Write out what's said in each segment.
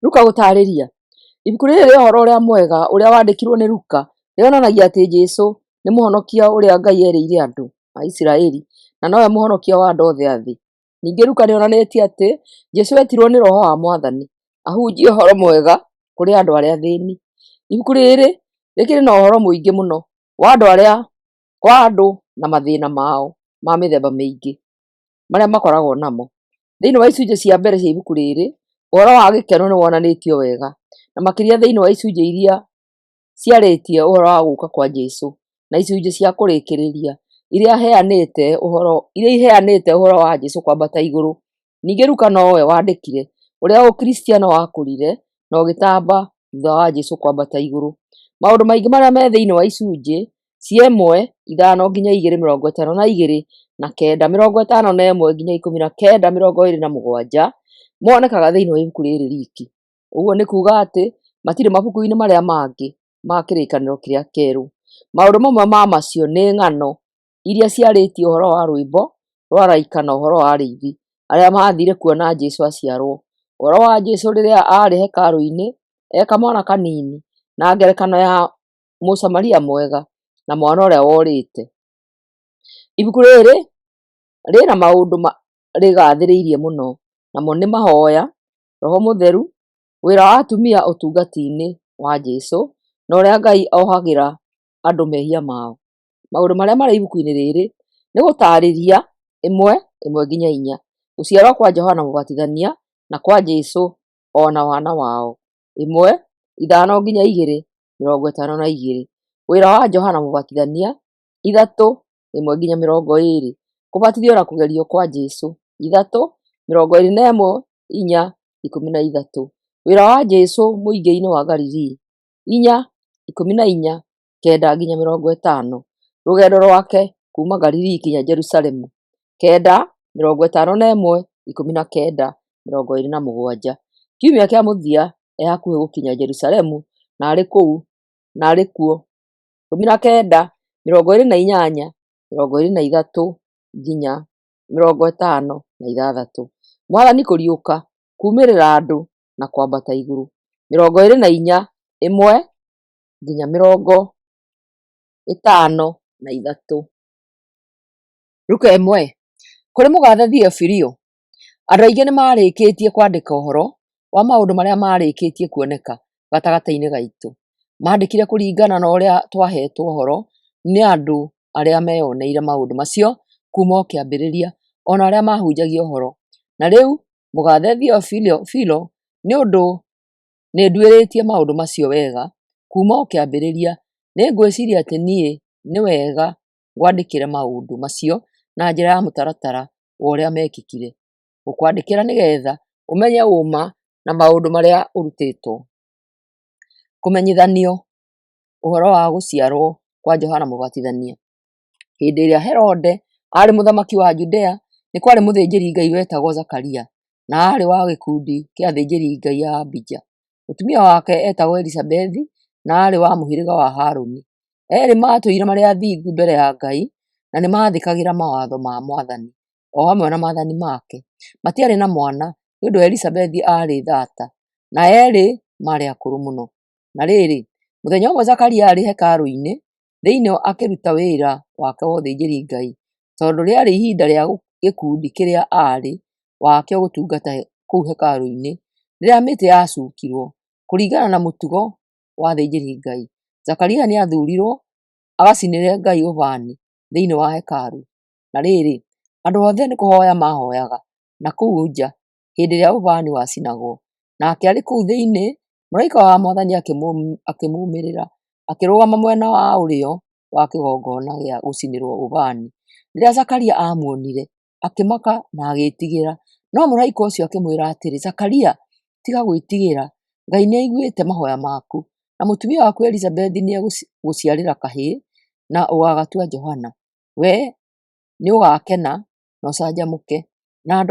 Luka gũtarĩria. Ibuku rĩrĩ rĩa ũhoro ũrĩa mwega ũrĩa wandĩkirwo nĩ Luka rĩonanagia atĩ Jesũ nĩ mũhonokia ũrĩa Ngai erĩire andũ a Isiraeli, na nowe mũhonokia wa andũ othe a thĩ. Ningĩ Luka nĩonanĩtie atĩ Jesũ etirwo nĩ Roho wa Mwathani ahunjie ũhoro mwega kũrĩ andũ arĩa athĩni. Ibuku rĩrĩ rĩkĩrĩ na ũhoro mũingĩ mũno wa andũ na mathĩna mao ma mĩthemba mĩingĩ marĩa makoragwo namo. Thĩinĩ wa icunjĩ cia mbere cia ibuku rĩrĩ, ũhoro wa gĩkeno nĩ wonanĩtio wega, na makĩria thĩinĩ wa icunjĩ iria ciarĩtie ũhoro wa gũka kwa Jesũ na icunjĩ cia kũrĩkĩrĩria iria iheanĩte ũhoro wa Jesũ kwambata igũrũ. Ningĩ Luka nowe wandĩkire ũrĩa ũkristiano wakũrire na ũgĩtamba thutha wa Jesũ kwambata igũrũ. Maũndũ maingĩ marĩa me thĩinĩ wa icunjĩ cia 1:5 nginya 2:52 na 9:51 nginya 19:27 monekaga thĩinĩ wa ibuku rĩrĩ riki. Ũguo nĩ kuuga atĩ matirĩ mabuku-inĩ marĩa mangĩ ma kĩrĩkanĩro kĩrĩa kĩerũ. Maũndũ mamwe ma macio nĩ ng'ano iria ciarĩtie ũhoro wa rwĩmbo rwa araika na ũhoro wa arĩithi arĩa maathire kuona Jesũ aciarwo, ũhoro wa Jesũ rĩrĩa arĩ hekarũ-inĩ e kamwana kanini, na ngerekano ya mũsamaria mwega na mwana ũrĩa worĩte. Ibuku rĩrĩ rĩna maũndũ rĩgathĩrĩirie mũno, namo nĩ mahoya, Roho Mũtheru, wĩra wa atumia ũtungati-inĩ wa Jesũ, na ũrĩa Ngai ohagĩra andũ mehia mao. Maũndũ marĩa marĩ ibuku-inĩ rĩrĩ nĩ gũtarĩria 1:1-4, gũciarwo kwa Johana Mũbatithania na kwa Jesũ ona wana wao, 1:5-2:52, wĩra wa Johana Mũbatithania, 3:1-20, kũbatithio na kũgerio kwa Jesũ, 3:21-4:13, wĩra wa Jesũ mũingĩ-inĩ wa Galili, 4:14-9-50, rũgendo rwake kuuma Galili nginya Jerusalemu, 9:11-19:27, kiumia kĩa mũthia hakuhĩ gũkinya Jerusalemu na arĩ kuo, 19:28-23 nginya 56, Mwathani kũriũka kuumĩrĩra andũ na kwambata igũrũ, 24:1-53. Luka 1. Kũrĩ mũgathe Theophilio, andũ aingĩ nĩ marĩkĩtie kwandĩka ũhoro wa maũndũ marĩa marĩkĩtie kuoneka gatagatĩ-inĩ gaitũ. Maandĩkire kũringana na ũrĩa twahetwo ũhoro nĩ andũ arĩa meyoneire maũndũ macio kuuma o kĩambĩrĩria, ona arĩa mahunjagia ũhoro. Na rĩu mũgathe Theophilo, nĩ ũndũ nĩ nduĩrĩtie maũndũ macio wega kuuma o kĩambĩrĩria, nĩ ngwĩciria atĩ niĩ nĩ wega ngwandĩkĩre maũndũ macio na njĩra ya mũtaratara wa ũrĩa mekĩkire, gũkwandĩkĩra nĩgetha ũmenye ũma na maũndũ marĩa ũrutĩtwo. Kũmenyithanio ũhoro wa gũciarwo kwa Johana Mũbatithania. Hĩndĩ ĩrĩa Herode arĩ mũthamaki wa Judea, nĩ kwarĩ mũthĩnjĩri Ngai wetagwo Zakaria, na arĩ wa gĩkundi kĩa athĩnjĩri Ngai a Abija. Mũtumia wake etagwo Elisabethi, na arĩ wa mũhĩrĩga wa Harũni. Erĩ matũire marĩ athingu mbere ya Ngai, na nĩ maathĩkagĩra mawatho ma Mwathani o hamwe na maathani make. Matiarĩ na mwana nĩ ũndũ Elisabethi arĩ thata, na erĩ maarĩ akũrũ mũno. Na rĩrĩ, mũthenya ũmwe Zakaria arĩ hekarũ-inĩ thĩinĩ akĩruta wĩra wake wa ũthĩnjĩri Ngai, tondũ rĩarĩ ihinda rĩa gĩkundi kĩrĩa arĩ wakĩo gũtungata kũu hekarũ-inĩ, rĩrĩa mĩtĩ yacukirwo kũringana na mũtugo wa athĩnjĩri Ngai. Zakaria nĩ athuurirwo agacinĩre Ngai ũbani thĩinĩ wa hekarũ. Na rĩrĩ, andũ othe nĩ kũhoya mahoyaga na kũu nja hĩndĩ ĩrĩa ũbani wacinagwo. Nake arĩ kũu thĩinĩ, mũraika wa Mwathani akĩmuumĩrĩra, akĩrũgama mwena wa ũrĩo wa kĩgongona gĩa gũcinĩrwo ũbani. Rĩrĩa Zakaria amuonire, akĩmaka na agĩĩtigĩra. No mũraika ũcio akĩmwĩra atĩrĩ, Zakaria, tiga gwĩtigĩra, Ngai nĩ aiguĩte mahoya maku, na mũtumia waku Elisabethi nĩ egũciarĩra kahĩĩ na ũgagatua Johana. We nĩ ũgakena na ũcanjamũke, na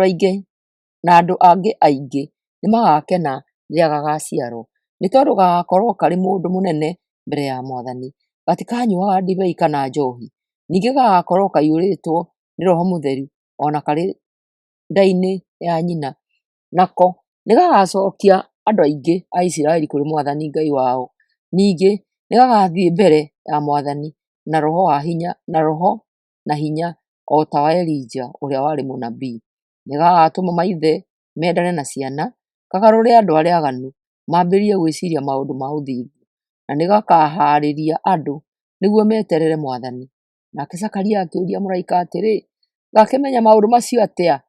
andũ angĩ aingĩ nĩ magakena rĩrĩa gagaciarwo, nĩ tondũ gagakorwo karĩ mũndũ mũnene mbere ya Mwathani. Gatikanyuaga ndibei kana njohi, ningĩ gagakorwo kaiyũrĩtwo nĩ Roho Mũtheru ona karĩ nda-inĩ ya nyina. Nako nĩ gagacokia andũ aingĩ a Isiraeli kũrĩ Mwathani Ngai wao. Ningĩ nĩgagathiĩ mbere ya Mwathani na roho na hinya o ta wa Elija ũrĩa warĩ mũnabii. Nĩgagatũma maithe mendane na ciana, kagarũre andũ arĩa aganu, mambĩrĩrie gwĩciria maũndũ ma ũthingu, na nĩgakaharĩria andũ nĩguo meterere Mwathani. Nake Zakaria akĩũria mũraika atĩrĩ, ngakĩmenya maũndũ macio atĩa?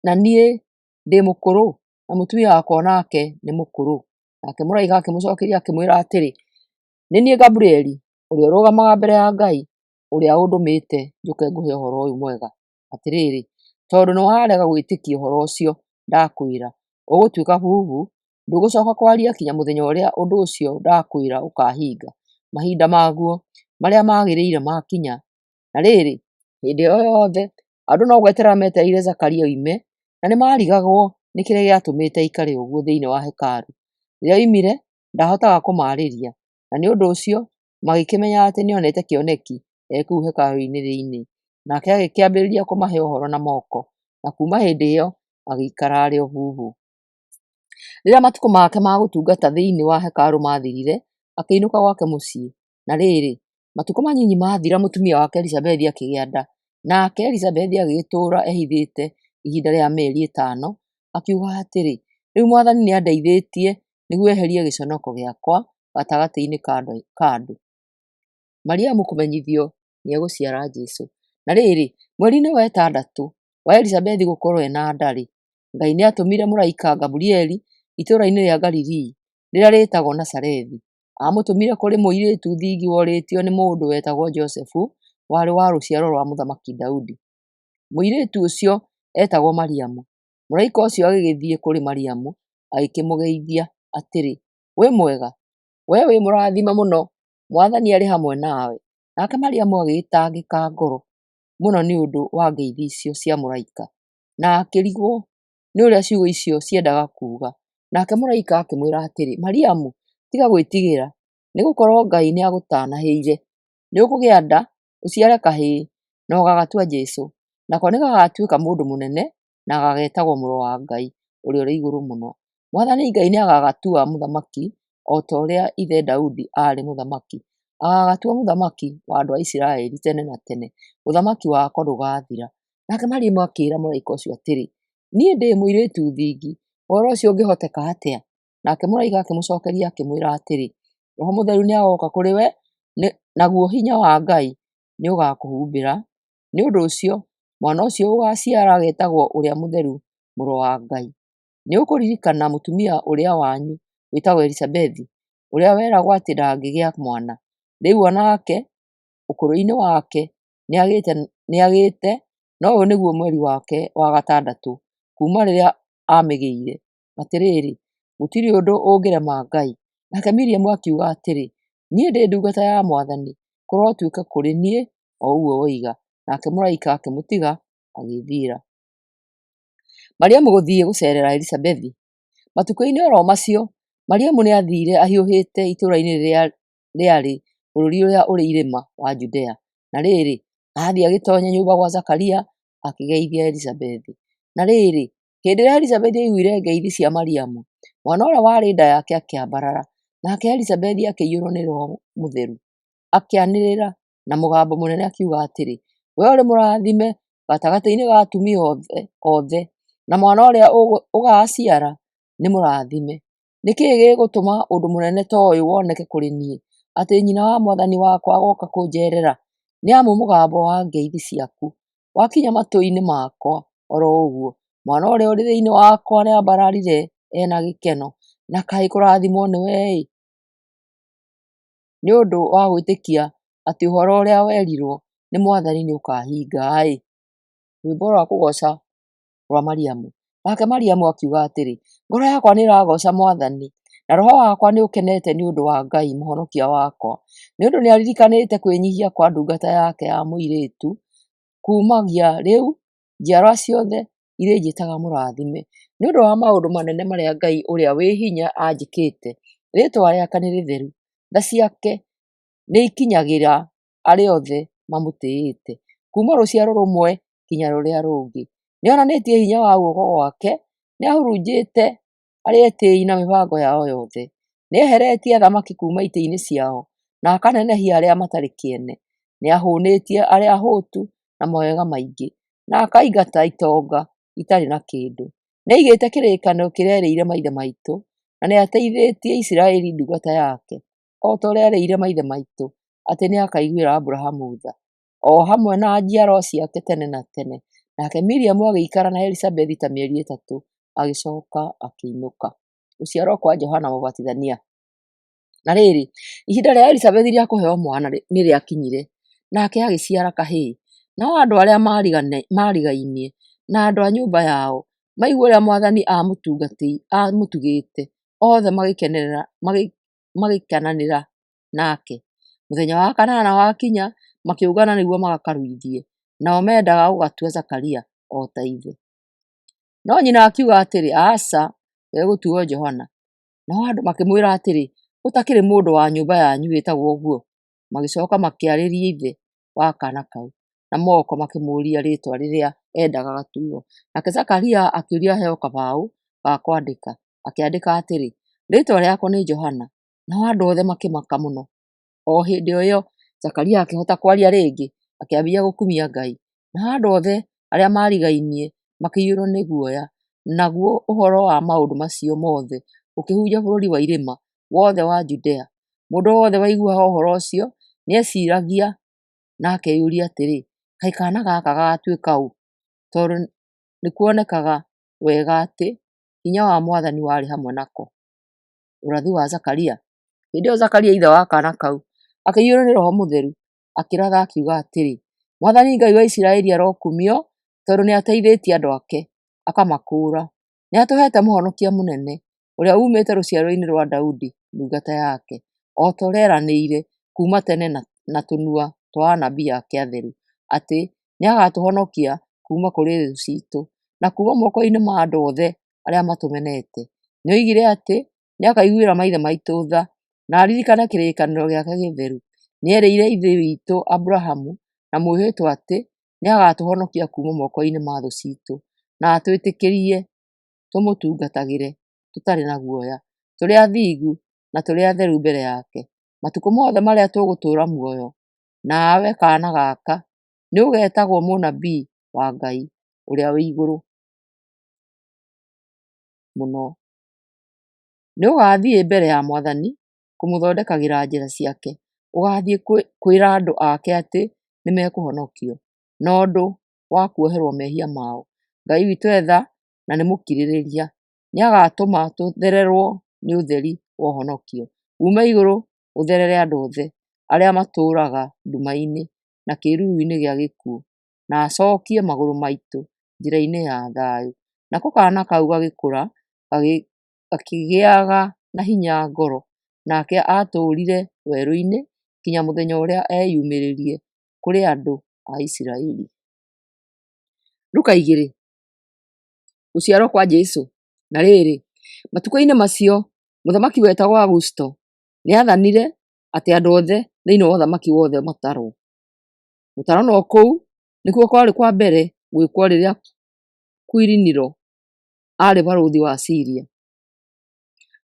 Na niĩ ndĩ mũkũrũ, na mũtumia wakwa onake nĩ mũkũrũ. Nake mũraika akĩmũcokeria akĩmwĩra atĩrĩ, nĩ niĩ Gabrieli, ũrĩa ũrũgamaga mbere ya Ngai, ũrĩa ũndũmĩte njũke ngũhe ũhoro ũyũ mwega. Atĩrĩrĩ, tondũ nĩwarega gwĩtĩkia ũhoro ũcio ndakwĩra, ũgũtuĩka bubu, ndũgũcoka kwaria kinya mũthenya ũrĩa ũndũ ũcio ndakwĩra ũkahinga. Mahinda maguo marĩa magĩrĩire makinya. Na rĩrĩ, hĩndĩ ĩyo yothe andũ no gweterera metereire Zakaria oime, na nĩmarigagwo nĩ kĩrĩa gĩatũmĩte aikare ũguo thĩinĩ wa hekarũ. Rĩrĩa oimire, ndahotaga kũmaarĩria, na nĩ ũndũ ũcio magĩkĩmenya atĩ nĩonete kĩoneki kũu hekarũ-inĩ thĩinĩ. Nake agĩkĩambĩrĩria kũmahe ũhoro na moko, na kuma hĩndĩ ĩyo agĩikara arĩ o bubu. Rĩrĩa matukũ make ma gũtungata thĩinĩ wa hekarũ mathirire, akĩinũka gwake mũciĩ. Na rĩrĩ, matukũ manyinyi mathira, mũtumia wake Elizabethi akĩgĩa nda. Nake Elizabethi agĩgĩtũũra ehithĩte ihinda rĩa mĩeri 5, akiuga atĩrĩ, rĩu Mwathani nĩandeithĩtie nĩguo eherie gĩconoko gĩakwa gatagatĩ-inĩ ka andũ. Mariamu kũmenyithio nĩegũciara Jesũ. Na rĩrĩ, mweri-inĩ wa 6 wa Elizabethi gũkorwo ena nda-rĩ, Ngai nĩatũmire mũraika Gabrieli itũũra-inĩ rĩa Galilii rĩrĩa rĩtagwo Nazarethi. Amũtũmire kũrĩ mũirĩtu thingi worĩtio nĩ mũndũ wetagwo Josefu, warĩ wa rũciaro rwa mũthamaki Daudi. Mũirĩtu ũcio etagwo Mariamu. Mũraika ũcio agĩgĩthiĩ kũrĩ Mariamu, agĩkĩmũgeithia atĩrĩ, wĩ mwega, wee wĩ mũrathime mũno, Mwathani arĩ hamwe nawe. Nake Mariamu agĩgĩtangĩka ngoro mũno nĩ ũndũ wa ngeithi icio cia mũraika, na akĩrigwo nĩ ũrĩa ciugo icio ciendaga kuuga. Nake mũraika akĩmwĩra atĩrĩ, Mariamu, tiga gwĩtigĩra, nĩgũkorwo Ngai nĩagũtanahĩire. Nĩũkũgĩa nda, ũciare kahĩĩ, na ũgagatua Jesũ. Nako nĩgagatuĩka mũndũ mũnene, na agagetagwo Mũrũ wa Ngai ũrĩa ũrĩ igũrũ mũno. Mwathani Ngai nĩagagatua mũthamaki, o ta ũrĩa ithe Daudi aarĩ mũthamaki. Agagatua mũthamaki wa andũ a Isiraeli tene na tene. Ũthamaki wako ndũgathira. Nake Mariamu akĩĩra mũraika ũcio atĩrĩ, niĩ ndĩ mũirĩtu thingi, ũhoro ũcio ũngĩhoteka atĩa? Nake mũraika akĩmũcokeria akĩmwĩra atĩrĩ, Roho Mũtheru nĩagoka kũrĩ we, naguo hinya wa Ngai nĩũgakũhumbĩra. Nĩ ũndũ ũcio, mwana ũcio ũgaciara agetagwo ũrĩa mũtheru, Mũrũ wa Ngai. Nĩũkũririkana mũtumia ũrĩa wanyu wĩtagwo Elizabethi, ũrĩa weragwo atĩ ndangĩgĩa mwana. Rĩu onake ũkũrũ-inĩ wake nĩagĩte, no ũyũ nĩguo mweri wake wa 6 kuma rĩrĩa amĩgĩire. Atĩrĩrĩ, gũtirĩ ũndũ ũngĩrema Ngai. Nake Miriamu akiuga atĩrĩ, niĩ ndĩ ndungata ya Mwathani, kũrotuĩka kũrĩ niĩ o ũguo woiga. Nake mũraika akĩmũtiga agĩthiĩra. Mariamu gũthiĩ gũcerera Elizabethi. Matukũ-inĩ oro macio, Mariamu nĩathire ahiũhĩte itũũra-inĩ rĩrĩa rĩarĩ bũrũri ũrĩa ũrĩ irĩma wa Judea. Na rĩrĩ, athiĩ agĩtoonya nyũmba gwa Zakaria, akĩgeithia Elizabethi. Na rĩrĩ, hĩndĩ ĩrĩa Elizabethi aiguire ngeithi cia Mariamu, mwana ũrĩa warĩ nda yake akĩambarara. Nake Elizabethi akĩiyũrwo nĩ Roho Mũtheru, akĩanĩrĩra na mũgambo mũnene akiuga atĩrĩ, wee ũrĩ mũrathime gatagatĩ-inĩ ga atumia othe, na mwana ũrĩa ũgaciara nĩ mũrathime. Nĩ kĩĩ gĩgũtũma ũndũ mũnene ta ũyũ woneke kũrĩ niĩ, atĩ nyina wa Mwathani wakwa agoka kũnjeerera? Nĩamu mũgambo wa ngeithi ciaku wakinya matũ-inĩ makwa oro ũguo, mwana ũrĩa ũrĩ thĩinĩ wakwa nĩambararire ena gĩkeno. Na kaĩ kũrathimwo nĩwe-ĩ, nĩ ũndũ wa gwĩtĩkia atĩ ũhoro ũrĩa werirwo nĩ Mwathani nĩũkahinga-ĩ. Rwĩmbo rwa kũgooca rwa Mariamu. Nake Mariamu akiuga atĩrĩ, ngoro yakwa nĩĩragooca Mwathani, na roho wakwa nĩũkenete nĩ ũndũ wa Ngai mũhonokia wakwa, nĩ ũndũ nĩaririkanĩte kwĩnyiihia kwa ndungata yake ya mũirĩtu. Kumagia rĩu, njiarwa ciothe irĩnjĩtaga mũrathime, nĩ ũndũ wa maũndũ manene marĩa Ngai ũrĩa wĩ hinya anjĩkĩte. Rĩĩtwa rĩake nĩ rĩtheru, tha ciake nĩikinyagĩra arĩa othe mamũtĩĩte, kuma rũciaro rũmwe kinya rũrĩa rũngĩ. Nĩonanĩtie hinya wa guoko gwake, nĩahurunjĩte arĩ etĩĩi na mĩbango yao yothe. Nĩeheretie athamaki kuma itĩ-inĩ ciao na akanenehia arĩa matarĩ kĩene. Nĩahũnĩtie arĩa ahũtu na mawega maingĩ na akaingata itonga itarĩ na kĩndũ. Nĩaigĩte kĩrĩkanĩro kĩrĩa erĩire maithe maitũ na nĩateithĩtie Isiraeli ndungata yake, o ta ũrĩa erĩire maithe maitũ atĩ nĩakaiguĩra Aburahamu tha, o hamwe na njiaro ciake tene na tene. Nake Miriamu agĩikara na Elisabethi ta mĩeri 3 agĩcoka akĩinũka. Gũciarwo kwa Johana Mũbatithania. Na rĩrĩ, ihinda rĩa Elisabethi rĩa kũheo mwana nĩrĩakinyire, nake agĩciara kahĩĩ. Nao andũ arĩa marigainie na andũ a nyũmba yao maigua ũrĩa Mwathani amũtugĩte, othe magĩkenanĩra nake. Mũthenya wa 8 wakinya, makĩũngana nĩguo magakaruithie, nao mendaga gũgatua Zakaria o ta ithe. No nyina akiuga atĩrĩ, aca, egũtuo Johana. Nao andũ makĩmwĩra atĩrĩ, gũtakĩrĩ mũndũ wa nyũmba yanyu wĩtagwo ũguo. Magĩcoka makĩarĩria ithe wa kaana kau na moko makĩmũũria rĩĩtwa rĩrĩa endaga gatuo. Nake Zakaria akĩũria aheo kabaũ ga kwandĩka, akĩandĩka atĩrĩ, rĩĩtwa rĩakwa nĩ Johana. Nao andũ othe makĩmaka mũno. O hĩndĩ o ĩyo Zakaria akĩhota kwaria rĩngĩ, akĩambia gũkumia Ngai. Nao andũ othe arĩa marigainie makĩiyũrwo nĩ guoya. Naguo ũhoro wa maũndũ macio mothe ũkĩhunja bũrũri wa irĩma wothe wa Judea. Mũndũ wothe waiguaga ũhoro ũcio nĩeciragia na akeyũria atĩrĩ, kaĩ kaana gaka gagatuĩka ũ? Tondũ nĩkuonekaga wega atĩ hinya wa Mwathani warĩ hamwe nako. Ũrathi wa Zakaria. Hĩndĩ ĩyo Zakaria ithe wa kaana kau akĩiyũrwo nĩ Roho Mũtheru, akĩratha akiuga atĩrĩ, Mwathani Ngai wa Isiraeli arokumio, tondũ nĩateithĩtie andũ ake akamakũũra. Nĩatũhete mũhonokia mũnene, ũrĩa umĩte rũciaro-inĩ rwa Daudi ndungata yake, o ta ũrĩa eranĩire kuma tene na tũnua twa anabii ake atheru, atĩ nĩagatũhonokia kuma kũrĩ thũ citũ na kuma moko-inĩ ma andũ othe arĩa matũmenete. Nĩoigire atĩ nĩakaiguĩra maithe maitũ tha na aririkane kĩrĩkanĩro gĩake gĩtheru. Nĩerĩire ithe witũ Aburahamu na mwĩhĩtwa atĩ nĩagatũhonokia kuma moko-inĩ ma thũ citũ na atwĩtĩkĩrie tũmũtungatagĩre tũtarĩ na guoya, tũrĩ athingu na tũrĩ atheru mbere yake matukũ mothe marĩa tũgũtũũra muoyo. Nawe kaana gaka nĩũgetagwo mũnabii wa Ngai ũrĩa wĩ igũrũ mũno. Nĩũgathiĩ mbere ya Mwathani kũmũthondekagĩra njĩra ciake. Ũgathiĩ kwĩra andũ ake atĩ nĩmekũhonokio na ũndũ wa kuoherwo mehia mao. Ngai witũ etha na nĩ mũkirĩrĩria. Nĩagatũma tũthererwo nĩ ũtheri wa ũhonokio uma igũrũ ũtherere andũ othe arĩa matũũraga nduma-inĩ na kĩĩruru-inĩ gĩa gĩkuũ, na acokie magũrũ maitũ njĩra-inĩ ya thayũ. Nako kaana kau gagĩkũra gakĩgĩaga na hinya ngoro, nake atũũrire werũ-inĩ kinya mũthenya ũrĩa eyumĩrĩrie kũrĩ andũ a Isiraeli. Luka 2. Gũciarwo kwa Jesũ. Na rĩrĩ, matukũ-inĩ macio mũthamaki wetagwo Agusto nĩathanire atĩ andũ othe thĩinĩ wa ũthamaki wothe matarwo. Gũtaranwo kũu nĩkuo kwarĩ kwa mbere gwĩkwo rĩrĩa Kuiriniro arĩ barũthi wa Syria.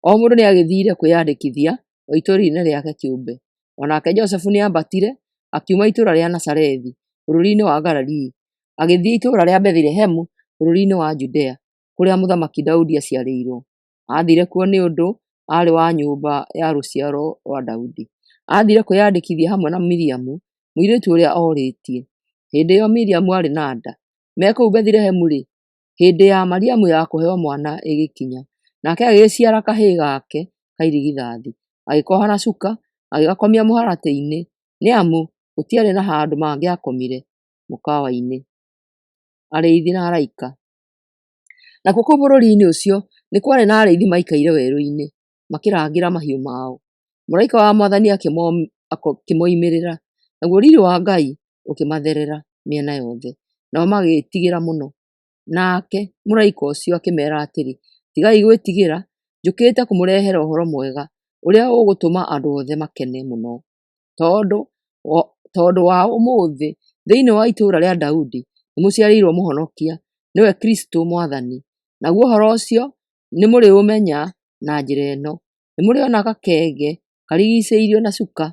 O mũndũ nĩagĩthire kwĩyandĩkithia o itũũra-inĩ rĩake kĩũmbe. Onake Josefu nĩambatire akiuma itũũra rĩa Nazarethi bũrũri-inĩ wa Galili, agĩthiĩ itũũra rĩa Bethilehemu bũrũri-inĩ wa Judea, kũrĩa mũthamaki Daudi aciarĩirwo. Athire kuo nĩ ũndũ arĩ wa nyũmba ya rũciaro rwa Daudi. Athire kwĩyandĩkithia hamwe na Miriamu, mũirĩtu ũrĩa orĩtie. Hĩndĩ ĩyo Miriamu arĩ na nda. Me kũu Bethilehemu-rĩ, hĩndĩ ya Mariamu ya kũheo mwana ĩgĩkinya, nake agĩciara kahĩĩ gake kairigithathi. Agĩkoha na cuka, agĩgakomia mũharatĩ-inĩ, nĩamu gũtiarĩ na handũ mangĩakomire mũkawa-inĩ. Arĩithi na araika. Nakuo kũu bũrũri-inĩ ũcio nĩ kwarĩ na arĩithi maikaire werũ-inĩ makĩrangĩra mahiũ mao. Mũraika wa Mwathani akĩmoimĩrĩra, naguo riiri wa Ngai ũkĩmatherera mĩena yothe, nao magĩĩtigĩra mũno. Nake mũraika ũcio akĩmeera atĩrĩ, tigai gwĩtigĩra, njũkĩte kũmũrehera ũhoro mwega ũrĩa ũgũtũma andũ othe makene mũno. Tondũ wa ũmũthĩ thĩinĩ wa itũũra rĩa Daudi nĩmũciarĩirwo mũhonokia, nĩwe Kristo Mwathani. Naguo ũhoro ũcio nĩmũrĩũmenya na njĩra ĩno: nĩmũrĩona gakenge karigicĩirio na cuka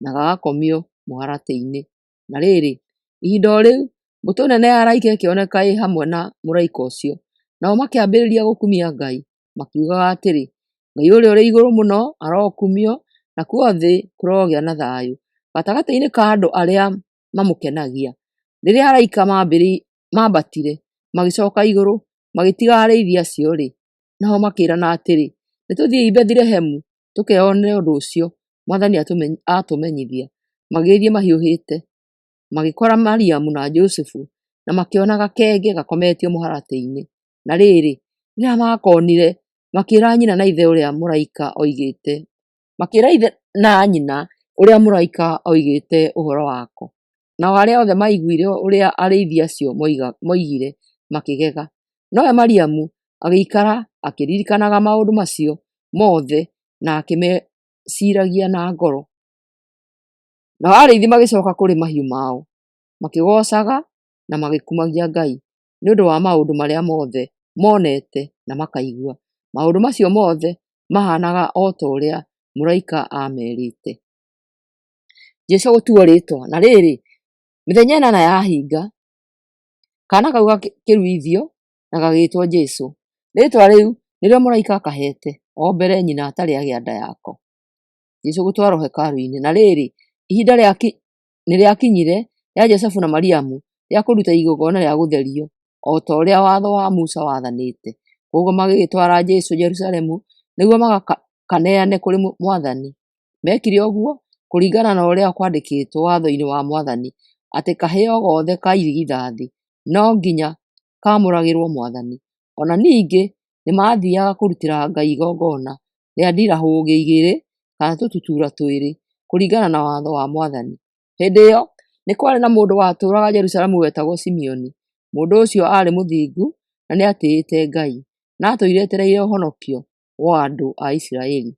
na gagakomio mũharatĩ-inĩ. Na rĩrĩ, ihinda o rĩu mbũtũ nene ya araika ĩkĩoneka ĩ hamwe na mũraika ũcio, nao makĩambĩrĩria gũkumia Ngai, makiugaga atĩrĩ: Ngai ũrĩa ũrĩ igũrũ mũno arokumio, nakuo thĩ kũrogĩa na thayũ gatagatĩ-inĩ ka andũ arĩa mamũkenagia. Rĩrĩa araika mambatire magĩcoka igũrũ, magĩtiga arĩithi acio-rĩ, nao makĩĩrana atĩrĩ: nĩtũthiĩi Bethilehemu tũkeyonere ũndũ ũcio Mwathani atũmenyithia. Magĩthiĩ mahiũhĩte, magĩkora Mariamu na Josefu, na makĩona gakenge gakometio mũharatĩ-inĩ. Na rĩrĩ, rĩrĩa makonire, makĩĩra nyina na ithe ũrĩa mũraika oigĩte ũhoro wako. Nao arĩa othe maiguire ũrĩa arĩithi acio moigire makĩgega. Nowe Mariamu agĩikara akĩririkanaga maũndũ macio mothe na akĩmeciragia na ngoro. Nao arĩithi magĩcoka kũrĩ mahiũ mao, makĩgocaga na magĩkumagia Ngai nĩ ũndũ wa maũndũ marĩa mothe monete na makaigua. Maũndũ macio mothe mahanaga o ta ũrĩa mũraika amerĩte. Jesũ gũtuo rĩĩtwa. Na rĩrĩ, mĩthenya ĩnana yahinga, kaana kau gakĩruithio na gagĩĩtwo Jesũ. Rĩĩtwa rĩu nĩrĩo mũraika akahete o mbere nyina atarĩ agĩa nda yako. Jesũ gũtwarwo hekarũ-inĩ. Na rĩrĩ, ihinda nĩrĩakinyire rĩa Josefu na Mariamu rĩa kũruta igongona rĩa gũtherio o ta ũrĩa watho wa Musa wathanĩte. Koguo magĩgĩtwara Jesũ Jerusalemu nĩguo magakaneane kũrĩ Mwathani. Mekire ũguo kũringana na ũrĩa kwandĩkĩtwo watho-inĩ wa Mwathani, atĩ kahĩĩ gothe ka irigithathi no nginya kaamũragĩrwo Mwathani. Ona ningĩ nĩmathiaga kũrutĩra Ngai igongona rĩa ndirahũgĩ 2 kana tũtutura 2 kũringana na watho wa Mwathani. Hĩndĩ ĩyo nĩ kwarĩ na mũndũ watũũraga Jerusalemu wetagwo Simeoni. Mũndũ ũcio aarĩ mũthingu na nĩatĩĩte Ngai, na atũire etereire ũhonokio wa andũ a Isiraeli.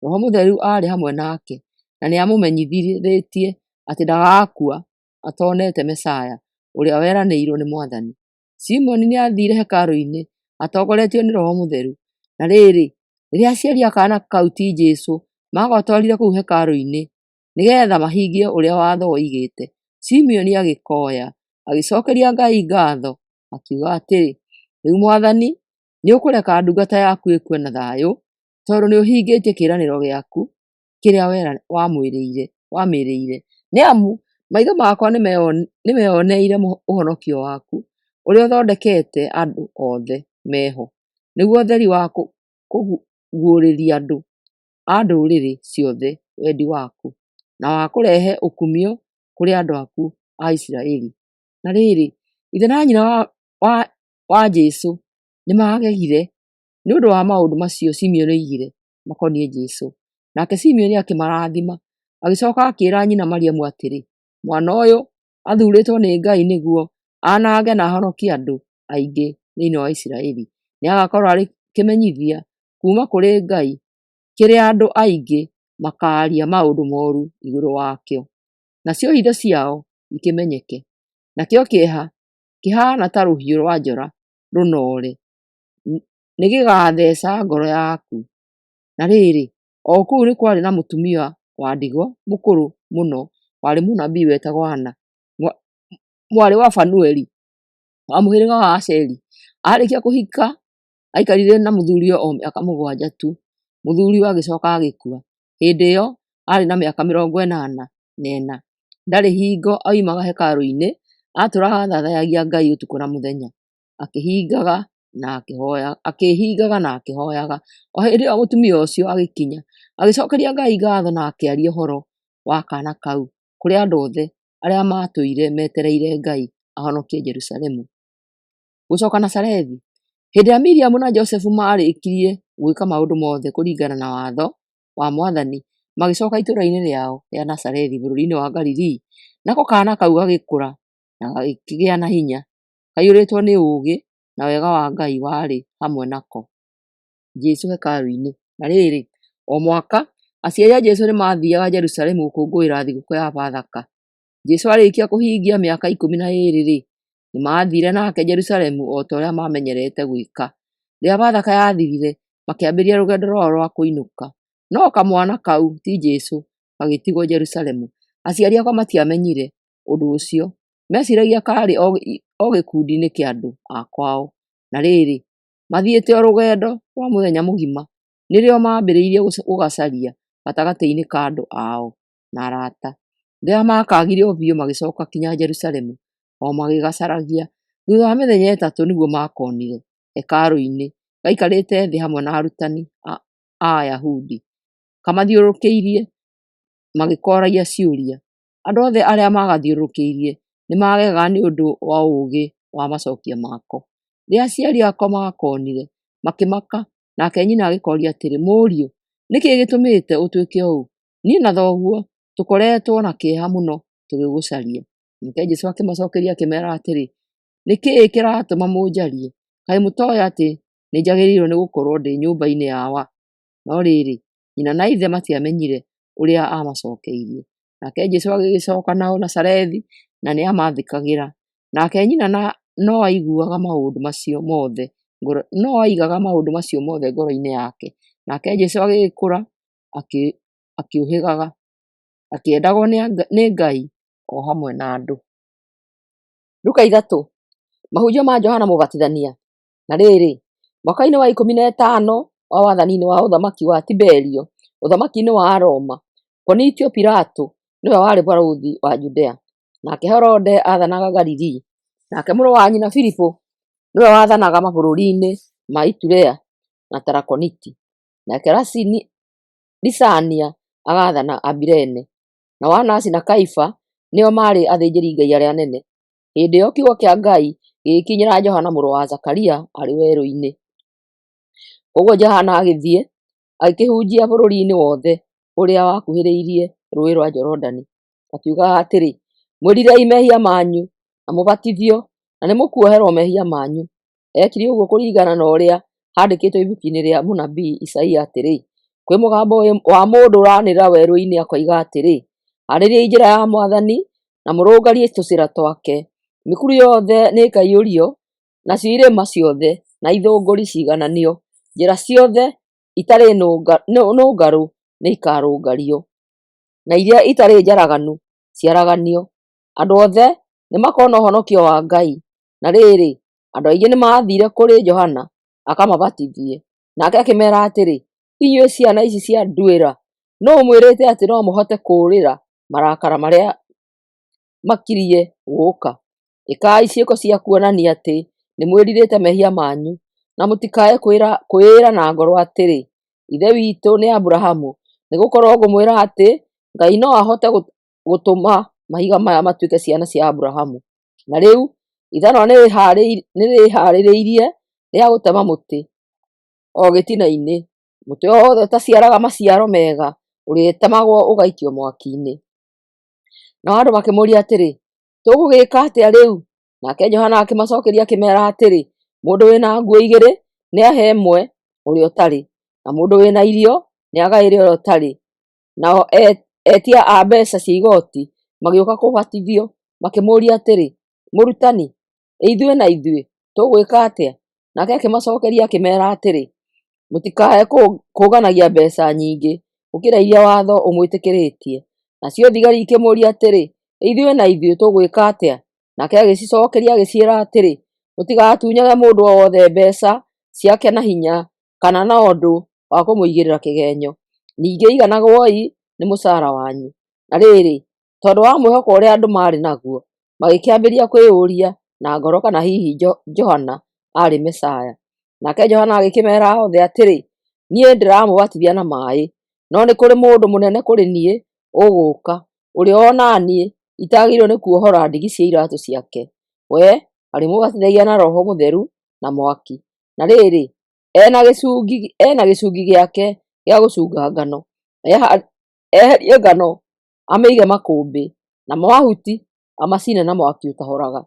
Roho Mũtheru aarĩ hamwe nake, na nĩamũmenyithĩtie atĩ ndagakua atonete Mesaya, ũrĩa weranĩirwo nĩ Mwathani. Simeoni nĩathiire hekarũ-inĩ atongoretio nĩ Roho Mũtheru. Na rĩrĩ, rĩrĩa aciari a kaana kau ti Jesũ magatwarire kũu hekarũ-inĩ nĩgetha mahingie ũrĩa watho woigĩte, Simeoni agĩkooya, agĩcokeria Ngai ngatho, akiuga atĩrĩ: rĩu Mwathani, nĩũkũreka ndungata yaku ĩkue na thayũ, tondũ nĩũhingĩtie kĩĩranĩro gĩaku kĩrĩa wamĩrĩire. Nĩamu maitho makwa nĩmeyoneire ũhonokio waku, ũrĩa ũthondekete andũ othe meho, nĩguo ũtheri wa kũguũrĩria andũ a ndũrĩrĩ ciothe wendi waku, na wa kũrehe ũkumio kũrĩ andũ aku a Isiraeli. Na rĩrĩ, ithe na nyina wa Jesũ nĩmagegire nĩ ũndũ wa maũndũ macio Simeoni oigire makoniĩ Jesũ. Nake Simeoni akĩmarathima, agĩcoka akĩĩra nyina Mariamu atĩrĩ: mwana ũyũ athuurĩtwo nĩ Ngai nĩguo aanange na ahonokie andũ aingĩ thĩinĩ wa Isiraeli. Nĩagakorwo arĩ kĩmenyithia kuuma kũrĩ Ngai kĩrĩa andũ aingĩ makaaria maũndũ mooru igũrũ wakĩo, nacio hitho ciao ikĩmenyeke. Nakĩo kĩeha kĩhaana ta rũhiũ rwa njora rũnoore nĩgĩgatheeca ngoro yaku. Na rĩrĩ, o kũu nĩ kwarĩ na mũtumia wa ndigwa mũkũrũ mũno warĩ mũnabii wetagwo Anna, mwarĩ wa Fanueli wa mũhĩrĩga wa Asheri. Arĩkia kũhika aikarire na mũthuriwe o mĩaka 7 tu, mũthuriwe agĩcoka agĩkua. Hĩndĩ ĩyo arĩ na mĩaka 84. Ndarĩ hingo oimaga hekarũ-inĩ, atũũraga athathaiyagia Ngai ũtukũ na mũthenya, akĩhingaga na akĩhooyaga. O hĩndĩ ĩyo mũtumia ũcio agĩkinya, agĩcokeria Ngai ngatho na akĩaria ũhoro wa kaana kau kũrĩ andũ othe arĩa matũire metereire Ngai ahonokie Jerusalemu. Gũcoka Nazarethi. Hĩndĩ ĩrĩa Miriamu na Josefu maarĩkirie gwĩka maũndũ mothe kũringana na watho wa Mwathani, magĩcoka itũũra-inĩ rĩao rĩa Nazarethi bũrũri-inĩ wa Galili. Nako kaana kau gagĩkũra na gagĩkĩgĩa na hinya, kaiyũrĩtwo nĩ ũũgĩ, na wega wa Ngai warĩ hamwe nako. Jesũ hekarũ-inĩ. Na rĩrĩ, o mwaka aciari a Jesũ nĩmathiaga Jerusalemu gũkũngũĩra thigũkũ ya Bathaka. Jesũ arĩkia kũhingia mĩaka 12-rĩ, nĩmathire nake Jerusalemu o ta ũrĩa mamenyerete gwĩka. Rĩrĩa Bathaka yathirire, makĩambĩrĩria rũgendo rwao rwa kũinũka. No kamwana kau ti Jesũ gagĩtigwo Jerusalemu. Aciari akwa matiamenyire ũndũ ũcio, meciragia karĩ o gĩkundi-inĩ kĩa andũ a kwao. Na rĩrĩ, mathiĩte o rũgendo rwa mũthenya mũgima, nĩrĩo maambĩrĩirie gũgacaria gatagatĩ-inĩ ka andũ ao na arata. Rĩrĩa makagire o biũ magĩcoka kinya Jerusalemu, o magĩgacaragia. Thutha wa mĩthenya ĩtatũ nĩguo makonire hekarũ-inĩ gaikarĩte thĩ hamwe na arutani a Ayahudi, kamathiũrũrũkĩirie magĩkoragia ciũria. Andũ othe arĩa magathiũrũrũkĩirie nĩ magegaga nĩ ũndũ wa ũũgĩ wa macokio mako. Rĩrĩa aciari ako makonire, makĩmaka, nake nyina agĩkoria atĩrĩ, mũriũ, nĩkĩ gĩtũmĩte ũtuĩke ũũ? Niĩ na thoguo tũkoretwo na kĩeha mũno tũgĩgũcaria. Nake Jesũ akĩmacokeria akĩmera atĩrĩ, nĩkĩĩ kĩratũma mũnjarie? Kaĩ mũtoĩ atĩ nĩ njagĩrĩirwo nĩ gũkorwo ndĩ nyũmba-inĩ yawa? No rĩrĩ, nyina na ithe matiamenyire ũrĩa amacokeirie. Nake Jesũ agĩgĩcoka nao Nazarethi, na nĩ amathikagĩra. Nake nyina no aigaga maũndũ macio mothe ngoro-inĩ yake. Nake Jesũ agĩgĩkũra akĩũhĩgaga, akĩendagwo nĩ Ngai o hamwe na andũ. Luka 3. Mahunjio ma Johana Mũbatithania. Na rĩrĩ, mwaka-inĩ wa 15 wa wathani-inĩ wa ũthamaki wa Tiberio, ũthamaki-inĩ wa Aroma, Ponitio Pilato nĩwe warĩ barũthi wa Judea. Nake Herode aathanaga Galili. Nake mũrũ wa nyina Filipo nĩwe wathanaga mabũrũri-inĩ ma Iturea na Tarakoniti. Nake Lisania agaathana Abirene. Na Anasi na Kaifa nĩo maarĩ athĩnjĩri-Ngai arĩa anene. Hĩndĩ ĩyo kiugo kĩa Ngai gĩgĩkinyĩra Johana mũrũ wa Zakaria arĩ werũ-inĩ. Koguo Johana agĩthiĩ agĩkĩhunjia bũrũri-inĩ wothe ũrĩa wakuhĩrĩirie rũũĩ rwa Jorodani, akiugaga atĩrĩ, mwĩrirei mehia manyu na mũbatithio, na nĩ mũkuoherwo mehia manyu. Ekire ũguo kũringana na ũrĩa handĩkĩtwo ibuku-inĩ rĩa mũnabii Isaia atĩrĩ, kwĩ mũgambo wa mũndũ ũranĩrĩra werũ-inĩ akoiga atĩrĩ, harĩriai njĩra ya Mwathani na mũrũngarie tũcĩra twake. Mĩkuru yothe nĩ ĩkaiyũrio, nacio irĩma ciothe na ithũngũri ciigananio. Njĩra ciothe itarĩ nũngarũ nĩ ikarũngario, na iria itarĩ njaraganu ciaraganio. Andũ othe nĩ makona ũhonokio wa Ngai. Na rĩrĩ, andũ aingĩ nĩ maathire kũrĩ Johana akamabatithie. Nake akĩmera atĩrĩ, inyuĩ ciana ici cia nduĩra, no mwĩrĩte atĩ no mũhote kũũrĩra marakara marĩa makirie gũũka. Ĩkai ciĩko cia kuonania atĩ nĩ mwĩrirĩte mehia manyu, na mũtikae kwĩĩra na ngoro atĩrĩ, ithe witũ nĩ Aburahamu, nĩ gũkorwo ngũmwĩra atĩ Ngai no ahote gũtũma mahiga maya matuĩke ciana cia Aburahamu. Na rĩu ithano nĩ rĩharĩrĩirie rĩa gũtema mũtĩ o gĩtina-inĩ. Mũtĩ o wothe ũtaciaraga maciaro mega ũrĩtemagwo ũgaikio mwaki-inĩ. Nao andũ makĩmũũria atĩrĩ, tũgũgĩka atĩa rĩu? Nake Johana akĩmacokeria akĩmera atĩrĩ, mũndũ wĩna nguo igĩrĩ nĩ ahe ĩmwe ũrĩa ũtarĩ, na mũndũ wĩna irio nĩ agaĩre ũrĩa ũtarĩ. Nao etia a mbeeca cia igoti magĩũka kũbatithio, makĩmũũria atĩrĩ, mũrutani, ithuĩ na ithuĩ tũgwĩka atĩa? Nake akĩmacokeria akĩmera atĩrĩ, mũtikae kũũganagia mbeeca nyingĩ gũkĩra iria watho ũmwĩtĩkĩrĩtie. Nacio thigari ikĩmũũria atĩrĩ, ithuĩ na ithuĩ tũgwĩka atĩa? Nake agĩcicokeria agĩciĩra atĩrĩ, mũtigatunyage mũndũ o wothe mbeeca ciake na hinya, kana na ũndũ wa kũmũigĩrĩra kĩgenyo. Ningĩ iganagwoi nĩ mũcara wanyu. Na rĩrĩ, tondũ wa mwĩhoko ũrĩa andũ maarĩ naguo, magĩkĩambĩrĩria kwĩyũria na ngoro kana hihi Johana aarĩ Mesaya. Nake Johana agĩkĩmera othe atĩrĩ, niĩ ndĩramũbatithia na maaĩ, no nĩ kũrĩ mũndũ mũnene kũrĩ niĩ ũgũũka, ũrĩa ona niĩ itagĩrĩirwo nĩ kuohora ndigi cia iratũ ciake. We arĩmũbatithagia na Roho Mũtheru na mwaki. Na rĩrĩ, ena gĩcungi gĩake gĩa gũcunga ngano. Eherie ngano amĩige makũmbĩ, namo mahuti amacine na mwaki ũtahoraga.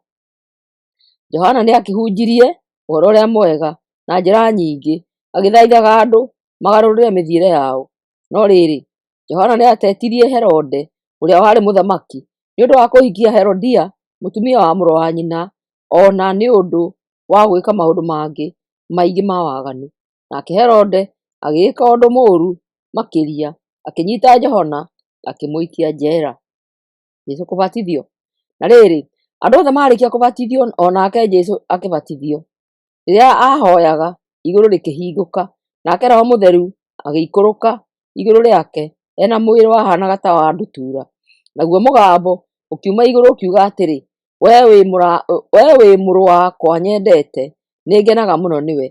Johana nĩ akĩhunjirie ũhoro ũrĩa mwega na njĩra nyingĩ, agĩthaithaga andũ magarũrĩre mĩthiĩre yao. No rĩrĩ, Johana nĩ atetirie Herode ũrĩa warĩ mũthamaki nĩ ũndũ wa kũhikia Herodia mũtumia wa mũrũ wa nyina, ona nĩ ũndũ wa gwĩka maũndũ mangĩ maingĩ ma waganu. Nake Herode agĩĩka ũndũ mũũru makĩria, akĩnyiita Johana akĩmũikia njera. Jesũ kũbatithio. Na rĩrĩ, andũ othe marĩkia kũbatithio onake Jesũ akĩbatithio. Rĩrĩa ahoyaga, igũrũ rĩkĩhingũka, nake Roho Mũtheru agĩikũrũka igũrũ rĩake ena mwĩrĩ wahanaga ta wa ndutura. Naguo mũgambo ũkiuma igũrũ ũkiuga atĩrĩ, wee wĩ mũrũ wakwa nyendete, nĩngenaga mũno nĩwe.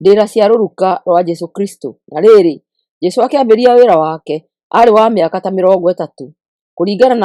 Ndĩra cia rũruka rwa Jesũ Kristo. Na rĩrĩ, Jesũ akĩambĩrĩria wĩra wake arĩ wa mĩaka ta 30, kũringana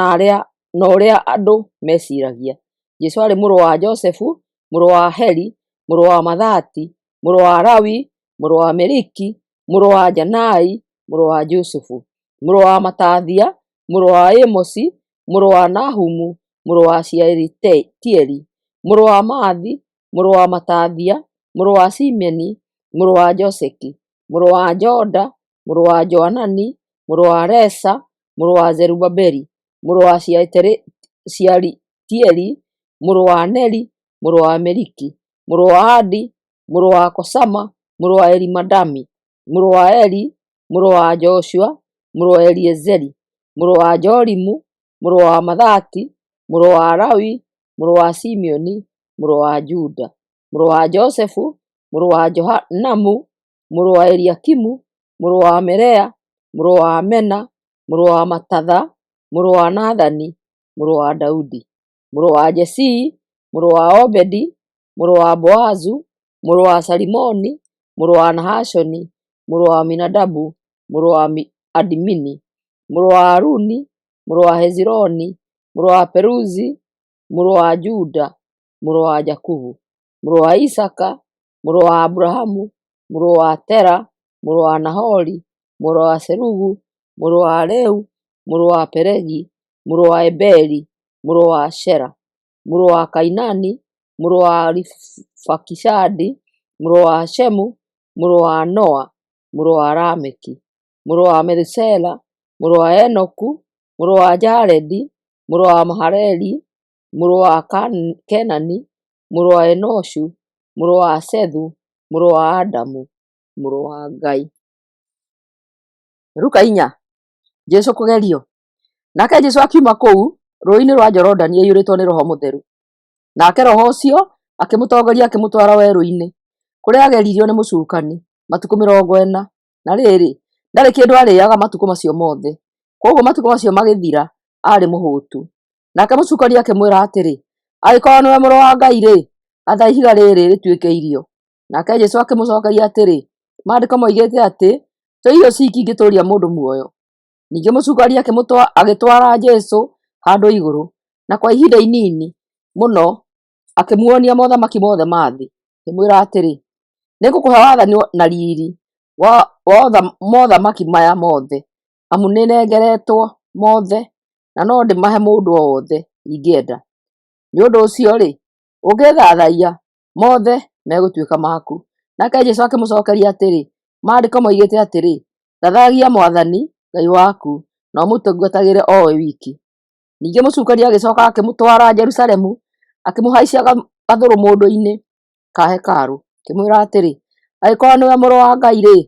na ũrĩa andũ meciragia. Jesũ arĩ mũrũ wa Josefu, mũrũ wa Heli, mũrũ wa Mathati, mũrũ wa Lawi, mũrũ wa Meliki, mũrũ wa Janai, mũrũ wa Jusufu, mũrũ wa Matathia, mũrũ wa Amosi, mũrũ wa Nahumu, mũrũ wa Shealitieli, mũrũ wa Mathi, mũrũ wa Matathia, mũrũ wa Simeoni, mũrũ wa Joseki, mũrũ wa Joda, mũrũ wa Joanani, mũrũ wa Resa, mũrũ wa Zerubabeli, mũrũ wa Shealitieli, mũrũ wa Neri, mũrũ wa Meliki, mũrũ wa Adi, mũrũ wa Kosama, mũrũ wa Elimadami, mũrũ wa Eli, mũrũ wa Joshua, mũrũ wa Eliezeri, mũrũ wa Jorimu, mũrũ wa Mathati, mũrũ wa Lawi, mũrũ wa Simeoni, mũrũ wa Juda, mũrũ wa Josefu, mũrũ wa Johanamu, mũrũ wa Eliakimu, mũrũ wa Melea, mũrũ wa Mena, mũrũ wa Matatha, mũrũ wa Nathani, mũrũ wa Daudi, mũrũ wa Jesii, mũrũ wa Obedi, mũrũ wa Boazu, mũrũ wa Salimoni, mũrũ wa Nahashoni, mũrũ wa Aminadabu, mũrũ wa Adimini, mũrũ wa Haruni, mũrũ wa Hezironi, mũrũ wa Peruzi, mũrũ wa Juda, mũrũ wa Jakubu, mũrũ wa Isaka, mũrũ wa Abrahamu, mũrũ wa Tera, mũrũ wa Nahori, mũrũ wa Serugu, mũrũ wa Reu, mũrũ wa Peregi, mũrũ wa Eberi, mũrũ wa Shera, mũrũ wa Kainani, mũrũ wa Arifakishadi, mũrũ wa Shemu, mũrũ wa Noa, mũrũ wa Lameki, mũrũ wa Metusela, mũrũ wa Enoku, mũrũ wa Jaredi, mũrũ wa Mahalaleli, mũrũ wa Kenani, mũrũ wa Enoshu, mũrũ wa Sethu, mũrũ wa Adamu, mũrũ wa Ngai. Luka 4. Jesũ kũgerio. Nake Jesũ akiuma kũu rũĩ-inĩ rwa Jorodani aiyũrĩtwo nĩ Roho Mũtheru. Nake Roho ũcio akĩmũtongoria akĩmũtwara werũ-inĩ, kũrĩa ageririo nĩ mũcukani matukũ 40. Na rĩrĩ, ndarĩ kĩndũ arĩaga matukũ macio mothe. Koguo matukũ macio magĩthira, arĩ mũhũtu. Nake mũcukani akĩmwĩra atĩrĩ, angĩkorwo nĩwe mũrũ wa Ngai-rĩ, atha ihiga rĩrĩ rĩtuĩke irio. Nake Jesũ akĩmũcokeria atĩrĩ, maandĩko moigĩte atĩ to irio ciki ingĩtũũria mũndũ muoyo. Ningĩ mũcukani agĩtwara Jesũ handũ igũrũ, na kwa ihinda inini mũno akĩmuonia mothamaki mothe ma thĩ, akĩmwĩra atĩrĩ, nĩngũkũhe wathani na riri wa mothamaki maya mothe, amu nĩnengeretwo mothe, na no ndĩmahe mũndũ o wothe ingĩenda. Nĩ ũndũ ũcio-rĩ, ũngĩthathaiya mothe megũtuĩka maku. Nake Jesũ akĩmũcokeria atĩrĩ, maandĩko moigĩte atĩrĩ, thathagia Mwathani Ngai waku na ũmũtungatagĩre o we wiki. Ningĩ mũcukani agĩcoka akĩmũtwara Jerusalemu, akĩmũhaicia gathũrũ mũndũ-inĩ ka hekarũ, akĩmwĩra atĩrĩ, angĩkorwo nĩwe mũrũ wa Ngai-rĩ,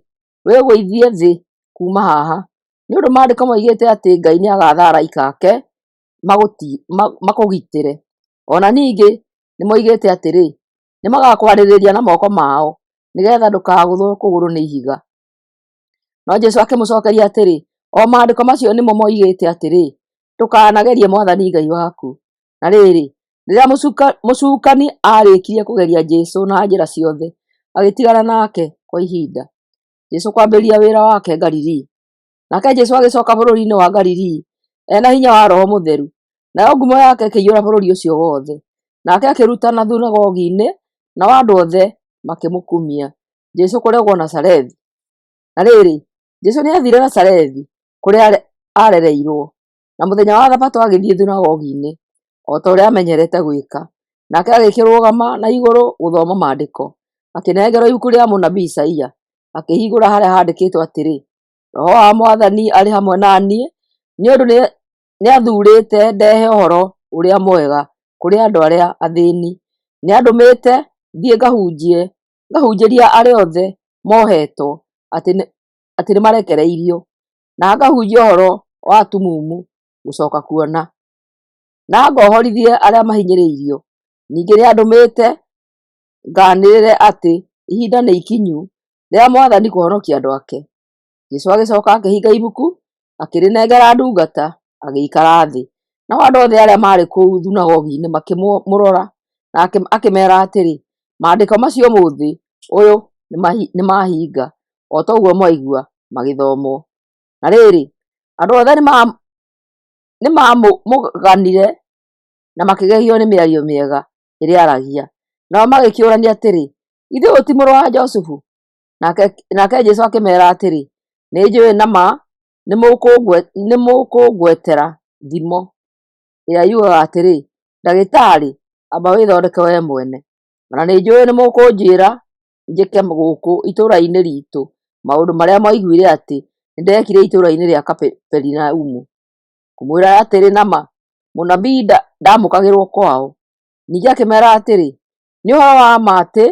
wĩgũithie thĩ kuma haha, nĩ ũndũ maandĩko moigĩte atĩ Ngai nĩagatha araika ake makũgitĩre. Ona ningĩ nĩmoigĩte atĩrĩ, nĩmagakwarĩrĩria na moko mao, nĩgetha ndũkagũthwo kũgũrũ nĩ ihiga. No Jesũ akĩmũcokeria atĩrĩ, o maandĩko macio nĩmo moigĩte atĩrĩ, ndũkanagerie Mwathani Ngai waku. Na rĩrĩ, rĩrĩa mũcukani arĩkirie kũgeria Jesũ na njĩra ciothe, agĩtigana nake kwa ihinda. Jesũ kwambĩrĩria wĩra wake Galilii. Nake Jesũ agĩcoka bũrũri-inĩ wa Galilii ena hinya wa Roho Mũtheru, nayo ngumo yake ĩkĩiyũra bũrũri ũcio wothe. Nake akĩrutana thunagogi-inĩ, nao andũ othe makĩmũkumia. Jesũ kũregwo Nazarethi. Na rĩrĩ, Jesũ nĩathire Nazarethi kũrĩa arereirwo, na mũthenya wa Thabatũ agĩthiĩ thunagogi-inĩ, o ta ũrĩa amenyerete gwĩka. Nake agĩkĩrũgama na igũrũ gũthoma maandĩko, akĩnengerwo ibuku rĩa mũnabii Isaia, akĩhingũra harĩa handĩkĩtwo atĩrĩ, Roho wa Mwathani arĩ hamwe na niĩ, nĩ ũndũ nĩathuurĩte ndehe ũhoro ũrĩa mwega kũrĩ andũ arĩa athĩĩni. Nĩandũmĩte thiĩ ngahunjie ngahunjĩria arĩa othe mohetwo atĩ nĩ marekereirio, na ngahunjia ũhoro wa atumumu gũcoka kuona, na ngohorithie arĩa mahinyĩrĩirio. Ningĩ nĩandũmĩte nganĩrĩre atĩ ihinda nĩ ikinyu rĩa Mwathani kũhonokia andũ ake. Jesũ agĩcoka akĩhinga ibuku, akĩrĩnengera ndungata, agĩikara thĩ. Nao andũ othe arĩa marĩ kũu thunagogi-inĩ makĩmũrora, na akĩmera atĩrĩ, maandĩko macio mũthĩ ũyũ nĩ mahinga, o ta ũguo mwaigua magĩthomwo. Na rĩrĩ, andũ othe nĩ mamũganire na makĩgegio nĩ mĩario mĩega ĩrĩa aragia. Nao magĩkĩũrania atĩrĩ, ithe ũyũ ti mũrũ wa Josefu? Nake Jesũ akĩmera atĩrĩ, nĩnjũĩ na ma nĩ mũkũngwetera thimo ĩrĩa yugaga atĩrĩ, ndagĩtarĩ, amba wĩthondeke we mwene. Na nĩnjũĩ nĩ mũkũnjĩra njĩke gũkũ itũũra-inĩ ritũ maũndũ marĩa mwaiguire atĩ nĩndekire itũũra-inĩ rĩa Kaperinaumu, kũmwĩra atĩrĩ nama mũnabii ndamũkagĩrwo kwao. Ningĩ akĩmera atĩrĩ, nĩ ũhoro wa ma atĩ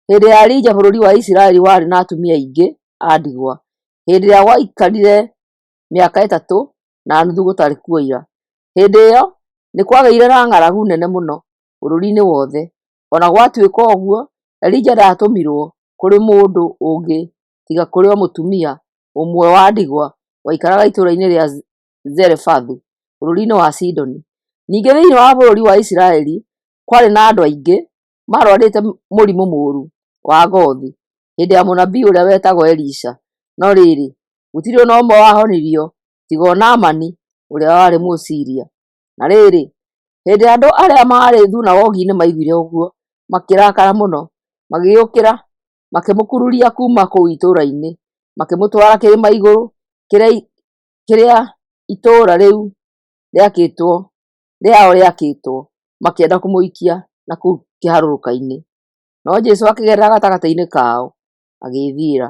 hĩndĩ ya Elija bũrũri wa Isiraeli warĩ na atumia aingĩ a ndigwa, hĩndĩ ĩrĩa gwaikarire mĩaka 3 na nuthu gũtarĩ kuoira. Hĩndĩ ĩyo nĩ kwagĩire na ng'aragu nene mũno bũrũri-inĩ wothe. Ona gwatuĩka ũguo, Elija ndatũmirwo kũrĩ mũndũ ũngĩ tiga kũrĩ o mũtumia ũmwe wa ndigwa waikaraga itũũra-inĩ rĩa Zarefathu bũrũri-inĩ wa Sidoni. Ningĩ thĩinĩ wa bũrũri wa Isiraeli kwarĩ na andũ aingĩ marwarĩte mũrimũ mũũru wa ngothi hĩndĩ ya mũnabii ũrĩa wetagwo Elisha. No rĩrĩ, gũtirĩ ona ũmwe wahonirio tiga o Naamani ũrĩa warĩ Mũsiria. Na rĩrĩ, hĩndĩ andũ arĩa marĩ thunagogi-inĩ maiguire ũguo, makĩrakara mũno, magĩũkĩra makĩmũkururia kuma kũu itũũra-inĩ, makĩmũtwara kĩrĩma igũrũ kĩrĩa itũũra rĩu rĩao rĩakĩtwo, makĩenda kũmũikia na kũu kĩharũrũka-inĩ. No Jesũ akĩgerera gatagatĩ-inĩ kao agĩĩthiĩra.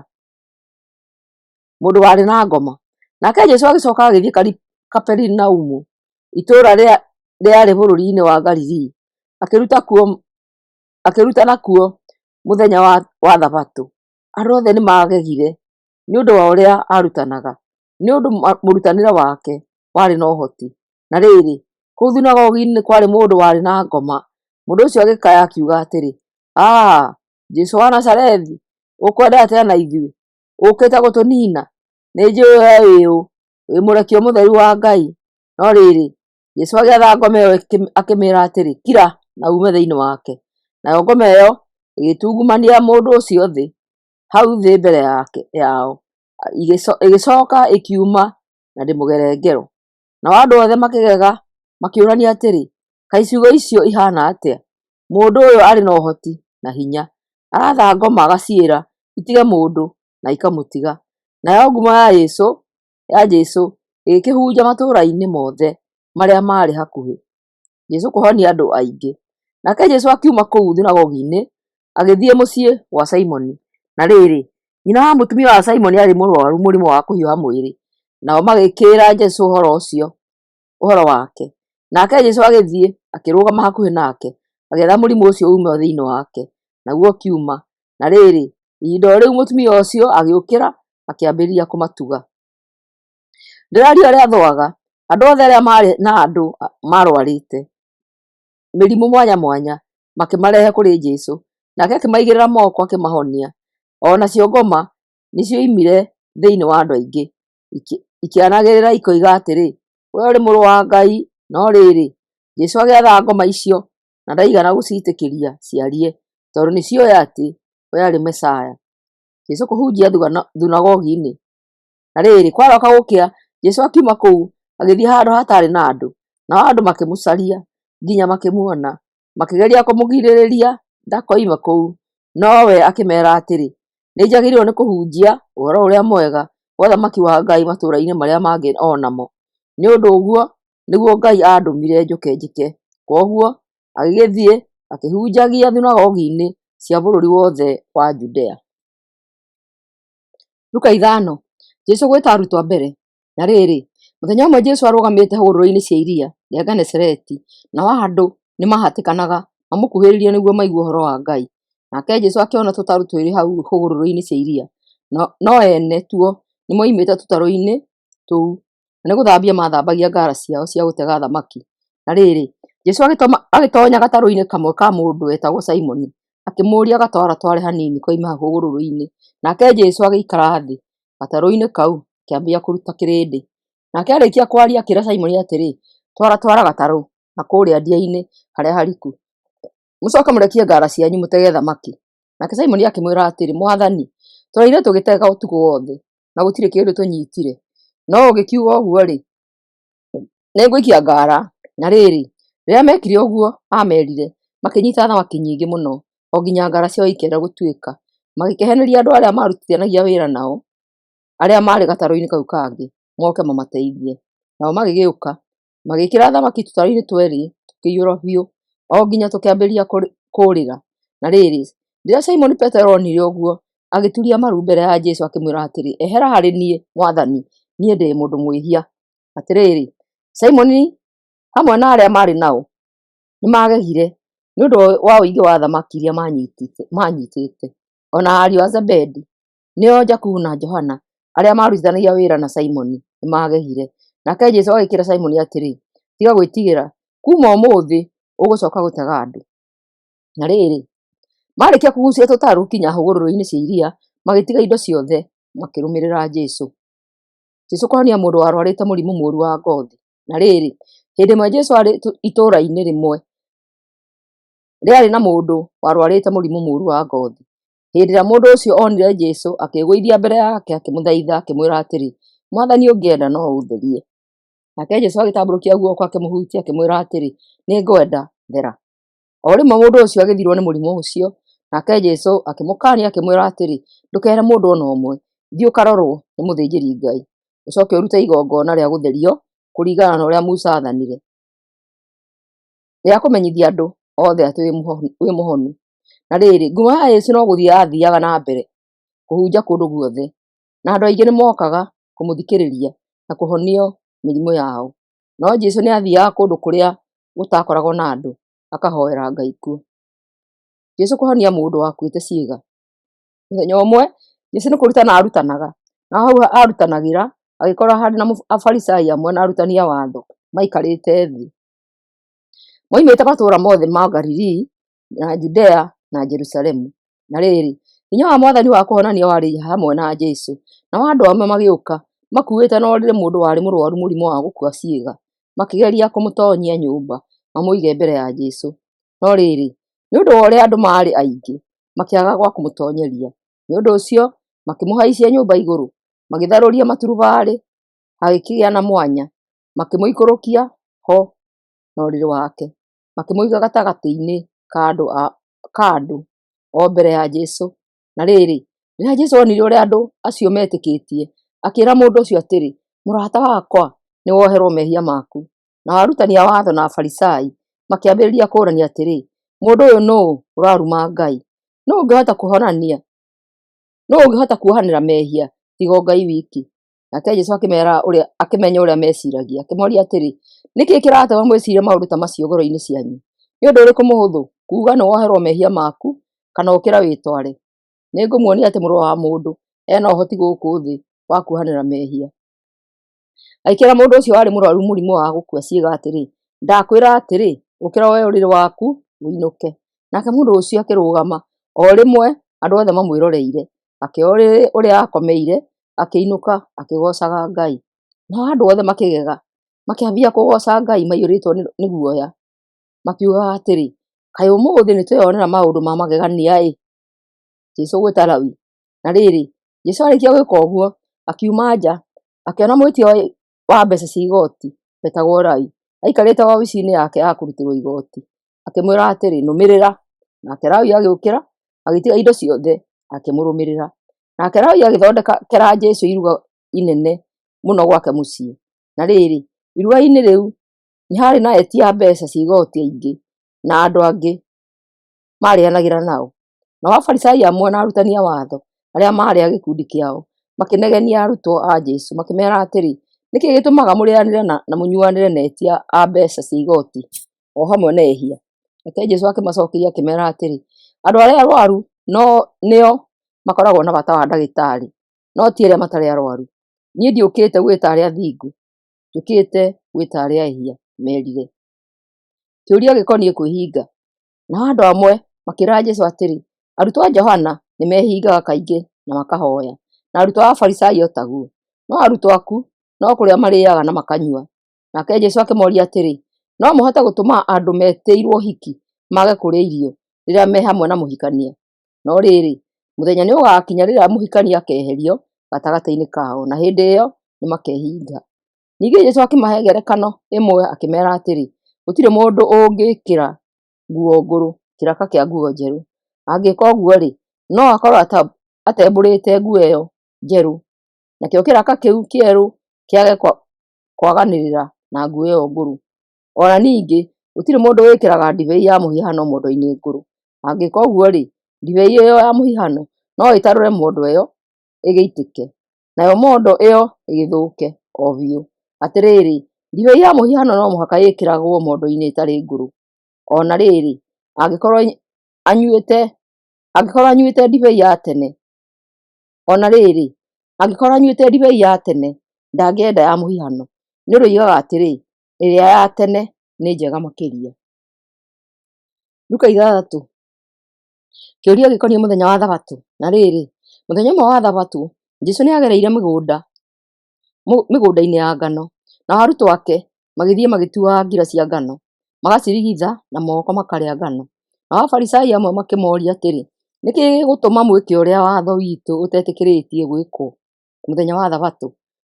Mũndũ warĩ na ngoma. Nake Jesũ agĩcoka agĩthiĩ Kaperinaumu, itũũra rĩarĩ bũrũri-inĩ wa Galili, akĩrutana kuo mũthenya wa Thabatũ. Andũ othe nĩ magegire nĩ ũndũ wa ũrĩa arutanaga, nĩ ũndũ mũrutanĩre wake warĩ na ũhoti. Na rĩrĩ, kũu thunagogi-inĩ nĩ kwarĩ mũndũ warĩ na ngoma. Mũndũ ũcio agĩkaya akiuga atĩrĩ, Jesũ wa Nazarethi, ũkwenda atĩa na ithuĩ? Ũkĩte gũtũnina? Nĩnjũĩ wee wĩ mũrekio mũtheru wa Ngai. No rĩrĩ, Jesũ agĩatha ngoma ĩyo akĩmĩĩra atĩrĩ, kira na ume thĩinĩ wake. Nayo ngoma ĩyo ĩgĩtungumania mũndũ ũcio thĩ, hau thĩ mbere yao, ĩgĩcoka ĩkiuma na ndĩmũgerengero. Nao andũ othe makĩgega makĩũrania atĩrĩ, kaĩ ciugo icio ihana atĩa? Mũndũ ũyũ arĩ na ũhoti na hinya, aratha ngoma agaciĩra itige mũndũ na ikamũtiga. Nayo ngumo ya Jesũ ĩgĩkĩhunja matũũra-inĩ mothe marĩa marĩ hakuhĩ, Jesũ kũhonia andũ aingĩ. Nake Jesũ akiuma kũu thunagogi-inĩ agĩthiĩ mũciĩ wa Simoni. Na rĩrĩ, nyina wa mũtumia wa Simoni arĩ mũrwaru mũrimũ wa kũhiũha mwĩrĩ. Nao magĩkĩĩra Jesũ ũhoro wake. Nake Jesũ agĩthiĩ akĩrũgama hakuhĩ nake, agĩetha mũrimũ ũcio ume thĩinĩ wake, naguo kiuma. Na rĩrĩ, ihinda o rĩu mũtumia ũcio agĩũkĩra akĩambĩrĩria kũmatuga. Ndĩraria ũrĩa athũaga andũ othe arĩa marĩ na andũ marwarĩte mĩrimũ mwanya mwanya makĩmarehe kũrĩ Jesũ, nake akĩmaigĩrĩra moko akĩmahonia. Onacio ngoma nĩcioimire thĩinĩ wa andũ aingĩ ikĩanagĩrĩra ikoiga atĩrĩ, we ũrĩ mũrũ wa Ngai. No rĩrĩ, Jesũ agĩatha ngoma icio na ndaigana gũcitĩkĩria ciarie, tondũ nĩcioĩ atĩ we arĩ Mesaya. Jesũ kũhunjia thunagogi-inĩ. Na rĩrĩ, kwaroka gũkĩa, Jesũ akiuma kũu agĩthiĩ handũ hatarĩ na andũ, nao andũ makĩmũcaria nginya makĩmuona, makĩgeria kũmũgirĩrĩria ndakoima kũu. No we akĩmera atĩrĩ, nĩnjagĩrĩirwo nĩ kũhunjia ũhoro ũrĩa mwega wa ũthamaki wa Ngai matũũra-inĩ marĩa mangĩ onamo. Nĩ ũndũ ũguo nĩguo Ngai andũmire njũke njĩke. Koguo agĩgĩthiĩ akĩhunjagia thunagogi-inĩ cia bũrũri wothe wa Judea. Luka 5. Jesũ gwĩta arutwo a mbere. Na rĩrĩ, mũthenya ũmwe Jesũ arũgamĩte hũgũrũrũ-inĩ cia iria rĩa Genesareti, nao andũ nĩ mahatĩkanaga mamũkuhĩrĩrie nĩguo maigue ũhoro wa Ngai. Nake Jesũ akĩona tũtarũ twĩrĩ hau hũgũrũrũ-inĩ cia iria, no ene tuo nĩmoimĩte tũtarũ-inĩ tũu, na nĩgũthambia mathambagia ngara ciao cia gũtega thamaki. Na rĩrĩ, Jesũ agĩtonya gatarũ-inĩ kamwe ka mũndũ wetagwo Simoni, akĩmũũria gatwaratware hanini koima hau hũgũrũrũ-inĩ. Nake Jesũ agĩikara thĩ gatarũ-inĩ kau, akĩambia kũruta kĩrĩndĩ. Nake arĩkia kwaria akĩĩra Simoni atĩrĩ, twara gatarũ na kũũrĩa ndia-inĩ harĩa hariku, mũcoke mũrekie ngara cianyu mũtege thamaki. Nake Simoni akĩmwĩra atĩrĩ, Mwathani, tũraire tũgĩtega ũtukũ wothe na gũtirĩ kĩndũ tũnyitire, no ũgĩkiuga ũguo-rĩ, nĩngũikia ngara. Na rĩrĩ, rĩrĩa mekire ũguo amerire, makĩnyita thamaki nyingĩ mũno, o nginya ngara ciao ikĩenda gũtuĩka. Magĩkeheneria andũ arĩa marutithanagia wĩra nao, arĩa marĩ gatarũ-inĩ kau kangĩ, moke mamateithie. Nao magĩgĩũka, magĩkĩra thamaki tũtarũ-inĩ twĩrĩ, tũkĩiyũra biũ, o nginya tũkĩambĩrĩria kũũrĩra. Na rĩrĩ, rĩrĩa Simoni Petero onire ũguo, agĩturia maru mbere ya Jesũ akĩmwĩra atĩrĩ, ehera harĩ niĩ Mwathani, niĩ ndĩ mũndũ mwĩhia. Atĩrĩrĩ, Simoni hamwe na arĩa marĩ nao nĩmagegire nĩ ũndũ wa ũingĩ wa thamaki iria manyitĩte. Ona ariũ a Zebedi, nĩo Jakubu na Johana, arĩa marutithanagia wĩra na Simoni, nĩmagegire. Nake Jesũ agĩkĩra Simoni atĩrĩ, tiga gwĩtigĩra, kuma ũmũthĩ ũgũcoka gũtega andũ. Na rĩrĩ, marĩkia kũgucia tũtarũ kinya hũgũrũrũ-inĩ cia iria, magĩtiga indo ciothe makĩrũmĩrĩra Jesũ. Jesũ kũhonia mũndũ warwarĩte mũrimũ mũũru wa ngothi. Na rĩrĩ, hĩndĩ ĩmwe Jesũ arĩ itũũra-inĩ rĩmwe rĩarĩ na mũndũ warwarĩte mũrimũ mũũru wa ngothi. Hĩndĩ ĩrĩa mũndũ ũcio onire Jesũ, akĩĩgũithia mbere yake, akĩmũthaitha, akĩmwĩra atĩrĩ, Mwathani, ũngĩenda no ũũtherie. Nake Jesũ agĩtambũrũkia guoko akĩmũhutia, akĩmwĩra atĩrĩ, nĩngwenda, thera. O rĩmwe mũndũ ũcio agĩthirwo nĩ mũrimũ ũcio. Nake Jesũ akĩmũkaania, akĩmwĩra atĩrĩ, ndũkeere mũndũ ona ũmwe, thiĩ ũkarorwo nĩ mũthĩnjĩri-Ngai, ũcoke ũrute igongona rĩa gũtherio kũringana na ũrĩa Musa aathanire, rĩa kũmenyithia andũ othe atĩ wĩ mũhonu. Na rĩrĩ, ngumo ya Jesũ no gũthiĩ athiaga na mbere kũhunja kũndũ guothe, na andũ aingĩ nĩmokaga kũmũthikĩrĩria na kũhonio mĩrimũ yao. No Jesũ nĩathiaga kũndũ kũrĩa gũtakoragwo na andũ, akahoera Ngai kuo. Jesũ kũhonia mũndũ wakuĩte ciĩga. Mũthenya ũmwe Jesũ nĩ kũrutana arutanaga, na hau arutanagĩra agĩkora harĩ na Afarisai amwe na arutani a watho maikarĩte thĩ. Moimĩte matũũra mothe ma Galili na Judea na Jerusalemu. Na rĩrĩ, hinya wa Mwathani wa kũhonania warĩ hamwe na Jesũ, nao andũ amwe magĩũka makuĩte na ũrĩrĩ mũndũ warĩ mũrwaru mũrimũ wa gũkua ciĩga, makĩgeria kũmũtonyia nyũmba mamũige mbere ya Jesũ. No rĩrĩ, nĩ ũndũ wa ũrĩa andũ marĩ aingĩ, makĩaga gwa kũmũtonyeria. Nĩ ũndũ ũcio makĩmũhaicia nyũmba igũrũ, magĩtharũria maturubarĩ, hagĩkĩgĩa na mwanya, makĩmũikũrũkia ho na ũrĩrĩ wake, makĩmũiga gatagatĩ-inĩ ka andũ o mbere ya Jesũ. Na rĩrĩ, rĩrĩa Jesũ onire ũrĩa andũ acio metĩkĩtie, akĩĩra mũndũ ũcio atĩrĩ, mũrata wakwa, nĩ woherwo mehia maku. Na arutani a watho na Afarisai makĩambĩrĩria kũũrania atĩrĩ, mũndũ ũyũ nũũ ũraruma Ngai? Nũũ ũngĩhota kuohanĩra mehia tiga o Ngai wiki? Nake Jesũ akĩmenya ũrĩa meciragia, akĩmoria atĩrĩ, nĩkĩ kĩratũma mwĩcirie maũndũ ta macio ngoro-inĩ cianyu? Nĩ ũndũ ũrĩkũ mũhũthũ, kuuga nĩ woherwo mehia maku, kana ũkĩra wĩtware? Nĩngũmuonia atĩ Mũrũ wa Mũndũ ena ũhoti gũkũ thĩ wa kuohanĩra mehia. Agĩkĩra mũndũ ũcio warĩ mũrwaru mũrimũ wa gũkua ciĩga atĩrĩ, ndakwĩra atĩrĩ, ũkĩra woe ũrĩrĩ waku ũinũke. Nake mũndũ ũcio akĩrũgama, o rĩmwe andũ othe mamwĩroreire, akĩoya ũrĩrĩ ũrĩa akomeire, akĩinũka akĩgocaga Ngai. Nao andũ othe makĩgega, makĩambia kũgoca Ngai maiyũrĩtwo nĩ guoya, makiugaga atĩrĩ, kaĩ ũmũthĩ nĩtweyonera maũndũ ma magegania-ĩ. Jesũ gwĩta Lawi. Na rĩrĩ, Jesũ arĩkia gwĩka ũguo, akiuma nja, akĩona mwĩtia wa mbeca cia igoti wetagwo Lawi aikarĩte wabici-inĩ yake ya kũrutĩrwo igoti, akĩmwĩra atĩrĩ, nũmĩrĩra. Nake Lawi agĩũkĩra, agĩtiga indo ciothe, akĩmũrũmĩrĩra. Nake Lawi agĩthondekera Jesũ iruga inene mũno gwake mũciĩ. Na rĩrĩ, iruga-inĩ rĩu nĩ harĩ na etia mbeca cia igoti aingĩ na andũ angĩ marĩanagĩra nao. Nao Afarisai amwe na arutani a watho arĩa marĩ a gĩkundi kĩao makĩnegenia arutwo a Jesũ, makĩmera atĩrĩ, nĩkĩ gĩtũmaga mũrĩanĩre na mũnyuanĩre na etia a mbeca cia igoti o hamwe na ehia? Nake Jesũ akĩmacokĩria akĩmera atĩrĩ, Andũ arĩa arwaru nĩo makoragwo na bata wa ndagĩtarĩ, no ti arĩa matarĩ arwaru. Niĩ ndiũkĩte gwĩta arĩa athingu, njũkĩte gwĩta arĩa ehia merire. Kĩũria gĩkoniĩ kwĩhinga. Na andũ amwe makĩra Jesũ atĩrĩ, arutwo a Johana nĩmehingaga kaingĩ na makahoya, na arutwo a Afarisai o taguo, no arutwo aku no kũrĩa marĩaga na makanyua. Nake Jesũ akĩmoria atĩrĩ, no mũhote gũtũma andũ metĩirwo ũhiki mage kũrĩa irio rĩrĩa me hamwe na mũhikania? No rĩrĩ, mũthenya nĩũgakinya rĩrĩa mũhikania akeherio gatagatĩ-inĩ kao, na hĩndĩ ĩyo nĩmakehinga. Ningĩ Jesũ akĩmahe ngerekano ĩmwe akĩmera atĩrĩ, gũtirĩ mũndũ ũngĩkĩra nguo ngũrũ kĩraka kĩa nguo njerũ. Angĩka ũguo-rĩ, no akorwo atembũrĩte nguo ĩyo njerũ, nakĩo kĩraka kĩu kĩerũ kĩage kwaganĩrĩra na nguo ĩyo ngũrũ. Ona ningĩ gũtirĩ mũndũ wĩkĩraga ndibei ya mũhihano mondo-inĩ ngũrũ. Angĩka ũguo-rĩ, ndibei ĩyo ya mũhihano no ĩtarũre mondo ĩyo ĩgĩitĩke, nayo mondo ĩyo ĩgĩthũke o biũ. Atĩrĩrĩ, ndibei ya mũhihano no mũhaka ĩkĩragwo mondo-inĩ ĩtarĩ ngũrũ. Ona rĩrĩ, angĩkorwo anyuĩte ndibei ya tene, ndangĩenda ya mũhihano, nĩ ũndũ oigaga atĩrĩ, ĩrĩa ya tene nĩ njega makĩria. Luka 6. Kĩũria gĩkoniĩ mũthenya wa Thabatũ. Na rĩrĩ, mũthenya ũmwe wa Thabatũ, Jesũ nĩagereire mĩgũnda-inĩ ya ngano, nao arutwo ake magĩthiĩ magĩtuaga ngira cia ngano, magacirigitha na moko makarĩa ngano. Nao Afarisai amwe makĩmoria atĩrĩ, nĩkĩ gĩgũtũma mwĩke ũrĩa watho witũ ũtetĩkĩrĩtie gwĩkwo mũthenya wa Thabatũ?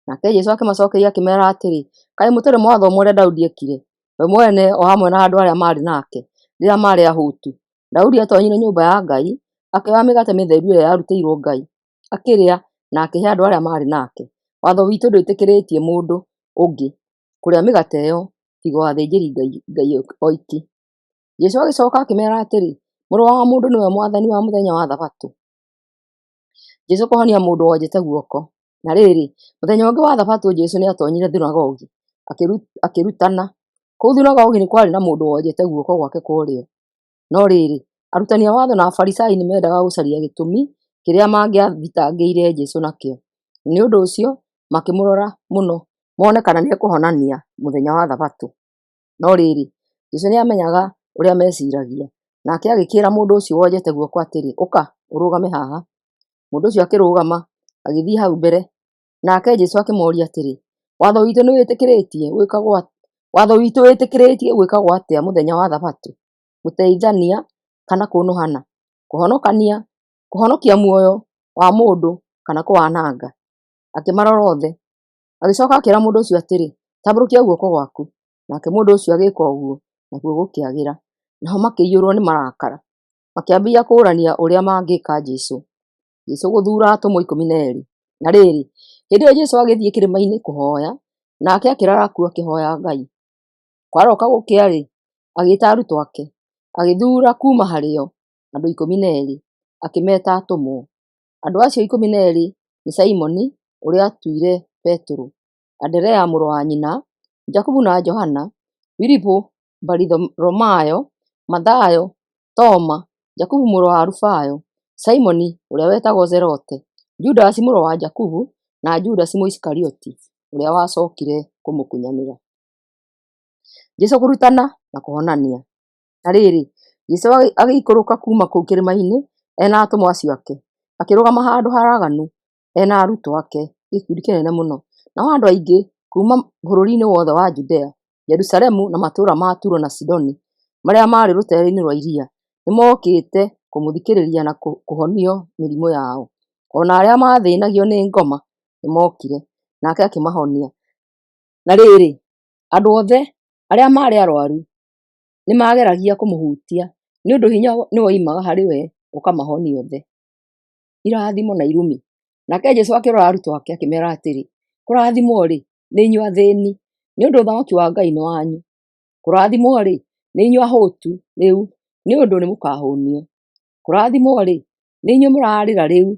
Nake Jesũ akĩmacokeria akĩmera atĩrĩ, kaĩ mũtarĩ mwatho ũrĩa Daudi ekire, we mwene o hamwe na andũ arĩa marĩ nake rĩrĩa marĩ ahũtu? Daudi atonyire nyũmba ya Ngai, akĩoya mĩgate mĩtheru ĩrĩa yarutĩirwo Ngai, akĩrĩa na akĩhe andũ arĩa marĩ nake. Watho witũ ndwĩtĩkĩrĩtie mũndũ ũngĩ kũrĩa mĩgate ĩyo tiga o athĩnjĩri-Ngai oiki. Jesũ agĩcoka akĩmera atĩrĩ, mũrũ wa mũndũ nĩwe mwathani wa mũthenya wa Thabatũ. Jesũ kũhonia mũndũ wonjete guoko. Na rĩrĩ, mũthenya ũngĩ wa Thabatũ Jesũ nĩatonyire thunagogi akĩrutana. Kũu thunagogi nĩ kwarĩ na mũndũ wonjete guoko gwake kwa ũrĩo. No rĩrĩ, arutani a watho na Afarisai nĩmendaga gũcaria gĩtũmi kĩrĩa mangĩathitangĩire Jesũ nakĩo. Nĩ ũndũ ũcio makĩmũrora mũno mone kana nĩekũhonania mũthenya wa Thabatũ. No rĩrĩ, Jesũ nĩamenyaga ũrĩa meciragia, nake agĩkĩra mũndũ ũcio wonjete guoko atĩrĩ, ũka ũrũgame haha. Mũndũ ũcio akĩrũgama agĩthiĩ hau mbere, nake Jesũ akĩmoria atĩrĩ, watho witũ wĩtĩkĩrĩtie gwĩkagwo atĩa mũthenya wa Thabatũ? Gũteithania kana kũnũhana? Kũhonokia muoyo wa mũndũ kana kũwananga? Akĩmarora othe, agĩcoka akĩra mũndũ ũcio atĩrĩ, tambũrũkia guoko gwaku. Nake mũndũ ũcio agĩka ũguo, nakuo gũkĩagĩra. Nao makĩiyũrwo nĩ marakara, makĩambia kũũrania ũrĩa mangĩka Jesũ. Jesũ gũthura atũmwo 12. Na rĩrĩ, hĩndĩ ĩyo Jesũ agĩthiĩ kĩrĩma-inĩ kũhoya, nake akĩrara kuo akĩhoya Ngai. Kwaroka gũkĩa-rĩ, agĩĩta arutwo ake, agĩthura kuma harĩo andũ 12, akĩmeta atũmwo. Andũ acio 12 nĩ Simoni ũrĩa atuire Petero, Anderea mũrũ wa nyina, Jakubu na Johana, Filipo, Baritholomayo, Mathayo, Toma, Jakubu mũrũ wa Alufayo, Simoni ũrĩa wetagwo Zelote, Judasi mũrũ wa Jakubu na Judasi Mũisikarioti ũrĩa wacokire kũmũkunyanĩra. Jesũ kũrutana na kũhonania. Na rĩrĩ, Jesũ agĩikũrũka kuma kũu kĩrĩma-inĩ ena atũmwo acio ake, akĩrũgama handũ haraganu ena arutwo ake, gĩkundi kĩnene mũno. Nao andũ aingĩ kuma bũrũri-inĩ wothe wa Judea, Jerusalemu na matũũra ma Turo na Sidoni marĩa marĩ rũteere-inĩ rwa iria, nĩmokĩte kũmũthikĩrĩria na kũhonio mĩrimũ yao. Ona arĩa mathĩnagio nĩ ngoma nĩmokire, nake akĩmahonia. Na rĩrĩ, andũ othe arĩa marĩ arwaru nĩmageragia kũmũhutia, nĩũndũ hinya nĩwoimaga harĩ we ũkamahonia othe. Irathimo na irumi. Nake Jesũ akĩrora arutwo ake akĩmera atĩrĩ, kũrathimwo-rĩ nĩ inyuĩ athĩni, nĩũndũ ũthamaki wa Ngai nĩ wanyu. Kũrathimwo-rĩ nĩ inyuĩ ahũtu rĩu, nĩũndũ nĩmũkahũnio. Kũrathimwo-rĩ nĩ inyuĩ mũrarĩra rĩu,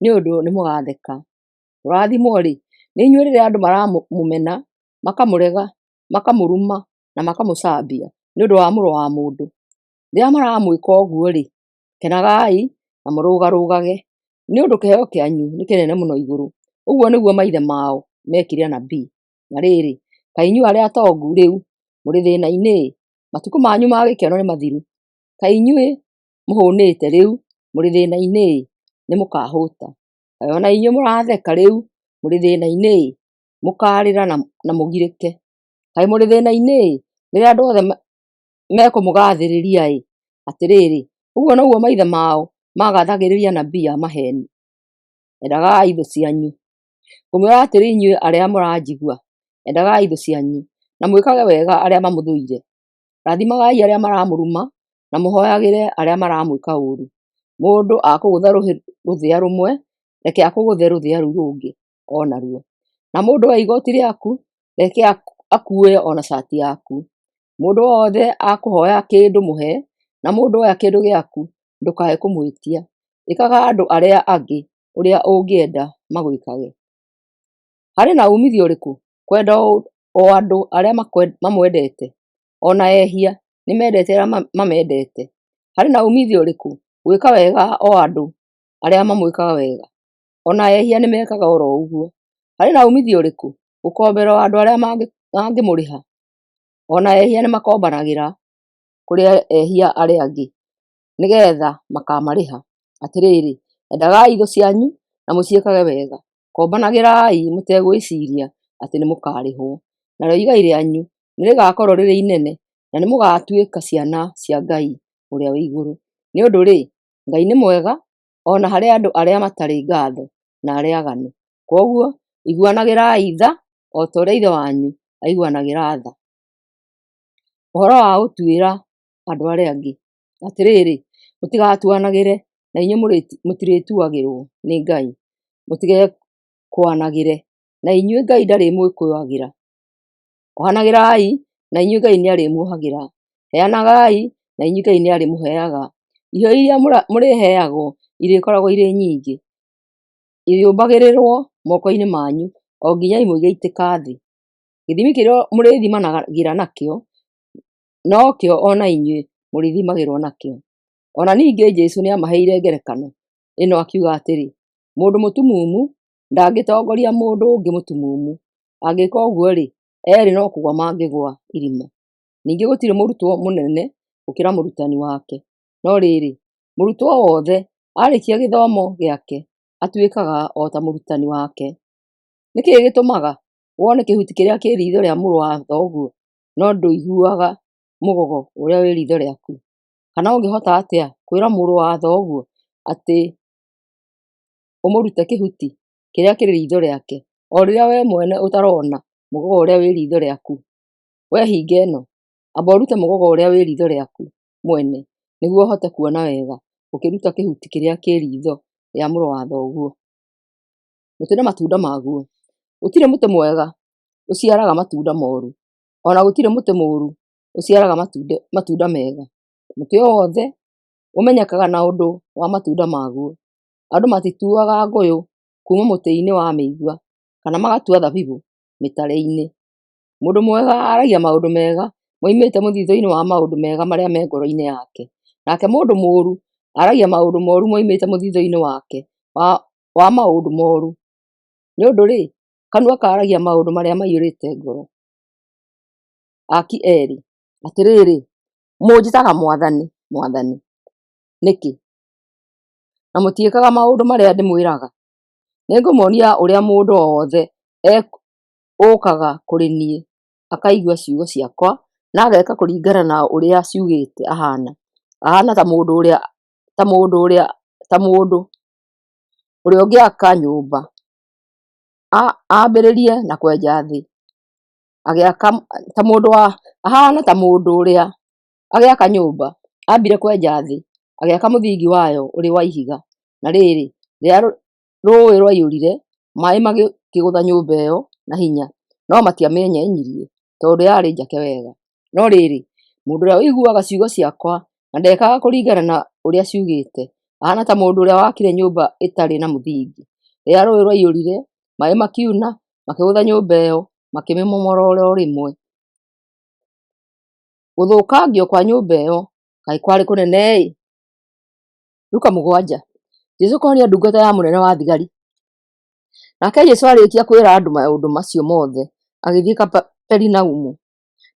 nĩũndũ nĩmũgatheka. Kũrathimwo-rĩ nĩ inyuĩ rĩrĩa andũ maramũmena, makamũrega, makamũruma na makamũcambia nĩũndũ wa Mũrũ wa Mũndũ. Rĩrĩa maramwĩka ũguo-rĩ, kenagai na mũrũgarũgage, nĩũndũ kĩheo kĩanyu nĩ kĩnene mũno igũrũ. Ũguo nĩguo maithe mao mekire anabii. Na rĩrĩ, kaĩ inyuĩ arĩa atongu rĩu mũrĩ thĩna-inĩ? Matukũ manyu ma gĩkeno nĩ mathiru. Kaĩ inyuĩ mũhũnĩte rĩu mũrĩ thĩna-inĩ? Nĩmũkahũta. Kaĩ ona inyuĩ mũratheka rĩu mũrĩ thĩna-inĩ? Mũkarĩra na mũgirĩke. Kaĩ mũrĩ thĩna-inĩ rĩrĩa andũ othe mekũmũgathĩrĩria-ĩ. Atĩrĩrĩ, ũguo noguo maithe mao magathagĩrĩria anabii a maheni. Endagai thũ cianyu. Ngũmwĩra atĩrĩ inyuĩ arĩa mũranjigua, endagai thũ cianyu na mwĩkage wega arĩa mamũthũire. Rathimagai arĩa maramũruma na mũhoyagĩre arĩa maramwĩka ũũru. Mũndũ akũgũtha rũthĩa rũmwe, reke akũgũthe rũthĩa rũu rũngĩ onaruo. Na mũndũ oya igoti rĩaku, reke akue ona cati yaku. Mũndũ wothe akũhoya kĩndũ mũhe, na mũndũ oya kĩndũ gĩaku ndũkae kũmwĩtia. Ĩkaga andũ arĩa angĩ ũrĩa ũngĩenda magwĩkage. Harĩ na umithio ũrĩkũ kwenda o andũ arĩa mamwendete? Ona ehia nĩmendete arĩa mamendete. Harĩ na umithio ũrĩkũ gwĩka wega o andũ arĩa mamwĩkaga wega? Ona ehia nĩmekaga oro ũguo. Harĩ na umithio ũrĩkũ gũkombera o andũ arĩa mangĩmũrĩha? Ona ehia nĩmakombanagĩra kũrĩ ehia arĩa angĩ nĩgetha makamarĩha. Atĩrĩrĩ, endagai thũ cianyu na mũciĩkage wega. Kombanagĩrai mũtegwĩciria atĩ nĩmũkarĩhwo. Narĩo igai rĩanyu nĩrĩgakorwo rĩrĩ inene na nĩmũgatuĩka ciana cia Ngai ũrĩa wĩ igũrũ. Nĩũndũ-rĩ, Ngai nĩ mwega ona harĩ andũ arĩa matarĩ ngatho na arĩa aganu. Koguo iguanagĩrai tha o ta ũrĩa ithe wanyu aiguanagĩra tha. Ũhoro wa gũtuĩra andũ arĩa angĩ. Atĩrĩrĩ, mũtigatuanagĩre na inyuĩ mũtirĩtuagĩrwo nĩ Ngai. Mũtigekwanagĩre na inyuĩ Ngai ndarĩmwĩkũagĩra. Ohanagĩrai na inyuĩ Ngai nĩarĩmuohagĩra. Heanagai na inyuĩ Ngai nĩarĩmũheaga. Iheo iria mũrĩheagwo irĩkoragwo irĩ nyingĩ, irĩũmbagĩrĩrwo moko-inĩ manyu o nginya imwe igaitĩka thĩ. Gĩthimi kĩrĩa mũrĩthimanagĩra nakĩo nokĩo ona inyuĩ mũrĩthimagĩrwo nakĩo. Ona ningĩ Jesũ nĩamaheire ngerekano ĩno akiuga atĩrĩ, mũndũ mũtumumu ndangĩtongoria mũndũ ũngĩ mũtumumu. Angĩka ũguo-rĩ, erĩ no kũgũa mangĩgũa irima. Ningĩ gũtirĩ mũrutwo mũnene gũkĩra mũrutani wake. No rĩrĩ, mũrutwo wothe arĩkia gĩthomo gĩake atuĩkaga o ta mũrutani wake. Nĩkĩĩ gĩtũmaga wone kĩhuti kĩrĩa kĩ ritho rĩa mũrũ wa thoguo no ndũiguaga mũgogo ũrĩa wĩ ritho rĩaku? Kana ũngĩhota atĩa kwĩra mũrũ wa thoguo atĩ ũmũrute kĩhuti kĩrĩa kĩrĩ ritho rĩake o rĩrĩa we mwene ũtarona mũgogo ũrĩa wĩ ritho rĩaku? We hinga ĩno, amba ũrute mũgogo ũrĩa wĩ ritho rĩaku mwene nĩguo ũhote kuona wega ũkĩruta kĩhuti kĩrĩa kĩ ritho rĩa mũrũ wa thoguo. Mũtĩ na matunda maguo. Gũtirĩ mũtĩ mwega ũciaraga matunda moru, ona gũtirĩ mũtĩ mũru ũciaraga matunda mega. Mũtĩ o wothe ũmenyekaga na ũndũ wa matunda maguo. Andũ matituaga ngũyũ kuma mũtĩ-inĩ wa mĩigua kana magatua thabibũ mĩtare-inĩ. Mũndũ mwega aragia maũndũ mega moimĩte mũthithũ-inĩ wa maũndũ mega marĩa me ngoro-inĩ yake. Nake mũndũ mũũru aragia maũndũ moru moimĩte mũthithũ-inĩ wake wa maũndũ moru. Nĩũndũ-rĩ, kanua karagia maũndũ marĩa maiyũrĩte ngoro. Aki erĩ, atĩrĩrĩ, mũnjĩtaga Mwathani, Mwathani, nĩkĩ? Na mũtiĩkaga maũndũ marĩa ndĩmwĩraga? Nĩngũmuonia ũrĩa mũndũ o wothe ũkaga kũrĩ niĩ akaigua ciugo ciakwa na ageka kũringana na ũrĩa ciugĩte ahana. Ahana ta mũndũ ũrĩa ũngĩaka nyũmba, ambĩrĩrie na kwenja thĩ. Ahana ta mũndũ ũrĩa agĩaka nyũmba, ambire kwenja thĩ, agĩaka mũthingi wayo ũrĩ wa ihiga. Na rĩrĩ, rĩrĩa rũĩ rwaiyũrire, maĩ makĩgũtha nyũmba ĩyo na hinya, no matiamĩenyenyirie tondũ yarĩ njake wega. No rĩrĩ, mũndũ ũrĩa ũiguaga ciugo ciakwa na ndekaga kũringana na ũrĩa ciugĩte, ahana ta mũndũ ũrĩa wakire nyũmba ĩtarĩ na mũthingi. Rĩrĩa rũĩ rwaiyũrire, maĩ makiuna, makĩgũtha nyũmba ĩyo, makĩmĩmomora oro rĩmwe. Gũthũkangio kwa nyũmba ĩyo kaĩ kwarĩ kũnene-ĩ! Luka 7. Jesũ kũhonia ndungata ya mũnene wa thigari. Nake Jesũ arĩkia kwĩra andũ maũndũ macio mothe, agĩthiĩ Kaperinaumu.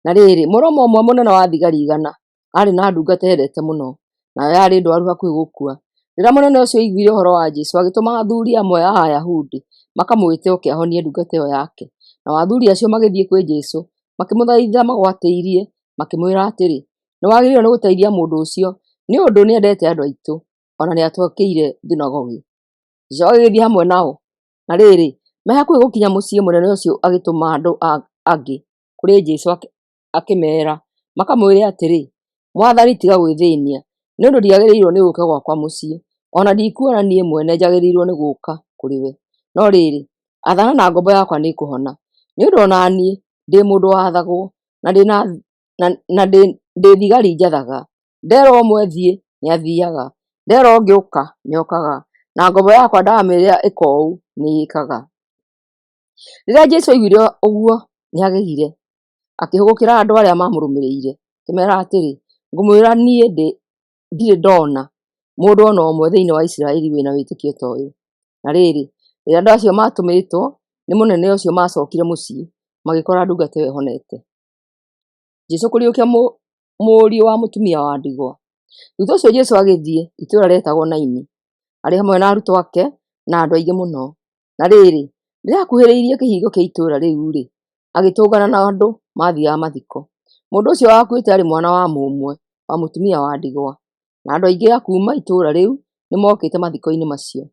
Na rĩrĩ, mũromo ũmwe mũnene wa thigari 100 arĩ na ndungata endete mũno, nayo yarĩ ndwaru hakuhĩ gũkua. Rĩrĩa mũnene ũcio aiguire ũhoro wa Jesũ, agĩtũma athuuri amwe a Ayahudi makamwĩte oke ahonie ndungata ĩyo yake. Nao athuuri acio magĩthiĩ kwĩ Jesũ, makĩmũthaitha magwatĩirie, makĩmwĩra atĩrĩ, nĩwagĩrĩirwo nĩ gũteithia mũndũ ũcio, nĩ ũndũ nĩendete andũ aitũ, ona nĩatwakĩire thunagogi. Jesũ agĩthiĩ hamwe nao. Na rĩrĩ, me hakuhĩ gũkinya mũciĩ, mũnene ũcio agĩtũma andũ angĩ kũrĩ Jesũ akĩmeera makamwĩre atĩrĩ, Mwathani, tiga gwĩthĩnia, nĩ ũndũ ndiagĩrĩirwo nĩ gũũka gwakwa mũciĩ, ona ndikuona niĩ mwene njagĩrĩirwo nĩ gũũka kũrĩ we. No rĩrĩ, athana na ngombo yakwa nĩĩkũhona, nĩ ũndũ ona niĩ ndĩ mũndũ wathagwo, na ndĩ thigari njathaga. Ndeerwo ũmwe thiĩ, nĩathiiaga, ndeerwo ũngĩ ũka, nĩokaga, na ngombo yakwa ndamĩĩra ĩka ũũ, nĩĩkaga. Rĩrĩa Jesũ aiguire ũguo, nĩagegire, akĩhũgũkĩra andũ arĩa mamũrũmĩrĩire, akĩmeera atĩrĩ, ngũmwĩra niĩ ndirĩ ndona mũndũ ona ũmwe thĩinĩ wa Isiraeli wĩna wĩtĩkio ta ũyũ. Na rĩrĩ, rĩrĩa andũ acio matũmĩtwo nĩ mũnene ũcio macokire mũciĩ, magĩkora ndungata ĩyo ĩhonete. Jesũ kũriũkia mũriũ wa mũtumia wa ndigwa. Thutha ũcio Jesũ agĩthiĩ itũũra rĩetagwo Naini, arĩ hamwe na arutwo ake na andũ aingĩ mũno. Na rĩrĩ, rĩrĩa akuhĩrĩirie kĩhingo kĩa itũũra rĩu-rĩ, agĩtũngana na andũ mathiaga mathiko. Mũndũ ũcio wakuĩte arĩ mwana wa mũmwe wa mũtumia wa ndigwa, na andũ aingĩ a kuuma itũũra rĩu nĩmokĩte mathiko-inĩ macio.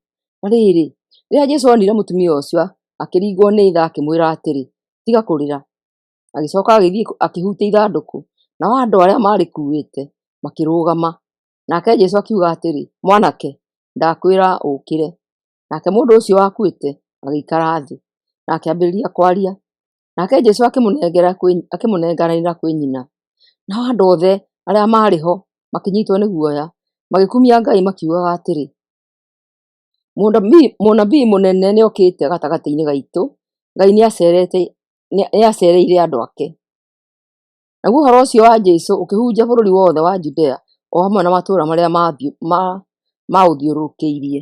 Na rĩrĩ, rĩrĩa Jesũ onire mũtumia ũcio, akĩringwo nĩ tha, akĩmwĩra atĩrĩ, tiga kũrĩra. Agĩcoka agĩthiĩ akĩhutia ithandũkũ, nao andũ arĩa marĩkuĩte makĩrũgama. Nake Jesũ akiuga atĩrĩ, mwanake, ndakwĩra ũkĩre. Nake mũndũ ũcio wakuĩte agĩikara thĩ, na akĩambĩrĩria kwaria. Nake Jesũ akĩmũnengeranĩra kwĩ nyina. Nao andũ othe arĩa maarĩ ho makĩnyitwo nĩ guoya, magĩkumia Ngai makiugaga atĩrĩ, mũnabii mũnene nĩokĩte gatagatĩ-inĩ gaitũ, Ngai nĩacereire andũ ake. Naguo ũhoro ũcio wa Jesũ ũkĩhunja bũrũri wothe wa Judea, o hamwe na matũũra marĩa maũthiũrũrũkĩirie.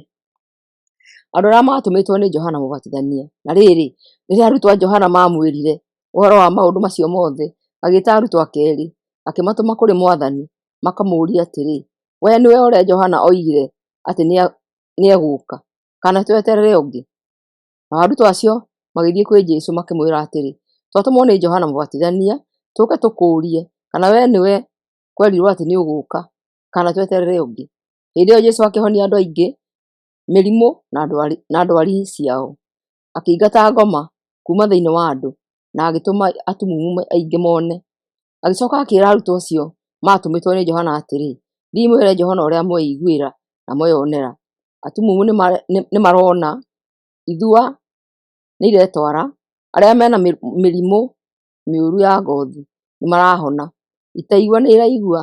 Andũ arĩa matũmĩtwo nĩ Johana Mũbatithania. Na rĩrĩ, rĩrĩa arutwo a Johana mamwĩrire ũhoro wa maũndũ macio mothe, agĩĩta arutwo ake eerĩ, akĩmatũma kũrĩ Mwathani, makamũũria atĩrĩ, we nĩwe ũrĩa Johana oigire atĩ nĩegũũka, kana tweterere ũngĩ? Nao arutwo acio magĩthiĩ kwĩ Jesũ makĩmwĩra atĩrĩ, twatũmwo nĩ Johana Mũbatithania tũũke tũkũũrie kana we nĩwe kwerirwo atĩ nĩũgũũka, kana tweterere ũngĩ. Hĩndĩ ĩyo Jesũ akĩhonia andũ aingĩ mĩrimũ na ndwari ciao, akĩingata ngoma kuuma thĩinĩ wa andũ, na agĩtũma atumumu aingĩ mone. Agĩcoka akĩĩra arutwo acio matũmĩtwo nĩ Johana atĩrĩ, thiĩi mwĩre Johana ũrĩa mweiguĩra na mweyonera. Atumumu nĩmarona, ithua nĩiretwara, arĩa mena mĩrimũ mĩũru ya ngothi nĩmarahona, itaigua nĩiraigua,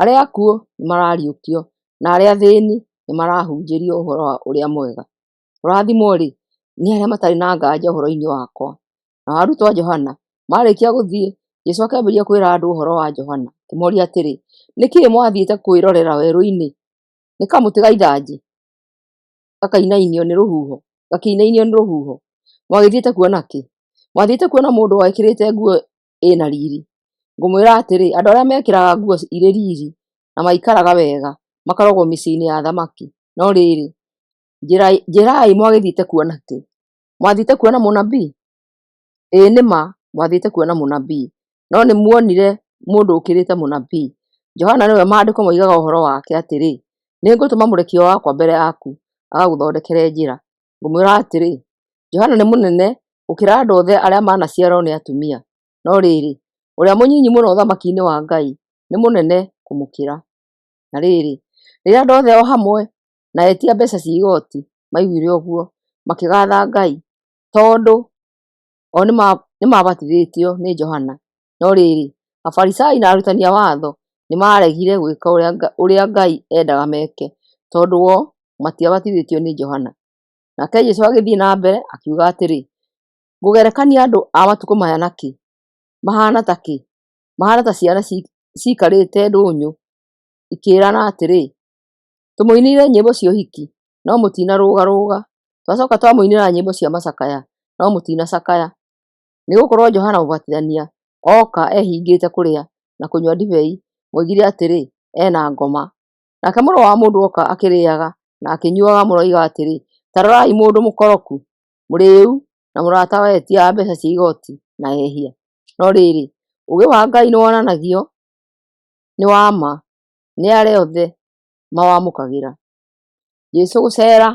arĩa akuũ nĩmarariũkio, na arĩa athĩni nĩmarahunjĩrio ũhoro wa ũrĩa mwega. Kũrathimwo-rĩ nĩ arĩa matarĩ na nganja ũhoro-inĩ wakwa. Nao arutwo a Johana marĩkia gũthiĩ, Jesũ akĩambĩrĩria kwĩra andũ ũhoro wa Johana, akĩmoria atĩrĩ, nĩkĩĩ mwathiĩte kwĩrorera werũ-inĩ? Nĩ kamũtĩ ga ithanjĩ gakĩinainio nĩ rũhuho? Mwagĩthiĩte kuona kĩ? Mwathiĩte kuona mũndũ wekĩrĩte nguo ĩna riri? Ngũmwĩra atĩrĩ, andũ arĩa mekĩraga nguo irĩ riri na maikaraga wega makoragwo mĩciĩ-inĩ ya athamaki. No rĩrĩ, njĩrai mwagĩthiĩte kuona kĩ? Mwathiĩte kuona mũnabii? Ĩĩ nĩma mwathiĩte kuona mũnabii, no nĩmuonire mũndũ ũkĩrĩte mũnabii. Johana nĩwe maandĩko moigaga ũhoro wake atĩrĩ, nĩngũtũma mũrekio wakwa mbere yaku, agagũthondekere njĩra. Ngũmwĩra atĩrĩ, Johana nĩ mũnene gũkĩra andũ othe arĩa manaciarwo nĩ atumia, no rĩrĩ, ũrĩa mũnyinyi mũno ũthamaki-inĩ wa Ngai nĩ mũnene kũmũkĩra. Na rĩrĩ, rĩrĩa andũ othe o hamwe na etia mbeeca cia igoti maiguire ũguo, makĩgatha Ngai, tondũ o nĩmabatithĩtio nĩ Johana. No rĩrĩ, Afarisai na arutani a watho nĩmaregire gwĩka ũrĩa Ngai endaga meke, tondũ o matiabatithĩtio nĩ Johana. Nake Jesũ agĩthiĩ na mbere akiuga atĩrĩ, ngũgerekania andũ a matukũ maya na kĩ? Mahana ta kĩ? Mahana ta ciana cikarĩte ndũnyũ ikĩĩrana atĩrĩ, Tũmũinĩire nyĩmbo cia ũhiki no mũtinarũgarũga, twacoka twamũinĩra nyĩmbo cia macakaya no mũtinacakaya. Nĩgũkorwo Johana Mũbatithania oka ehingĩte kũrĩa na kũnyua ndibei, mwaugire atĩrĩ ena ngoma, nake Mũrũ wa Mũndũ oka akĩrĩaga na akĩnyuaga, mũroiga atĩrĩ ta rorai mũndũ mũkoroku, mũrĩu na mũratawe etiaga mbeca cia igoti na ehia. No rĩrĩ ũũgĩ wa Ngai nĩwonanagio nĩ wa ma nĩ arĩa othe mawamũkagĩra. Jesũ gũcera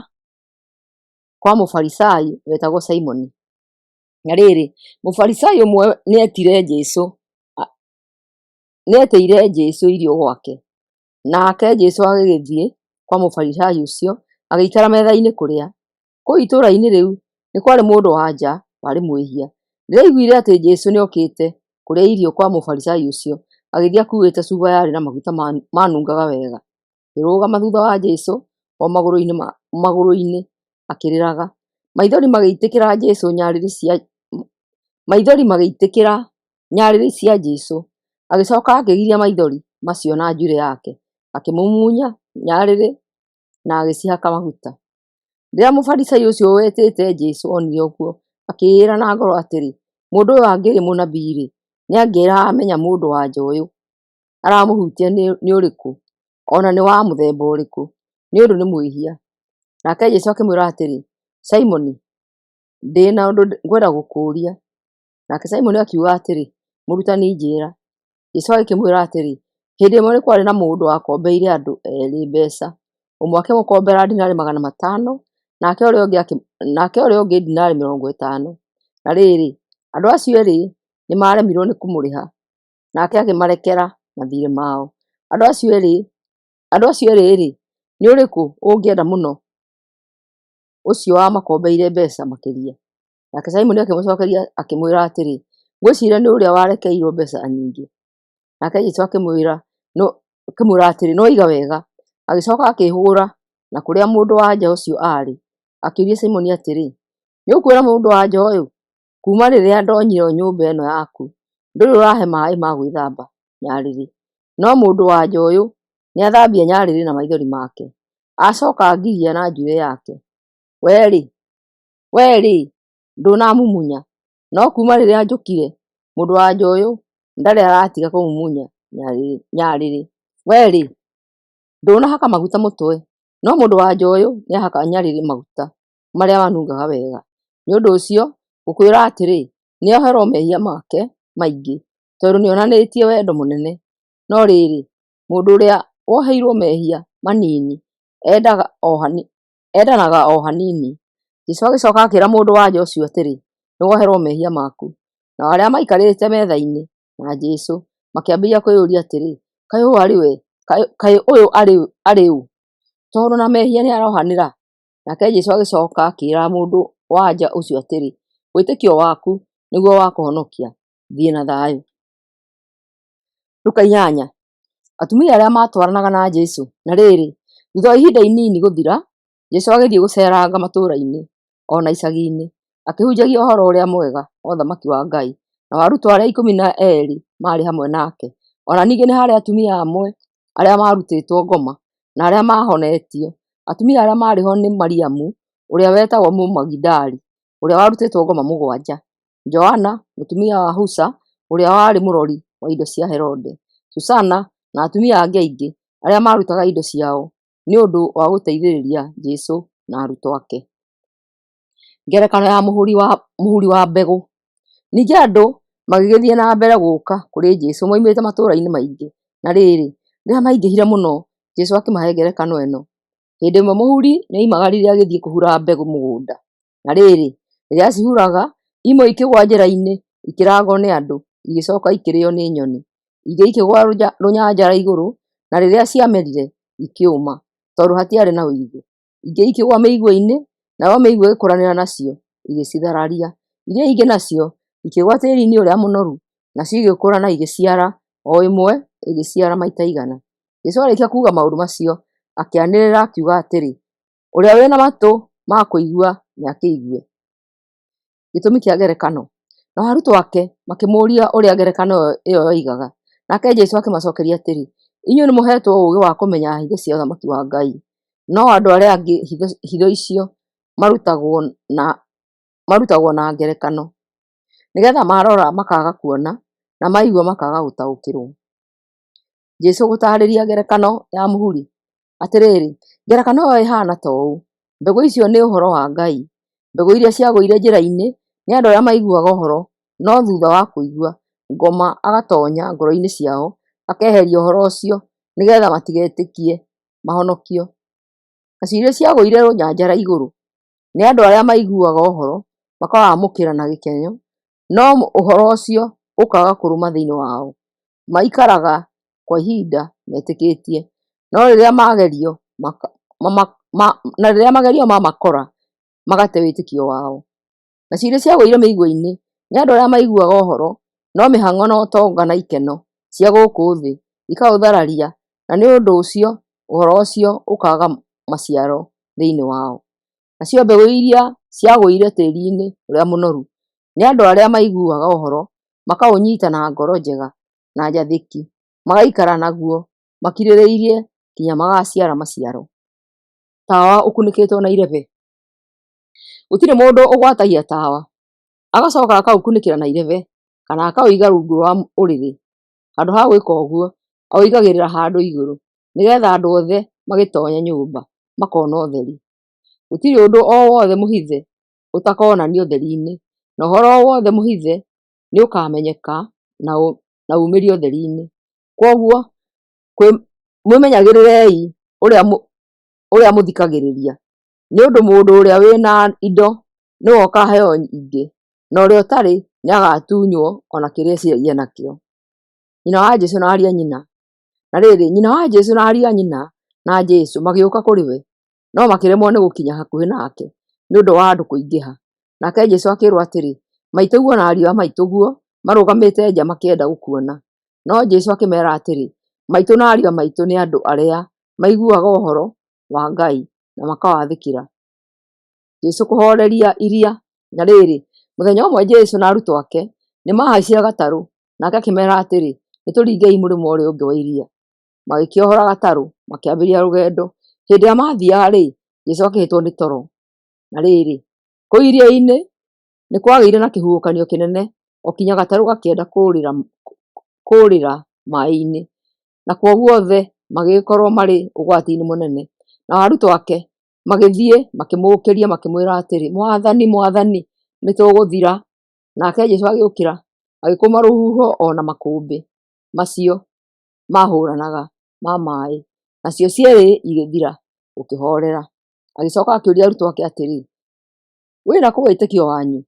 kwa mũbaricayo wetagwo Simoni. Na rĩrĩ mũbaricayo ũmwe nĩetĩire Jesũ irio gwake, nake Jesũ agĩgĩthiĩ kwa mũbaricayo ũcio agĩikara metha-inĩ kũrĩa. Kũu itũũra-inĩ rĩu nĩ kwarĩ mũndũ wa nja warĩ mwĩhia. Rĩrĩa aiguire atĩ Jesũ nĩokĩte kũrĩa irio kwa mũbaricayo ũcio, agĩthiĩ akuĩte cuba yarĩ na maguta manungaga wega, akĩrũgama thutha wa Jesũ o magũrũ-inĩ akĩrĩraga. Maithori magĩitĩkĩra nyarĩrĩ cia Jesũ, agĩcoka akĩgiria maithori macio na njuĩrĩ yake, akĩmumunya nyarĩrĩ na agĩcihaka maguta. Rĩrĩa mũbaricayo ũcio wetĩte Jesũ onire ũguo, akĩĩra na ngoro atĩrĩ, mũndũ ũyũ angĩrĩ mũnabii-rĩ, nĩangĩera amenya mũndũ wa nja ũyũ aramũhutia nĩ ũrĩkũ, ona nĩ wa mũthemba ũrĩkũ, nĩũndũ nĩ mwĩhia. Nake Jesũ akĩmwĩra atĩrĩ, Simoni, ndĩ na ũndũ ngwenda gũkũũria. Nake Simoni akiuga atĩrĩ, mũrutani njĩĩra. Jesũ akĩmwĩra atĩrĩ, hĩndĩ ĩmwe nĩ kwarĩ na mũndũ wakombeire andũ erĩ mbeca, ũmwe akĩmũkombera dinari 500 nake ũrĩa ũngĩ dinari 50. Na rĩrĩ andũ acio erĩ nĩmaremirwo nĩ kũmũrĩha, nake akĩmarekera mathiirĩ mao. Andũ acio erĩ nĩ ũrĩkũ ũngĩenda mũno, ũcio wamakombeire mbeca makĩria? Nake Simoni akĩmũcokeria akĩmwĩra atĩrĩ, ngwĩciria nĩ ũrĩa warekeirwo mbeca nyingĩ. Nake Jesũ akĩmwĩra atĩrĩ, nĩwoiga wega. Agĩcoka akĩhũra na kũrĩa mũndũ wa nja ũcio arĩ, akĩũria Simoni atĩrĩ, nĩũkwĩra mũndũ wa nja ũyũ, kuma rĩrĩa ndonyire nyũmba ĩno yaku ndũrĩ ũrahe maaĩ ma gwĩthamba nyarĩrĩ, no mũndũ wa nja ũyũ nĩathambia nyarĩrĩ na maithori make, acoka angiria na njuĩrĩ yake. We-rĩ ndũnamumunya, no kuma rĩrĩa njũkire mũndũ wa nja ũyũ ndarĩ aratiga kũmumunya nyarĩrĩ. We-rĩ ndũnahaka maguta mũtwe, no mũndũ wa nja ũyũ nĩahaka nyarĩrĩ maguta marĩa manungaga wega. Nĩũndũ ũcio ngũkwĩra atĩrĩ, nĩoherwo mehia make maingĩ, tondũ nĩonanĩtie wendo mũnene. No rĩrĩ mũndũ ũrĩa woheirwo mehia manini endanaga o hanini. Jesũ agĩcoka akĩĩra mũndũ wa nja ũcio atĩrĩ, nĩwoherwo mehia maku. Nao arĩa maikarĩte metha-inĩ na Jesũ makĩambĩrĩria kwĩyũria atĩrĩ, kaĩ ũyũ arĩ ũ, tondũ na mehia nĩarohanĩra? Nake Jesũ agĩcoka akĩĩra mũndũ wa nja ũcio atĩrĩ, wĩtĩkio waku nĩguo wakũhonokia, thiĩ na thayũ. Luka 8. Atumia arĩa matwaranaga na Jesũ. Na rĩrĩ thutha wa ihinda inini gũthira, Jesũ agĩthiĩ gũceranga matũũra-inĩ ona icagi-inĩ, akĩhunjagia ũhoro ũrĩa mwega wa ũthamaki wa Ngai. Nao arutwo arĩa 12 marĩ hamwe nake. Ona ningĩ nĩ harĩ atumia amwe arĩa marutĩtwo ngoma na arĩa mahonetio. Atumia arĩa marĩ ho nĩ Mariamu ũrĩa wetagwo Mũmagidali, ũrĩa warutĩtwo ngoma 7, Joana mũtumia wa Husa ũrĩa warĩ mũrori wa indo cia Herode, Susana na atumia angĩ aingĩ arĩa marutaga indo ciao nĩ ũndũ wa gũteithĩrĩria Jesũ na arutwo ake. Ngerekano ya mũhuri wa mbegũ. Ningĩ andũ magĩgĩthiĩ na mbere gũka kũrĩ Jesũ moimĩte matũũra-inĩ maingĩ. Na rĩrĩ rĩrĩa maingĩhire mũno, Jesũ akĩmahe ngerekano ĩno. Hĩndĩ ĩmwe mũhuri nĩoimagarire agĩthiĩ kũhura mbegũ mũgũnda. Na rĩrĩ rĩrĩa cihuraga, imwe ikĩgwa njĩra-inĩ ikĩragwo nĩ andũ, igĩcoka ikĩrĩo nĩ nyoni. Ingĩ ikĩgwa rũnyanjara igũrũ, na rĩrĩa ciamerire ikĩũma, tondũ hatiarĩ na ũigũ. Ingĩ ikĩgwa mĩigua-inĩ, nayo mĩigua ĩgĩkũranĩra nacio igĩcithararia. Iria ingĩ nacio ikĩgwa tĩĩri-inĩ ũrĩa mũnoru, nacio igĩkũra na igĩciara, o ĩmwe ĩgĩciara maita 100. Jesũ arĩkia kuuga maũndũ macio, akĩanĩrĩra akiuga atĩrĩ, ũrĩa wĩna matũ ma kũigua nĩakĩigue. Gĩtũmi kĩa ngerekano. Nao arutwo ake makĩmũũria ũrĩa ngerekano ĩyo yoigaga. Nake Jesũ akĩmacokeria atĩrĩ, inyuĩ nĩmũhetwo ũũgĩ wa kũmenya hitho cia ũthamaki wa Ngai, no andũ arĩa angĩ hitho icio marutagwo na ngerekano, nĩgetha marora makaga kuona na maigua makaga gũtaũkĩrwo. Jesũ gũtarĩria ngerekano ya mũhuri. Atĩrĩrĩ, ngerekano ĩyo ĩhana ta ũũ: mbegũ icio nĩ ũhoro wa Ngai. Mbegũ iria ciagũire njĩra-inĩ nĩ andũ arĩa maiguaga ũhoro, no thutha wa kũigua, ngoma agatonya ngoro-inĩ ciao, akeheria ũhoro ũcio nĩgetha matigetĩkie mahonokio. Nacio iria ciagũire rũnyanjara igũrũ nĩ andũ arĩa maiguaga ũhoro, makawamũkĩra na gĩkenyo, no ũhoro ũcio ũkaga kũrũma thĩinĩ wao. Maikaraga kwa ihinda metĩkĩtie, no rĩrĩa magerio mamakora, magate wĩtĩkio wao. Nacio iria ciagũire mĩigua-inĩ nĩ andũ arĩa maiguaga ũhoro, no mĩhang'o na ũtonga na ikeno cia gũkũ thĩ ikaũthararia, na nĩ ũndũ ũcio ũhoro ũcio ũkaga maciaro thĩinĩ wao. Nacio mbegũ iria ciagũire tĩĩri-inĩ ũrĩa mũnoru nĩ andũ arĩa maiguaga ũhoro, makaũnyita na ngoro njega na njathĩki, magaikara naguo makirĩrĩirie nginya magaciara maciaro. Tawa ũkunĩkĩtwo na irebe. Gũtirĩ mũndũ ũgwatagia tawa agacoka akaũkunĩkĩra na irebe kana akaũiga rungu rwa ũrĩrĩ. Handũ ha gwĩka ũguo, aũigagĩrĩra handũ igũrũ, nĩgetha andũ othe magĩtonya nyũmba makona ũtheri. Gũtirĩ ũndũ o wothe mũhithe ũtakonanio ũtheri-inĩ, na ũhoro o wothe mũhithe nĩ ũkamenyeka na umĩrio ũtheri-inĩ. Kwoguo mwĩmenyagĩrĩrei ũrĩa mũthikagĩrĩria, nĩ ũndũ mũndũ ũrĩa wĩna indo nĩwe ũkaheo ingĩ, na ũrĩa ũtarĩ nĩ agatunywo ona kĩrĩa eciragia nakĩo. Nyina wa Jesũ na ariũ a nyina. Na rĩrĩ, nyina wa Jesũ na ariũ a nyina na Jesũ magĩũka kũrĩ we, no makĩremwo nĩ gũkinya hakuhĩ nake nĩ ũndũ wa andũ kũingĩha. Nake Jesũ akĩrwo atĩrĩ, maitũguo na ariũ a maitũguo marũgamĩte nja makĩenda gũkuona. No Jesũ akĩmera atĩrĩ, maitũ na ariũ a maitũ nĩ andũ arĩa maiguaga ũhoro wa Ngai na makawathĩkĩra. Jesũ kũhoreria iria. Na rĩrĩ, mũthenya ũmwe Jesũ na arutwo ake nĩ mahaicire gatarũ, nake akĩmera atĩrĩ, nĩtũringei mũrĩmo ũrĩa ũngĩ wa iria. Magĩkĩohora gatarũ makĩambĩrĩria rũgendo. Hĩndĩ ĩrĩa mathiaga-rĩ, Jesũ akĩhĩtwo nĩ toro. Na rĩrĩ, kũu iria-inĩ nĩ kwagĩire na kĩhuhũkanio kĩnene, o kinya gatarũ gakĩenda kũũrĩra maĩ-inĩ, na kwoguo othe magĩkorwo marĩ ũgwati-inĩ mũnene. Na arutwo ake magĩthiĩ makĩmũũkĩria makĩmwĩra atĩrĩ, Mwathani, Mwathani, nĩtũgũthira. Nake Jesũ agĩũkĩra agĩkũma rũhuho ona makũmbĩ macio mahũranaga ma maĩ, nacio cierĩ igĩthira gũkĩhorera. Agĩcoka akĩũria arutwo ake atĩrĩ, wĩna kũ wĩtĩkio wanyu?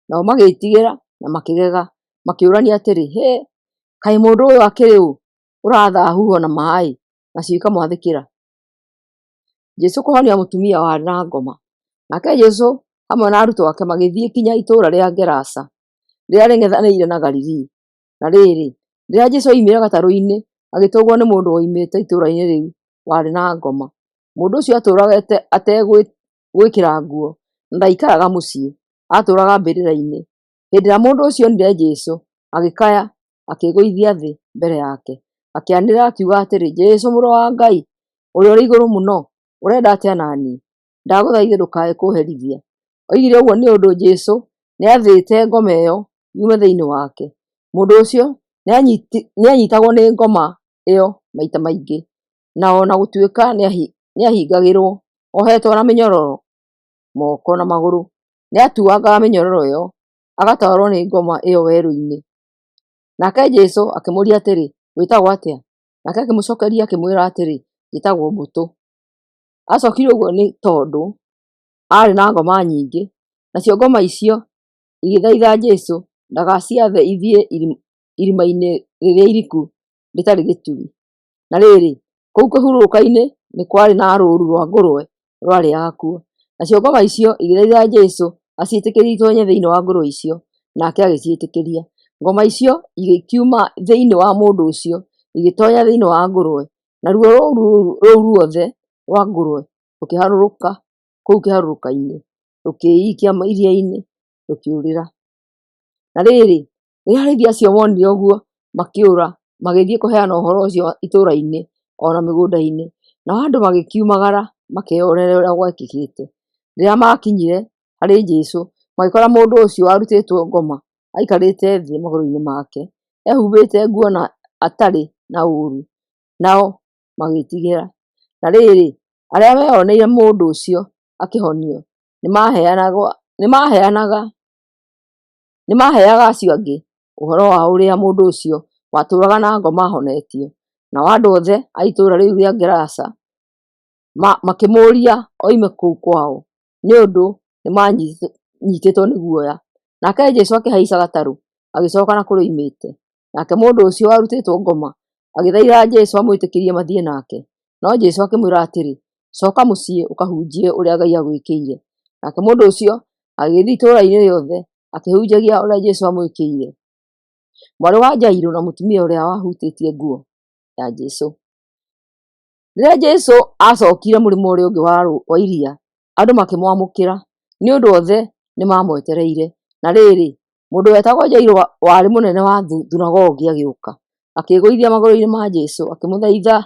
Nao magĩĩtigĩra na makĩgega makĩũrania atĩrĩ, kaĩ mũndũ ũyũ akĩrĩ ũ, ũrathaa huho na maĩ, nacio ikamwathĩkĩra? Jesũ kũhonia mũtumia warĩ na ngoma. Nake Jesũ hamwe na arutwo ake magĩthiĩ kinya itũũra rĩa Gerasa rĩrĩa rĩng'ethanĩire na Galili. Na rĩrĩ, rĩrĩa Jesũ oimire gatarũ-inĩ agĩtũngwo nĩ mũndũ woimĩte itũũra-inĩ rĩu warĩ na ngoma. Mũndũ ũcio atũũraga ategwĩkĩra nguo na ndaikaraga mũciĩ, atũũraga mbĩrĩra-inĩ. Hĩndĩ ĩrĩa mũndũ ũcio onire Jesũ agĩkaya, akĩĩgũithia thĩ mbere yake, akĩanĩrĩra akiuga atĩrĩ, Jesũ mũrũ wa Ngai, ũrĩa ũrĩ igũrũ mũno, ũrenda atĩa naniĩ? Ndagũthaitha ndũkae kũũherithia. Oigire ũguo nĩ ũndũ Jesũ nĩ athĩte ngoma ĩyo yume thĩinĩ wake. Mũndũ ũcio nĩ anyitagwo nĩ ngoma ĩyo maita maingĩ, na ona gũtuĩka nĩ ahingagĩrwo ohetwo na mĩnyororo moko na magũrũ, nĩ atuangaga mĩnyororo ĩyo agatwarwo nĩ ngoma ĩyo werũ-inĩ. Nake Jesũ akĩmũũria atĩrĩ, wĩtagwo atĩa? Nake akĩmũcokeria akĩmwĩra atĩrĩ, njĩtagwo Mbũtũ. Acokire ũguo nĩ tondũ arĩ na ngoma nyingĩ, nacio ngoma icio igĩthaitha Jesũ ndagaciathe ithiĩ irima-inĩ rĩrĩa iriku rĩtarĩ gĩturi. Na rĩrĩ, kũu kĩhurũrũka-inĩ nĩ kwarĩ na rũũru rwa ngũrwe rwarĩaga kuo. Nacio ngoma icio igĩthaitha Jesũ aciĩtĩkĩrie itoonye thĩinĩ wa ngũrwe icio, nake agĩciĩtĩkĩria. Ngoma icio igĩkiuma thĩinĩ wa mũndũ ũcio igĩtoonya thĩinĩ wa ngũrwe, naruo rũũru ruothe rwa ngũrwe rũkĩharũrũka kũu kĩharũrũka-inĩ, rũkĩikia iria-inĩ rũkĩũrĩra. Na rĩrĩ, rĩrĩa arĩithi acio monire ũguo makĩũra, magĩthiĩ kũheana ũhoro ũcio itũũra-inĩ ona mĩgũnda-inĩ, nao andũ magĩkiumagara makĩorera ũrĩa gwekĩkĩte. Rĩrĩa makinyire harĩ Jesũ, magĩkora mũndũ ũcio warutĩtwo ngoma aikarĩte thĩ magũrũ-inĩ make, ehumbĩte nguo na atarĩ na ũũru. Nao magĩĩtigĩra. Na rĩrĩ, arĩa meyoneire mũndũ ũcio akĩhonio nĩmaheaga acio angĩ ũhoro wa ũrĩa mũndũ ũcio watũũraga na ngoma ahonetio. Nao andũ othe a itũũra rĩu rĩa Gerasa makĩmũũria oime kũu kwao, nĩ ũndũ nĩmanyitĩtwo nĩ guoya. Nake Jesũ akĩhaica gatarũ agĩcooka na kũrĩa oimĩte. Nake mũndũ ũcio warutĩtwo ngoma agĩthaitha Jesũ amwĩtĩkĩrie mathiĩ nake. No Jesũ akĩmwĩra atĩrĩ, coka mũciĩ ũkahunjie ũrĩa Ngai agwĩkĩire. Nake mũndũ ũcio agĩthiĩ itũũra-inĩ rĩothe akĩhunjagia ũrĩa Jesũ amwĩkĩire. Mwarĩ wa Jairũ na mũtumia ũrĩa wahutĩtie nguo ya Jesũ. Rĩrĩa Jesũ acokire mũrĩmo ũrĩa ũngĩ wa iria, andũ makĩmwamũkĩra nĩ ũndũ othe nĩmamwetereire. Na rĩrĩ, mũndũ wetagwo Jairũ warĩ mũnene wa thunagogi agĩũka, akĩĩgũithia magũrũ-inĩ ma Jesũ akĩmũthaitha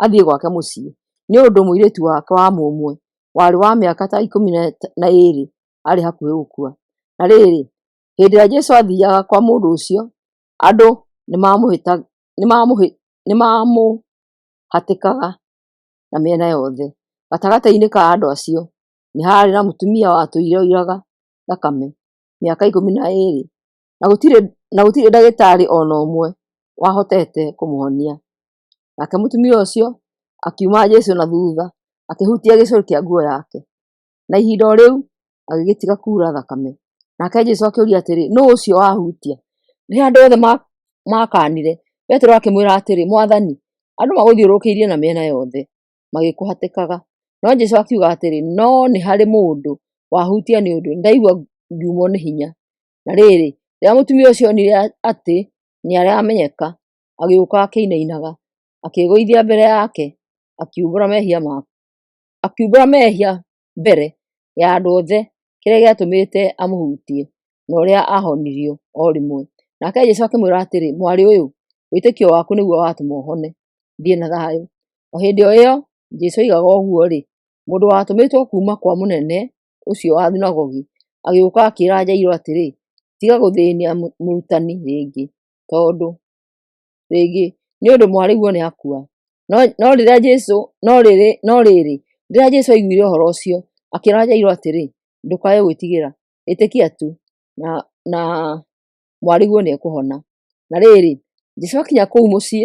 athiĩ gwake mũciĩ, nĩ ũndũ mũirĩtu wake wa mũmwe warĩ wa mĩaka ta 12 arĩ hakuhĩ gũkua. Na rĩrĩ, hĩndĩ ĩrĩa Jesũ athiaga kwa mũndũ ũcio, andũ nĩmamũhatĩkaga na mĩena yothe. Gatagatĩ-inĩ ka andũ acio nĩ harĩ na mũtumia watũire oiraga thakame mĩaka 12, na gũtirĩ ndagĩtarĩ ona ũmwe wahotete kũmũhonia. Nake mũtumia ũcio akiuma Jesũ na thutha akĩhutia gĩcũrĩ kĩa nguo yake, na ihinda o rĩu agĩgĩtiga kuura thakame. Nake Jesũ akĩũria atĩrĩ, nũũ ũcio wahutia? Rĩrĩa andũ othe makanire, Petero akĩmwĩra atĩrĩ, Mwathani, andũ magũthiũrũrũkĩirie na mĩena yothe magĩkũhatĩkaga. No Jesũ akiuga atĩrĩ, no nĩ harĩ mũndũ wahutia nĩ ũndũ ndaigua ngiumwo nĩ hinya. Na rĩrĩ, rĩrĩa mũtumia ũcio onire atĩ nĩaramenyeka, agĩũka akĩinainaga, akĩĩgũithia mbere yake, akiumbũra mehia mbere ya andũ othe kĩrĩa gĩatũmĩte amũhutie na ũrĩa ahonirio o rĩmwe. Nake Jesũ akĩmwĩra atĩrĩ, mwarĩ ũyũ, wĩtĩkio waku nĩguo watũma ũhone, thiĩ na thayũ. O hĩndĩ o ĩyo Jesũ aigaga ũguo-rĩ, mũndũ watũmĩtwo kuuma kwa mũnene ũcio wa thunagogi agĩũka akĩĩra Jairũ atĩrĩ, tiga gũthĩĩnia mũrutani rĩngĩ, nĩ ũndũ mwarĩguo nĩ akua. No rĩrĩ, rĩrĩa Jesũ aiguire ũhoro ũcio, akĩĩra Jairũ atĩrĩ, ndũkae gwĩtigĩra, ĩtĩkia tu na mwarĩguo nĩ ekũhona. Na rĩrĩ, Jesũ akinya kũu mũciĩ,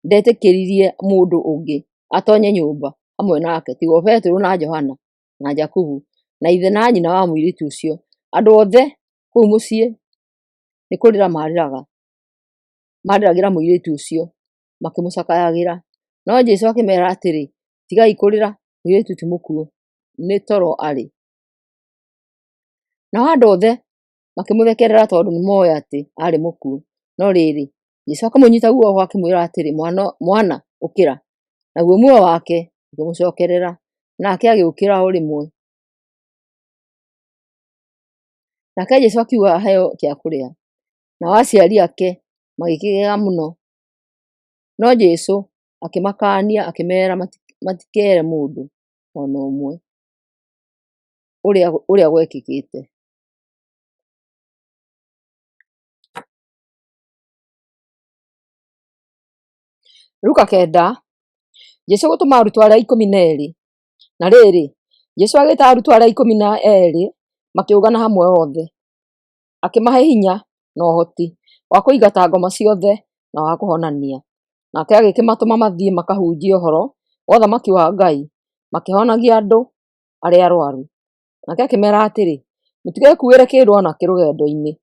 ndetĩkĩririe mũndũ ũngĩ atonye nyũmba hamwe nake tiga o Petero na Johana na Jakubu na ithe na nyina wa mũirĩtu ũcio. Andũ othe kũu mũciĩ nĩ kũrĩra marĩragĩra mũirĩtu ũcio makĩmũcakayagĩra. No Jesũ akĩmeera atĩrĩ, tigai kũrĩra, mũirĩtu ti mũkuũ, nĩ toro arĩ. Nao andũ othe makĩmũthekerera tondũ nĩmoĩ atĩ arĩ mũkuũ. No rĩrĩ, Jesũ akĩmũnyiita guoko akĩmwĩra atĩrĩ, mwana ũkĩra. Naguo muoyo wake ũkĩmũcokerera, nake agĩũkĩra o rĩmwe. Nake Jesũ akiuga aheo kĩa kũrĩa, nao aciari ake magĩkĩgega mũno. No Jesũ akĩmakaania akĩmeera matikeere mũndũ ona ũmwe ũrĩa gwekĩkĩte. Luka 9, Jesũ gũtũma arutwo arĩa 12. Na rĩrĩ, Jesũ agĩĩta arutwo arĩa 12 makĩũngana hamwe othe, akĩmahe hinya na ũhoti wa kũingata ngoma ciothe na wa kũhonania. Nake agĩkĩmatũma mathiĩ makahunjie ũhoro wa ũthamaki wa Ngai, makĩhonagia andũ arĩa arũaru. Nake akĩmeera atĩrĩ, mũtigekuuĩre kĩndũ ona kĩ rũgendo-inĩ,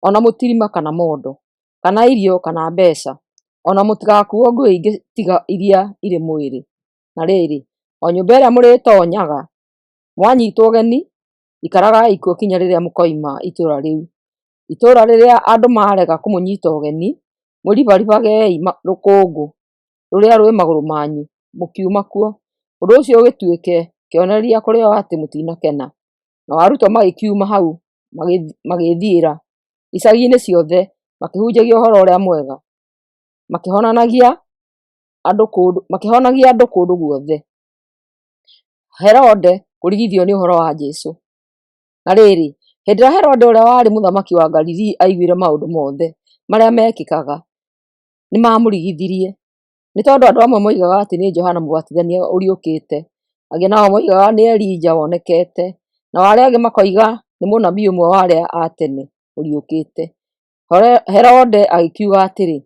ona mũtirima kana mondo, kana irio kana mbeca, ona mũtigakuuo nguo ingĩ tiga iria irĩ mwĩrĩ. Na rĩrĩ, o nyũmba ĩrĩa mũrĩtoonyaga, mwanyiitwo ũgeni, ikaragai kuo kinya rĩrĩa mũkoima itũũra rĩu. Itũũra rĩrĩa andũ marega kũmũnyiita ũgeni, mũribaribagei rũkũngũ rũrĩa rwĩ magũrũ manyu mũkiuma kuo, ũndũ ũcio ũgĩtuĩke kĩonereria kũrĩ o atĩ mũtinakena. Nao arutwo magĩkiuma hau magĩthiĩra icagi-inĩ ciothe makĩhunjagia ũhoro ũrĩa mwega, makĩhonagia andũ kũndũ guothe. Herode kũrigithio nĩ ũhoro wa Jesũ. Na rĩrĩ, hĩndĩ ĩrĩa Herode ũrĩa warĩ mũthamaki wa Galili aiguire maũndũ mothe marĩa mekĩkaga, nĩ mamũrigithirie. Nĩ tondũ andũ amwe moigaga atĩ nĩ Johana Mũbatithania ũriũkĩte, angĩ nao moigaga nĩ Elija wonekete, na arĩa angĩ makoiga nĩ mũnabii ũmwe wa arĩa a tene ũriũkĩte. Herode agĩkiuga atĩrĩ,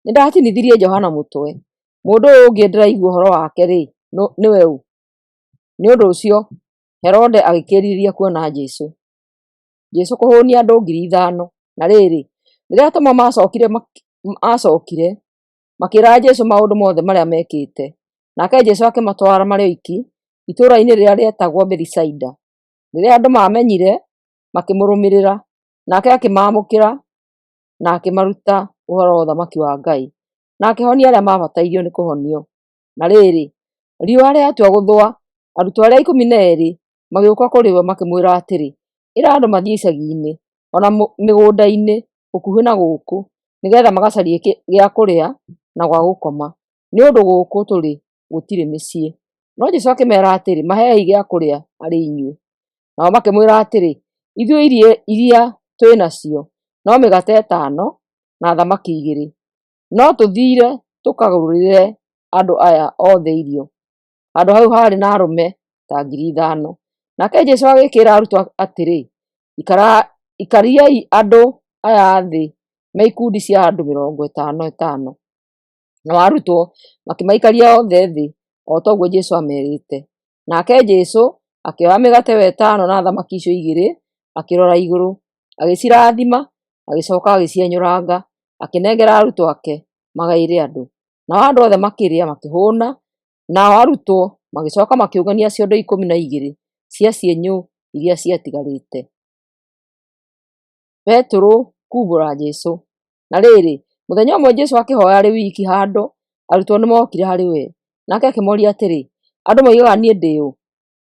nĩndatinithirie Johana mũtwe, mũndũ ũyũ ũngĩ ndĩraigua ũhoro wake-rĩ, nĩwe ũ? Nĩ ũndũ ũcio Herode agĩkĩrĩrĩria kuona Jesũ. Jesũ kũhũnia andũ 5,000. Na rĩrĩ, rĩrĩa atũmwo macokire makĩra Jesũ maũndũ mothe marĩa mekĩte, nake Jesũ akĩmatwara marĩ oiki itũũra-inĩ rĩrĩa rĩetagwo Bethisaida. Rĩrĩa andũ mamenyire, makĩmũrũmĩrĩra, nake akĩmamũkĩra na akĩmaruta ũhoro wa ũthamaki wa Ngai, na akĩhonia arĩa mabatairio nĩ kũhonio. Na rĩrĩ, riũa rĩatua gũthũa, arutwo arĩa 12 magĩũka kũrĩ we makĩmwĩra atĩrĩ, ĩra andũ mathiĩ icagi-inĩ ona mĩgũnda-inĩ gũkuhĩ na gũkũ, nĩgetha magacarie gĩa kũrĩa na gwa gũkoma, nĩ ũndũ gũkũ tũrĩ gũtirĩ mĩciĩ. No Jesũ akĩmeera atĩrĩ, mahei gĩa kũrĩa arĩ inyuĩ. Nao makĩmwĩra atĩrĩ, ithuĩ iria twĩ nacio no mĩgate 5 na thamaki 2, no tũthiire tũkagũrĩre andũ aya othe irio. Handũ hau harĩ na arũme ta 5,000. Nake Jesũ agĩkĩra arutwo atĩrĩ, ikariai andũ aya thĩ me ikundi cia andũ 50 nao arutwo makĩmaikaria othe thĩ o ta ũguo Jesũ amerite. Nake Jesũ akĩoya mĩgate 5 na thamaki icio 2, akĩrora igũrũ, agĩcirathima, agĩcoka agĩcienyũranga, akĩnengera arutwo ake magaĩre andũ. Nao andũ othe makĩrĩa makĩhũna, nao arutwo magĩcoka makĩũngania ciondo 12 cia cienyũ iria ciatigarĩte. Peterũ kumbũra Jesũ. Na rĩrĩ, mũthenya ũmwe Jesũ akĩhoya arĩ wiki handũ, arutwo nĩ mokire harĩ we, nake akĩmoria atĩrĩ, andũ moigaga niĩ ndĩ ũ?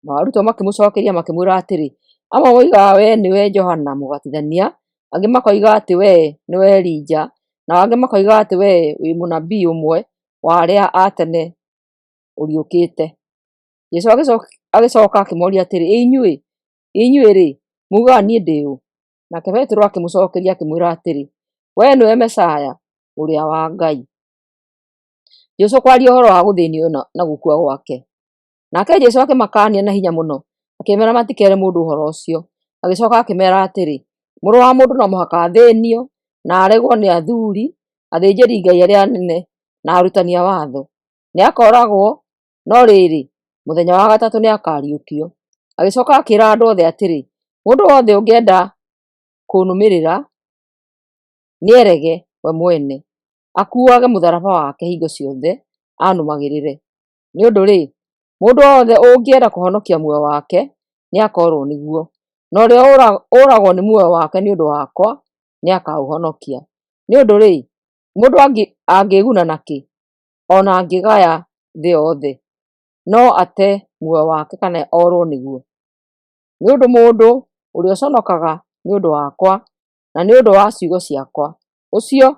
Nao arutwo makĩmũcokeria makĩmwĩra atĩrĩ, amwe moigaga we nĩwe Johana Mũbatithania, angĩ makoiga atĩ we nĩwe Elija, nao angĩ makoiga atĩ we wĩ mũnabii ũmwe wa arĩa a tene ũriũkĩte. Jesũ agĩcoka akĩmoria atĩrĩ, inyuĩ-rĩ, mugaga niĩ ndĩ ũ? Nake Peterũ akĩmũcokeria akĩmwĩra atĩrĩ, we nĩwe Mesaya, ũrĩa wa Ngai. Jesũ kwaria ũhoro wa gũthĩnio na gũkua gwake. Nake Jesũ akĩmakaania na hinya mũno, akĩmeera matikeere mũndũ ũhoro ũcio. Agĩcoka akĩmeera atĩrĩ, mũrũ wa mũndũ no mũhaka athĩĩnio na aregwo nĩ athuuri, athĩnjĩri-Ngai arĩa anene na arutani a watho, nĩakooragwo, no rĩrĩ, mũthenya wa gatatũ nĩakariũkio. Agĩcoka akĩĩra andũ othe atĩrĩ, mũndũ wothe ũngĩenda kũnũmĩrĩra nĩerege we mwene, akuuage mũtharaba wake hingo ciothe anũmagĩrĩre. Nĩ ũndũ-rĩ, mũndũ wothe ũngĩenda kũhonokia muoyo wake nĩakoorwo nĩguo, na ũrĩa ũragwo nĩ muoyo wake nĩ ũndũ wakwa nĩakaũhonokia. Nĩ ũndũ-rĩ, mũndũ angĩĩguna nakĩ ona angĩgaya thĩ yothe, no ate muoyo wake kana orwo nĩguo? Nĩ ũndũ mũndũ ũrĩa ũconokaga nĩ ũndũ wakwa na nĩ ũndũ wa ciugo ciakwa, ũcio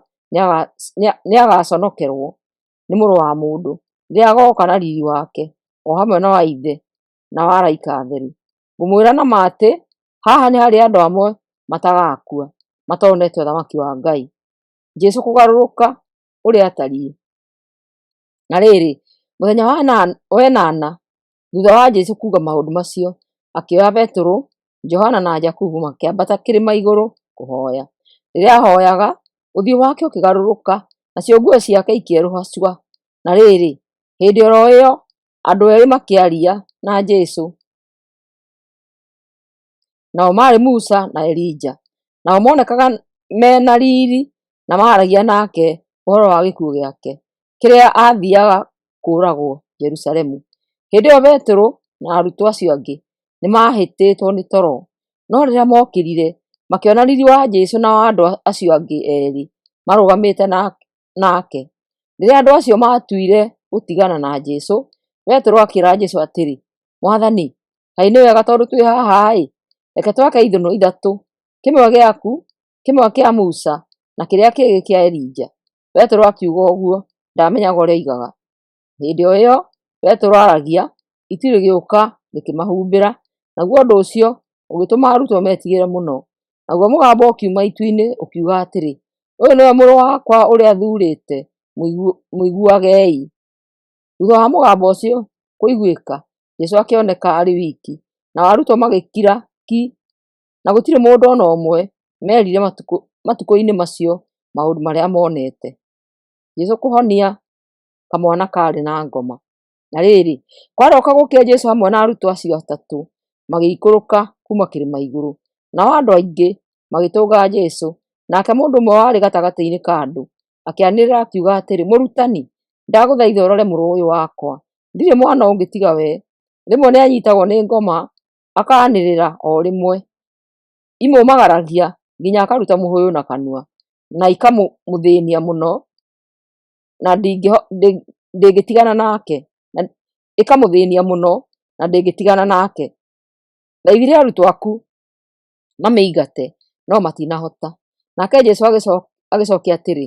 nĩagaconokerwo nĩ Mũrũ wa Mũndũ rĩrĩa agooka na riiri wake o hamwe na wa Ithe na wa araika atheru. Ngũmwĩra na ma atĩ, haha nĩ harĩ andũ amwe matagakua matonete ũthamaki wa Ngai. Jesũ kũgarũrũka ũrĩa atariĩ. Na rĩrĩ, mũthenya wa 8 thutha wa Jesũ kuuga maũndũ macio, akĩoya Peterũ, Johana na Jakubu makĩambata kĩrĩma igũrũ kũhoya. Rĩrĩa ahoyaga, ũthiũ wake ũkĩgarũrũka, nacio nguo ciake ikĩerũha cua. Na rĩrĩ, hĩndĩ oro ĩyo andũ erĩ makĩaria na Jesũ, nao maarĩ Musa na Elija. Nao monekaga mena riiri na maaragia nake ũhoro wa gĩkuũ gĩake, kĩrĩa aathiaga kũũragwo Jerusalemu. Hĩndĩ ĩyo Peterũ na arutwo acio angĩ nĩmahĩtĩtwo nĩ toro, no rĩrĩa mookĩrire makĩona riiri wa Jesũ na wa andũ acio angĩ erĩ marũgamĩte nake. Rĩrĩa andũ acio maatuire gũtigana na Jesũ, Peterũ akĩĩra Jesũ atĩrĩ, Mwathani, kaĩ nĩ wega tondũ twĩ haha-ĩ, reke twake ithũnũ 3, kĩmwe gĩaku, kĩmwe kĩa Musa na kĩrĩa kĩngĩ kĩa Elija. Peterũ akiuga ũguo, ndamenyaga ũrĩa oigaga. Hĩndĩ o ĩyo Peterũ aragia, itu rĩgĩũka rĩkĩmahumbĩra, naguo ũndũ ũcio ũgĩtũma arutwo metigĩre mũno. Naguo mũgambo ũkiuma itu-inĩ ũkiuga atĩrĩ, ũyũ nĩwe mũrũ wakwa ũrĩa thuurĩte, mũiguagei. Thutha wa mũgambo ũcio kũiguĩka, Jesũ akĩoneka arĩ wiki, nao arutwo magĩkira ki, na gũtirĩ mũndũ ona ũmwe merire matukũ-inĩ macio maũndũ marĩa monete. Jesũ kũhonia kamwana karĩ na ngoma. Na rĩrĩ, kwaroka gũkĩa Jesũ hamwe na arutwo acio atatũ magĩikũrũka kuma kĩrĩma igũrũ, nao andũ aingĩ magĩtũnga Jesũ. Nake mũndũ ũmwe warĩ gatagatĩ-inĩ ka andũ akĩanĩrĩra akiuga atĩrĩ, Mũrutani, ndagũthaitha ũrore mũrũ ũyũ wakwa, ndirĩ mwana ũngĩ tiga we. Rĩmwe nĩ anyitagwo nĩ ngoma akaanĩrĩra o rĩmwe, imũmagaragia nginya akaruta mũhũyũ na kanua, na ikamũthĩnia mũno, na ndĩngĩtigana nake, ĩkamũthĩnia mũno na ndĩngĩtigana nake. Ndeithire arutwo aku mamĩingate, no matinahota. Nake Jesũ agĩcokia atĩrĩ,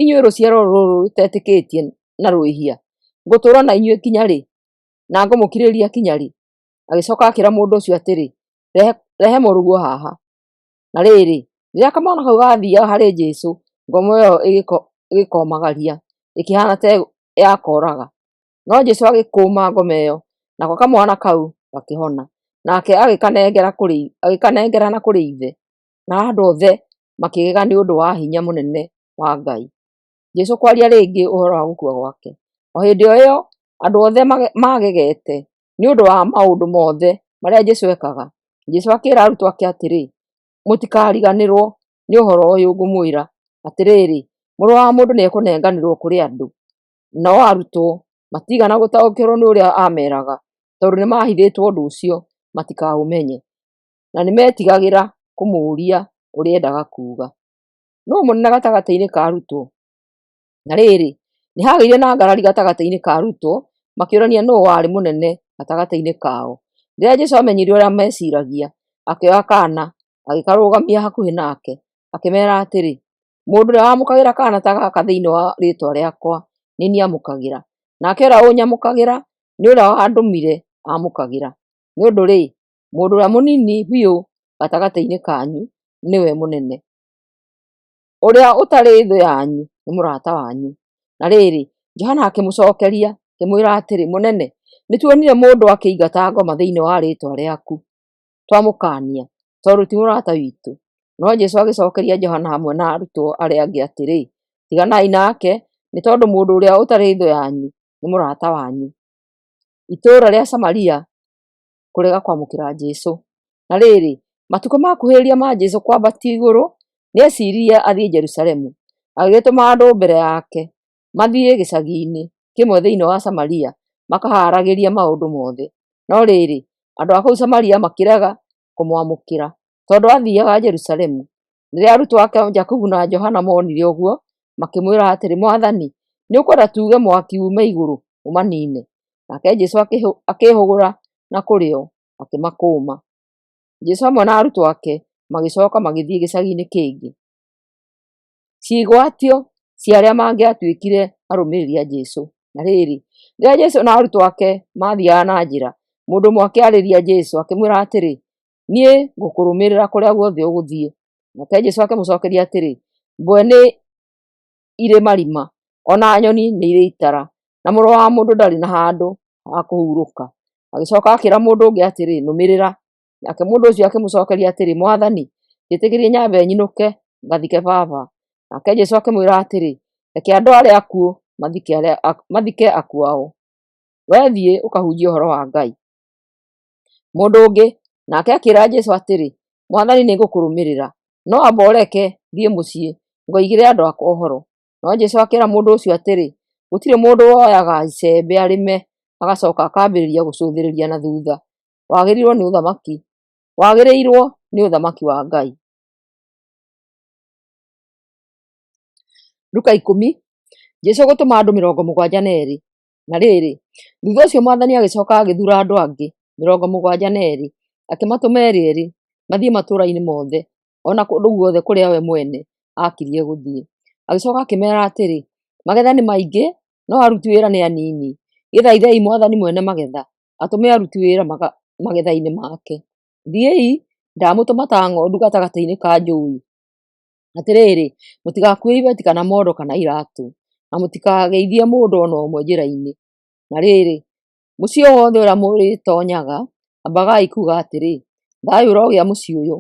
inyuĩ rũciaro rũrũ rũtetĩkĩtie na rwĩhia, ngũtũũra na inyuĩ kinya rĩ, na ngũmũkirĩrĩria kinya rĩ? Agĩcoka akĩra mũndũ ũcio atĩrĩ, rehe mũrũguo haha. Na rĩrĩ, rĩrĩa kamwana kau gathiaga harĩ Jesũ, ngoma ĩyo ĩgĩkomagaria ĩkĩhana ta ya koraga. No Jesũ agĩkũũma ngoma ĩyo, nako kamwana kau gakĩhona, nake agĩkanengera na kũrĩ ithe, na andũ othe makĩgega nĩ ũndũ wa hinya mũnene wa Ngai. Jesũ kwaria rĩngĩ ũhoro wa gũkua gwake. O hĩndĩ o ĩyo andũ othe magegete nĩ ũndũ wa maũndũ mothe marĩa Jesũ ekaga. Jesũ akĩĩra arutwo ake atĩrĩ, mũtikariganĩrwo nĩ ũhoro ũyũ ngũmwĩra, atĩrĩrĩ, Mũrũ wa Mũndũ nĩekũnenganĩrwo kũrĩ andũ. No arutwo matigana gũtaũkĩrwo nĩ ũrĩa ameraga, tondũ nĩmahithĩtwo ũndũ ũcio matikaũmenye, na nĩmetigagĩra kũmũũria ũrĩa endaga kuuga. Nũũ mũnene gatagatĩ-inĩ ka arutwo? Na rĩrĩ, nĩhagĩire na ngarari gatagatĩ-inĩ ka arutwo makĩũrania nũũ warĩ mũnene gatagatĩ-inĩ kao. Rĩrĩa Jesũ amenyire ũrĩa meciragia, akĩoya kaana agĩkarũgamia hakuhĩ nake, akĩmeera atĩrĩ, mũndũ ũrĩa wamũkagĩra kaana ta gaka thĩinĩ wa rĩĩtwa rĩakwa nĩ niĩ amũkagĩra, nake ũrĩa ũnyamũkagĩra nĩ ũrĩa wandũmire amũkagĩra. Nĩ ũndũ rĩ, mũndũ ũrĩa mũnini biũ gatagatĩ-inĩ kanyu nĩwe mũnene. Ũrĩa ũtarĩ thũ yanyu nĩ mũrata wanyu. Na rĩrĩ, Johana akĩmũcokeria akĩmwĩra atĩrĩ, mũnene, nĩtuonire mũndũ akĩingata ngoma thĩinĩ wa rĩĩtwa rĩaku, twamũkaania, tondũ ti mũrata witũ. No Jesũ agĩcokeria Johana hamwe na arutwo arĩa angĩ atĩrĩ, tiganai nake, nĩ tondũ mũndũ ũrĩa ũtarĩ thũ yanyu nĩ mũrata wanyu. Itũũra rĩa Samaria kũrega kwamũkĩra Jesũ. Na rĩrĩ, matukũ ma kuhĩrĩria ma Jesũ kwambatio igũrũ, nĩeciririe athiĩ Jerusalemu. Agĩtũma andũ mbere yake mathiĩ gĩcagi-inĩ kĩmwe thĩinĩ wa Samaria makaharagĩria maũndũ mothe. No rĩrĩ, andũ a kũu Samaria makĩrega kũmwamũkĩra tondũ athiaga Jerusalemu. Rĩrĩa arutwo ake Jakubu na Johana monire ũguo, makĩmwĩra atĩrĩ, Mwathani, nĩũkwenda tuuge mwaki ume igũrũ ũmanine? Nake Jesũ akĩĩhũgũra na kũrĩ o akĩmakũũma. Jesũ hamwe na arutwo ake magĩcoka magĩthiĩ gĩcagi-inĩ kĩngĩ. Ciĩgwatio cia arĩa mangĩatuĩkire arũmĩrĩri a Jesũ. Na rĩrĩ, rĩrĩa Jesũ na arutwo ake mathiaga na njĩra, mũndũ ũmwe akĩarĩria Jesũ akĩmwĩra atĩrĩ, niĩ ngũkũrũmĩrĩra kũrĩa guothe ũgũthiĩ. Nake Jesũ akĩmũcokeria atĩrĩ, mbwe nĩ irĩ marima, ona nyoni nĩ irĩ itara, na mũrũ wa mũndũ ndarĩ na handũ ha kũhurũka. Agĩcoka akĩra mũndũ ũngĩ atĩrĩ, nũmĩrĩra. Nake mũndũ ũcio akĩmũcokeria atĩrĩ, Mwathani, njĩtĩkĩrie nyambe nyinũke ngathike baba. Nake Jesũ akĩmwĩra atĩrĩ, reke andũ arĩa akuũ mathike akuũ ao, wee thiĩ ũkahunjie ũhoro wa Ngai. Mũndũ ũngĩ nake akĩĩra Jesũ atĩrĩ, Mwathani, nĩngũkũrũmĩrĩra, no amba ũreke thiĩ mũciĩ ngoigĩre andũ akwa ũhoro. No Jesũ akĩĩra mũndũ ũcio atĩrĩ, gũtirĩ mũndũ woyaga icembe arĩme agacoka akambĩrĩria gũcũthĩrĩria na thutha. Wagĩrĩirwo nĩ ũthamaki wa Ngai. Luka 10, Jesũ gũtũma andũ 72. Na rĩrĩ, thutha ũcio Mwathani agĩcoka agĩthuura andũ angĩ 72, akĩmatũma eerĩ eerĩ mathiĩ matũũra-inĩ mothe, ona kũndũ guothe kũrĩa we mwene aakirie gũthiĩ. Agĩcoka akĩmeera atĩrĩ, magetha nĩ maingĩ, no aruti wĩra nĩ anini. Gĩthaithei Mwathani mwene magetha atũme aruti wĩra magetha-inĩ make. Thiĩi, ndamũtũma ta ng'ondu gatagatĩ-inĩ ka njũi. Atĩrĩrĩ, mũtigakue ibeti kana mondo kana iratũ, na mũtikageithie mũndũ ona ũmwe njĩra-inĩ. Na rĩrĩ, mũciĩ o wothe ũrĩa mũrĩtonyaga, ambagai kuuga atĩrĩ, thayũ ũrogĩa mũciĩ ũyũ.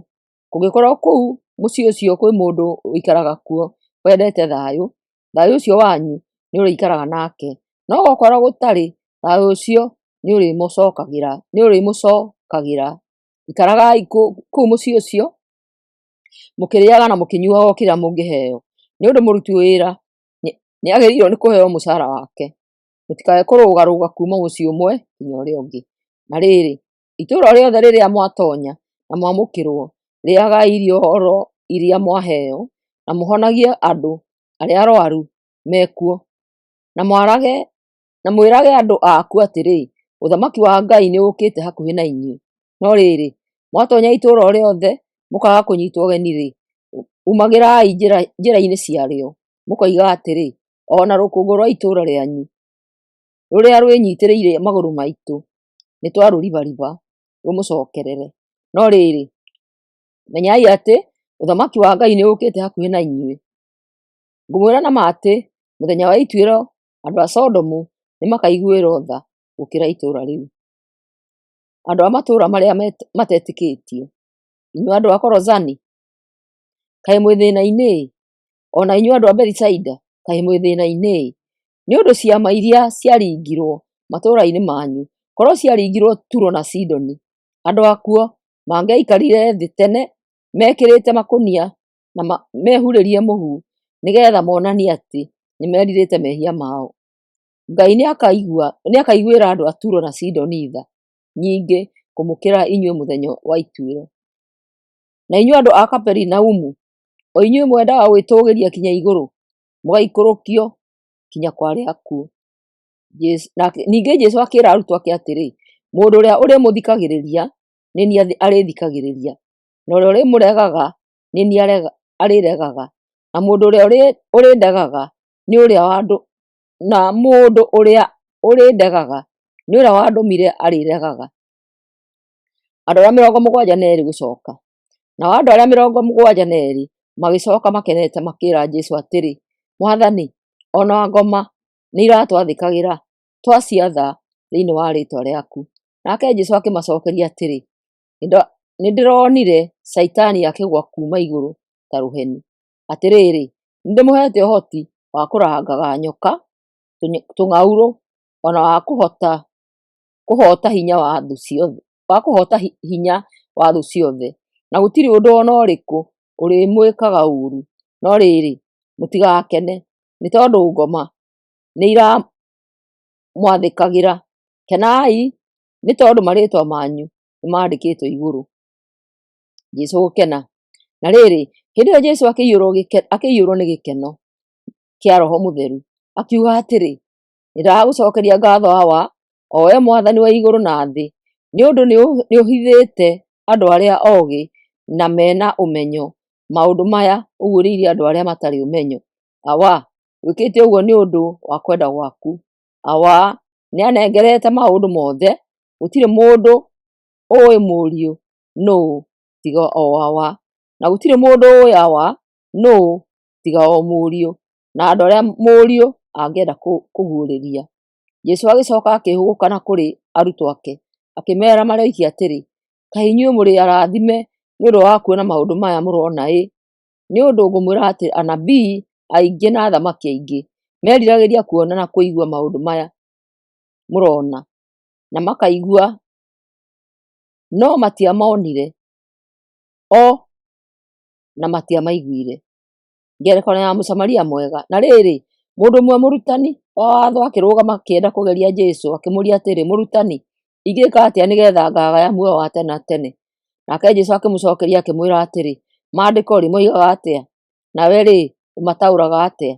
Kũngĩkorwo kũu mũciĩ ũcio kwĩ mũndũ ũikaraga kuo wendete thayũ, thayũ ũcio wanyu nĩ ũrĩikaraga nake. No okorwo gũtarĩ, thayũ ũcio nĩ ũrĩmũcokagĩra. Ikaragai kũu mũciĩ ũcio mũkĩrĩaga na mũkĩnyuaga o kĩrĩa mũngĩheo, nĩ ũndũ mũruti wĩra nĩagĩrĩirwo nĩ kũheo mũcara wake. Mũtikae kũrũgarũga kuma mũciĩ ũmwe nginya ũrĩa ũngĩ. Na rĩrĩ, itũũra rĩothe rĩrĩa mwatonya na mwamũkĩrwo, rĩagai irio oro iria mwaheo, na mũhonagie andũ arĩa arwaru mekuo, na mwĩrage andũ akuo atĩrĩ, ũthamaki wa Ngai nĩũkĩte hakuhĩ na inyuĩ. No rĩrĩ, mwatonya itũũra o rĩothe mũkaga kũnyitwo ũgeni-rĩ, umagĩrai njĩra-inĩ ciarĩo, mũkoiga atĩrĩ, ona rũkũngũ rwa itũũra rĩanyu rũrĩa rwĩnyitĩrĩire magũrũ maitũ nĩtwarũribariba rũmũcokerere. No rĩrĩ, menyai atĩ ũthamaki wa Ngai nĩũkĩte hakuhĩ na inyuĩ. Ngũmwĩra na ma atĩ mũthenya wa ituĩro andũ a Sodomu nĩmakaiguĩrwo tha gũkĩra itũũra rĩu. Andũ a matũũra marĩa matetĩkĩtie, inyuĩ andũ a Korozani, kaĩ mwĩ thĩna-inĩ? Ona inyuĩ andũ a Bethisaida, kaĩ mwĩ thĩna-inĩ? Nĩ ũndũ ciama iria ciaringirwo matũũra-inĩ manyu, korwo ciaringirwo Turo na Sidoni, andũ akuo mangĩaikarire thĩ tene mekĩrĩte makũnia na mehurĩrie mũhu, nĩgetha monanie atĩ nĩmerirĩte mehia mao. Ngai nĩakaiguĩra andũ a Turo na Sidoni tha nyingĩ kũmũkĩra inyuĩ mũthenya wa ituĩro. Na inyuĩ andũ a Kaperinaumu, o inyuĩ mwendaga gwĩtũũgĩria kinya igũrũ, mũgaikũrũkio kinya kwa arĩa akuũ. Ningĩ Jesũ akĩĩra arutwo ake atĩrĩ, mũndũ ũrĩa ũrĩmũthikagĩrĩria nĩ niĩ arĩthikagĩrĩria, na ũrĩa ũrĩmũregaga nĩ niĩ arĩregaga, na mũndũ ũrĩa ũrĩndegaga nĩ ũrĩa wandũmire arĩregaga. Andũ arĩa 72 gũcoka. Nao andũ arĩa 72 magĩcoka makenete makĩĩra Jesũ atĩrĩ, Mwathani, ona ngoma nĩiratwathĩkagĩra twaciatha thĩinĩ wa rĩĩtwa rĩaku. Nake Jesũ akĩmacokeria atĩrĩ, nĩndĩronire Saitani akĩgũa kuma igũrũ ta rũheni. Atĩrĩrĩ, nĩndĩmũhete ũhoti wa kũrangaga nyoka, tũng'aurũ, ona wa kũhota hinya wa thũ ciothe, na gũtirĩ ũndũ ona ũrĩkũ ũrĩmwĩkaga ũũru. No rĩrĩ, mũtigakene nĩ tondũ ngoma nĩiramwathĩkagĩra. Kenai nĩ tondũ marĩĩtwa manyu nĩmandĩkĩtwo igũrũ. Jesũ gũkena. Na rĩrĩ, hĩndĩ ĩyo Jesũ akĩiyũrwo nĩ gĩkeno kĩa Roho Mũtheru, akiuga atĩrĩ, nĩndagũcokeria ngatho Awa, o wee Mwathani wa igũrũ na thĩ, nĩũndũ nĩũhithĩte andũ arĩa oogĩ na mena ũmenyo maũndũ maya ũguũrĩirie andũ arĩa matarĩ ũmenyo. Awa, wĩkĩte ũguo nĩũndũ wa kwenda gwaku. Awa, nĩanengerete maũndũ mothe, gũtirĩ mũndũ ũĩ mũriũ nũũ tiga o Awa, na gũtirĩ mũndũ ũĩ Awa nũũ tiga o mũriũ, na andũ arĩa mũriũ angĩenda kũguũrĩria. Jesũ agĩcoka akĩhũgũka na kũrĩ arutwo ake, akĩmeera marĩ oiki atĩrĩ, kaĩ inyuĩ mũrĩ arathime nĩ ũndũ wa kuona maũndũ maya mũrona ĩ? Nĩ ũndũ ngũmwĩra atĩ anabii aingĩ na athamaki aingĩ meriragĩria kuona na kũigua maũndũ maya mũrona na makaigua, no matiamonire, na matiamaiguire. Ngerekano ya Mũsamaria mwega. Na rĩrĩ, mũndũ ũmwe mũrutani wa watho akĩrũgama akĩenda kũgeria Jesũ, akĩmũũria atĩrĩ, Mũrutani, ingĩka atĩa nĩgetha ngagaya muoyo wa tene na tene? Nake Jesũ akĩmũcokeria akĩmwĩra atĩrĩ, maandĩko-rĩ moigaga atĩa? Nawe-rĩ, ũmataũraga atĩa?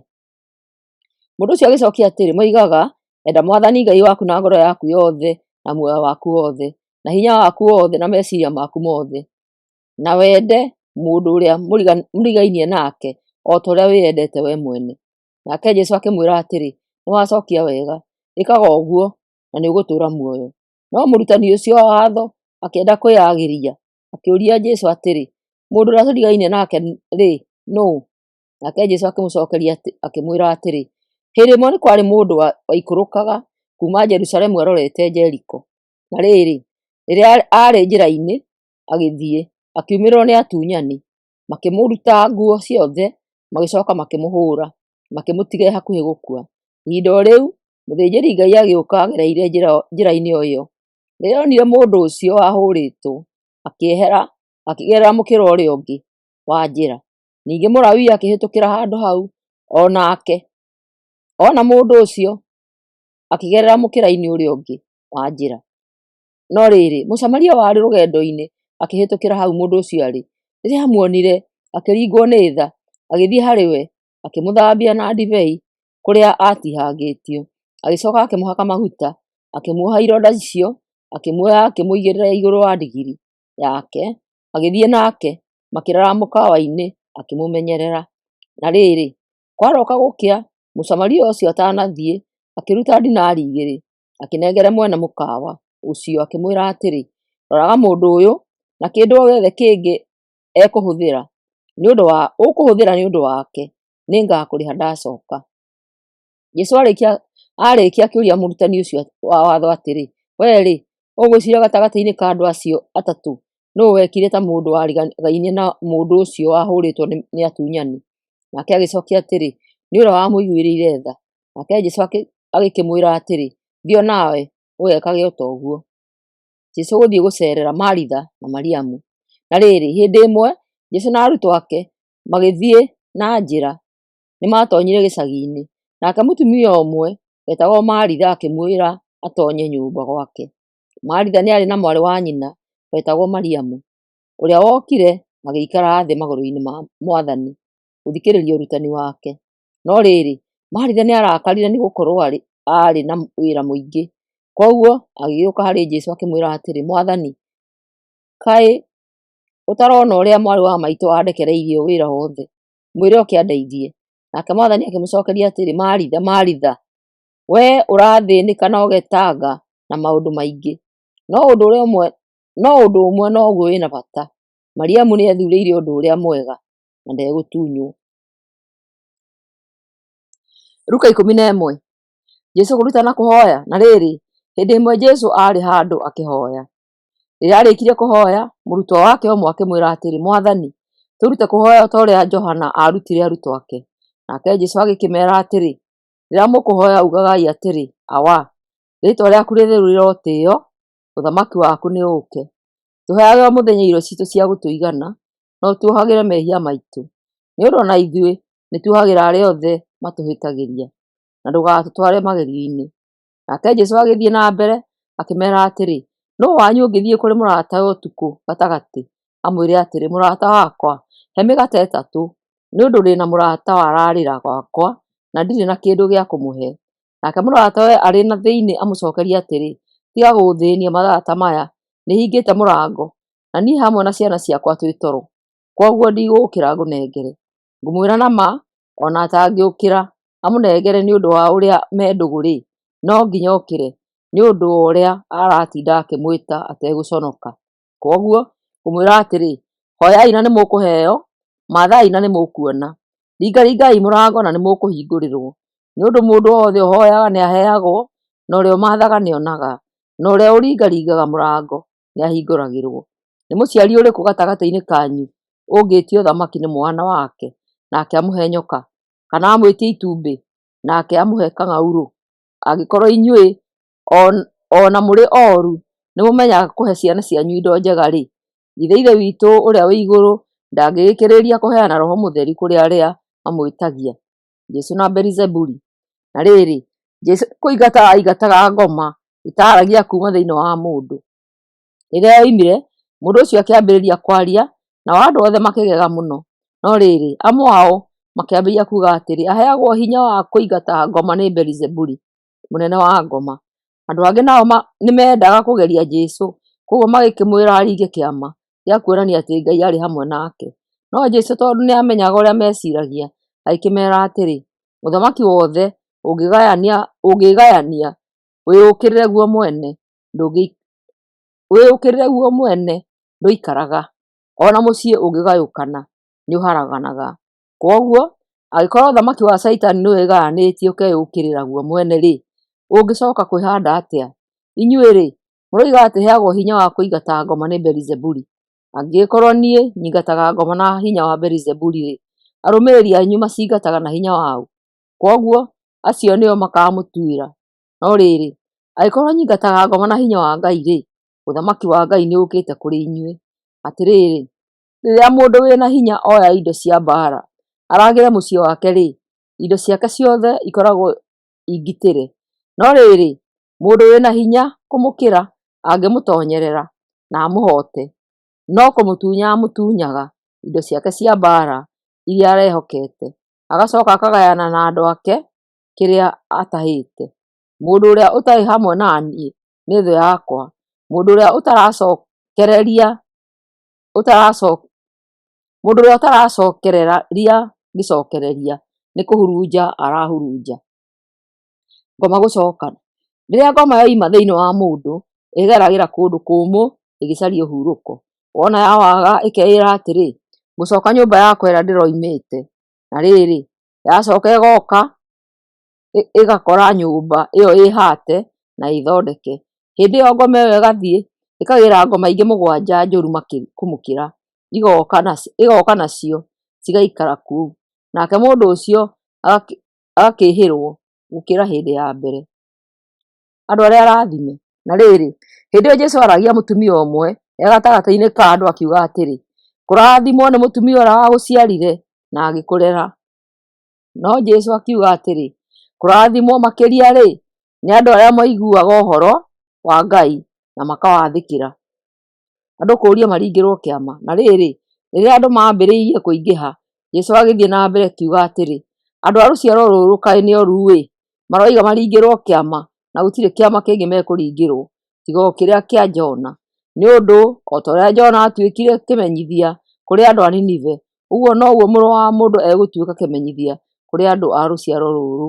Mũndũ ũcio agĩcokia atĩrĩ, moigaga, enda Mwathani Ngai waku na ngoro yaku yothe, na muoyo waku wothe, na hinya waku wothe, na meciria maku mothe, na wende mũndũ ũrĩa mũrigainie nake o ta ũrĩa wĩyendete we mwene. Nake Jesũ akĩmwĩra atĩrĩ, nĩwacokia wega, ĩkaga ũguo na nĩũgũtũũra muoyo. No mũrutani ũcio wa watho akĩenda kwĩyagĩria, akĩũria Jesũ atĩrĩ, mũndũ ũrĩa tũrigaine nake rĩ, nũũ? Nake Jesũ akĩmũcokeria akĩmwĩra atĩrĩ, hĩndĩ ĩmwe nĩ kwarĩ mũndũ waikũrũkaga kuma Jerusalemu arorete Jeriko. Na rĩrĩ, rĩrĩa arĩ njĩra-inĩ agĩthiĩ, akiumĩrĩrwo nĩ atunyani, makĩmũruta nguo ciothe, magĩcoka makĩmũhũra, makĩmũtiga hakuhĩ gũkua. Ihinda o rĩu mũthĩnjĩri-Ngai agĩũka agereire njĩra-inĩ o ĩyo. Rĩrĩa onire mũndũ ũcio wahũrĩtwo, akĩehera akĩgerera mũkĩra ũrĩa ũngĩ wa njĩra. Ningĩ Mũlawii akĩhĩtũkĩra handũ hau, onake ona mũndũ ũcio akĩgerera mũkĩra-inĩ ũrĩa ũngĩ wa njĩra. No rĩrĩ, Mũsamaria warĩ rũgendo-inĩ akĩhĩtũkĩra hau mũndũ ũcio arĩ, rĩrĩa amuonire akĩringwo nĩ tha, agĩthiĩ harĩ we, akĩmũthambia na ndibei kũrĩa atihangĩtio, agĩcoka akĩmũhaka maguta, akĩmuoha ironda icio, akĩmuoya akĩmũigĩrĩra igũrũ wa ndigiri yake, agĩthiĩ nake makĩrara mũkawa-inĩ akĩmũmenyerera. Na rĩrĩ, kwaroka gũkĩa, Mũsamaria ũcio atanathiĩ, akĩruta dinari 2 akĩnengera mwene mũkawa ũcio, akĩmwĩra atĩrĩ, roraga mũndũ ũyũ, na kĩndũ o gĩothe kĩngĩ ũkũhũthĩra nĩ ũndũ wake, nĩngakũrĩha ndacoka. Jesũ arĩkia akĩũria mũrutani ũcio wa watho atĩrĩ, we rĩ, ũgwĩciria gatagatĩ-inĩ ka andũ acio atatũ nũũ wekire ta mũndũ warigaine na mũndũ ũcio wahũrĩtwo nĩ atunyani? Nake agĩcokia atĩrĩ, nĩ ũrĩa wamũiguĩrĩire tha. Nake Jesũ agĩkĩmwĩra atĩrĩ, thiĩ onawe ũgekage o ta ũguo. Jesũ gũthiĩ gũcerera Maritha na Mariamu. Na rĩrĩ, hĩndĩ ĩmwe Jesũ na arutwo ake magĩthiĩ na njĩra, nĩmatonyire gĩcagi-inĩ, nake mũtumia ũmwe wetagwo Maritha akĩmwĩra atonye nyũmba gwake. Maritha nĩ arĩ na mwarĩ wa nyina wetagwo Mariamu, ũrĩa wokire agĩikara thĩ magũrũ-inĩ ma Mwathani gũthikĩrĩria ũrutani wake. No rĩrĩ, Maritha nĩ arakarire nĩ gũkorwo arĩ na wĩra mũingĩ. Koguo agĩgĩũka harĩ Jesũ akĩmwĩra atĩrĩ, Mwathani, kaĩ ũtarona ũrĩa mwarĩ wa maitũ andekereirie wĩra wothe? Mwĩre oke andeithie. Nake Mwathani akĩmũcokeria atĩrĩ, Maritha, Maritha, we ũrathĩnĩka na ũgetanga na maũndũ maingĩ, no ũndũ ũmwe noguo wĩna bata. Mariamu nĩ ethurĩire ũndũ ũrĩa mwega na ndegũtunywo. Luka 11. Jesũ kũrutana kũhoya. Na rĩrĩ, hĩndĩ ĩmwe Jesũ arĩ handũ akĩhoya. Rĩrĩa arĩkirie kũhoya, mũrutwo wake ũmwe akĩmwĩra atĩrĩ, Mwathani, tũrute kũhoya o ta ũrĩa Johana arutire arutwo ake. Nake Jesũ agĩkĩmeera atĩrĩ, rĩrĩa mũkũhoya ugagai atĩrĩ, Awa, rĩĩtwa rĩaku rĩtheruĩrwo ũtĩĩo, ũthamaki waku nĩ ũũke. Tũheage o mũthenya irio citũ cia gũtũigana, no tuohagĩre mehia maitũ, nĩ ũndũ ona ithuĩ nĩtuohagĩra arĩa othe matũhĩtagĩria, na ndũgatũtware magerio-inĩ. Nake Jesũ agĩthiĩ na mbere akĩmeera atĩrĩ, nũũ wanyu ũngĩthiĩ kũrĩ mũratawe ũtukũ gatagatĩ, amwĩre atĩrĩ, mũrata wakwa, he mĩgate 3, nĩ ũndũ ndĩ na mũrata wararĩra gwakwa na ndirĩ na kĩndũ gĩa kũmũhe. Nake mũratawe arĩ na thĩinĩ amũcokerie atĩrĩ, tiga gũthĩĩnia mathaa ta maya, nĩhingĩte mũrango, na niĩ hamwe na ciana ciakwa twĩ toro, koguo ndigũũkĩra ngũnengere. Ngũmwĩra na ma, ona atangĩũkĩra amũnengere nĩ ũndũ wa ũrĩa me ndũgũ-rĩ, no nginya okĩre nĩ ũndũ wa ũrĩa aratinda akĩmwĩta ategũconoka. Koguo ngũmwĩra atĩrĩ, hoyai na nĩmũkũheo, mathaai na nĩmũkuona, ringaringai mũrango na nĩmũkũhingũrĩrwo. Nĩ ũndũ mũndũ wothe ũhoyaga nĩaheagwo, na ũrĩa ũmathaga nĩonaga, na ũrĩa ũringaringaga mũrango nĩahingũragĩrwo. Nĩ mũciari ũrĩkũ gatagatĩ-inĩ kanyu ũngĩĩtio ũthamaki nĩ mwana wake, nake amũhe nyoka, kana amwĩtie itumbĩ, nake amũhe kang'aurũ? Angĩkorwo inyuĩ ona mũrĩ oru nĩmũmenyaga kũhe ciana cianyu indo njega-rĩ, githĩ Ithe witũ ũrĩa wĩ igũrũ ndangĩgĩkĩrĩria kũheana Roho Mũtheru kũrĩ arĩa mamwĩtagia. Jesũ na Beelizebuli. Na rĩrĩ, Jesũ kũingata aingataga ngoma itaaragia kuuma thĩinĩ wa mũndũ. Rĩrĩa yoimire, mũndũ ũcio akĩambĩrĩria kwaria, nao andũ othe makĩgega mũno. No rĩrĩ, amwe ao makĩambĩrĩria kuuga atĩrĩ, aheagwo hinya wa kũingata ngoma nĩ Beelizebuli, mũnene wa ngoma. Andũ angĩ nao nĩmendaga kũgeria Jesũ, koguo magĩkĩmwĩra aringe kĩama gĩa kuonania atĩ Ngai arĩ hamwe nake. No Jesũ tondũ nĩamenyaga ũrĩa meciragia, agĩkĩmeera atĩrĩ, ũthamaki wothe ũngĩgayania wĩyũkĩrĩre guo mwene, wĩyũkĩrĩre guo mwene ndũikaraga, ona mũciĩ ũngĩgayũkana nĩũharaganaga. Koguo angĩkorwo ũthamaki wa Caitani nĩwĩgayanĩtie ũkeyũkĩrĩra guo mwene rĩ, ũngĩcoka kwĩhanda atĩa? Inyuĩ-rĩ, mũroiga atĩ heagwo hinya wa kũingata ngoma nĩ Beelzebuli. Angĩkorwo niĩ nyingataga ngoma na hinya wa Beelzebuli-rĩ, arũmĩrĩri anyu macingataga na hinya waũ? Koguo acio nĩo makamũtuĩra. No rĩrĩ, angĩkorwo nyingataga ngoma na hinya wa Ngai-rĩ, ũthamaki wa Ngai nĩũkĩte kũrĩ inyuĩ. Atĩrĩrĩ, rĩrĩa mũndũ wĩna hinya oya indo cia mbara aragĩre mũciĩ wake-rĩ, indo ciake ciothe ikoragwo ingitĩre. No rĩrĩ, mũndũ wĩna hinya kũmũkĩra angĩmũtonyerera na amũhote, no kũmũtunya amũtunyaga indo ciake cia mbara iria arehokete, agacoka akagayana na andũ ake kĩrĩa atahĩte. Mũndũ ũrĩa ũtarĩ hamwe naniĩ nĩ thũ yakwa. Mũndũ ũrĩa ũtaracokereria gĩcokereria nĩ kũhurunja arahurunja. Ngoma gũcokana. Rĩrĩa ngoma yoima thĩinĩ wa mũndũ, ĩgeragĩra kũndũ kũmũ ĩgĩcaria ũhurũko. Wona yawaga ĩkeĩra atĩrĩ, ngũcoka nyũmba yakwa ĩrĩa ndĩroimĩte. Na rĩrĩ, yacoka ĩgoka ĩgakora nyũmba ĩyo ĩhate na ĩthondeke. Hĩndĩ ĩyo ngoma ĩyo ĩgathiĩ ĩkagĩra ngoma ingĩ 7 njũru kũmũkĩra, igoka nacio cigaikara kũu, nake mũndũ ũcio agakĩhĩrwo gũkĩra hĩndĩ ya mbere. Andũ arĩa arathime. Na rĩrĩ, hĩndĩ ĩyo Jesũ aragia mũtumia ũmwe gatagatĩ-inĩ ka andũ akiuga atĩrĩ, kũrathimwo nĩ mũtumia ũrĩa wagũciarire na agĩkũrera. No Jesũ akiuga atĩrĩ, kũrathimwo makĩria-rĩ, nĩ andũ arĩa maiguaga ũhoro wa Ngai na makawathĩkĩra. Andũ kũũrio maringĩrwo kĩama. Na rĩrĩ, rĩrĩa andũ maambĩrĩirie kũingĩha, Jesũ agĩthiĩ na mbere akiuga atĩrĩ, andũ a rũciaro rũrũ kaĩ nĩ oru-ĩ, maroiga maringĩrwo kĩama na gũtirĩ kĩama kĩngĩ mekũringĩrwo tiga o kĩrĩa kĩa Jona. Nĩ ũndũ o ta ũrĩa Jona atuĩkire kĩmenyithia kũrĩ andũ a Ninive, ũguo noguo Mũrũ wa Mũndũ egũtuĩka kĩmenyithia kũrĩ andũ a rũciaro rũrũ.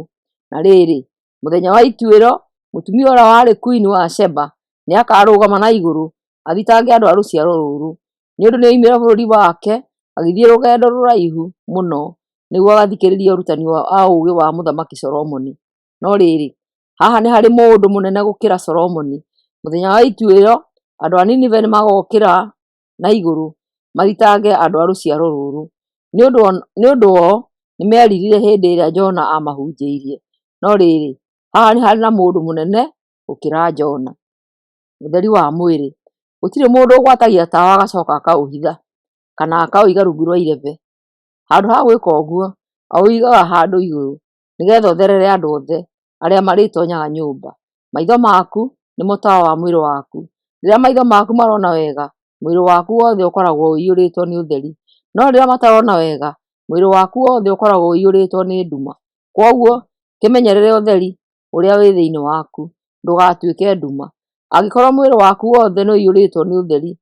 Na rĩrĩ, mũthenya wa ituĩro, mũtumia ũrĩa warĩ Queen wa Sheba nĩakarũgama na igũrũ athitange andũ a rũciaro rũrũ, nĩ ũndũ nĩoimire bũrũri wake agĩthiĩ rũgendo rũraihu mũno nĩguo agathikĩrĩrie ũrutani wa ũũgĩ wa Mũthamaki Solomoni. No rĩrĩ, haha nĩ harĩ mũndũ mũnene gũkĩra Solomoni. Mũthenya wa ituĩro, andũ a Ninive nĩmagokĩra na igũrũ mathitange andũ a rũciaro rũrũ, nĩ ũndũ o nĩmeririre hĩndĩ ĩrĩa Jona amahunjĩirie. No rĩrĩ, haha nĩ harĩ na mũndũ mũnene gũkĩra Jona. Ũtheri wa mwĩrĩ. Gũtirĩ mũndũ ũgwatagia tawa agacoka akaũhitha kana akaũiga rungu rwa irebe. Handũ ha gwĩka ũguo, aũigaga handũ igũrũ nĩgetha ũtherere andũ othe arĩa marĩtonyaga nyũmba. Maitho maku nĩmo tawa wa mwĩrĩ waku. Rĩrĩa maitho maku marona wega, mwĩrĩ waku wothe ũkoragwo ũiyũrĩtwo nĩ ũtheri. No rĩrĩa matarona wega, mwĩrĩ waku wothe ũkoragwo ũiyũrĩtwo nĩ nduma. Koguo kĩmenyerere ũtheri ũrĩa wĩ thĩinĩ waku, ndũgatuĩke nduma. Angĩkorwo mwĩrĩ waku wothe nĩũiyũrĩtwo nĩ ũtheri,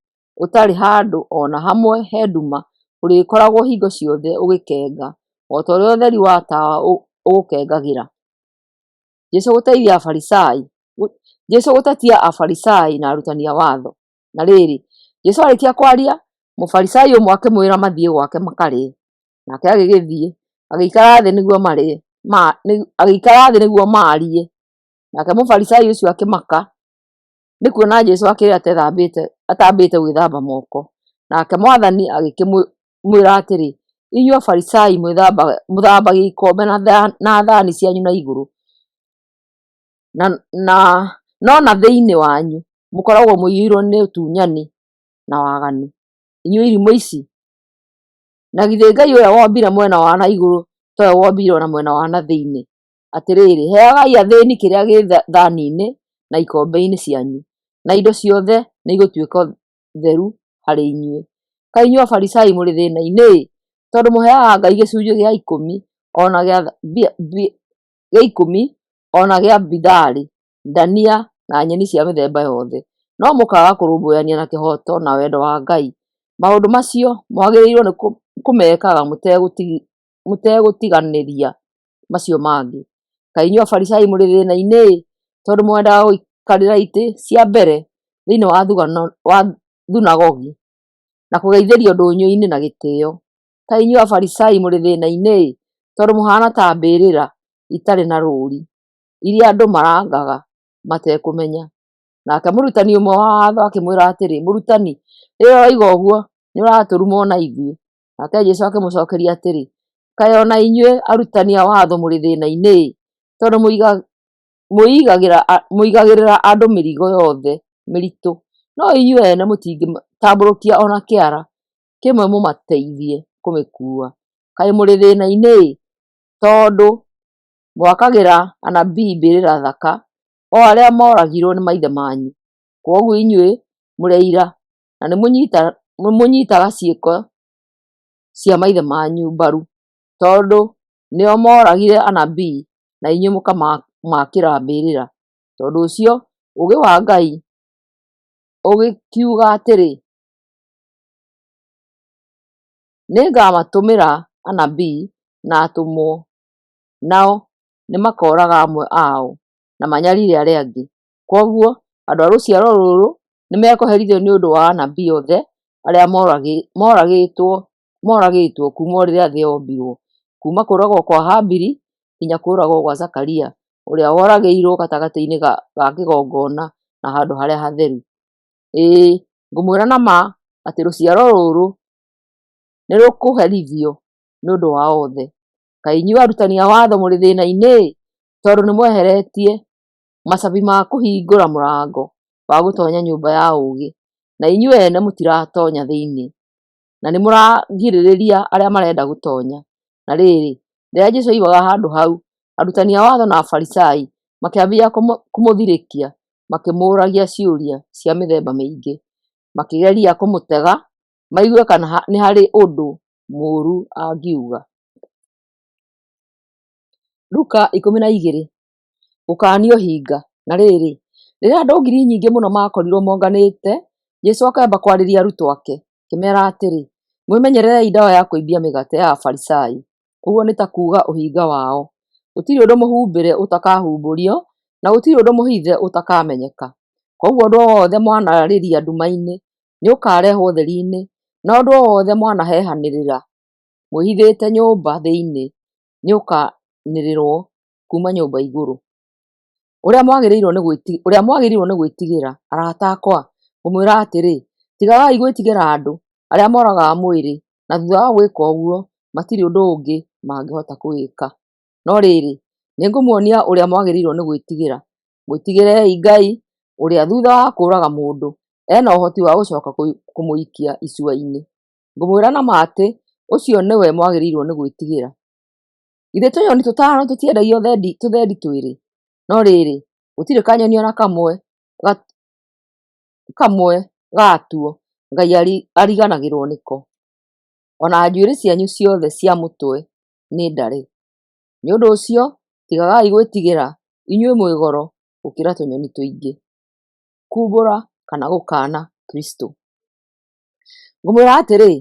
ũtarĩ handũ ona hamwe he nduma, ũrĩkoragwo hingo ciothe ũgĩkenga, o ta ũrĩa ũtheri wa tawa ũgũkengagĩra. Jesũ gũtetia Afarisai na arutani a watho. Na rĩrĩ, Jesũ arĩkia kwaria, Mũfarisai ũmwe akĩmwĩra mathiĩ gwake makarĩe. Nake agĩgĩthiĩ, agĩikara thĩ nĩguo maarie. Nake Mũfarisai ũcio akĩmaka nĩ kuona Jesũ akĩrĩ atambĩte gwĩthamba moko. Nake Mwathani agĩkĩmwĩra atĩrĩ, inyuĩ Afarisai mũthambagia ikombe na thani cianyu na igũrũ, no na thĩinĩ wanyu mũkoragwo mũiyũirwo nĩ ũtunyani na waganu. Inyuĩ irimũ ici, na githĩ Ngai ũrĩa wombire mwena wa na igũrũ towe wombire na mwena wa na thĩinĩ? Atĩrĩrĩ, heagai athĩni kĩrĩa gĩ thani-inĩ na ikombe-inĩ cianyu, na indo ciothe nĩigũtuĩka theru harĩ inyuĩ. Kaĩ inyuĩ Afarisai mũrĩ thĩna-inĩ, tondũ mũheaga Ngai gĩcunjĩ gĩa ikũmi ona gĩa bitharĩ, ndania na nyeni cia mĩthemba yothe, no mũkaga kũrũmbũyania na kĩhooto na wendo wa Ngai. Maũndũ macio mwagĩrĩirwo nĩ kũmekaga mũtegũtiganĩria macio mangĩ. Kaĩ inyuĩ Afarisai mũrĩ thĩna-inĩ, tondũ mwendaga gũikarĩra itĩ cia mbere thĩinĩ wa thunagogi na kũgeithĩrio ndũnyũ-inĩ na gĩtĩo. Ta inyuĩ Afarisai mũrĩ thĩna-inĩ, tondũ mũhana ta mbĩrĩra itarĩ na rũũri, iria andũ marangaga matekũmenya. Nake mũrutani ũmwe wa watho akĩmwĩra atĩrĩ, mũrutani, rĩrĩa ũroiga ũguo nĩ ũratũruma ona ithuĩ. Nake Jesũ akĩmũcokeria atĩrĩ, kaĩ ona inyuĩ arutani a watho mũrĩ thĩna-inĩ, tondũ mũigagĩrĩra andũ mĩrigo yothe mĩritũ, no inyuĩ ene mũtingĩtambũrũkia ona kĩara kĩmwe mũmateithie kũmĩkua. Kaĩ mũrĩ thĩna-inĩ, tondũ mwakagĩra anabii mbĩrĩra thaka, o arĩa moragirwo nĩ maithe manyu. Koguo inyuĩ mũrĩ aira na nĩmũnyitaga ciĩko cia maithe manyu mbaru, tondũ nĩo moragire anabii na inyuĩ mũkamakĩra mbĩrĩra. Tondũ ũcio ũũgĩ wa Ngai ũgĩkiuga atĩrĩ, nĩngamatũmĩra anabii na atũmwo, nao nĩmakoraga amwe ao na manyarire arĩa angĩ. Koguo andũ a rũciaro rũrũ nĩmekũherithio nĩ ũndũ wa anabii othe arĩa moragĩtwo kuma o rĩrĩa thĩ yombirwo, kuma kũũragwo kwa Habili nginya kũũragwo gwa Zakaria ũrĩa woragĩirwo gatagatĩ-inĩ ga kĩgongona na handũ harĩa hatheru. Ĩĩ ngũmwĩra na ma atĩ rũciaro rũrũ nĩrũkũherithio nĩ ũndũ wa othe. Kaĩ inyuĩ arutani a watho mũrĩ thĩna-inĩ, tondũ nĩmweheretie macabi ma kũhingũra mũrango wa gũtonya nyũmba ya ũũgĩ, na inyuĩ ene mũtiratonya thĩinĩ, na nĩmũragirĩrĩria arĩa marenda gũtonya. Na rĩrĩ, rĩrĩa Jesũ aimaga handũ hau, arutani a watho na Afarisai makĩambia kũmũthirĩkia, makĩmũũragia ciũria cia mĩthemba mĩingĩ, makĩgeria kũmũtega maigue kana nĩ harĩ ũndũ mũũru angiuga. Luka 12, gũkaanio hinga. Na rĩrĩ, rĩrĩa andũ ngiri nyingĩ mũno makorirwo monganĩte, Jesũ akamba kwarĩria arutwo ake, akĩmeera atĩrĩ, mwĩmenyererei ndawa ya kũimbia mĩgate ya Afarisai, ũguo nĩ ta kuuga ũhinga wao. Gũtirĩ ũndũ mũhumbĩre ũtakahumbũrio, na gũtirĩ ũndũ mũhithe ũtakamenyeka. Koguo ũndũ o wothe mwanarĩria nduma-inĩ nĩũkarehwo ũtheri-inĩ, na ũndũ o wothe mwanahehanĩrĩra mwĩhithĩte nyũmba thĩinĩ nĩũkanĩrĩrwo kuma nyũmba igũrũ. Ũrĩa mwagĩrĩirwo nĩ gwĩtigĩra, arata akwa, ngũmwĩra atĩrĩ, tigagai gwĩtigĩra andũ arĩa moragaga mwĩrĩ, na thutha wa gwĩka ũguo matirĩ ũndũ ũngĩ mangĩhota gwĩka. No rĩrĩ, nĩngũmuonia ũrĩa mwagĩrĩirwo nĩ gwĩtigĩra. Mwĩtigĩrei Ngai ũrĩa thutha wa kũũraga mũndũ ena ũhoti wa gũcoka kũmũikia icua-inĩ. Ngũmwĩra na ma atĩ ũcio nĩwe mwagĩrĩirwo nĩ gwĩtigĩra. Githĩ tũnyoni tũtano tũtiendagio tũthendi twĩrĩ? No rĩrĩ, gũtirĩ kanyoni ona kamwe gatuo Ngai ariganagĩrwo nĩko. Ona njuĩrĩ cianyu ciothe cia mũtwe nĩ ndare. Nĩ ũndũ ũcio tigagai gwĩtigĩra, inyuĩ mwĩ goro gũkĩra tũnyoni tũingĩ. Kumbũra kana gũkaana Kristo. Ngũmwĩra atĩrĩ,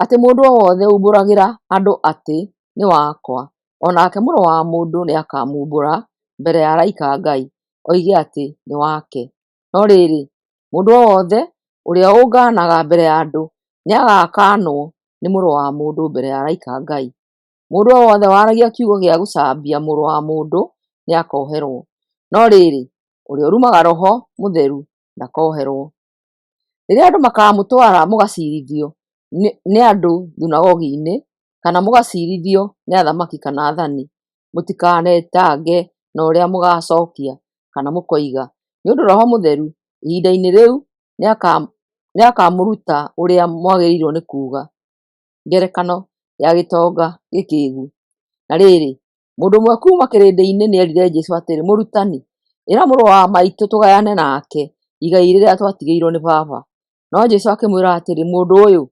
atĩ mũndũ o wothe umbũragĩra andũ atĩ nĩ wakwa, onake Mũrũ wa Mũndũ nĩakamumbũra mbere ya araika a Ngai, oige atĩ nĩ wake. No rĩrĩ, mũndũ o wothe ũrĩa ũnganaga mbere ya andũ nĩagakanwo nĩ Mũrũ wa Mũndũ mbere ya araika a Ngai. Mũndũ o wothe waragia kiugo gĩa gũcambia Mũrũ wa Mũndũ nĩakoherwo, no rĩrĩ, ũrĩa ũrumaga Roho Mũtheru ndakoherwo. Rĩrĩa andũ makamũtwara mũgacirithio nĩ andũ thunagogi-inĩ, kana mũgacirithio nĩ athamaki kana athani, mũtikanetange na ũrĩa mũgacokia kana mũkoiga, nĩ ũndũ Roho Mũtheru ihinda-inĩ rĩu nĩakamũruta ũrĩa mwagĩrĩirwo nĩ kuuga. Ngerekano ya gĩtonga gĩkĩĩgu. Na rĩrĩ, mũndũ ũmwe kuma kĩrĩndĩ-inĩ nĩerire Jesũ atĩrĩ, mũrutani, ĩra mũrũ wa maitũ tũgayane nake igai rĩrĩa twatigĩirwo nĩ baba. No Jesũ akĩmwĩra atĩrĩ, mũndũ ũyũ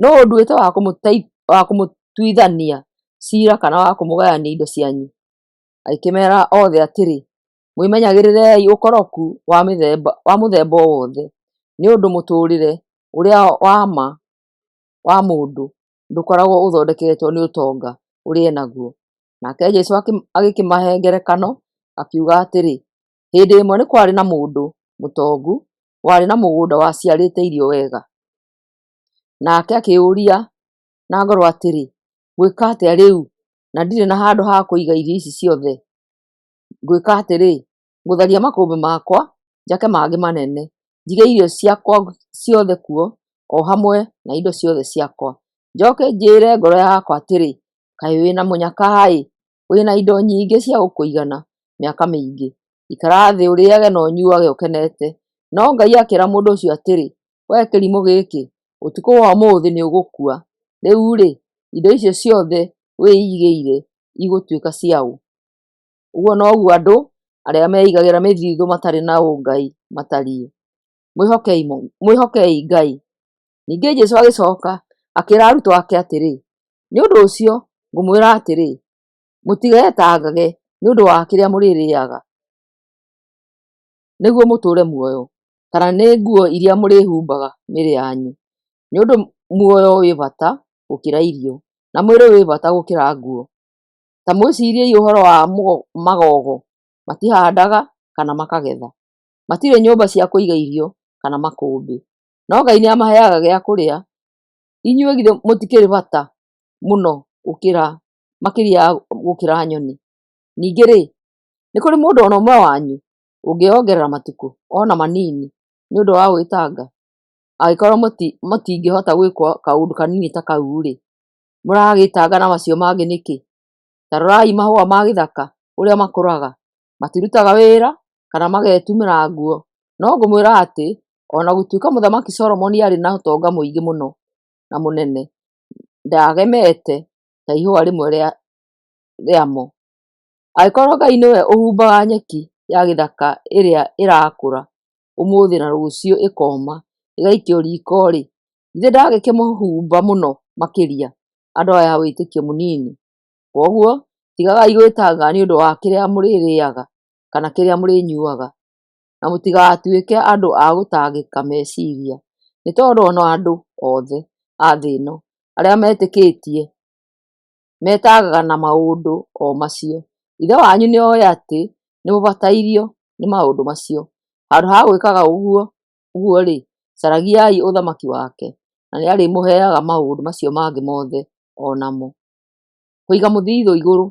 nũũ ũnduĩte wa kũmũtuithania ciira kana wa kũmũgayania indo cianyu? Agĩkĩmeera othe atĩrĩ, mwĩmenyagĩrĩrei ũkoroku wa mũthemba o wothe, nĩ ũndũ mũtũũrĩre ũrĩa wa ma wa mũndũ ndũkoragwo ũthondeketwo nĩ ũtonga ũrĩa enaguo. Nake Jesũ agĩkĩmahe ngerekano akiuga atĩrĩ, hĩndĩ ĩmwe nĩ kwarĩ na mũndũ mũtongu warĩ na mũgũnda waciarĩte irio wega. Nake akĩũria na ngoro atĩrĩ, ngwĩka atĩa rĩu na ndirĩ na handũ ha kũiga irio ici ciothe? Ngwĩka atĩrĩ, ngũtharia makũmbĩ makwa njake mangĩ manene, njige irio ciakwa ciothe kuo o hamwe na indo ciothe ciakwa. Njoke njĩre ngoro yakwa atĩrĩ, kaĩ wĩna mũnyaka-ĩ, wĩna indo nyingĩ cia gũkũigana mĩaka mĩingĩ. Ikara thĩ ũrĩage na ũnyuage ũkenete. No Ngai akĩra mũndũ ũcio atĩrĩ, we kĩrimũ gĩkĩ, ũtukũ wa ũmũthĩ nĩũgũkua. Rĩu-rĩ, indo icio ciothe wĩigĩire igũtuĩka ciaũ? Ũguo noguo andũ arĩa meigagĩra mĩthithũ matarĩ na ũngai matariĩ. Mwĩhokei Ngai. Ningĩ Jesũ agĩcoka akĩra arutwo ake atĩrĩ, nĩ ũndũ ũcio ngũmwĩra atĩrĩ, mũtigetangage nĩ ũndũ wa kĩrĩa mũrĩrĩaga nĩguo mũtũũre muoyo, kana nĩ nguo iria mũrĩhumbaga mĩĩrĩ yanyu, nĩ ũndũ muoyo wĩ bata gũkĩra irio, na mwĩrĩ wĩ bata gũkĩra nguo. Ta mwĩciriei ũhoro wa magogo, matihandaga kana makagetha, matirĩ nyũmba cia kũiga irio kana makũmbĩ, no Ngai nĩamaheaga gĩa kũrĩa. Inyuĩ githĩ mũtikĩrĩ bata mũno makĩria gũkĩra nyoni? Ningĩ-rĩ, nĩ kũrĩ mũndũ ona ũmwe wanyu ũngĩongerera matukũ ona manini nĩ ũndũ wa gwĩtanga? Angĩkorwo mũtingĩhota gwĩka kaũndũ kanini ta kau-rĩ, mũragĩtanga na macio mangĩ nĩkĩ? Ta rorai mahũa ma gĩthaka ũrĩa makũraga, matirutaga wĩra kana magetumĩra nguo. No ngũmwĩra atĩ ona gũtuĩka Mũthamaki Solomoni arĩ na ũtonga mũingĩ mũno na mũnene, ndagemete ta ihũa rĩmwe rĩamo. Angĩkorwo Ngai nĩwe ũhumbaga nyeki ya gĩthaka ĩrĩa ĩrakũra ũmũthĩ na rũciũ ĩkoma ĩgaikio riko-rĩ, githĩ ndangĩkĩmũhumba mũno makĩria andũ aya a wĩtĩkio mũnini? Koguo tigagai gwĩtanga nĩ ũndũ wa kĩrĩa mũrĩrĩaga kana kĩrĩa mũrĩnyuaga, na mũtigatuĩke andũ a gũtangĩka meciria, nĩ tondũ ona andũ othe a thĩ ĩno arĩa metĩkĩtie metangaga na maũndũ o macio. Ithe wanyu nĩoĩ atĩ nĩmũbatairio nĩ maũndũ macio. Handũ ha gwĩkaga ũguo-rĩ, caragiai ũthamaki wake na nĩarĩmũheaga maũndũ macio mangĩ mothe o namo. Kũiga mũthithũ igũrũ.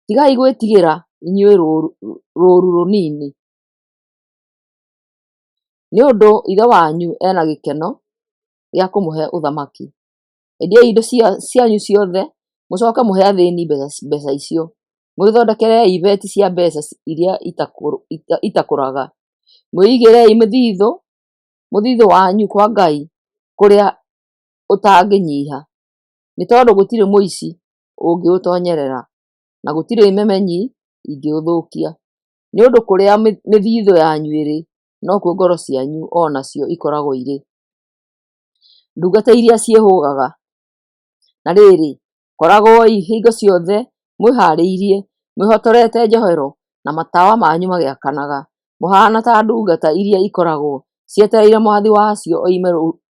Tigai gwĩtigĩra inyuĩ rũũru rũnini, nĩ ũndũ ithe wanyu ena gĩkeno gĩa kũmũhe ũthamaki. Endiai indo cianyu ciothe, mũcoke mũhe athĩni mbeca icio. Mwĩthondekerei ibeti cia mbeca iria itakũraga. Mwĩigĩrei mũthithũ wanyu kwa Ngai kũrĩa ũtangĩnyiha, nĩ tondũ gũtirĩ mũici ũngĩũtonyerera na gũtirĩ memenyi ingĩũthũkia. Nĩ ũndũ kũrĩa mĩthithũ yanyu ĩrĩ, nokuo ngoro cianyu onacio ikoragwo irĩ. Ndungata iria ciĩhũgaga. Na rĩrĩ, koragwoi hingo ciothe mwĩharĩirie, mwĩhotorete njohero na matawa manyu magĩakanaga, mũhana ta ndungata iria ikoragwo cietereire mwathi wacio oime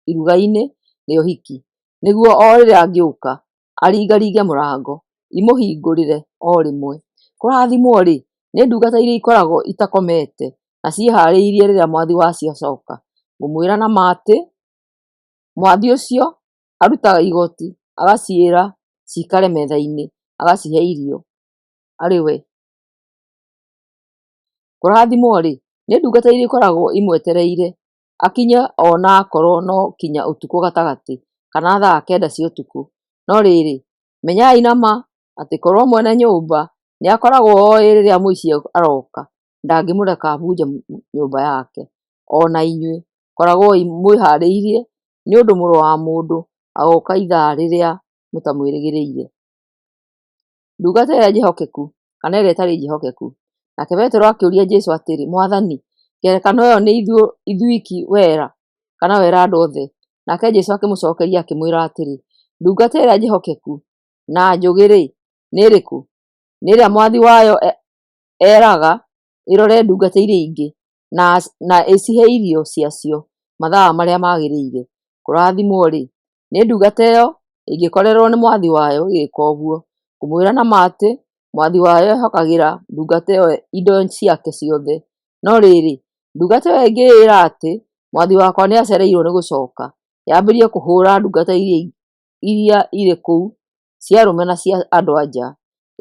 iruga-inĩ rĩa ũhiki, nĩguo o rĩrĩa angĩũka aringaringe mũrango imũhingũrĩre o rĩmwe. Kũrathimwo-rĩ nĩ ndungata iria ikoragwo itakomete na ciĩharĩirie rĩrĩa mwathi wacio acoka. Ngũmwĩra na ma atĩ mwathi ũcio arutaga igoti, agaciĩra cikare metha-inĩ, agacihe irio arĩ we. Kũrathimwo-rĩ nĩ ndungata iria ikoragwo imwetereire akinye ona akorwo no kinya ũtukũ gatagatĩ kana thaa 9 cia ũtukũ. No rĩrĩ, menyai na ma atĩ korwo mwene nyũmba nĩakoragwo oĩ rĩrĩa mũici aroka, ndangĩmũreka abunje nyũmba yake. Ona inyuĩ koragwoi mwĩharĩirie nĩ ũndũ Mũrũ wa Mũndũ agoka ithaa rĩrĩa mũtamwĩrĩgĩrĩire. Ndungata ĩrĩa njĩhokeku kana ĩrĩa ĩtarĩ njĩhokeku. Nake Petero akĩũria Jesũ atĩrĩ, Mwathani, ngerekano ĩyo nĩ ithuiki wera kana wera andũ othe? Nake Jesũ akĩmũcokeria akĩmwĩra atĩrĩ, ndungata ĩrĩa njĩhokeku na njũgĩ-rĩ, nĩ ĩrĩkũ? Nĩ ĩrĩa mwathi wayo eraga ĩrore ndungata iria ingĩ na ĩcihe irio ciacio mathaa marĩa magĩrĩire. Kũrathimwo-rĩ nĩ ndungata ĩyo ĩngĩkorerwo nĩ mwathi wayo ĩgĩka ũguo. Ngũmwĩra na ma atĩ mwathi wayo ehokagĩra ndungata ĩyo indo ciake ciothe. No rĩrĩ, ndungata ĩyo ĩngĩĩra atĩ mwathi wakwa nĩ acereirwo nĩ gũcoka, yambĩrie kũhũra ndungata iria irĩ kũu cia arũme na cia andũ anja,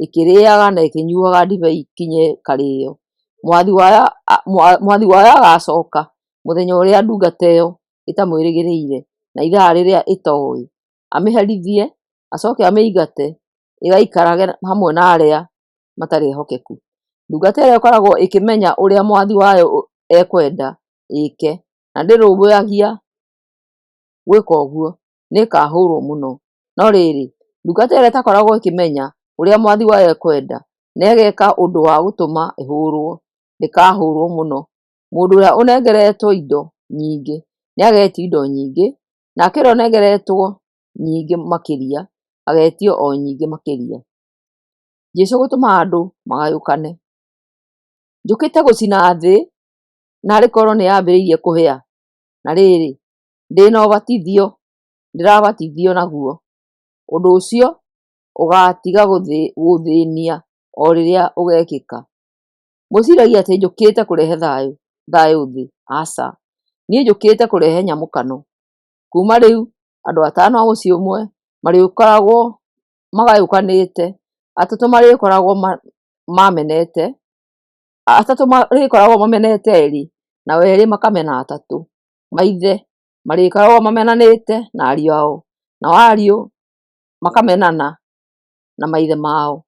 ĩkĩrĩaga na ĩkĩnyuaga ndibei kinye karĩĩo. Mwathi wayo agacoka mũthenya ũrĩa ndungata ĩyo ĩtamwĩrĩgĩrĩire na ithaa rĩrĩa ĩtoĩ, amĩherithie, acoke amĩingate ĩgaikarage hamwe na arĩa matarĩ ehokeku. Ndungata ĩrĩa ĩkoragwo ĩkĩmenya ũrĩa mwathi wayo ekwenda ĩke na ndĩrũmbũyagia gwĩka ũguo nĩĩkahũrwo mũno. No rĩrĩ, ndungata ĩrĩa ĩtakoragwo ĩkĩmenya ũrĩa mwathi wayo ekwenda na ĩgeka ũndũ wa gũtũma ĩhũrwo, ndĩkahũrwo mũno. Mũndũ ũrĩa ũnengeretwo indo nyingĩ nĩagetio indo nyingĩ, nake ũrĩa ũnengeretwo nyingĩ makĩria agetio o nyingĩ makĩria. Jesũ gũtũma andũ magayũkane. Njũkĩte gũcina thĩ narĩ korwo nĩyambĩrĩirie kũhĩa, na rĩrĩ ndĩna ũbatithio ndĩrabatithio naguo. Ũndũ ũcio ũgatiga gũthĩnia o rĩrĩa ũgekĩka. Mwĩciragia atĩ njũkĩte kũrehe thayũ thĩ? Aca, niĩ njũkĩte kũrehe nyamũkano. Kuma rĩu andũ atano a mũciĩ ũmwe marĩkoragwo magayũkanĩte, atatũ marĩkoragwo mamenete erĩ, nao erĩ makamena atatũ. Maithe marĩkoragwo mamenanĩte na ariũ ao, nao ariũ makamenana na maithe mao.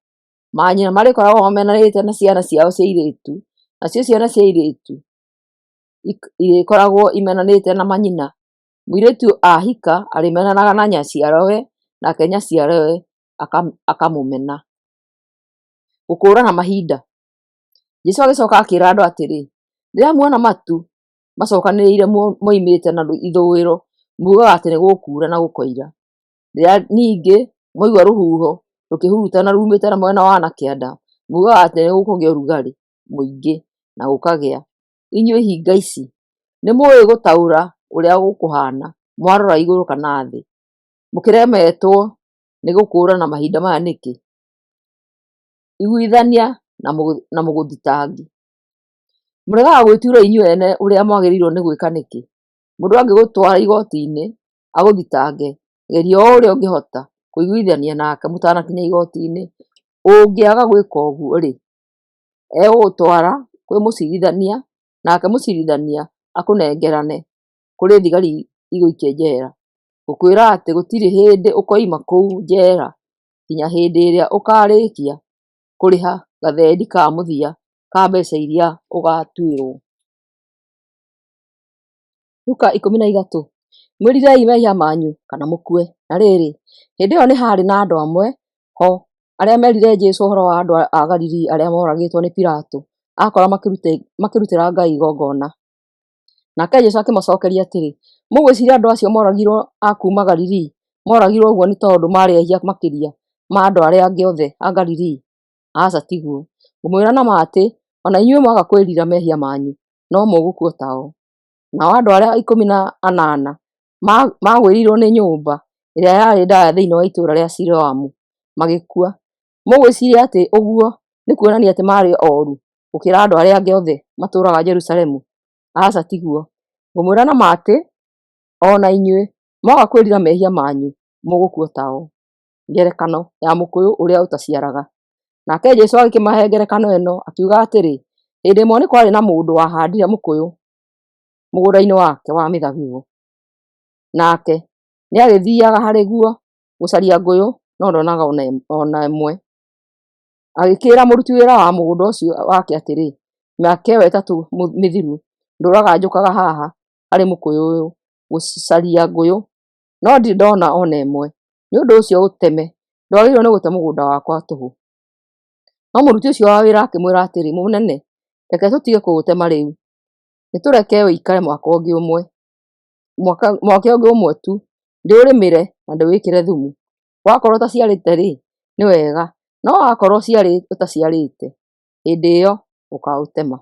Manyina marĩkoragwo mamenanĩte na ciana ciao cia airĩtu, nacio ciana cia airĩtu irĩkoragwo imenanĩte na manyina. Mũirĩtu ahika arĩmenanaga na nyaciarowe, nake nyaciarowe akamũmena. Gũkũũrana mahinda. Jesũ agĩcoka akĩĩra andũ atĩrĩ, rĩrĩa muona matu macokanĩrĩire moimĩte na ithũĩro, mugaga atĩ nĩgũkuura na gũkoira. Rĩrĩa ningĩ mwaigua rũhuho rũkĩhurutana rumĩte na mwena wa nakĩanda, mugaga atĩ nĩgũkũgĩa ũrugarĩ mũingĩ na gũkagĩa. Inyuĩ ihinga ici nĩmũĩ gũtaũra ũrĩa gũkũhana mwarora igũrũ kana thĩ? Mũkĩremetwo nĩ gũkũũrana mahinda maya nĩkĩ? Iguithania na mũgũthitangi. Mũregaga gwĩtura inyuĩ ene ũrĩa mwagĩrĩirwo nĩ gwĩka nĩkĩ? Mũndũ angĩgũtwara igoti-inĩ agũthitange, geria o ũrĩa ũngĩhota kũiguithania nake mũtanakinya igoti-inĩ. Ũngĩaga gwĩka ũguo-rĩ, egũgũtwara kwĩ mũcirithania, nake mũcirithania akũnengerane kũrĩ thigari igũikie njera, gũkwĩra atĩ gũtirĩ hĩndĩ ũkoima kũu njera kinya hĩndĩ ĩrĩa ũkarĩkia kũrĩha gathendi ka mũthia ka mbeca iria ũgatuĩrwo. Luka 13. Mwĩrirei mehia manyu kana mũkue. Na rĩrĩ, hĩndĩ ĩyo nĩ harĩ na andũ amwe ho arĩa merire Jesũ ũhoro wa andũ a Galili arĩa moragĩtwo nĩ Pilato, akora makĩrutĩra Ngai igongona. Nake Jesũ akĩmacokeria atĩrĩ, mũgwĩciria andũ acio moragirwo a kuma Galili moragirwo ũguo nĩ tondũ marĩ ehia makĩria ma andũ arĩa angĩ othe a Galili? Aca tiguo. Ngũmwĩra na ma atĩ ona inyuĩ mwaga kwĩrira mehia manyu no mũgũkua tao. Nao andũ arĩa 18 magwĩrirwo nĩ nyũmba ĩrĩa yarĩ ndaya thĩinĩ wa itũũra rĩa Siloamu magĩkua. Mũgwĩciria atĩ ũguo nĩ kuonania atĩ marĩ oru gũkĩra andũ arĩa angĩ othe matũũraga Jerusalemu? Aca tiguo. Ngũmwĩra na ma atĩ ona inyuĩ mwaga kwĩrira mehia manyu mũgũkua tao. Ngerekano ya mũkũyũ ũrĩa ũtaciaraga. Nake Jesũ agĩkĩmahe ngerekano ĩno akiuga atĩrĩ, hĩndĩ ĩmwe nĩ kwarĩ na mũndũ wahandire mũkũyũ mũgũnda-inĩ wake wa mĩthabibũ. Nake nĩ agĩthiaga harĩ guo gũcaria ngũyũ no ndonaga ona ĩmwe. Agĩkĩĩra mũruti wĩra wa mũgũnda ũcio wake atĩrĩ, mĩaka ĩyo 3 mĩthiru ndũraga njũkaga haha harĩ mũkũyũ ũyũ gũcaria ngũyũ, no ndirĩ ndona ona ĩmwe. Nĩ ũndũ ũcio ũteme, ndwagĩrĩirwo nĩ gũte mũgũnda wakwa tũhũ. No mũruti ũcio wa wĩra akĩmwĩra atĩrĩ, mũnene, reke tũtige kũũtema rĩu, nĩtũreke ũikare mwaka ũngĩ ũmwe tu, ndĩũrĩmĩre na ndĩwĩkĩre thumu. Wakorwo ũtaciarĩte-rĩ, nĩ wega, no wakorwo ũtaciarĩte, hĩndĩ ĩyo ũkaũtema.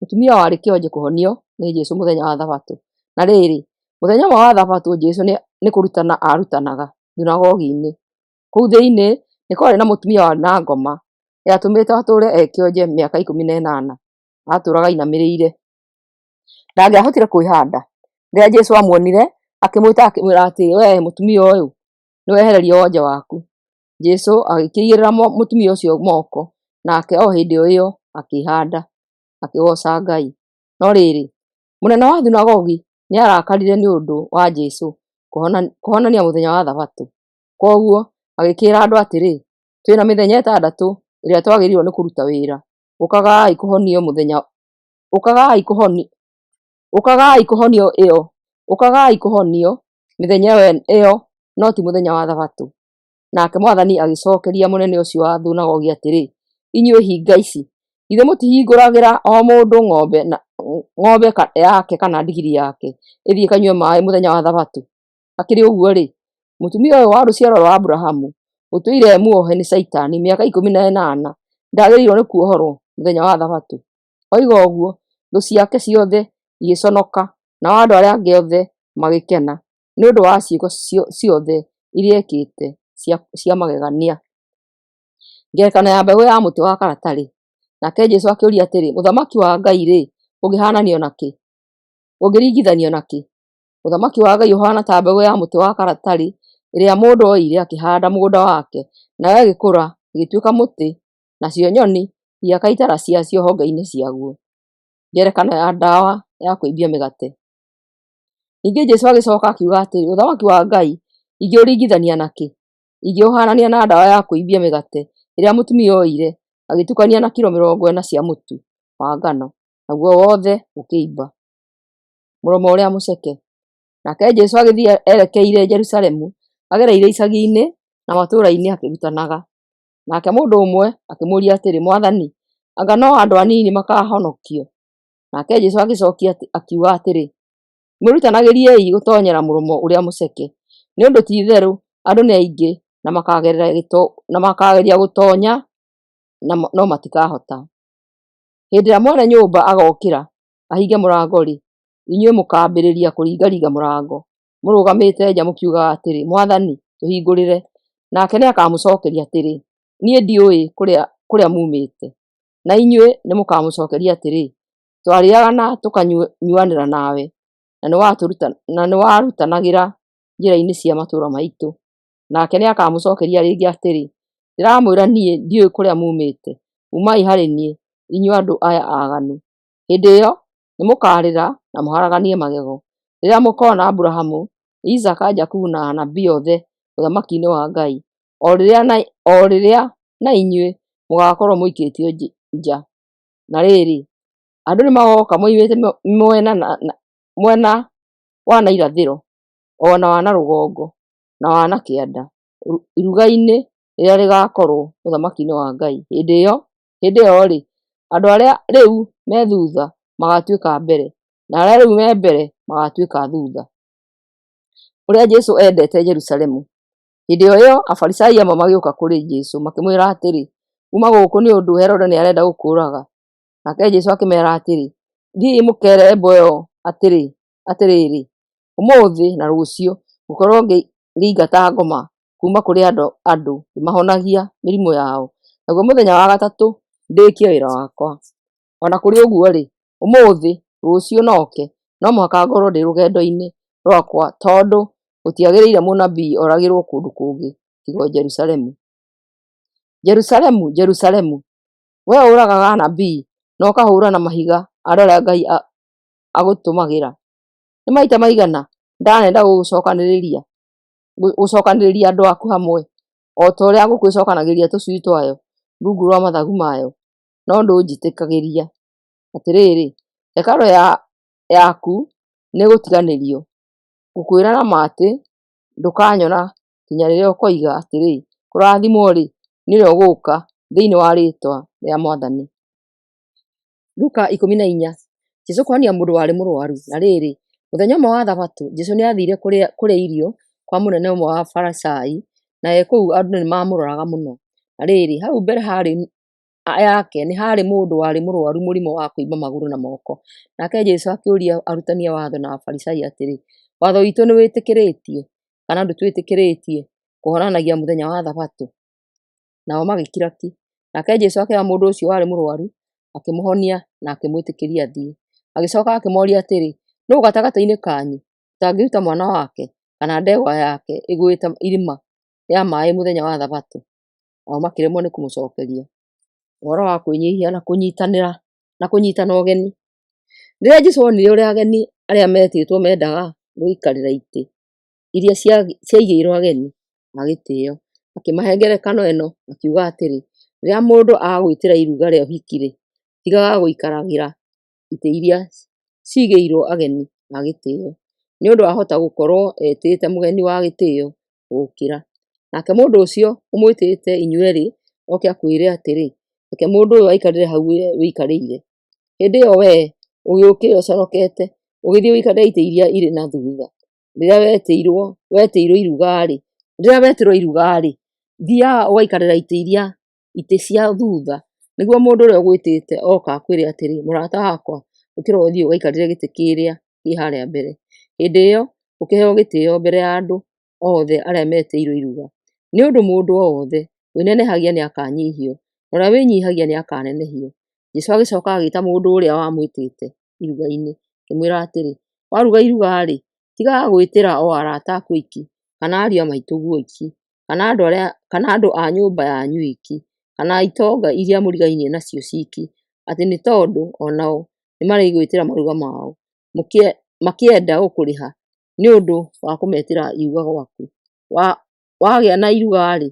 Mũtumia warĩ kĩonje kũhonio nĩ Jesũ mũthenya wa Thabatũ. Na rĩrĩ, mũthenya ũmwe wa Thabatũ Jesũ nĩ kũrutana arutanaga thunagogi-inĩ. Kũu thĩinĩ nĩ kwarĩ na mũtumia warĩ na ngoma yatũmĩte atũũre ekĩonje mĩaka 18, atũũraga ainamĩrĩire. Ndangĩahotire kwĩhanda Rĩrĩa Jesũ amuonire akĩmwĩta akĩmwĩra atĩrĩ, we mũtumia ũyũ nĩwehererio wonje waku. Jesũ agĩkĩigĩrĩra mũtumia ũcio moko, nake o hĩndĩ o ĩyo akĩhanda akĩgoca Ngai. No rĩrĩ, mũnene wa thunagogi nĩarakarire nĩ ũndũ wa Jesũ kũhonania mũthenya wa thabatũ. Koguo agĩkĩra andũ atĩrĩ, twĩna mĩthenya ĩtandatũ ĩrĩa twagĩrĩirwo nĩ kũruta wĩra, ũkagai kũhonio mĩthenya ĩyo, no ti mũthenya wa thabatũ. Nake Mwathani agĩcokeria mũnene ũcio wa thunagogi atĩrĩ, inyuĩ hinga ici, githĩ mũtihingũragĩra o mũndũ ng'ombe yake kana ndigiri yake ĩthiĩ ĩkanyue maaĩ mũthenya wa thabatũ? Hakĩrĩ ũguo rĩ, mũtumia ũyũ wa rũciaro rwa Abrahamu ũtũire muohe nĩ Saitani mĩaka 18 ndagĩrĩirwo nĩ kuohorwo mũthenya wa thabatũ. Oiga ũguo, thũ ciake ciothe igĩconoka, nao andũ arĩa angĩ othe magĩkena nĩ ũndũ wa ciĩko ciothe iria ekĩte cia magegania. Ngerekano ya mbegũ ya mũtĩ wa karatarĩ. Nake Jesũ akĩũria atĩrĩ, ũthamaki wa Ngai rĩ, ũngĩringithanio na kĩ? Ũthamaki wa Ngai ũhana ta mbegũ ya mũtĩ wa karatarĩ ĩrĩa mũndũ oire akĩhanda mũgũnda wake, nayo ĩgĩkũra ĩgĩtuĩka mũtĩ, nacio nyoni igĩaka itara ciacio honge-inĩ ciaguo. Ngerekano ya ndawa ya kũimbia mĩgate. Ningĩ Jesũ agĩcoka akiuga atĩrĩ, ũthamaki wa Ngai ingĩũringithania na kĩ? Ingĩũhanania na ndawa ya kũimbia mĩgate ĩrĩa mũtumia oire agĩtukania na kilo 40 cia mũtu wa ngano, naguo wothe ũkĩimba. Mũromo ũrĩa mũceke. Nake Jesũ agĩthiĩ erekeire Jerusalemu, agereire icagi-inĩ na matũũra-inĩ akĩrutanaga. Nake mũndũ ũmwe akĩmũũria atĩrĩ, Mwathani, anga no andũ anini makahonokio? Nake Jesũ agĩcokia akiuga atĩrĩ, mwĩrutanagĩriei gũtonyera mũromo ũrĩa mũceke, nĩ ũndũ ti itherũ andũ nĩ aingĩ na makageria gũtonya no matikahota. Hĩndĩ ĩrĩa mwene nyũmba agokĩra ahinge mũrango-rĩ, inyuĩ mũkambĩrĩria kũringaringa mũrango mũrũgamĩte nja mũkiugaga atĩrĩ, Mwathani tũhingũrĩre. Nake nĩakamũcokeria atĩrĩ, niĩ ndiũĩ kũrĩa mumĩte. Na inyuĩ nĩmũkamũcokeria atĩrĩ, twarĩaga na tũkanyuanĩra nawe, na nĩwarutanagĩra njĩra-inĩ cia matũũra maitũ. Nake nĩakamũcokeria rĩngĩ atĩrĩ, ndĩramwĩra niĩ ndiũĩ kũrĩa mumĩte, umai harĩ niĩ inyuĩ andũ aya aaganu. Hĩndĩ ĩyo nĩmũkarĩra na mũharaganie magego rĩrĩa mũkona Aburahamu, Isaka, Jakubu na anabii othe ũthamaki-inĩ wa Ngai, o rĩrĩa na inyuĩ mũgakorwo mũikĩtio nja. Na rĩrĩ, andũ nĩmagoka moimĩte mwena wa na irathĩro, ona wa na rũgongo, na wa na kĩanda, iruga-inĩ rĩrĩa rĩgakorwo ũthamaki-inĩ wa Ngai. Hĩndĩ ĩyo-rĩ, andũ arĩa rĩu me thutha magatuĩka mbere, na arĩa rĩu me mbere magatuĩka thutha. Ũrĩa Jesũ endete Jerusalemu. Hĩndĩ ĩyo Afarisai amwe magĩũka kũrĩ Jesũ makĩmwĩra atĩrĩ, uma gũkũ nĩ ũndũ Herode nĩarenda gũkũũraga. Nake Jesũ akĩmeera atĩrĩ, thiĩi mũkeere mbwe ĩyo atĩrĩrĩ, ũmũthĩ na rũciũ ngũkorwo ngĩingata ngoma kuma kũrĩ andũ ngĩmahonagia mĩrimũ yao, naguo mũthenya wa gatatũ ndĩkie wĩra wakwa. Ona kũrĩ ũguo-rĩ, ũmũthĩ rũciũ noke no mũhaka ngorwo ndĩ rũgendo-inĩ rwakwa, tondũ gũtiagĩrĩire mũnabii oragĩrwo kũndũ kũngĩ tiga o Jerusalemu. Jerusalemu, Jerusalemu, we ũragaga anabii na ũkahũũra na mahiga andũ arĩa Ngai agũtũmagĩra. Nĩ maita maigana ndanenda gũcokanĩrĩria andũ aku hamwe, o ta ũrĩa ngũkũ ĩcokanagĩrĩria tũcui twayo rungu rwa mathagu mayo, no ndũnjĩtĩkagĩria. Atĩrĩrĩ, hekarũ yaku nĩĩgũtiganĩrio. Ngũkwĩra na ma atĩ ndũkanyona nginya rĩrĩa ũkoiga atĩrĩ, kũrathimwo-rĩ nĩ ũrĩa ũgũũka thĩinĩ wa rĩĩtwa rĩa Mwathani. Luka 14. Jesũ kũhonia mũndũ warĩ mũrũaru. Na rĩrĩ, mũthenya ũmwe wa thabatũ, Jesũ nĩathire kũrĩa irio kwa mũnene ũmwe wa Afarisai, na kũu andũ nĩmamũroraga mũno. Na rĩrĩ, hau mbere yake nĩ harĩ mũndũ warĩ mũrũaru mũrimũ wa kũimba magũrũ na moko. Nake Jesũ akĩũria arutani a watho na Afarisai atĩrĩ, watho witũ nĩwĩtĩkĩrĩtie kana ndũtwĩtĩkĩrĩtie kũhonanagia mũthenya wa thabatũ? Nao magĩkira ki. Nake Jesũ akĩoya mũndũ ũcio warĩ mũrũaru akĩmũhonia na akĩmwĩtĩkĩria athiĩ. Agĩcoka akĩmoria atĩrĩ, Nũũ gatagatĩ-inĩ kanyu ũtangĩruta mwana wake kana ndegwa yake ĩgũĩte irima rĩa maaĩ mũthenya wa Thabatũ? Nao makĩremwo nĩ kũmũcokeria. Ũhoro wa kwĩnyihia na kũnyitanĩra na kũnyitana ũgeni. Rĩrĩa Jesũ onire ũrĩa ageni arĩa metĩtwo mendaga gũikarĩra itĩ iria ciaigĩirwo ageni a gĩtĩĩo, akĩmahe ngerekano ĩno akiuga atĩrĩ, rĩrĩa mũndũ agwĩtĩra iruga rĩa ũhiki-rĩ, tigaga gũikaragĩra itĩ iria ciigĩirwo ageni a gĩtĩĩo, nĩ ũndũ wahota gũkorwo etĩte mũgeni wa gĩtĩĩo gũgũkĩra. Nake mũndũ ũcio ũmwĩtĩte inyuerĩ oke akwĩre atĩrĩ, reke mũndũ ũyũ aikarĩre hau wĩikarĩire. Hĩndĩ ĩyo wee ũgĩũkĩra ũconokete ũgĩthiĩ wĩikarĩre itĩ iria irĩ na thutha. Rĩrĩa wetirwo iruga-rĩ, thiaga ũgaikarĩra itĩ cia thutha, nĩguo mũndũ ũrĩa ũgwĩtĩte oka akwĩre atĩrĩ, mũrata wakwa ũkĩra ũthiĩ ũgaikarĩre gĩtĩ kĩrĩa kĩ harĩa mbere. Hĩndĩ ĩyo ũkĩheo gĩtĩĩo mbere ya andũ othe arĩa metĩirwo iruga. Nĩ ũndũ mũndũ o wothe wĩnenehagia nĩakanyihio, na ũrĩa wĩnyihagia nĩakanenehio. Jesũ agĩcoka agĩĩta mũndũ ũrĩa wamwĩtĩte iruga-inĩ, akĩmwĩra atĩrĩ, waruga iruga-rĩ, tigaga gwĩtĩra o arata aku aiki, kana ariũ a maitũguo aiki, kana andũ a nyũmba yanyu aiki, kana itonga iria mũrigainie nacio ciki, atĩ nĩ tondũ onao nĩmarĩgwĩtĩra maruga mao, makĩenda gũkũrĩha nĩ ũndũ wa kũmetĩra iruga gwaku. Wagĩa na iruga-rĩ,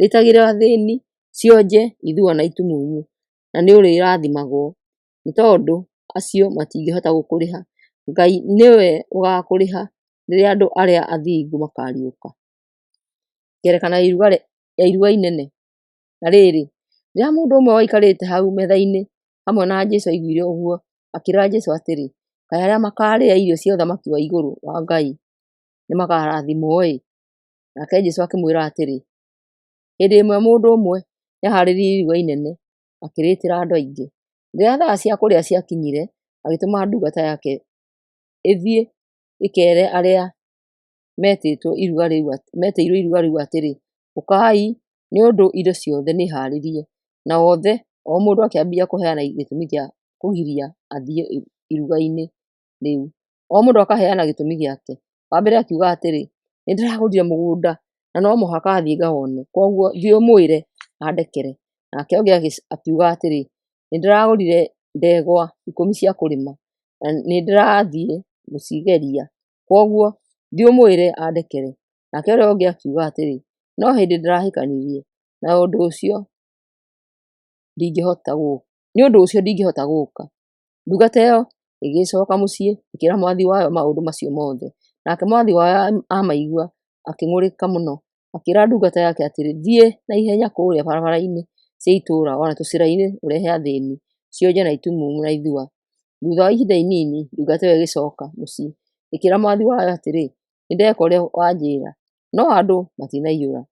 rĩtagĩra athĩĩni, cionje, ithua na itumumu, na nĩũrĩrathimagwo, nĩ tondũ acio matingĩhota gũkũrĩha. Ngai nĩwe ũgakũrĩha rĩrĩa andũ arĩa athingu makariũka. Ngerekano ya iruga inene. Na rĩrĩ, rĩrĩa mũndũ ũmwe waikarĩte hau metha-inĩ hamwe na Jesũ aiguire ũguo, akĩĩra Jesũ atĩrĩ, kaĩ arĩa makarĩa irio cia ũthamaki wa igũrũ wa Ngai nĩmakarathimwo-ĩ. Nake Jesũ akĩmwĩra atĩrĩ, hĩndĩ ĩmwe mũndũ ũmwe nĩaharĩrĩirie iruga inene, akĩrĩĩtĩra andũ aingĩ. Rĩrĩa thaa cia kũrĩa ciakinyire, agĩtũma ndungata yake ĩthiĩ ĩkeere arĩa metĩirwo iruga rĩu atĩrĩ, ũkai nĩ ũndũ indo ciothe nĩ harĩrie. Na othe o mũndũ akĩambia kũheana gĩtũmi gĩa kũgiria athiĩ iruga-inĩ rĩu. O mũndũ akaheana gĩtũmi gĩake. Wa mbere akiuga atĩrĩ, nĩndĩragũrire mũgũnda na no mũhaka thiĩ ngawone, koguo thiĩ ũmwĩre andekere. Nake ũngĩ akiuga atĩrĩ, nĩndĩragũrire ndegwa 10 cia kũrĩma na nĩndĩrathiĩ gũcigeria, koguo thiĩ ũmwĩre andekere. Nake ũrĩa ũngĩ akiuga atĩrĩ, no hĩndĩ ndĩrahĩkanirie, na nĩ ũndũ ũcio ndingĩhota gũũka. Ndungata ĩyo ĩgĩcoka mũciĩ ĩkĩĩra mwathi wayo maũndũ macio mothe. Nake mwathi wayo amaigua akĩng'ũrĩka mũno, akĩĩra ndungata yake atĩrĩ, thiĩ na ihenya kũũrĩa barabara-inĩ cia itũũra ona tũcĩra-inĩ ũrehe athĩĩni, cionje na itumumu na ithua. Thutha wa ihinda inini, ndungata ĩyo ĩgĩcoka mũciĩ ĩkĩĩra mwathi wayo atĩrĩ, nĩndeka ũrĩa wanjĩra, no andũ matinaiyũra.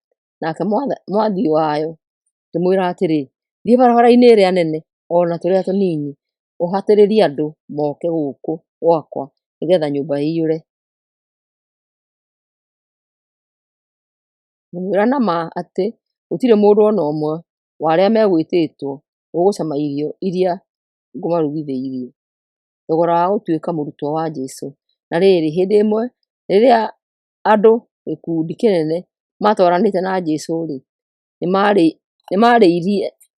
Nake mwathi wayo akĩmwĩra atĩrĩ, thiĩ barabara-inĩ ĩrĩa nene ona tũrĩa tũnini, ũhatĩrĩrie andũ moke gũkũ gwakwa nĩgetha nyũmba ĩiyũre. Ngũmwĩra na ma atĩ gũtirĩ mũndũ ona ũmwe wa arĩa megwĩtĩtwo ũgũcama irio iria ngũmarugithĩirie. Thogora wa gũtuĩka mũrutwo wa Jesũ. Na rĩrĩ, hĩndĩ ĩmwe rĩrĩa andũ gĩkundi kĩnene matwaranĩte na Jesũ-rĩ,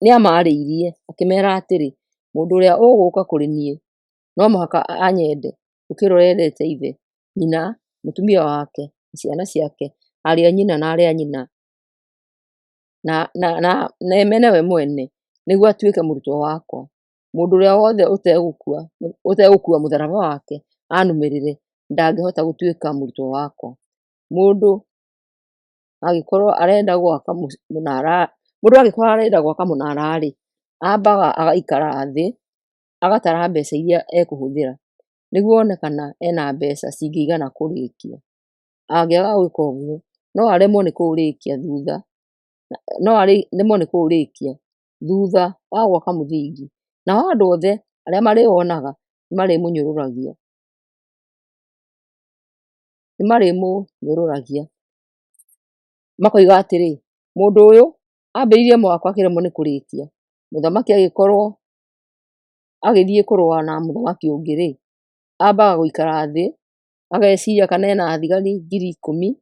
nĩamarĩirie akĩmera atĩrĩ, mũndũ ũrĩa ũgũũka kũrĩ niĩ no mũhaka anyende gũkĩra ũrĩa endete ithe, nyina, mũtumia wake, ciana ciake, ariũ a nyina na aarĩ a nyina, na emene we mwene, nĩguo atuĩke mũrutwo wakwa. Mũndũ ũrĩa wothe ũtegũkua mũtharaba wake anũmĩrĩre ndangĩhota gũtuĩka mũrutwo wakwa. Mũndũ angĩkorwo arenda gwaka mũnara-rĩ, ambaga agaikara thĩ agatara mbeca iria ekũhũthĩra nĩguo one kana ena mbeca cingĩigana kũrĩkia. Angĩaga gwĩka ũguo, no aremwo nĩ kũũrĩkia thutha wa gwaka mũthingi, nao andũ othe arĩa marĩwonaga nĩmarĩmũnyũrũragia, makoiga atĩrĩ, mũndũ ũyũ ambĩrĩirie mwako akĩremwo nĩ kũrĩkia. Mũthamaki agĩkorwo agĩthiĩ kũrũa na mũthamaki ũngĩ-rĩ, ambaga gũikara thĩ, ageciria kana ena thigari ngiri 10,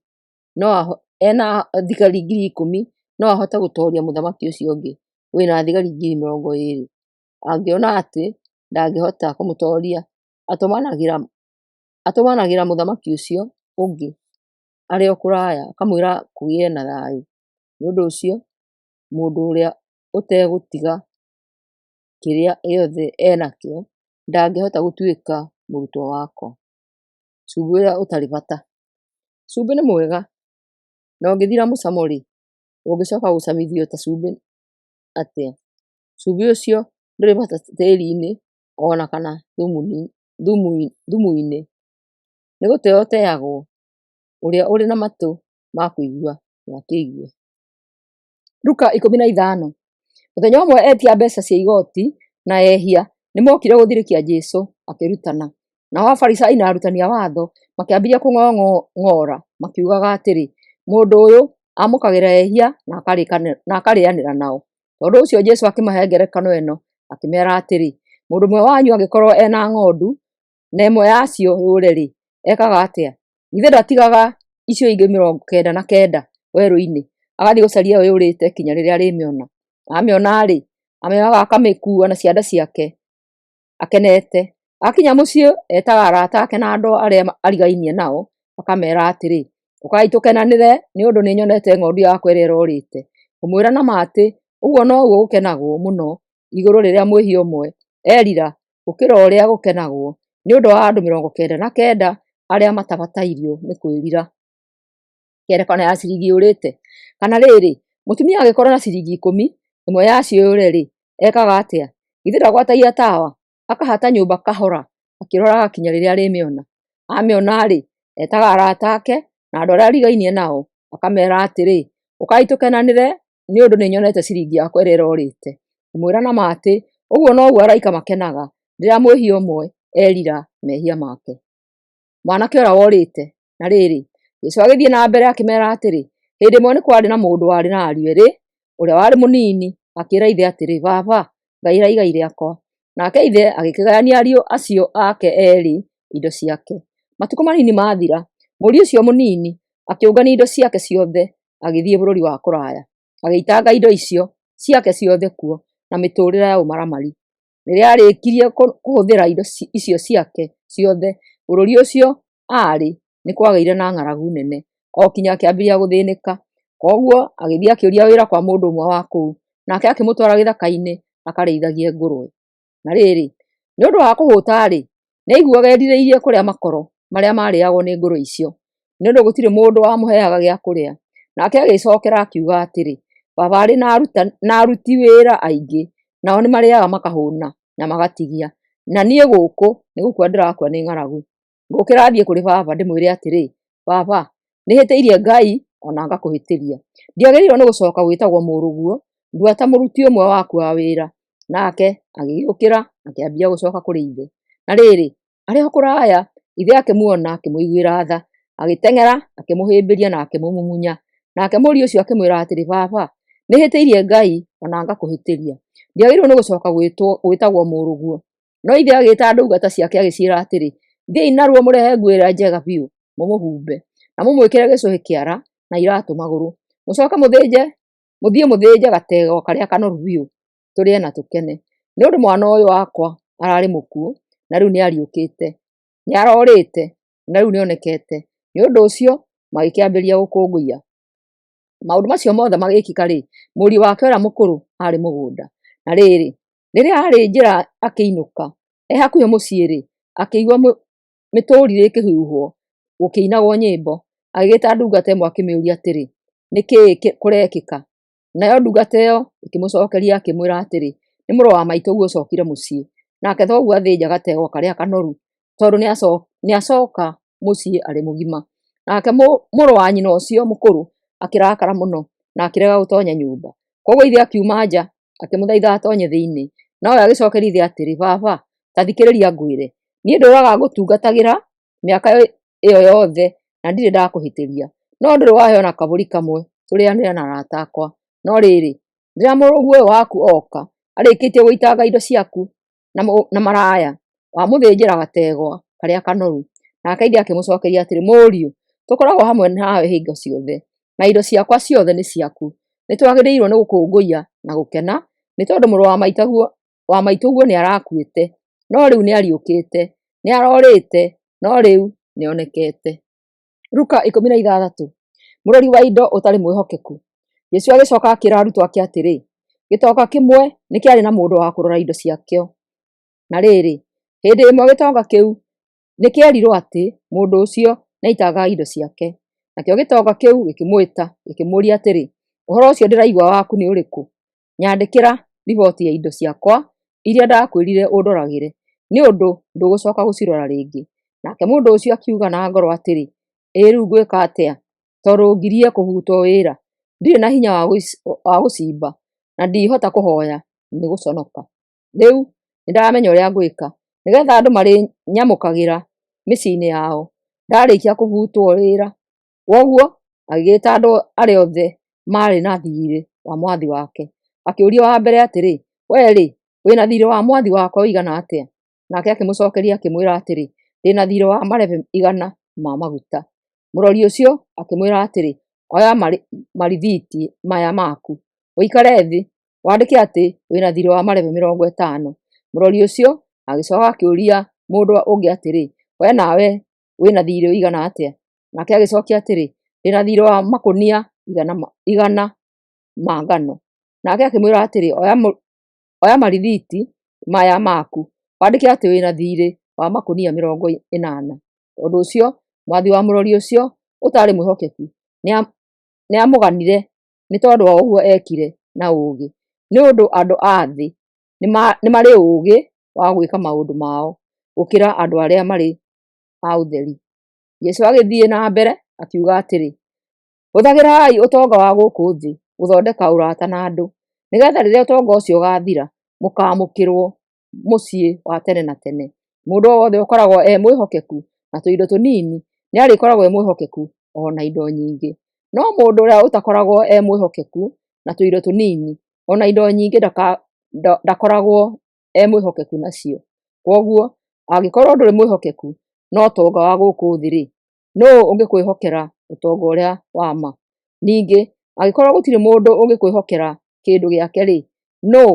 ena thigari ngiri 10 no ahote gũtoria mũthamaki ũcio ũngĩ wĩna thigari ngiri 20. Angĩona atĩ ndangĩhota kũmũtoria, atũmanagĩra mũthamaki ũcio ũngĩ arĩ o kũraya, akamwĩra kũgĩe na thayũ. Nĩ ũndũ ũcio mũndũ ũrĩa ũtegũtiga kĩrĩa gĩothe enakĩo ndangĩhota gũtuĩka mũrutwo wakwa. Cumbĩ ũrĩa ũtarĩ bata. Cumbĩ nĩ mwega, na ũngĩthira mũcamo-rĩ, ũngĩcoka gũcamithio ta cumbĩ atĩa? Cumbĩ ũcio ndũrĩ bata tĩri-inĩ ona kana thumu-inĩ. Nĩ gũteo ũteagwo. Ũrĩa ũrĩ na matũ ma kũigua nĩakĩigue. Luka 15. Mũthenya ũmwe etia mbeca cia igoti na ehia nĩmokire gũthirĩkia Jesũ akĩrutana. Nao Afarisai na arutani a watho makĩambĩrĩria kũng'ong'ora makiugaga atĩrĩ, mũndũ ũyũ amũkagĩra ehia na akarĩanĩra nao. Tondũ ũcio Jesũ akĩmahe ngerekano ĩno akĩmera atĩrĩ, mũndũ ũmwe wanyu angĩkorwo ena ng'ondu na ĩmwe yacio yũre-rĩ, ekaga atĩa? Githĩ ndatigaga icio ingĩ 99 werũ-inĩ, agathiĩ gũcaria ĩyo yũrĩte kinya rĩrĩa arĩmĩona? Amĩona-rĩ, amĩoyaga akamĩkua na ciande ciake akenete. Akinya mũciĩ etaga arata ake na andũ arĩa arigainie nao, akamera atĩrĩ, ũkai tũkenanĩre nĩ ũndũ nĩnyonete ng'ondu yakwa ĩrĩa ĩrorĩte. Ngũmwĩra na ma atĩ ũguo noguo gũkenagwo mũno igũrũ rĩrĩa mwĩhia ũmwe erira gũkĩra ũrĩa gũkenagwo nĩ ũndũ wa andũ 99 arĩa matabatairio nĩ kwĩrira. Ngerekano ya ciringi yũrĩte. Kana rĩrĩ, mũtumia angĩkorwo na ciringi 10, ĩmwe yacio yũre-rĩ, ekaga atĩa? Githĩ ndagwatagia tawa, akahata nyũmba kahora akĩroraga kinya rĩrĩa arĩmĩona? Amĩona-rĩ, etaga arata ake na andũ arĩa arigainie nao, akamera atĩrĩ, ũkai tũkenanĩre nĩ ũndũ nĩnyonete ciringi yakwa ĩrĩa ĩrorĩte. Ngũmwĩra na ma atĩ ũguo noguo araika makenaga rĩrĩa mwĩhia ũmwe erira mehia make. Mwanake ũrĩa worĩte. Na rĩrĩ, Jesũ agĩthiĩ na mbere akĩmera atĩrĩ, hĩndĩ ĩmwe nĩ kwarĩ na mũndũ warĩ na ariũ erĩ. Ũrĩa warĩ mũnini akĩĩra ithe atĩrĩ, baba, ngaĩra igai rĩakwa. Nake ithe agĩkĩgayania ariũ acio ake erĩ indo ciake. Matukũ manini mathira, mũriũ ũcio mũnini akĩũngania indo ciake ciothe agĩthiĩ bũrũri wa kũraya, agĩitanga indo icio ciake ciothe kuo na mĩtũrĩre ya ũmaramari. Rĩrĩa arĩkirie kũhũthĩra indo icio ciake ciothe, bũrũri ũcio arĩ nĩ kwagĩire na ng'aragu nene, o kinya akĩambĩrĩria gũthĩnĩka. Koguo agĩthiĩ akĩũria wĩra kwa mũndũ ũmwe wa kũu, nake akĩmũtwara gĩthaka-inĩ akarĩithagie ngũrwe. Na rĩrĩ, nĩ ũndũ wa kũhũta-rĩ, nĩaiguaga erirĩirie kũrĩa makoro marĩa marĩagwo nĩ ngũrwe icio, nĩ ũndũ gũtirĩ mũndũ wamũheaga gĩa kũrĩa. Nake agĩcokera akiuga atĩrĩ, baba arĩ na aruti wĩra aingĩ, nao nĩ marĩaga makahũna na magatigia, na niĩ gũkũ nĩ gũkua ndĩrakua nĩ ng'aragu. Ngũkĩra thiĩ kũrĩ baba ndĩmwĩre atĩrĩ, baba, nĩhĩtĩirie Ngai ona ngakũhĩtĩria. Ndiagĩrĩirwo nĩ gũcoka gwĩtagwo mũrũguo, nduata mũruti ũmwe waku wa wĩra. Nake agĩgĩũkĩra akĩambia gũcoka kũrĩ ithe. Na rĩrĩ, arĩ o kũraya, ithe akĩmuona akĩmũiguĩra tha, agĩteng'era akĩmũhĩmbĩria na akĩmũmumunya. Nake mũriũ ũcio akĩmwĩra atĩrĩ, baba, nĩhĩtĩirie Ngai ona ngakũhĩtĩria. Ndiagĩrĩirwo nĩ gũcoka gwĩtagwo mũrũguo. No ithe agĩĩta ndungata ciake agĩciĩra atĩrĩ, thiĩi narua mũrehe nguo ĩrĩa njega biũ, mũmũhumbe, na mũmwĩkĩre gĩcũhĩ kĩara na iratũ magũrũ. Mũcoke mũthiĩ mũthĩnje gategwa karĩa kanoru biũ, tũrĩe na tũkene. Nĩ ũndũ mwana ũyũ wakwa ararĩ mũkuũ na rĩu nĩariũkĩte, nĩarorĩte na rĩu nĩonekete. Nĩ ũndũ ũcio magĩkĩambĩrĩria gũkũngũiya. Maũndũ macio mothe magĩkĩka-rĩ, mũriũ wake ũrĩa mũkũrũ arĩ mũgũnda. Na rĩrĩ, rĩrĩa arĩ njĩra akĩinũka, hakuhĩ mũciĩ-rĩ, akĩigua mĩtũrirĩ ĩkĩhuhwo, gũkĩinagwo nyĩmbo. Agĩgĩta ndungata ĩmwe akĩmĩũria atĩrĩ, nĩkĩĩ kũrekĩka? Nayo ndungata ĩyo ĩkĩmũcokeria akĩmwĩra atĩrĩ, nĩ mũrũ wa maitũguo ũcokire mũciĩ, nake thoguo athĩnja gategwa karĩa kanoru, tondũ nĩacoka mũciĩ arĩ mũgima. Nake mũrũ wa nyina ũcio mũkũrũ akĩrakara mũno na akĩrega gũtonya nyũmba. Koguo ithe akiuma nja akĩmũthaitha atonye thĩinĩ. Nowe agĩcokeria ithe atĩrĩ, baba, ta thikĩrĩria ngwĩre, niĩ ndũraga ngũtungatagĩra mĩaka ĩyo yothe na ndirĩ ndakũhĩtĩria. No ndũrĩ wahe ona kabũri kamwe tũrĩanĩre na arata akwa. No rĩrĩ, rĩrĩa mũrũguo ũyũ waku oka, arĩkĩtie gũitanga indo ciaku na maraya, wamũthĩnjĩra gategwa karĩa kanoru. Nake ithe akĩmũcokeria atĩrĩ, mũriũ, tũkoragwo hamwe nawe hingo ciothe, na indo ciakwa ciothe nĩ ciaku. Nĩtwagĩrĩirwo nĩ gũkũngũiya na gũkena nĩ tondũ mũrũ wa maitũguo nĩ arakuĩte, no rĩu nĩ ariũkĩte, nĩ arorĩte, no rĩu nĩonekete. Luka 16. Mũrori wa indo ũtarĩ mwĩhokeku. Jesũ agĩcoka akĩra arutwo ake atĩrĩ, gĩtonga kĩmwe nĩ kĩarĩ na mũndũ wa kũrora indo ciakĩo. Na rĩrĩ, hĩndĩ ĩmwe gĩtonga kĩu nĩ kĩerirwo atĩ mũndũ ũcio nĩaitangaga indo ciake. Nakĩo gĩtonga kĩu gĩkĩmwĩta gĩkĩmũũria atĩrĩ, ũhoro ũcio ndĩraigua waku nĩ ũrĩkũ? Nyandĩkĩra riboti ya indo ciakwa iria ndakwĩrire ũndoragĩre, nĩ ũndũ ndũgũcoka gũcirora rĩngĩ. Nake mũndũ ũcio akiuga na ngoro atĩrĩ, ĩ rĩu ngwĩka atĩa? Tondũ ngirie kũhutwo wĩra, ndirĩ na hinya wa gũcimba, na ndihota kũhoya nĩ gũconoka. Rĩu nĩndamenya ũrĩa ngwĩka, nĩgetha andũ marĩnyamũkagĩra mĩciĩ-inĩ yao ndarĩkia kũhutwo wĩra. Woguo agĩgĩta andũ arĩa othe marĩ na thiirĩ wa mwathi wake, akĩũria wa mbere atĩrĩ, we rĩ, wĩna thiirĩ wa mwathi wakwa ũigana atĩa? Nake akĩmũcokeria akĩmwĩra atĩrĩ, ndĩna thiirĩ wa marebe 100 ma maguta. Mũrori ũcio akĩmwĩra atĩrĩ, oya marithiti maya maku, ũikare thĩ, wandĩke atĩ wĩna thiirĩ wa marebe 50. Mũrori ũcio agĩcoka akĩũria mũndũ ũngĩ atĩrĩ, we nawe wĩna thiirĩ ũigana atĩa? Nake agĩcokia atĩrĩ, ndĩna thiirĩ wa makũnia 100 ma ngano. Nake akĩmwĩra atĩrĩ, oya marithiti maya maku, wandĩke atĩ wĩna thiirĩ wa makũnia 80. Ũndũ ũcio mwathi wa mũrori ũcio ũtarĩ mwĩhokeku nĩamũganire nĩ tondũ wa ũguo ekire na ũũgĩ, nĩ ũndũ andũ a thĩ nĩ marĩ ũũgĩ wa gwĩka maũndũ mao gũkĩra andũ arĩa marĩ a ũtheri. Jesũ agĩthiĩ na mbere akiuga atĩrĩ, hũthagĩrai ũtonga wa gũkũ thĩ gũthondeka ũrata na andũ, nĩgetha rĩrĩa ũtonga ũcio ũgaathira mũkaamũkĩrwo mũciĩ wa tene na tene. Mũndũ o wothe ũkoragwo e mwĩhokeku na tũindo tũnini nĩ arĩkoragwo e mwĩhokeku ona indo nyingĩ, no mũndũ ũrĩa ũtakoragwo e mwĩhokeku na tũindo tũnini ona indo nyingĩ ndakoragwo e mwĩhokeku nacio. Kwoguo angĩkorwo ndũrĩ mwĩhokeku no ũtonga wa gũkũ thĩ-rĩ, nũũ ũngĩkwĩhokera ũtonga ũrĩa wa ma? Ningĩ angĩkorwo gũtirĩ mũndũ ũngĩkwĩhokera kĩndũ gĩake-rĩ, nũũ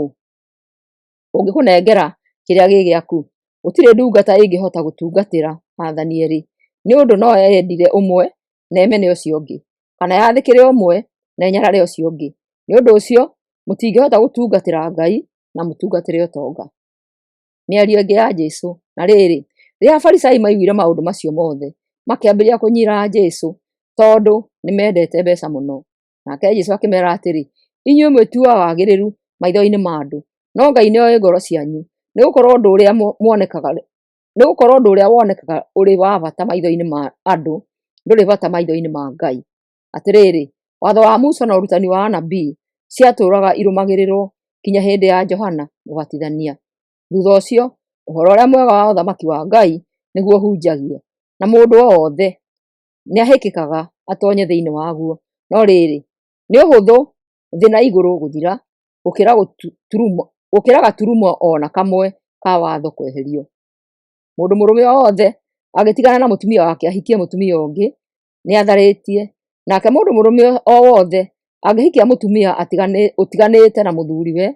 ũngĩkũnengera kĩrĩa gĩ gĩaku? Gũtirĩ ndungata ĩngĩhota gũtungatĩra aathani erĩ, nĩ ũndũ no yendire ũmwe na ĩmene ũcio ũngĩ, kana yathĩkĩre ũmwe na ĩnyarare ũcio ũngĩ. Nĩ ũndũ ũcio mũtingĩhota gũtungatĩra Ngai na mũtungatĩre ũtonga. Mĩario ĩngĩ ya Jesũ. Na rĩrĩ, rĩrĩa Afarisai maiguire maũndũ macio mothe, makĩambĩrĩria kũnyira Jesũ tondũ nĩmendete mbeca mũno. Nake Jesũ akĩmeera atĩrĩ, inyuĩ mwĩtuaga wagĩrĩru maitho-inĩ ma andũ, no Ngai nĩoĩ ngoro cianyu, nĩgũkorwo ũndũ ũrĩa wonekaga ũrĩ wa bata maitho-inĩ ma andũ ndũrĩ bata maitho-inĩ ma Ngai. Atĩrĩrĩ, watho wa Musa na ũrutani wa anabii ciatũũraga irũmagĩrĩrwo kinya hĩndĩ ya Johana Mũbatithania. Thutha ũcio ũhoro ũrĩa mwega wa ũthamaki wa Ngai nĩguo hunjagia, na mũndũ o wothe nĩahĩkĩkaga atonye thĩinĩ waguo. No rĩrĩ, nĩ ũhũthũ thĩ na igũrũ gũthira gũkĩra gaturumo ona kamwe ka watho kweherio. Mũndũ mũrũme o wothe agĩtigana na mũtumia wake ahikie mũtumia ũngĩ nĩatharĩtie, nake mũndũ mũrũme o wothe angĩhikia mũtumia ũtiganĩte na mũthuriwe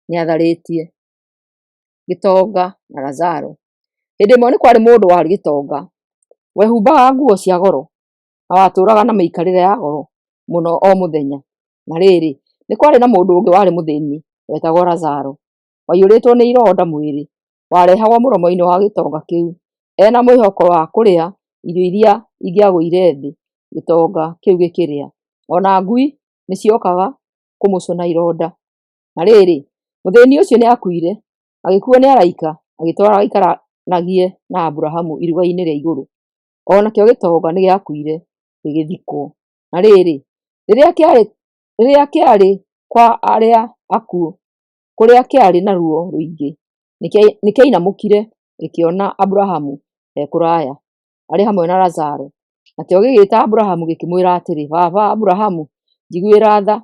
nĩatharĩtie. Gĩtonga na Lazaro. Hĩndĩ ĩmwe nĩ kwarĩ mũndũ warĩ gĩtonga, wehumbaga nguo cia goro na watũũraga na mĩikarĩre ya goro mũno o mũthenya. Na rĩrĩ, nĩ kwarĩ na mũndũ ũngĩ warĩ mũthĩni wetagwo Lazaro, waiyũrĩtwo nĩ ironda mwĩrĩ, warehagwo mũromo-inĩ wa gĩtonga kĩu ena mwĩhoko wa kũrĩa irio iria ingĩagũire thĩ gĩtonga kĩu gĩkĩrĩa, ona ngui nĩciokaga kũmũcũna ironda. Na rĩrĩ, mũthĩni ũcio nĩakuire, agĩkuo nĩ araika, agĩtwarwo aikaranagie na Aburahamu iruga-inĩ rĩa igũrũ. Onakĩo gĩtonga nĩgĩakuire gĩgĩthikwo. Na rĩrĩ, rĩrĩa kĩarĩ kwa arĩa akuũ, kũrĩa kĩarĩ na ruo rũingĩ, nĩkĩainamũkire gĩkĩona Aburahamu e kũraya arĩ hamwe na Lazaro. Nakĩo gĩgĩĩta Aburahamu gĩkĩmwĩra atĩrĩ, baba Aburahamu, njiguĩra tha,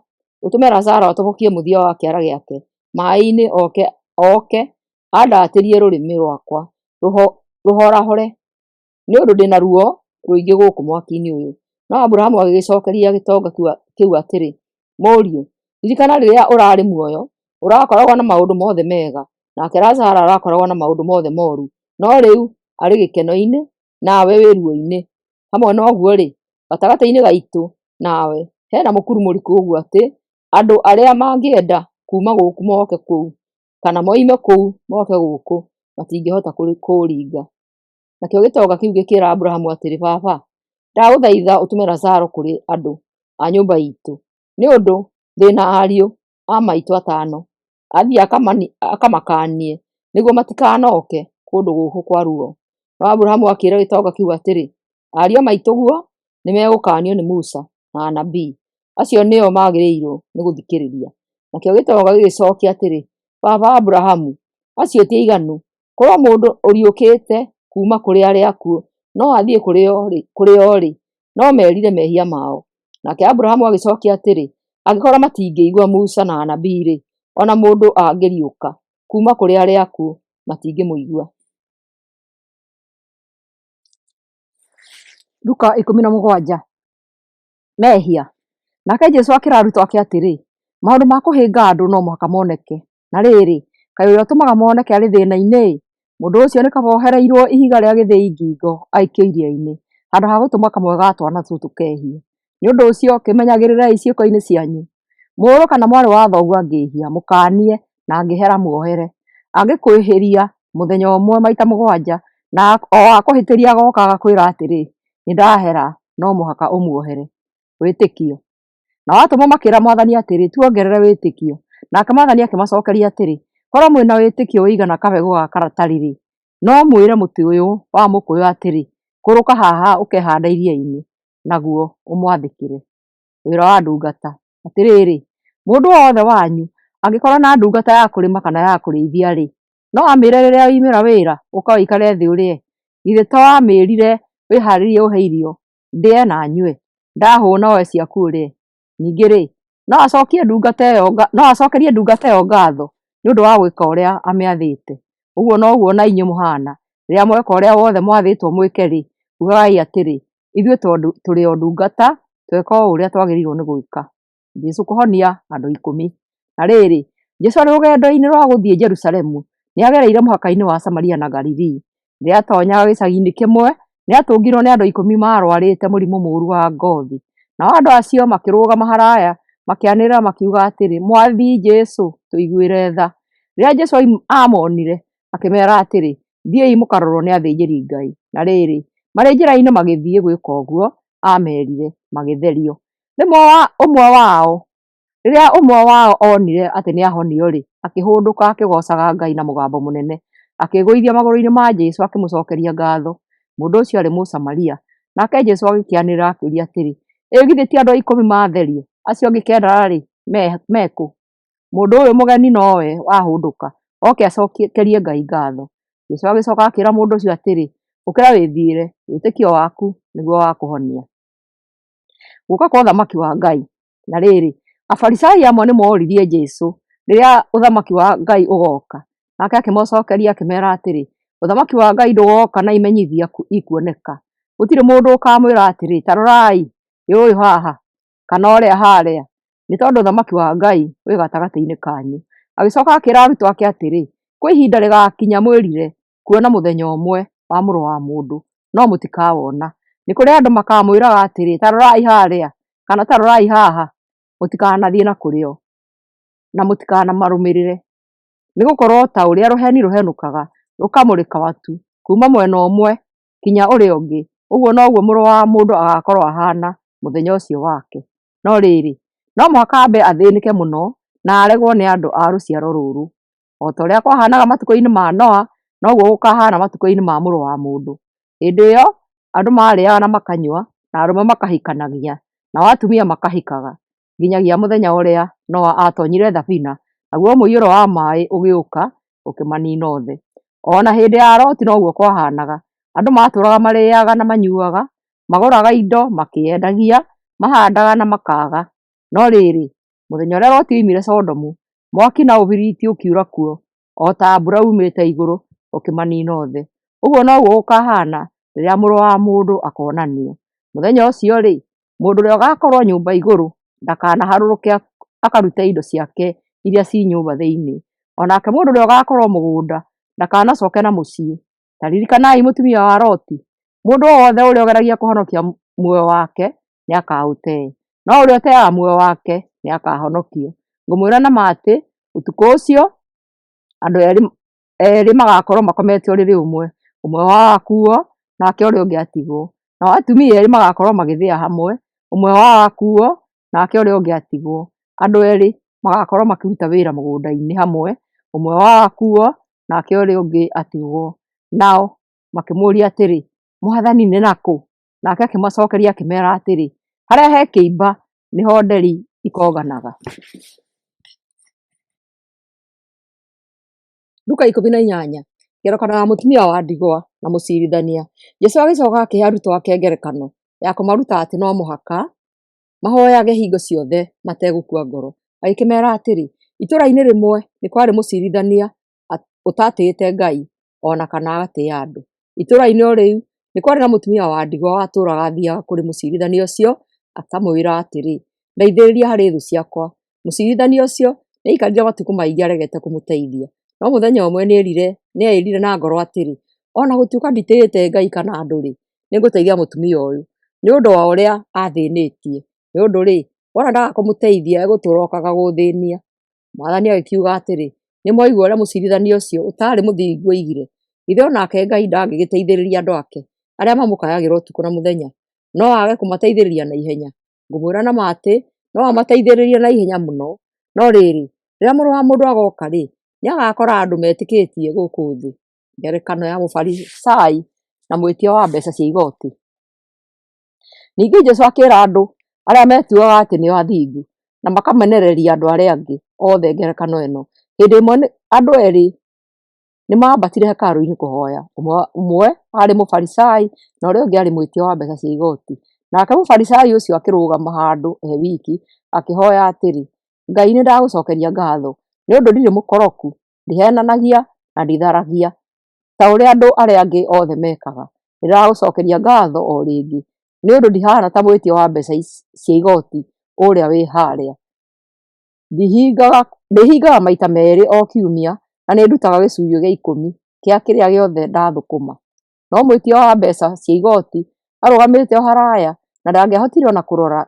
ũtũme Lazaro atobokie mũthia wa kĩara gĩake maaĩ-inĩ, oke andatĩrie rũrĩmĩ rwakwa rũhorahore nĩ ũndũ ndĩna ruo rũingĩ gũkũ mwaki-inĩ ũyũ. No Aburahamu agĩgĩcokeria gĩtonga kĩu atĩrĩ, mũriũ, ririkana rĩrĩa ũrarĩ muoyo ũrakoragwo na maũndũ mothe mega, nake Lazaro arakoragwo na maũndũ mothe moru, no rĩu arĩ gĩkeno-inĩ nawe wĩ ruo-inĩ. Hamwe na ũguo-rĩ, gatagatĩ-inĩ gaitũ nawe hena mũkuru mũriku ũguo atĩ andũ arĩa mangĩenda kuma gũkũ moke kũu kana moime kũu moke gũkũ matingĩhota kũũringa. Nakĩo gĩtonga kĩu gĩkĩra Aburahamu atĩrĩ, baba, ndagũthaitha ũtũme Lazaro kũrĩ andũ a nyũmba itũ, nĩ ũndũ ndĩna ariũ a maitũ 5, athiĩ akamakanie nĩguo matikanoke kũndũ gũkũ kwa ruo. No Aburahamu akĩra gĩtonga kĩu atĩrĩ, ariũ a maitũguo nĩmegũkanio nĩ Musa na anabii, acio nĩo magĩrĩirwo nĩ gũthikĩrĩria. Nakĩo gĩtonga gĩgĩcokia atĩrĩ, baba Aburahamu, acio ti aiganu, korwo mũndũ ũriũkĩte kuma kũrĩ arĩa akuũ no athiĩ kũrĩ o-rĩ, no merire mehia mao. Nake Aburahamu agĩcokia atĩrĩ, angĩkorwo matingĩigua Musa na anabii-rĩ, ona mũndũ angĩriũka kuma kũrĩ arĩa akuũ matingĩmũigua. Luka 17. Mehia. Nake Jesũ akĩra arutwo ake atĩrĩ, maũndũ ma kũhĩnga andũ no mũhaka moneke, na rĩrĩ, kaĩ ũrĩa ũtũmaga moneke arĩ thĩna-inĩ? Mũndũ ũcio nĩ kaba ohereirwo ihiga rĩa gĩthĩi ngingo aikio iria-inĩ, handũ ha gũtũma kamwe ga twana tũtũ kehie. Nĩ ũndũ ũcio kĩmenyagĩrĩrai ciĩko-inĩ cianyu. Mũrũ kana mwarĩ wa thoguo angĩhia, mũkanie, na angĩhera muohere. Angĩkwĩhĩria mũthenya ũmwe maita 7 na o akũhĩtĩria agoka agakwĩra atĩrĩ, nĩndahera, no mũhaka ũmuohere. Wĩtĩkio. Na watũmwo makĩra Mwathani atĩrĩ, tuongerere wĩtĩkio. Nake Mwathani akĩmacokeria atĩrĩ, korwo mwĩna wĩtĩkio ũigana kabegũ ga karatarĩ-rĩ, no mwĩre mũtĩ ũyũ wa mũkũyũ atĩrĩ, kũrũka haha ũkehanda iria-inĩ, naguo ũmwathĩkĩre. Wĩra wa ndungata. Atĩrĩrĩ, mũndũ wothe wanyu angĩkorwo na ndungata ya kũrĩma kana ya kũrĩithia-rĩ, no amĩre rĩrĩa yoimĩra wĩra, ũka ũikare thĩ ũrĩe? Githĩ to amĩrire wĩharĩrie ũhe irio, ndĩe na nyue, ndahũna oe ciaku ũrĩe? Ningĩ-rĩ, no acokerie ndungata ĩyo ngatho nĩ ũndũ wa gwĩka ũrĩa amĩathĩte. Ũguo noguo na inyuĩ mũhana, rĩrĩa mweka ũrĩa wothe mwathĩtwo mwĩke-rĩ, ugagai atĩrĩ, ithuĩ tũrĩ o ndungata, tweka o ũrĩa twagĩrĩirwo nĩ gwĩka. Jesũ kũhonia andũ 10. Na rĩrĩ, Jesũ arĩ rũgendo-inĩ rwa gũthiĩ Jerusalemu, nĩagereire mũhaka-inĩ wa Samaria na Galili. Rĩrĩa atonyaga gĩcagi-inĩ kĩmwe, nĩatũngirwo nĩ andũ 10 marwarĩte mũrimũ mũru wa ngothi. Nao andũ acio makĩrũgama haraya makĩanĩrĩra makiuga atĩrĩ, Mwathi Jesũ, tũiguĩre tha. Rĩrĩa Jesũ amonire, akĩmera atĩrĩ, thiĩi mũkarorwo nĩ athĩnjĩri-Ngai. Na rĩrĩ, marĩ njĩra-inĩ magĩthiĩ gwĩka ũguo amerire, magĩtherio. Rĩrĩa ũmwe wao onire atĩ nĩahonio-rĩ, akĩhũndũka akĩgocaga Ngai na mũgambo mũnene, akĩgũithia magũrũ-inĩ ma Jesũ akĩmũcokeria ngatho. Mũndũ ũcio arĩ Mũsamaria. Nake Jesũ agĩkĩanĩrĩra akĩũria atĩrĩ, ĩ githĩ ti andũ 10 matherio? Acio angĩ 9-rĩ, mekũ? Mũndũ ũyũ mũgeni nowe wahũndũka oke acokerie Ngai ngatho. Jesũ agĩcoka akĩra mũndũ ũcio atĩrĩ, ũkĩra wĩthiĩre, wĩtĩkio waku nĩguo wakũhonia. Gũka kwa ũthamaki wa Ngai. Na rĩrĩ, Afarisai amwe nĩmoririe Jesũ rĩrĩa ũthamaki wa Ngai ũgoka. Nake akĩmacokeria akĩmera atĩrĩ, ũthamaki wa Ngai ndũgoka na imenyithia ikuoneka. Gũtirĩ mũndũ ũkamwĩra atĩrĩ, ta rorai, ũyũ haha, kana ũrĩa harĩa, nĩ tondũ ũthamaki wa Ngai wĩ gatagatĩ-inĩ kanyu. Agĩcoka akĩra arutwo ake atĩrĩ, kwĩ ihinda rĩgakinya mwĩrire kuona mũthenya ũmwe wa Mũrũ wa Mũndũ, no mũtikawona. Nĩ kũrĩ andũ makamwĩraga atĩrĩ, ta rorai harĩa, kana ta rorai haha, mũtikanathiĩ na kũrĩ o, na mũtikanamarũmĩrĩre. Nĩgũkorwo ta ũrĩa rũheni rũhenũkaga rũkamũrĩka watu kuma mwena ũmwe kinya ũrĩa ũngĩ, ũguo noguo Mũrũ wa Mũndũ agakorwo ahana mũthenya ũcio wake. No rĩrĩ, no mũhaka ambe athĩnĩke mũno na aregwo nĩ andũ a rũciaro rũrũ. O ta ũrĩa kwahanaga matukũ-inĩ ma Noa, noguo gũkahana matukũ-inĩ ma Mũrũ wa Mũndũ. Hĩndĩ ĩyo andũ marĩaga na makanyua, na arũme makahikanagia, nao atumia makahikaga, nginyagia mũthenya ũrĩa Noa atonyire thabina, naguo mũiyũro wa maaĩ ũgĩũka ũkĩmanina othe. Ona hĩndĩ ya Loti noguo kwahanaga, andũ matũraga marĩaga na manyuaga, magũraga indo makĩendagia, mahandaga na makaga. No rĩrĩ, mũthenya ũrĩa Loti oimire Sodomu, mwaki na ũbiriti ũkiura kuo, o ta mbura umĩte igũrũ ũkĩmanina othe. Ũguo noguo gũkahana rĩrĩa mũrũ wa mũndũ akonanio. Mũthenya ũcio rĩ, mũndũ ũrĩa ũgakorwo nyũmba igũrũ ndakanaharũrũke akarute indo ciake iria ci nyũmba thĩinĩ. Onake mũndũ ũrĩa ũgakorwo mũgũnda ndakanacoke na mũciĩ. Ta ririkanai mũtumia wa Loti, mũndũ wothe ũrĩa ũgeragia kũhonokia muoyo wake nĩakaũte, no ũrĩa ũteaga muoyo wake nĩakahonokio. Ngũmwĩra na ma atĩ ũtukũ ũcio andũ erĩ magakorwo makomete ũrĩrĩ ũmwe, ũmwe wao akuo nake ũrĩa ũngĩ atigwo. Nao atumia erĩ magakorwo magĩthĩa hamwe, ũmwe wao akuo nake ũrĩa ũngĩ atigwo. Andũ erĩ magakorwo makĩruta wĩra mũgũnda-inĩ hamwe, ũmwe wao akuo nake ũrĩa ũngĩ atigwo. Nao makĩmũria atĩrĩ, Mwathani nĩ nakũ? Nake akĩmacokeria akĩmera atĩrĩ, harĩa he kĩimba nĩho nderi ikonganaga. Luka 18, ngerekano ya mũtumia wa ndigwa na mũcirithania. Jesũ agĩcoka akĩhe arutwo ake ngerekano ya kũmaruta atĩ no mũhaka mahoyage hingo ciothe mategũkua ngoro. Agĩkĩmera atĩrĩ, itũũra-inĩ rĩmwe nĩ kwarĩ mũcirithania ũtatĩĩte Ngai ona kana agatĩĩa andũ. Itũũra-inĩ o rĩu nĩ kwarĩ na mũtumia wa ndigwa watũũraga athiaga kũrĩ mũcirithania ũcio akamwĩra atĩrĩ, ndeithĩrĩria harĩ thũ ciakwa. Mũcirithania ũcio nĩaikarire matukũ maingĩ aregete kũmũteithia. No mũthenya ũmwe nĩerire na ngoro atĩrĩ, ona gũtuĩka nditĩĩte Ngai kana andũ rĩ, nĩngũteithia mũtumia ũyũ nĩ ũndũ wa ũrĩa athĩnĩtie. Nĩ ũndũ rĩ, wona ndaga kũmũteithia egũtũũra okaga gũthĩnia. Mwathani agĩkiuga atĩrĩ, nĩmwaigua ũrĩa mũcirithania ũcio ũtarĩ mũthingu oigire. Githĩ onake Ngai ndangĩgĩteithĩrĩria andũ ake arĩa mamũkayagĩra ũtukũ na mũthenya, no age kũmateithĩrĩria na ihenya? Ngũmwĩra na ma atĩ no amateithĩrĩrie na ihenya mũno. No rĩrĩ, rĩrĩa mũrũ wa mũndũ agoka rĩ, nĩagakora andũ metĩkĩtie gũkũ thĩ. Ngerekano ya mũbaricai na mwĩtia wa mbeca cia igoti. Ningĩ Jesũ akĩĩra andũ arĩa metuaga atĩ nĩo athingu na makamenereria andũ arĩa angĩ othe ngerekano ĩno. Hĩndĩ ĩmwe andũ erĩ nĩmambatire hekarũ-inĩ kũhoya. Ũmwe arĩ mũbaricai na ũrĩa ũngĩ arĩ mwĩtia wa mbeca cia igoti. Nake mũbaricai ũcio akĩrũgama handũ wiki akĩhoya atĩrĩ, Ngai nĩndagũcokeria ngatho nĩ ũndũ ndirĩ mũkoroku, ndihenanagia na nditharagia ta ũrĩa andũ arĩa angĩ othe mekaga. Nĩndagũcokeria ngatho o rĩngĩ nĩ ũndũ ndihana ta mwĩtia wa mbeca cia igoti ũrĩa wĩ harĩa. Ndĩhingaga maita merĩ o kiumia na nĩndutaga gĩcunjĩ gĩa 10 kĩa kĩrĩa gĩothe ndathũkũma. No mwĩtia wa mbeca cia igoti arũgamĩte o haraya na ndangĩahotire ona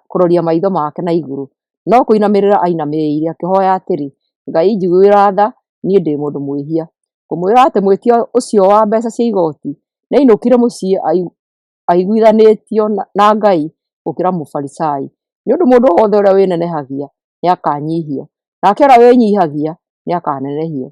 kũroria maitho make na igũrũ, no kũinamĩrĩra ainamĩrĩire akĩhoya atĩrĩ, Ngai njiguĩra tha, niĩ ndĩ mũndũ mwĩhia. Ngũmwĩra atĩ mwĩtia ũcio wa mbeca cia igoti nĩainũkire mũciĩ aiguithanĩtio na Ngai gũkĩra mũbaricai. Nĩ ũndũ mũndũ wothe ũrĩa wĩnenehagia nĩakanyihio, nake ũrĩa wĩnyihagia nĩakanenehio.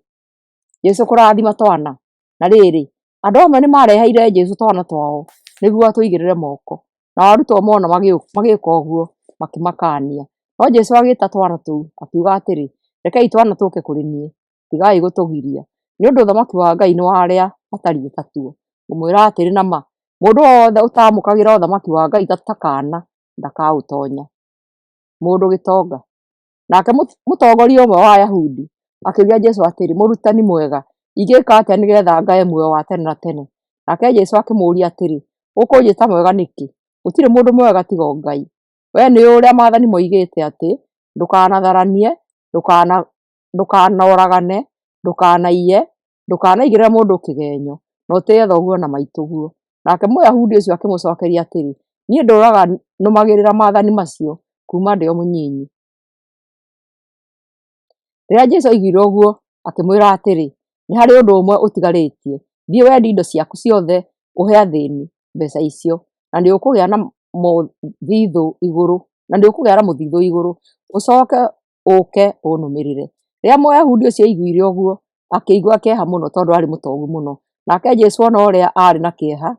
Jesũ kũrathima twana. Na rĩrĩ, andũ amwe nĩmareheire Jesũ twana twao nĩguo atũigĩrĩre moko, nao arutwo mona magĩĩka ũguo makĩmakania. No Jesũ agĩĩta twana tũu akiuga atĩrĩ, rekei twana tũũke kũrĩ niĩ, tigai gũtũgiria, nĩ ũndũ ũthamaki wa Ngai nĩ wa arĩa atariĩ ta tuo. Ngũmwĩra atĩrĩ na ma, mũndũ wothe ũtaamũkagĩra ũthamaki wa Ngai ta kaana ndakaũtonya. Mũndũ gĩtonga. Nake mũtongoria ũmwe wa Ayahudi akĩũria Jesũ atĩrĩ, mũrutani mwega, ingĩka atĩa nĩgetha ngae muoyo wa tene na tene? Nake Jesũ akĩmũũria atĩrĩ, ũkũnjĩta mwega nĩkĩ? Gũtirĩ mũndũ mwega tiga o Ngai. Wee nĩũĩ ũrĩa maathani moigĩte atĩ, ndũkanatharanie, ndũkanoragane, ndũkanaiye, ndũkanaigĩrĩre mũndũ kĩgenyo, na ũtĩĩe thoguo na maitũguo. Nake Mũyahudi ũcio akĩmũcokeria atĩrĩ, niĩ ndũũraga nũmagĩrĩra maathani macio kuuma ndĩ o mũnyinyi. Rĩrĩa Jesũ aiguire ũguo akĩmwĩra atĩrĩ, nĩ harĩ ũndũ ũmwe ũtigarĩtie, thiĩ wendie indo ciaku ciothe ũhe athĩni mbeca icio, na nĩũkũgĩa na mũthithũ igũrũ, ũcoke ũũke ũnũmĩrĩre. Rĩrĩa Mũyahudi ũcio aiguire ũguo akĩigua kĩeha mũno tondũ arĩ mũtongu mũno. Nake Jesũ ona ũrĩa arĩ na kĩeha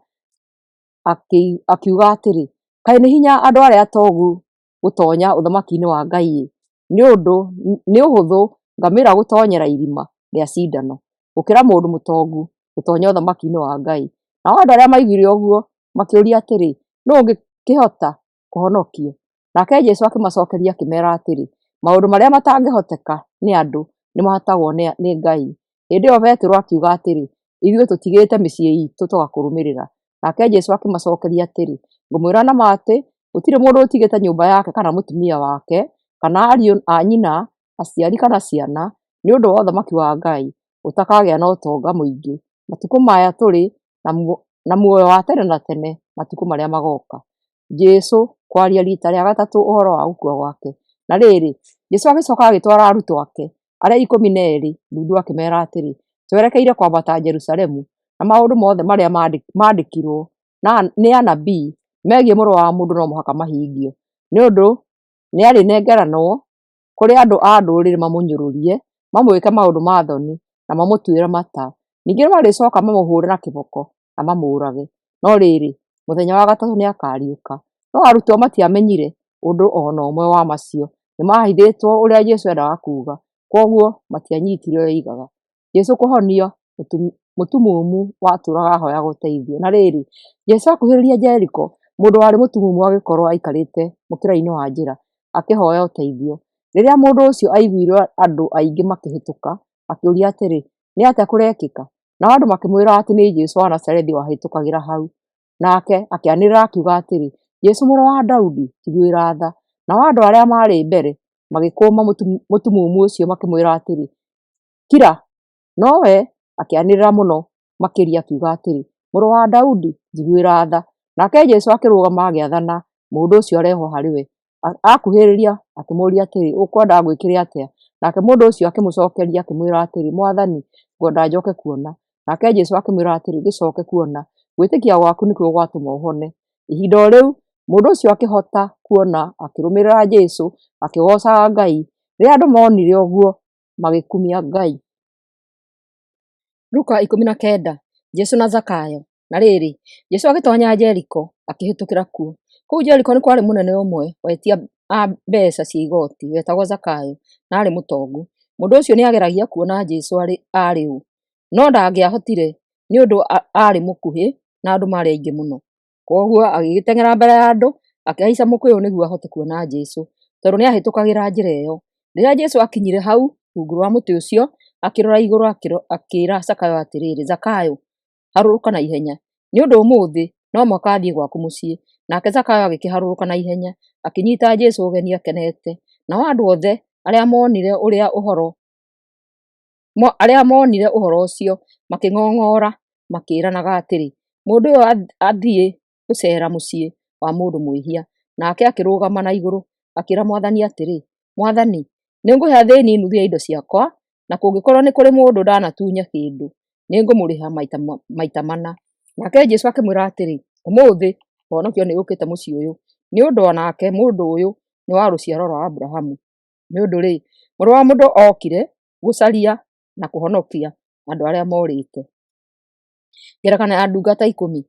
akiuga atĩrĩ, kaĩ nĩ hinya andũ arĩa atongu gũtonya ũthamaki-inĩ wa Ngai? Nĩ ũhũthũ ngamĩĩra gũtonyera irima rĩa cindano gũkĩra mũndũ mũtongu gũtonya ũthamaki-inĩ wa Ngai. Nao andũ arĩa maiguire ũguo makĩũria atĩrĩ, nũũ ũngĩkĩhota kũhonokio? Nake Jesũ akĩmacokeria akĩmera atĩrĩ, maũndũ marĩa matangĩhoteka nĩ andũ nĩmahotagwo nĩ Ngai. Hĩndĩ ĩyo Petero akiuga atĩrĩ, ithuĩ tũtigĩte mĩciĩ itũ tũgakũrũmĩrĩra. Nake Jesũ akĩmacokeria atĩrĩ, ngũmwĩra na ma atĩ gũtirĩ mũndũ ũtigĩte nyũmba yake kana mũtumia wake kana ariũ a nyina, aciari kana ciana, nĩ ũndũ wa ũthamaki wa Ngai ũtakagĩa na ũtonga mũingĩ matukũ maya tũrĩ na muoyo wa tene na tene matukũ marĩa magoka. Jesũ kwaria rita rĩa gatatũ ũhoro wa gũkua gwake. Na rĩrĩ, Jesũ agĩcoka agĩtwara arutwo ake arĩa 12 ndundu akĩmera atĩrĩ, twerekeire kwambata Jerusalemu, na maũndũ mothe marĩa mandĩkirwo nĩ anabii megiĩ mũrũ wa mũndũ no mũhaka mahingio, nĩ ũndũ nĩarĩnengeranwo kũrĩ andũ a ndũrĩrĩ mamũnyũrũrie, mamwĩke maũndũ ma thoni na mamũtuĩre mata. Ningĩ nĩmarĩcoka mamũhũre na kĩboko na mamũũrage. No rĩrĩ, mũthenya wa gatatũ nĩakariũka. No arutwo matiamenyire ũndũ ona ũmwe wa macio. Nĩmahithĩtwo ũrĩa Jesũ endaga kuuga, koguo matianyitire ũrĩa oigaga. Jesũ kũhonia mũtumumu watũũraga ahoyaga ũteithio. Na rĩrĩ, Jesũ akuhĩrĩria Jeriko, mũndũ warĩ mũtumumu agĩkorwo aikarĩte mũkĩra-inĩ wa njĩra akĩhoya ũteithio. Rĩrĩa mũndũ ũcio aiguire andũ aingĩ makĩhĩtũka, akĩũria atĩrĩ, nĩ atĩa kũrekĩka? Nao andũ makĩmwĩra atĩ nĩ Jesũ wa Nazarethi wahĩtũkagĩra hau. Nake akĩanĩrĩra akiuga atĩrĩ, Jesũ mũrũ wa Daudi, njiguĩra tha. Nao andũ arĩa marĩ mbere magĩkũũma mũtumumu ũcio makĩmwĩra atĩrĩ, kira. Nowe akĩanĩrĩra mũno makĩria akiuga atĩrĩ, mũrũ wa Daudi, njiguĩra tha. Nake Jesũ akĩrũgama agĩathana mũndũ ũcio arehwo harĩ we. Akuhĩrĩria akĩmũũria atĩrĩ, ũkwenda ngwĩkĩre atĩa? Nake mũndũ ũcio akĩmũcokeria akĩmwĩra atĩrĩ, Mwathani, ngwenda njoke kuona. Nake Jesũ akĩmwĩra atĩrĩ, gĩcoke kuona, gwĩtĩkia gwaku nĩkuo gwatũma ũhone. Ihinda o rĩu mũndũ ũcio akĩhota kuona, akĩrũmĩrĩra Jesũ akĩgocaga Ngai. Rĩrĩa andũ monire ũguo magĩkumia Ngai. Luka 19. Jesũ na Zakayo. Na rĩrĩ, Jesũ agĩtoonya Jeriko akĩhĩtũkĩra kuo. Kũu Jeriko nĩ kwarĩ mũnene ũmwe wa etia a mbeeca cia igoti wetagwo Zakayo, na arĩ mũtongu. Mũndũ ũcio nĩageragia kuona Jesũ arĩ ũ, no ndangĩahotire nĩ ũndũ arĩ mũkuhĩ na andũ marĩ aingĩ mũno. Koguo agĩgĩteng'era mbere ya andũ akĩhaica mũkũyũ nĩguo ahote kuona Jesũ, tondũ nĩahĩtũkagĩra njĩra ĩyo. Rĩrĩa Jesũ akinyire hau rungu rwa mũtĩ ũcio, akĩrora igũrũ akĩĩra Zakayo atĩrĩrĩ, Zakayo, harũrũka na ihenya, nĩ ũndũ ũmũthĩ no mũhaka athiĩ gwaku mũciĩ. Nake Zakayo agĩkĩharũrũka na ihenya akĩnyiita Jesũ ũgeni akenete. Nao andũ othe arĩa monire ũhoro ũcio makĩng'ong'ora makĩĩranaga atĩrĩ, mũndũ ũyũ athiĩ gũceera mũciĩ wa mũndũ mwĩhia. Nake akĩrũgama na igũrũ akĩĩra Mwathani atĩrĩ, Mwathani, nĩngũhe athĩĩni nuthu ya indo ciakwa, na kũngĩkorwo nĩ kũrĩ mũndũ ndanatunya kĩndũ, nĩngũmũrĩha maita 4. Nake Jesũ akĩmwĩra atĩrĩ, ũmũthĩ ũhonokio nĩũkĩte mũciĩ ũyũ, nĩ ũndũ onake mũndũ ũyũ nĩ wa rũciaro rwa Abrahamu. Nĩ ũndũ-rĩ, mũrũ wa mũndũ okire gũcaria na kũhonokia andũ arĩa morĩte. Ngerekano ya ndungata 10.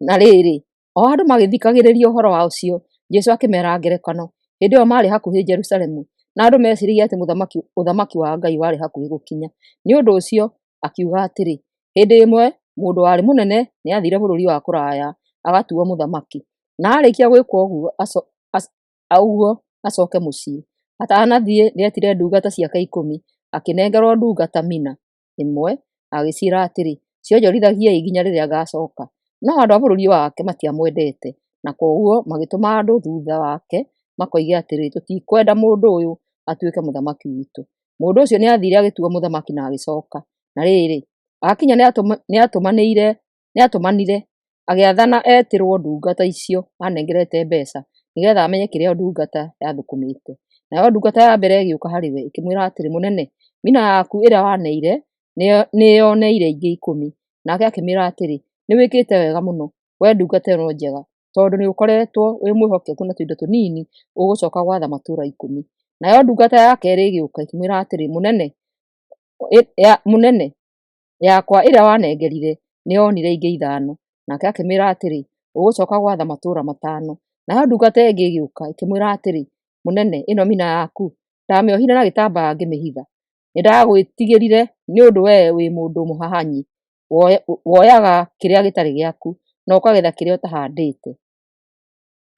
Na rĩrĩ, o andũ magĩthikagĩrĩria ũhoro wa ũcio, Jesũ akĩmeera ngerekano. Hĩndĩ ĩyo maarĩ hakuhĩ Jerusalemu, na andũ meciragia atĩ ũthamaki wa Ngai warĩ hakuhĩ gũkinya. Nĩ ũndũ ũcio akiuga atĩrĩ, hĩndĩ ĩmwe mũndũ warĩ mũnene nĩathiire bũrũri wa kũraya agatuuo mũthamaki, na arĩkia gwĩkwo ũguo acoke mũciĩ. Atanathiĩ nĩetire ndungata ciake 10, akĩnengerwo ndungata mina ĩmwe, agĩciĩra atĩrĩ, cionjorithagiei nginya rĩrĩa ngaacoka. No andũ a bũrũri wake matiamwendete, na koguo magĩtũma andũ thuutha wake makoige atĩrĩ, tũtikwenda mũndũ ũyũ atuĩke mũthamaki witũ. Mũndũ ũcio nĩathiire agĩtuuo mũthamaki na agĩcoka. Na rĩrĩ, akinya nĩatũmanire agĩathana etĩrwo ndungata icio anengerete mbeeca, nĩgetha amenye kĩrĩa ndungata yathũkũmĩte. Nayo ndungata ya mbere ĩgĩũka harĩ we ĩkĩmwĩra atĩrĩ, mũnene, mina yaku ĩrĩa waneire nĩyoneire ingĩ 10. Nake akĩmĩĩra atĩrĩ, nĩwĩkĩte wega mũno, wee ndungata ĩno njega, tondũ nĩũkoretwo wĩ mwĩhokeku na tũindo tũnini, ũgũcoka gwatha matũũra 10. Nayo ndungata ya keerĩ ĩgĩũka ĩkĩmwĩra atĩrĩ, mũnene yakwa ĩrĩa wanengerire nĩyonire ingĩ 5. Nake akĩmĩĩra atĩrĩ, ũgũcoka gwatha matũũra 5. Nayo ndungata ĩngĩ ĩgĩũka ĩkĩmwĩra atĩrĩ, mũnene, ĩno mina yaku ndamĩohire na gĩtambaya ngĩmĩhitha. Nĩndagwĩtigĩrire nĩ ũndũ wee wĩ mũndũ mũhahanyi, woyaga kĩrĩa gĩtarĩ gĩaku na ũkagetha kĩrĩa ũtahandĩte.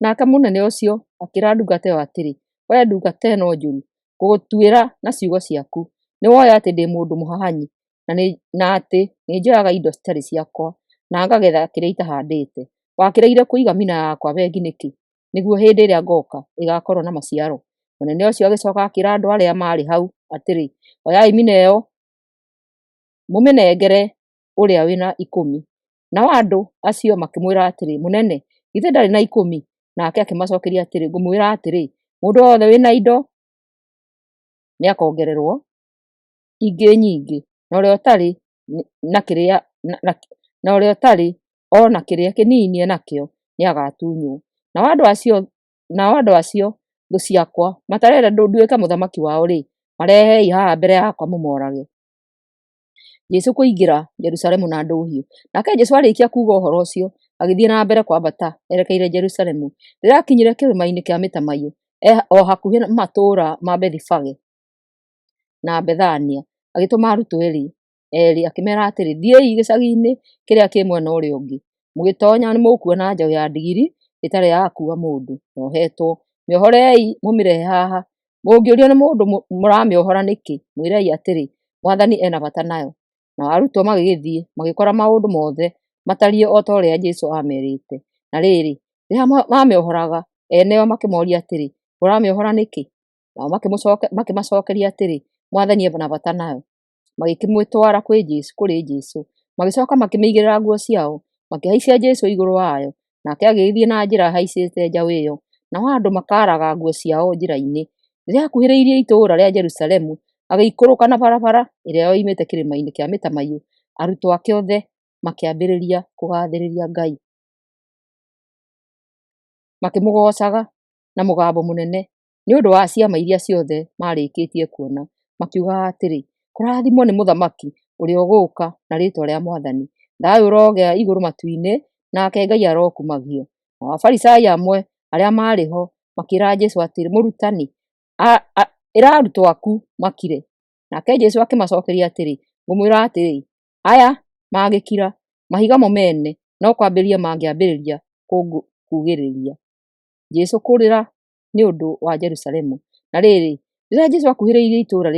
Nake mũnene ũcio akĩĩra ndungata ĩyo atĩrĩ, wee ndungata ĩno njũru, ngũgũtuĩra na ciugo ciaku. Nĩwoĩ atĩ ndĩ mũndũ mũhahanyi, na atĩ nĩnjoyaga indo citarĩ ciakwa na ngagetha kĩrĩa itahandĩte. Wakĩrĩire kũiga mina yakwa bengi nĩkĩ? Nĩguo hĩndĩ ĩrĩa ngoka ĩgakorwo na maciaro. Mũnene ũcio agĩcoka akĩra andũ arĩa marĩ hau atĩrĩ, oyai mina ĩyo mũmĩnengere ũrĩa wĩna 10. Nao andũ acio makĩmwĩra atĩrĩ, mũnene, githĩ ndarĩ na 10? Nake akĩmacokeria atĩrĩ, ngũmwĩra atĩrĩ, mũndũ wothe wĩna indo nĩakongererwo ingĩ nyingĩ, na ũrĩa ũtarĩ ona kĩrĩa kĩnini enakĩo nĩagatunywo. Nao andũ acio thũ ciakwa matarenda nduĩke mũthamaki wao-rĩ, marehei haha mbere yakwa mũmorage. Jesũ kũingĩra Jerusalemu na ndũhiũ. Nake Jesũ arĩkia kuga ũhoro ũcio, agĩthiĩ na mbere kwambata erekeire Jerusalemu. Rĩrĩa akinyire kĩrĩma-inĩ kĩa Mĩtamaiyũ, o hakuhĩ na matũũra ma Bethifage na Bethania, agĩtũma arutwo erĩ akĩmera atĩrĩ, thiĩi gĩcagi-inĩ kĩrĩa kĩ mwena ũrĩa ũngĩ. Mũgĩtonya nĩmũkuona njaũ ya ndigiri ĩtarĩ ya gũkua mũndũ, yohetwo. Mĩohorei mũmĩrehe haha. Mũngĩũrio nĩ mũndũ mũramĩohora nĩkĩ, mwĩrei atĩrĩ, Mwathani ena bata nayo. Nao arutwo magĩgĩthiĩ magĩkora maũndũ mothe matariĩ o ta ũrĩa Jesũ amerĩte. Na rĩrĩ, rĩrĩa mamĩohoraga, eneo makĩmoria atĩrĩ, mũramĩohora nĩkĩ? Nao makĩmacokeria atĩrĩ, Mwathani ena bata nayo. Magĩkĩmĩtwara kũrĩ Jesũ. Magĩcoka makĩmĩigĩrĩra nguo ciao, makĩhaicia Jesũ igũrũ wayo, nake agĩthiĩ na njĩra ahaicĩte njaũ ĩyo. Nao andũ makaraga nguo ciao njĩra-inĩ. Rĩrĩa akuhĩrĩirie itũũra rĩa Jerusalemu, agĩikũrũka na barabara ĩrĩa yoimĩte kĩrĩma-inĩ kĩa Mĩtamaiyũ. Arutwo ake othe makĩambĩrĩria kũgathĩrĩria Ngai, makĩmũgocaga na mũgambo mũnene nĩ ũndũ wa ciama iria ciothe marĩkĩtie kuona, makiugaga atĩrĩ, kũrathimwo nĩ mũthamaki ũrĩa ũgũũka na rĩĩtwa rĩa Mwathani. Thayũ ũrogĩa igũrũ matu-inĩ, nake Ngai arokumagio. Nao Afarisai amwe arĩa marĩ ho makĩĩra Jesũ atĩrĩ, mũrutani, ĩra arutwo aku makire. Nake Jesũ akĩmacokeria atĩrĩ, ngũmwĩra atĩrĩ, aya mangĩkira, mahiga mo mene no kwambĩrĩria mangĩambĩrĩria kugĩrĩria. Jesũ kũrĩra nĩ ũndũ wa Jerusalemu. Na rĩrĩ, rĩrĩa Jesũ akuhĩrĩirie itũũra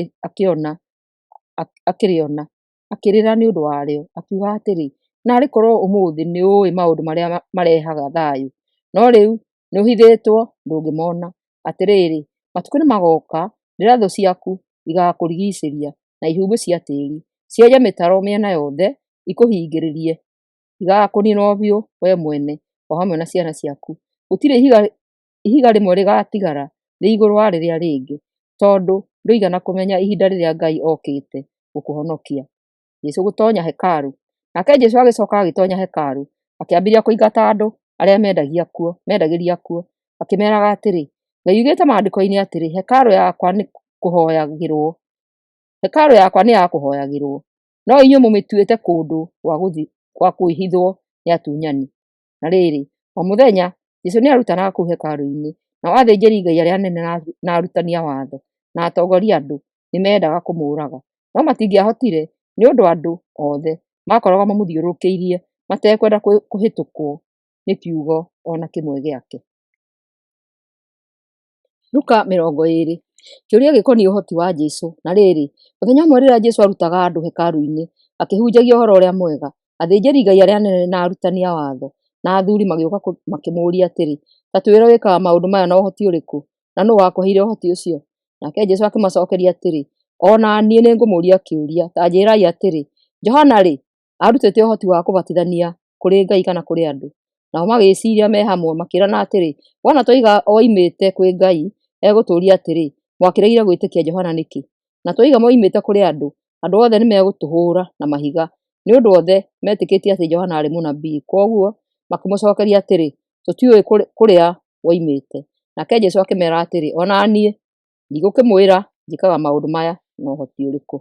akĩrĩona, akĩrĩra nĩ ũndũ warĩo, akiuga atĩrĩ, narĩ korwo ũmũthĩ nĩũĩ maũndũ marĩa marehaga thayũ, no rĩu nĩũhithĩtwo ndũngĩmona. Atĩrĩrĩ, matukũ nĩmagoka rĩrĩa thũ ciaku igakũrigicĩria na ihumbu cia tĩĩri, cienje mĩtaro mĩena yothe, ikũhingĩrĩrie, igakũnina biũ we mwene o hamwe na ciana ciaku. Gũtirĩ ihiga rĩmwe rĩgatigara rĩ igũrũ wa rĩrĩa rĩngĩ, tondũ ndũigana kũmenya ihinda rĩrĩa Ngai okĩte gũkũhonokia. Jesũ gũtonya hekarũ. Nake Jesũ agĩcoka agĩtonya hekarũ, akĩambĩrĩria kũingata andũ arĩa mendagĩria kuo, akĩmeraga atĩrĩ, Ngai oigĩte maandĩko-inĩ atĩrĩ, hekarũ yakwa nĩ ya kũhooyagĩrwo, no inyuĩ mũmĩtuĩte kũndũ gwa kwĩhithwo nĩ atunyani. Na rĩrĩ, o mũthenya Jesũ nĩarutanaga kũu hekarũ-inĩ, nao athĩnjĩri-Ngai arĩa anene na arutani a watho na atongoria andũ nĩmendaga kũmũũraga, no matingĩahotire nĩ ũndũ andũ othe makoragwo mamũthiũrũrũkĩirie matekwenda kũhĩtũkwo nĩ kiugo ona kĩmwe gĩake. Luka 20. Kĩũria gĩkoniĩ ũhoti wa Jesũ. Na rĩrĩ, mũthenya ũmwe rĩrĩa Jesũ arutaga andũ hekarũ-inĩ akĩhunjagia ũhoro ũrĩa mwega, athĩnjĩri-Ngai arĩa anene na arutani a watho na athuuri magĩũka makĩmũũria atĩrĩ, ta twĩre wĩkaga maũndũ maya na ũhoti ũrĩkũ, na nũũ wakũheire ũhoti ũcio? Nake Jesũ akĩmacokeria atĩrĩ, ona niĩ nĩngũmũũria kĩũria, ta njĩĩrai atĩrĩ, Johana-rĩ, arutĩte ũhoti wa kũbatithania kũrĩ Ngai kana kũrĩ andũ? Nao magĩĩciria me hamwe makĩĩrana atĩrĩ, wona twoiga oimĩte kwĩ Ngai, egũtũũria atĩrĩ, mwakĩrĩire gwĩtĩkia Johana nĩkĩ? Na twoiga moimĩte kũrĩ andũ, andũ othe nĩmegũtũhũũra na mahiga, nĩ ũndũ othe metĩkĩtie atĩ Johana arĩ mũnabii. Kwoguo makĩmũcokeria atĩrĩ, tũtiũĩ kũrĩa woimĩte. Nake Jesũ akĩmeera atĩrĩ, ona niĩ ndigũkĩmwĩra njĩkaga maũndũ maya na ũhoti ũrĩkũ.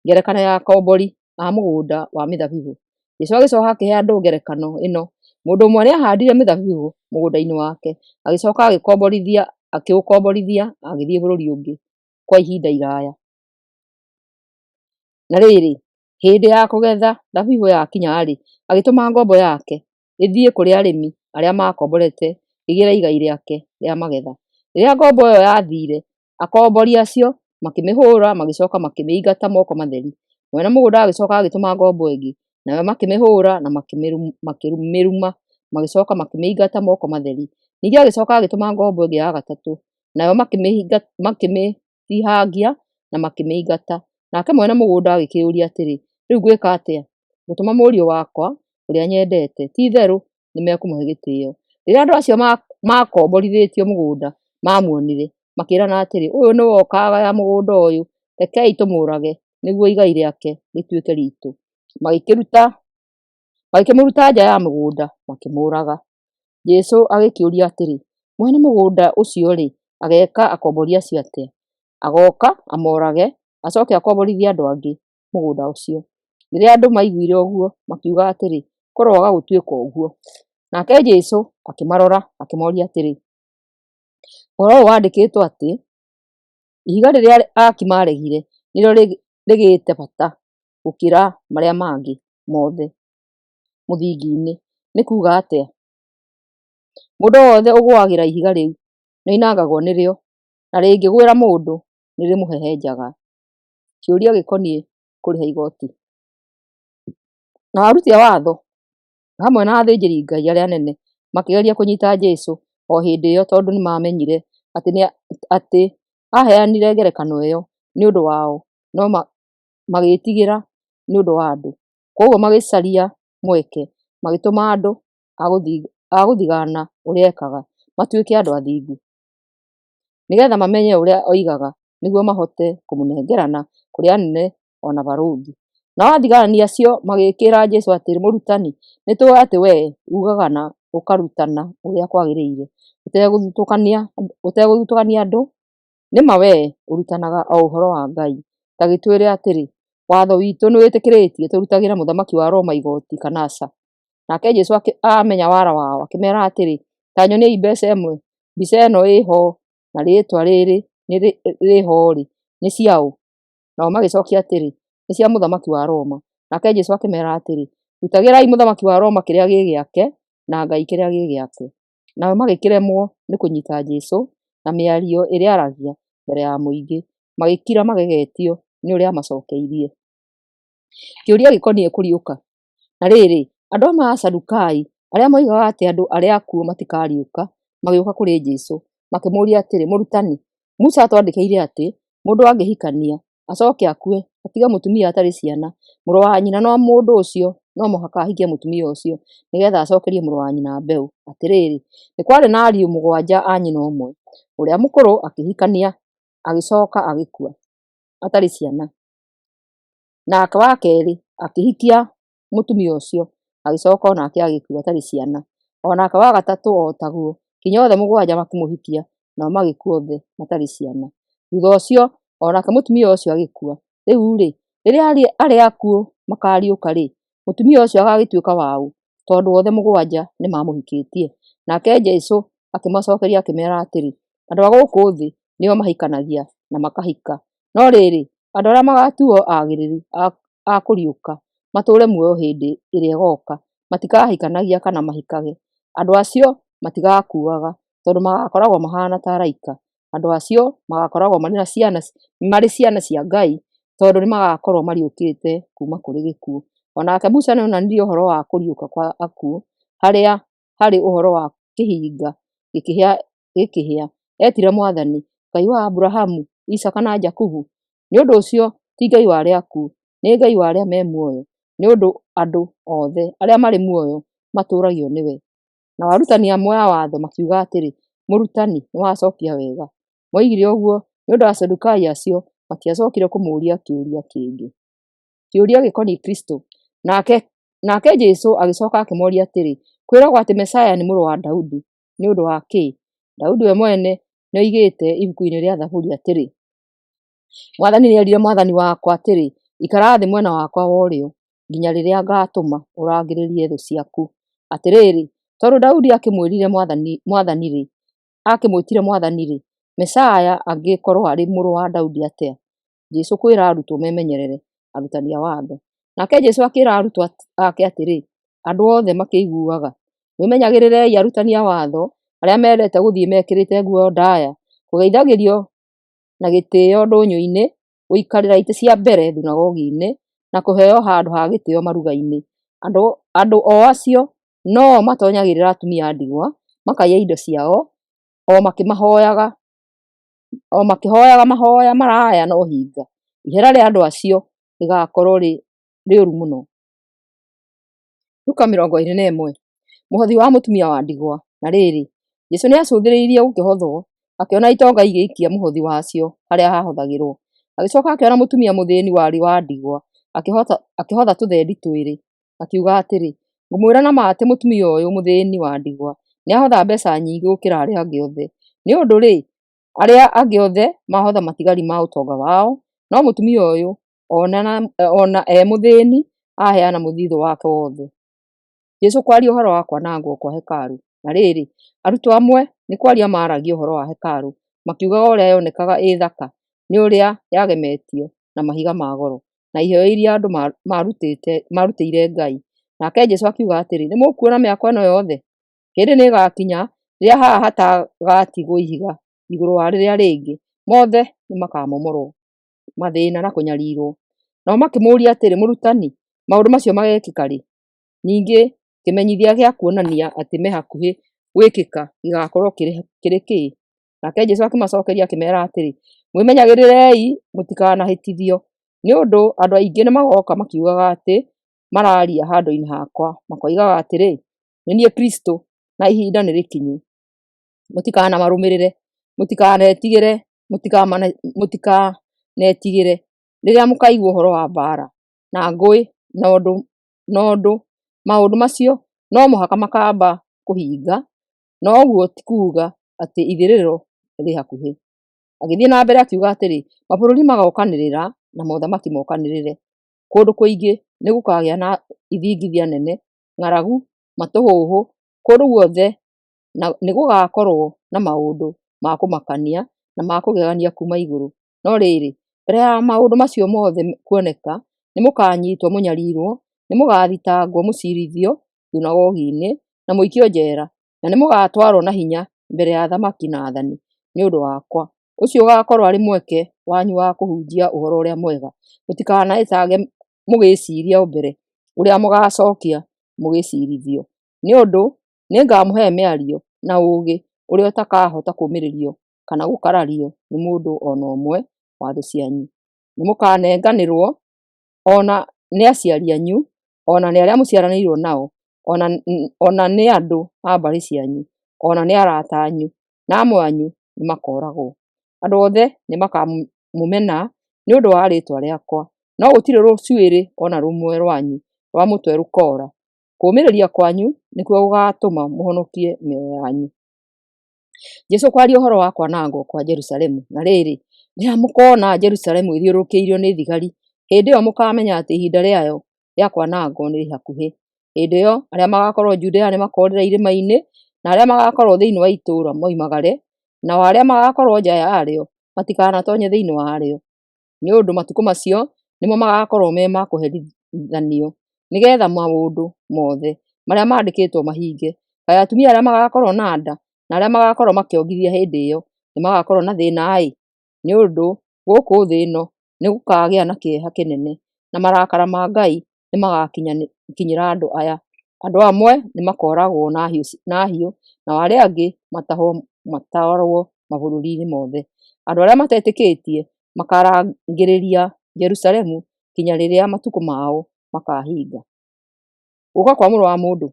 Ngerekano ya akombori a mũgũnda wa mĩthabibũ. Jesũ agĩcoka akĩhe andũ ngerekano ĩno. Mũndũ ũmwe nĩahandire mĩthabibũ mũgũnda-inĩ wake, agĩcoka akĩũkomborithia agĩthiĩ bũrũri ũngĩ kwa ihinda iraya. Na rĩrĩ, hĩndĩ ya kũgetha thabibũ yakinya-rĩ, agĩtũma ngombo yake ĩthiĩ kũrĩ arĩmi arĩa makomborete igĩre igai rĩake rĩa magetha. Rĩrĩa ngombo ĩyo yathire, akombori acio makĩmĩhũũra, magĩcoka makĩmĩingata moko matheri, Mwene mũgũnda agĩcoka agĩtũma ngombo ĩngĩ, nayo makĩmĩhũra na makĩmĩruma, magĩcoka makĩmĩingata moko matheri. Ningĩ agĩcoka agĩtũma ngombo ĩngĩ ya gatatũ, nayo makĩmĩtihangia na makĩmĩingata. Nake mwene mũgũnda agĩkĩũria atĩrĩ, rĩu ngwĩka atĩa? Ngũtũma mũriũ wakwa ũrĩa nyendete, ti itherũ nĩmekũmũhe gĩtĩo. Rĩrĩa andũ acio makomborithĩtio mũgũnda mamuonire, makĩrana atĩrĩ, ũyũ nĩwe ũkagaya mũgũnda ũyũ, rekei tũmũrage nĩguo igai rĩake rĩtuĩke ritũ. Magĩkĩmũruta nja ya mũgũnda makĩmũraga. Jesũ agĩkĩũria atĩrĩ, mwene mũgũnda ũcio rĩ, ageka akombori acio atĩa? Agoka amorage, acoke akomborithie andũ angĩ mũgũnda ũcio. Rĩrĩa andũ maiguire ũguo makiuga atĩrĩ, kũroaga gũtuĩka ũguo. Nake Jesũ akĩmarora akĩmoria atĩrĩ, ũhoro ũyũ wandĩkĩtwo atĩ, ihiga rĩrĩa aaki maregire nĩrĩo rĩgĩte bata gũkĩra marĩa mangĩ mothe mũthingi-inĩ. Nĩ kuuga atĩa? Mũndũ wothe ũgũagĩra ihiga rĩu nĩoinangagwo nĩrĩo, na rĩngĩgwĩra mũndũ nĩrĩmũhehenjaga. Kĩũria gĩkoniĩ kũrĩha igoti. Na aruti a watho hamwe na athĩnjĩri Ngai arĩa anene makĩgeria kũnyita Jesũ o hĩndĩ ĩyo, tondũ nĩmamenyire atĩ aheanire ngerekano ĩyo nĩũndũ wao, no magĩtigĩra nĩũndũ wa andũ. Koguo magĩcaria mweke, magĩtũma andũ a gũthigana ũrĩa ekaga matuĩke andũ athingu, nĩgetha mamenye ũrĩa oigaga, nĩguo mahote kũmũnengerana kũrĩ anene ona barũthi. Nao athigaani acio magĩkĩra Jesũ atĩrĩ, mũrutani, nĩtũĩ atĩ wee ugaga na ũkarutana ũrĩa kwagĩrĩire, ũtegũthutũkania andũ. Nĩma wee ũrutanaga o ũhoro wa Ngai. Ta gĩtwĩre atĩrĩ, watho witũ nĩwĩtĩkĩrĩtie tũrutagĩre mũthamaki wa Roma igoti kana aca? Nake Jesũ amenya wara wao akĩmera atĩrĩ, ta nyoniai mbeca ĩmwe. Mbica ĩno ĩho na rĩĩtwa rĩrĩ rĩho-rĩ, nĩ cia ũ? Nao magĩcokia atĩrĩ, nĩ cia mũthamaki wa Roma. Nake Jesũ akĩmera atĩrĩ, rutagĩrai mũthamaki wa Roma kĩrĩa gĩ gĩake na Ngai kĩrĩa gĩ gĩake. Nao magĩkĩremwo nĩ kũnyita Jesũ na mĩario ĩrĩa aragia mbere ya mũingĩ, magĩkira magegetio nĩ ũrĩa amacokeirie. Kĩũria gĩkoniĩ kũriũka. Na rĩrĩ, andũ amwe a Asadukai arĩa moigaga atĩ andũ arĩa akuũ matikariũka magĩũka kũrĩ Jesũ makĩmũria atĩrĩ, mũrutani, Musa atwandĩkĩire atĩ mũndũ angĩhikania acoke akue atige mũtumia atarĩ ciana, mũrũ wa nyina na mũndũ ũcio no mũhaka ahikie mũtumia ũcio nĩgetha acokerie mũrũ wa nyina mbeũ. Atĩrĩrĩ, nĩ kwarĩ na ariũ mũgwanja a nyina ũmwe. Ũrĩa mũkũrũ akĩhikania agĩcoka agĩkua atarĩ ciana, nake wa kerĩ akĩhikia mũtumia ũcio agĩcoka onake agĩkua atarĩ ciana, onake wa gatatũ o taguo, nginya othe mũgwanja makĩmũhikia nao magĩkua othe matarĩ ciana. Thutha ũcio onake mũtumia ũcio agĩkua. Rĩu-rĩ, rĩrĩa arĩa akuũ makariũka-rĩ, mũtumia ũcio agagĩtuĩka wa ũ, tondũ othe mũgwanja nĩmamũhikĩtie? Nake Jesũ akĩmacokeria akĩmera atĩrĩ, andũ a gũkũ thĩ nĩo mahikanagia na makahika, no rĩrĩ, andũ arĩa magatuo agĩrĩru a kũriũka matũũre muoyo hĩndĩ ĩrĩa ĩgoka matikahikanagia kana mahikage. Andũ acio matigakuaga, tondũ magakoragwo mahana ta araika. Andũ acio magakoragwo marĩ ciana cia Ngai, tondũ nĩmagakorwo mariũkĩte kuma kũrĩ gĩkuũ. Onake Musa nĩonanirie ũhoro wa kũriũka kwa akuũ, harĩa harĩ ũhoro wa kĩhinga gĩkĩhĩa. Etire Mwathani Ngai wa Aburahamu, Isaka na Jakubu. Nĩ ũndũ ũcio ti Ngai wa arĩa akuũ, nĩ Ngai wa arĩa me muoyo, nĩ ũndũ andũ othe arĩa marĩ muoyo matũũragio nĩwe. Nao arutani amwe a watho makiuga atĩrĩ, mũrutani, nĩwacokia wega. Moigire ũguo nĩ ũndũ Asadukai acio matiacokire kũmũũria kĩũria kĩngĩ. Kĩũria gĩkoniĩ Kristo. Nake Jesũ agĩcoka akĩmoria atĩrĩ, kwĩragwo atĩ Mesaya nĩ mũrũ wa Daudi nĩ ũndũ wa kĩ? Daudi we mwene nĩoigĩte ibuku-inĩ rĩa Thaburi atĩrĩ, Mwathani nĩerire Mwathani wakwa atĩrĩ, ikara thĩ mwena wakwa wa ũrĩo nginya rĩrĩa ngatũma ũrangĩrĩrie thũ ciaku. Atĩrĩrĩ, tondũ Daudi akĩmwĩtire Mwathani-rĩ, Mesaya angĩkorwo arĩ mũrũ wa Daudi atĩa? Jesũ kwĩra arutwo memenyerere arutani a watho. Nake Jesũ akĩra arutwo ake atĩrĩ, andũ othe makĩiguaga, mwĩmenyagĩrĩrei arutani a watho arĩa mendete gũthiĩ mekĩrĩte nguo ndaya, kũgeithagĩrio na gĩtĩo ndũnyũ-inĩ, gũikarĩra itĩ cia mbere thunagogi-inĩ na kũheo handũ ha gĩtĩo maruga-inĩ. Andũ o acio no matonyagĩrĩra atumia a ndigwa, makaiya indo ciao, o makĩhoyaga mahoya maraya na ũhinga. Ihera rĩa andũ acio rĩgakorwo rĩũru mũno. Luka 21. Mũhothi wa mũtumia wa ndigwa. Na rĩrĩ, Jesũ nĩacũthĩrĩirie gũkĩhothwo, akĩona itonga igĩikia mũhothi wacio harĩa hahothagĩrwo. Agĩcoka akĩona mũtumia mũthĩni warĩ wa ndigwa akĩhotha tũthendi twĩrĩ, akiuga atĩrĩ, ngũmwĩra na ma atĩ mũtumia ũyũ mũthĩni wa ndigwa nĩahotha mbeca nyingĩ gũkĩra arĩa angĩ othe. Nĩ ũndũ rĩ, arĩa angĩ othe mahotha matigari ma ũtonga wao, no mũtumia ũyũ ona mũthĩni aheana mũthithũ wake wothe. Jesũ kwaria ũhoro wa kwanangwo kwa hekarũ. Na rĩrĩ, arutwo amwe nĩ kwaria maaragia ũhoro wa hekarũ, makiugaga ũrĩa yonekaga ĩ thaka nĩ ũrĩa yagemetio na mahiga ma goro na iheo iria andũ marutĩire Ngai. Nake Jesũ akiuga atĩrĩ, nĩmũkuona mĩako ĩno yothe? Hĩndĩ nĩĩgakinya rĩrĩa haha hatagatigwo ihiga igũrũ wa rĩrĩa rĩngĩ, mothe nĩmakamomorwo, mathĩĩna na kũnyariirwo. Nao makĩmũũria atĩrĩ, mũrutani, maũndũ macio magekĩka rĩ? Ningĩ kĩmenyithia gĩa kuonania atĩ me hakuhĩ gwĩkĩka gĩgakorwo kĩrĩ kĩĩ? Nake Jesũ akĩmacokeria akĩmeera atĩrĩ, mwĩmenyagĩrĩrei mũtikanahĩtithio, nĩ ũndũ andũ aingĩ nĩmagoka makiugaga atĩ mararia handũ-inĩ hakwa, makoigaga atĩrĩ, nĩ niĩ Kristo na ihinda nĩrĩkinyu. Mũtikanamarũmĩrĩre, mũtikanetigĩre rĩrĩa mũkaigua ũhoro wa mbaara na ngũĩ na ũndũ maũndũ macio no mũhaka makamba kũhinga, no ũguo ti kuuga atĩ ithirĩro rĩ hakuhĩ. Agĩthiĩ na mbere akiuga atĩrĩ, mabũrũri magokanĩrĩra na mothamaki mokanĩrĩre. Kũndũ kũingĩ nĩgũkagĩa na ithingithia nene, ng'aragu, matũhũhũ, kũndũ guothe nĩgũgakorwo na maũndũ ma kũmakania na ma kũgegania kuma igũrũ. No rĩrĩ, mbere ya maũndũ macio mothe kuoneka, nĩmũkanyiitwo mũnyarirwo, nĩmũgathitangwo mũcirithio thunagogi-inĩ na mũikio njera, na nĩmũgatwarwo na hinya mbere ya athamaki na aathani nĩ ũndũ wakwa. Ũcio ũgaakorwo arĩ mweke wanyu wa kũhunjia ũhoro ũrĩa mwega. Mũtikanaĩtange mũgĩciria o mbere ũrĩa mũgacokia mũgĩcirithio, nĩ ũndũ nĩngamũhe mĩario na ũũgĩ ũrĩa ũtakahota kũũmĩrĩrio kana gũkarario nĩ mũndũ ona ũmwe wa thũ cianyu. Nĩmũkanenganĩrwo ona nĩ aciari anyu, ona nĩ arĩa mũciaranĩirwo nao, ona nĩ andũ a mbarĩ cianyu, ona nĩ arata anyu, na amwe anyu nĩmakooragwo. Andũ othe nĩmakamũmena nĩ ũndũ wa rĩĩtwa rĩakwa, no gũtirĩ rũcuĩrĩ ona rũmwe rwanyu rwa mũtwe rũkoora. Kũũmĩrĩria kwanyu nĩkuo gũgatũma mũhonokie mĩoyo yanyu. Jesũ kwaria ũhoro wa kwanangwo kwa Jerusalemu. Na rĩrĩ, rĩrĩa mũkona Jerusalemu ĩthiũrũrũkĩirio nĩ thigari, hĩndĩ ĩyo mũkamenya atĩ ihinda rĩayo rĩa kwanangwo nĩ hakuhĩ. Hĩndĩ ĩyo arĩa magakorwo Judea nĩmakoorĩra irĩma-inĩ, na arĩa magakorwo thĩinĩ wa itũũra moimagare, nao arĩa magakorwo nja yarĩo matikanatonye thĩinĩ warĩo. Nĩ ũndũ matukũ macio nĩmo magakorwo me ma kũherithanio, nĩgeetha maũndũ mothe marĩa mandĩkĩtwo mahinge. Kaĩ atumia arĩa magakorwo na nda na arĩa magakorwo makĩongithia hĩndĩ ĩyo nĩmagakorwo na thĩĩna-ĩ! Nĩ ũndũ gũkũ thĩ ĩno nĩgũkagĩa na kĩeha kĩnene, na marakara ma Ngai nĩmagakinyĩra andũ aya. Andũ amwe nĩmakooragwo na hiũ, nao arĩa angĩ matwarwo mabũrũri-inĩ mothe. Andũ arĩa matetĩkĩtie makarangĩrĩria Jerusalemu kinya rĩrĩa matukũ mao makahinga. Gũũka kwa Mũrũ wa Mũndũ.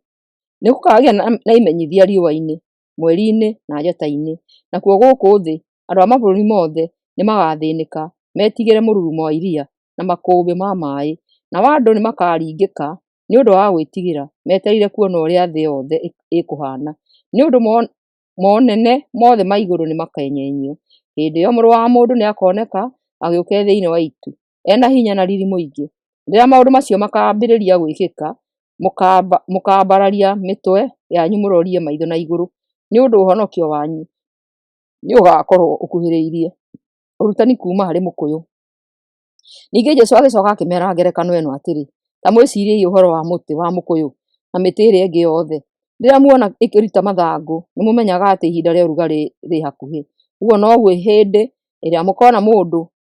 Nĩgũkagĩa na imenyithia riũa-inĩ, mweri-inĩ na njata-inĩ, nakuo gũkũ thĩ andũ a mabũrũri mothe nĩmagathĩnĩka metigĩre mũrurumo wa iria na makũmbĩ ma maaĩ. Nao andũ nĩmakaringĩka nĩ ũndũ wa gwĩtigĩra metereire kuona ũrĩa thĩ yothe ĩkũhaana, nĩ ũndũ monene mothe ma igũrũ nĩmakenyenyio. Hĩndĩ ĩyo Mũrũ wa Mũndũ nĩakoneka agĩũka thĩinĩ wa itu, ena hinya na riiri mũingĩ. Rĩrĩa maũndũ macio makaambĩrĩria gwĩkĩka, mũkambararia mĩtwe yanyu mũrorie maitho na igũrũ, nĩ ũndũ ũhonokio wanyu nĩũgakorwo ũkuhĩrĩirie. Ũrutani kuuma harĩ mũkũyũ. Ningĩ Jesũ agĩcooka akĩmeera ngerekano ĩno atĩrĩ, ta mwĩciiriei ũhoro wa mũtĩ wa mũkũyũ na mĩtĩ ĩrĩa ĩngĩ yothe. Rĩrĩa muona ĩkĩruta mathangũ nĩmũmenyaga atĩ ihinda rĩa ũrugarĩ rĩ hakuhĩ. Ũguo noguo hĩndĩ ĩrĩa mũkona